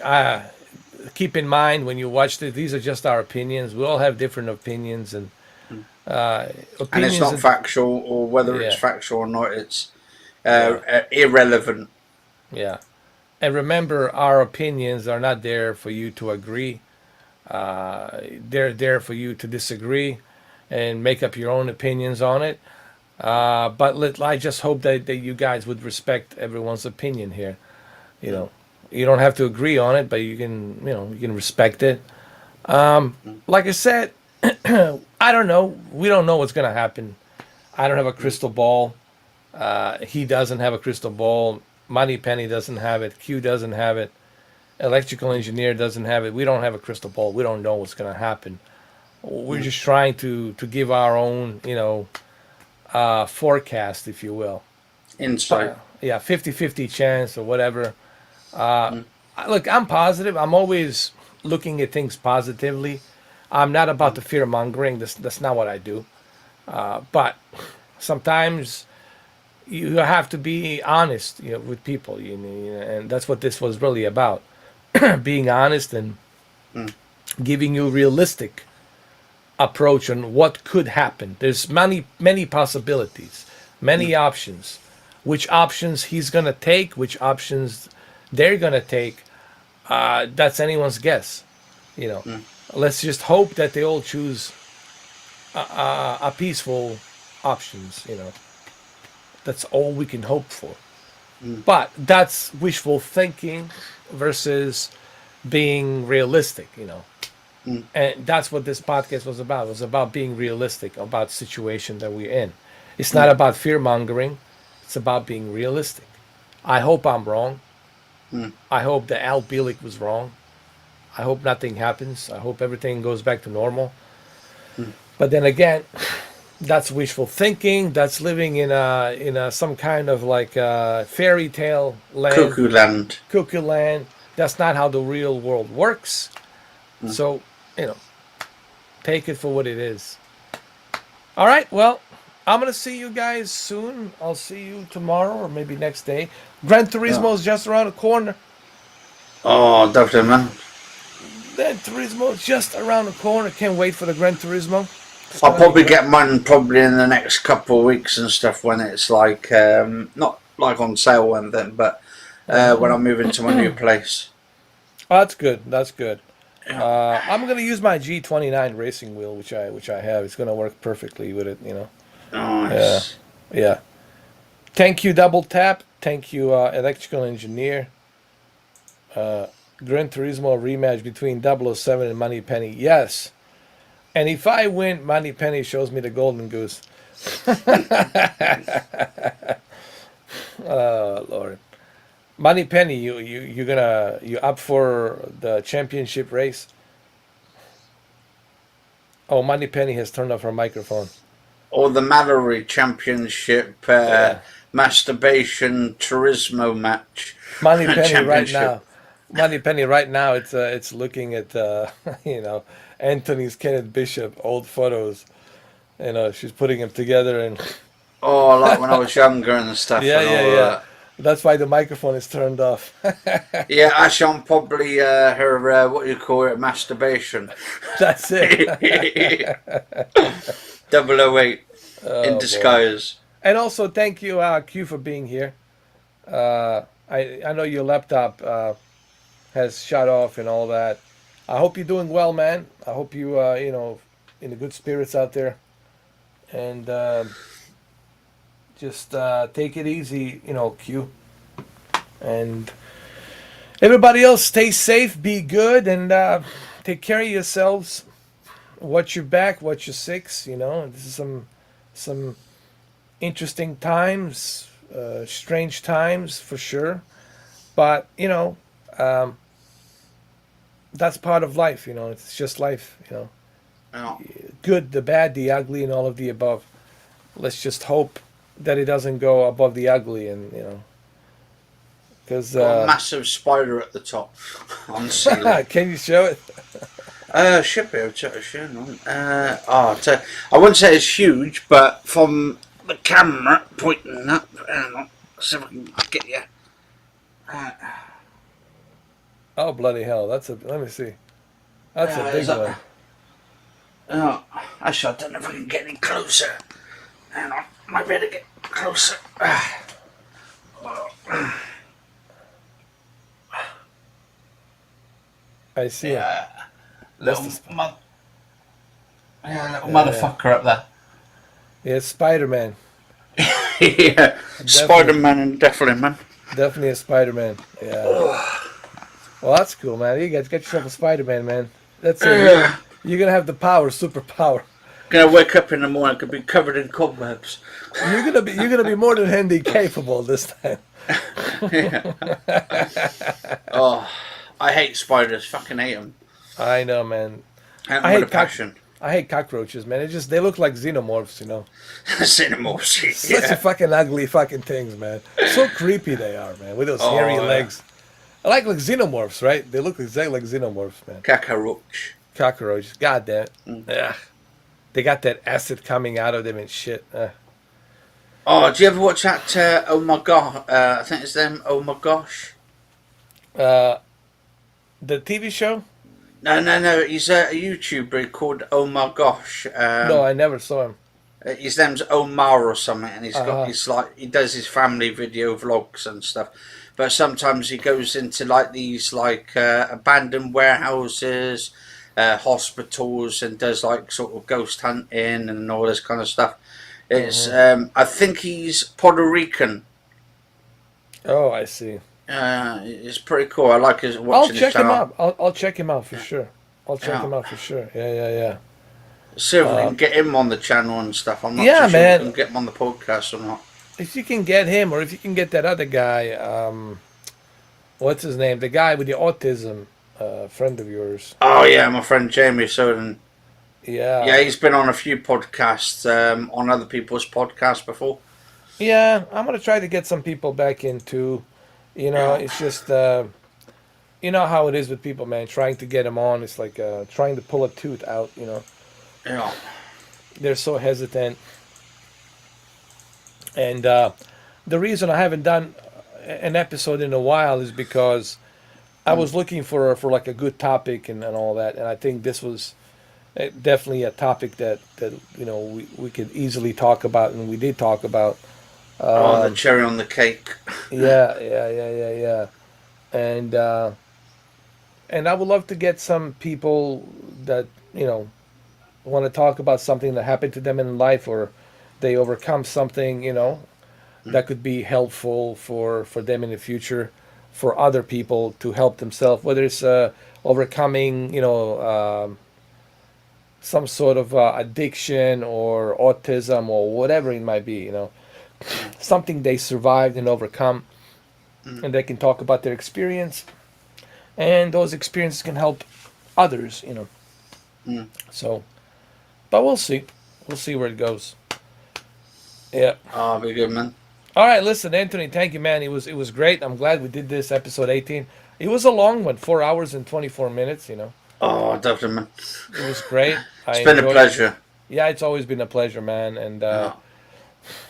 keep in mind when you watch this, these are just our opinions. We all have different opinions, and it's not factual, or whether it's factual or not, it's irrelevant. Yeah. And remember, our opinions are not there for you to agree. They're there for you to disagree and make up your own opinions on it. But I just hope that you guys would respect everyone's opinion here. You don't have to agree on it, but you can respect it. Like I said, I don't know. We don't know what's going to happen. I don't have a crystal ball. He doesn't have a crystal ball. Moneypenny doesn't have it. Q doesn't have it. Electrical engineer doesn't have it. We don't have a crystal ball. We don't know what's going to happen. We're just trying to give our own, forecast, if you will. Insight. 50-50 chance or whatever. Look, I'm positive. I'm always looking at things positively. I'm not about the fear mongering. That's not what I do. But sometimes you have to be honest, with people, and that's what this was really about. Being honest and giving you a realistic approach on what could happen. There's many possibilities, many options. Which options he's going to take, which options they're going to take, that's anyone's guess. Let's just hope that they all choose a peaceful options. That's all we can hope for. But that's wishful thinking versus being realistic, And that's what this podcast was about. It was about being realistic about the situation that we're in. It's not about fear-mongering. It's about being realistic. I hope I'm wrong. I hope that Al Bielek was wrong. I hope nothing happens. I hope everything goes back to normal. But then again, that's wishful thinking. That's living in a some kind of like fairy tale land. Cuckoo land. That's not how the real world works. So, take it for what it is. All right. Well, I'm gonna see you guys soon. I'll see you tomorrow or maybe next day. Gran Turismo is just around the corner. Oh, definitely, man. Gran Turismo is just around the corner. Can't wait for the Gran Turismo. I'll probably get mine in the next couple of weeks and stuff when it's like not like on sale or anything, but when I move into my new place. Oh, that's good. That's good. I'm gonna use my G29 racing wheel, which I have. It's gonna work perfectly with it. Nice. Yeah. Thank you, Double Tap. Thank you, Electrical Engineer. Gran Turismo rematch between 007 and Moneypenny. Yes. And if I win, Moneypenny shows me the golden goose. Lord. Money Penny, you up for the championship race? Oh, Money Penny has turned off her microphone. Or the Mallory Championship, masturbation Turismo match. Money Penny right now. Money Penny right now. It's looking at Anthony's Kenneth Bishop old photos. She's putting them together and. Oh, like when I was younger and stuff. Yeah, and yeah, all yeah. That. That's why the microphone is turned off. Yeah, actually, I'm probably her, what do you call it, masturbation. That's it. 008 in Oh, disguise. boy. And also, thank you, Q, for being here. I know your laptop has shut off and all that. I hope you're doing well, man. I hope you, in the good spirits out there. And just take it easy, Q. And everybody else, stay safe, be good, and take care of yourselves. Watch your back, watch your six. This is some interesting times, strange times for sure. But that's part of life. It's just life. Oh. Good, the bad, the ugly, and all of the above. Let's just hope that it doesn't go above the ugly, and because got a massive spider at the top on the ceiling. Can you show it? Should be able to show them. I wouldn't say it's huge, but from the camera pointing up, hang on, see if I can get you. Oh bloody hell! Let me see. That's a big one. Oh, actually, I don't know if I can get any closer. Hang on, might be able to get closer. I see it. Little motherfucker up there. Yeah, it's Spider-Man. Yeah, Spider-Man, definitely, man. Definitely a Spider-Man. Yeah. Well, that's cool, man. You guys get yourself a Spider-Man, man. That's it. You're gonna have the power, superpower. Gonna wake up in the morning, could be covered in cobwebs. You're gonna be more than handy capable this time. Oh, I hate spiders. Fucking hate them. I know, man. I hate passion. I hate cockroaches, man. They look like xenomorphs, Xenomorphs. Such a fucking ugly fucking things, man. So creepy they are, man, with those hairy legs. I like xenomorphs, right? They look exactly like xenomorphs, man. Cockroaches. God damn it. Yeah. They got that acid coming out of them and shit. Oh, do you ever watch that? Oh my god! I think it's them. Oh my gosh. The TV show? No. He's a YouTuber called Oh My Gosh. No, I never saw him. His name's Omar or something, and he's got his he does his family video vlogs and stuff. But sometimes he goes into these abandoned warehouses, hospitals, and does sort of ghost hunting and all this kind of stuff. It's I think he's Puerto Rican. Oh, I see. It's pretty cool. I like his watching his channel. I'll check him out for sure. I'll check him out for sure. Yeah. See if we can get him on the channel and stuff. I'm not yeah, too sure man. we can get him on the podcast or not. If you can get him, or if you can get that other guy, what's his name? The guy with the autism, friend of yours. Oh yeah, my friend Jamie Soden. Yeah. Yeah, he's been on a few podcasts, on other people's podcasts before. Yeah, I'm gonna try to get some people back into. It's just you know how it is with people, man. Trying to get them on, it's like trying to pull a tooth out. Yeah. They're so hesitant. And the reason I haven't done an episode in a while is because I was looking for like a good topic and all that, and I think this was definitely a topic that we could easily talk about, and we did talk about. The cherry on the cake. Yeah. And I would love to get some people that want to talk about something that happened to them in life, or they overcome something, that could be helpful for them in the future, for other people to help themselves, whether it's overcoming, some sort of addiction or autism or whatever it might be, something they survived and overcome, and they can talk about their experience, and those experiences can help others, So, but we'll see. We'll see where it goes. Yeah. Oh, be good, man. All right, listen, Anthony, thank you, man. It was great. I'm glad we did this episode 18. It was a long one, 4 hours and 24 minutes. Oh, definitely, man. It was great. It's been a pleasure. Yeah, it's always been a pleasure, man. And Yeah.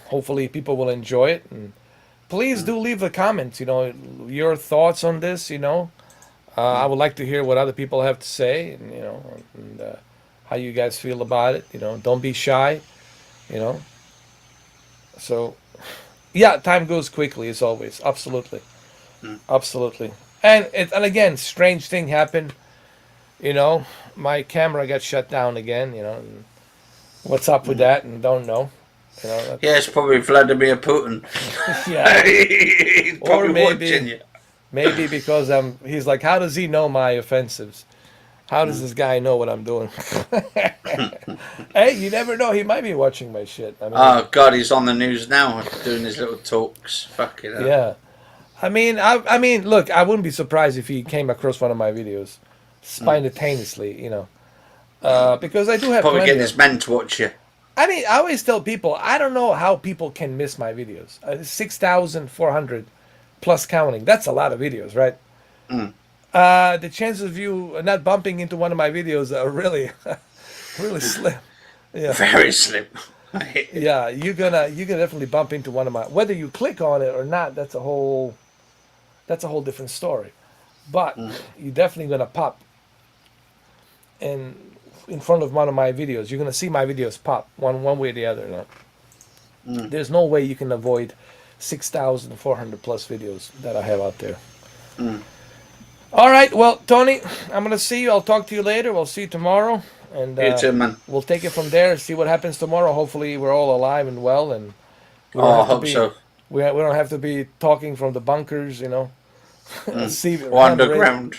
hopefully people will enjoy it. And please do leave the comments, your thoughts on this, I would like to hear what other people have to say, and how you guys feel about it. Don't be shy, So, yeah, time goes quickly as always. Absolutely, absolutely. And again, strange thing happened. My camera got shut down again. And what's up with that? And don't know. Yeah, it's probably Vladimir Putin. Yeah, He's probably or watching you. maybe because he's like, how does he know my offensives? How does this guy know what I'm doing? Hey, you never know. He might be watching my shit. Oh God, he's on the news now doing his little talks. Fuck it up. Yeah. I mean, look, I wouldn't be surprised if he came across one of my videos spontaneously, because I do have Probably plenty getting of- his men to watch you. I mean, I always tell people, I don't know how people can miss my videos. 6,400 plus counting. That's a lot of videos, right? The chances of you not bumping into one of my videos are really, really slim. Yeah. Very slim. Yeah, you're gonna definitely bump into one of my. Whether you click on it or not, that's a whole different story. But you're definitely gonna pop in front of one of my videos. You're gonna see my videos pop one way or the other. There's no way you can avoid 6,400 plus videos that I have out there. All right, well, Tony, I'm gonna see you. I'll talk to you later. We'll see you tomorrow, and You too, man. we'll take it from there. See what happens tomorrow. Hopefully, we're all alive and well, and we Oh, I have to hope be, so. we don't have to be talking from the bunkers, See, Or underground.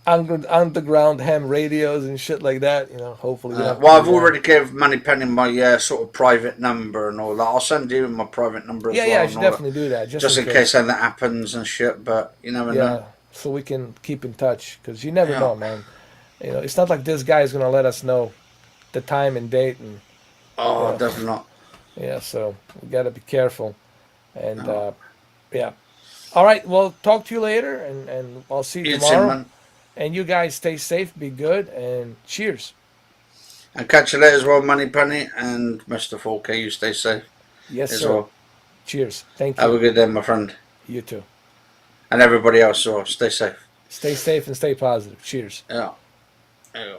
underground ham radios and shit like that. Hopefully. We don't have to Well, do I've that. already gave Moneypenny my sort of private number and all that. I'll send you my private number as Yeah, well. yeah, I and should all that. definitely do that. Just in case anything happens and shit, but you never Yeah, know. so we can keep in touch because you never Yeah. know, man. It's not like this guy is gonna let us know the time and date, and Oh, Yeah. definitely not. yeah, so we gotta be careful. And yeah, all right. Well, talk to you later, and I'll see you You too, tomorrow. man. And you guys stay safe, be good, and cheers. And catch you later as well, Moneypenny and Mr. 4K. You stay safe Yes, as sir. well. Cheers. Thank Have you. a good day, my friend. You too. And everybody else as well. Stay safe. Stay safe and stay positive. Cheers. Yeah. Yeah.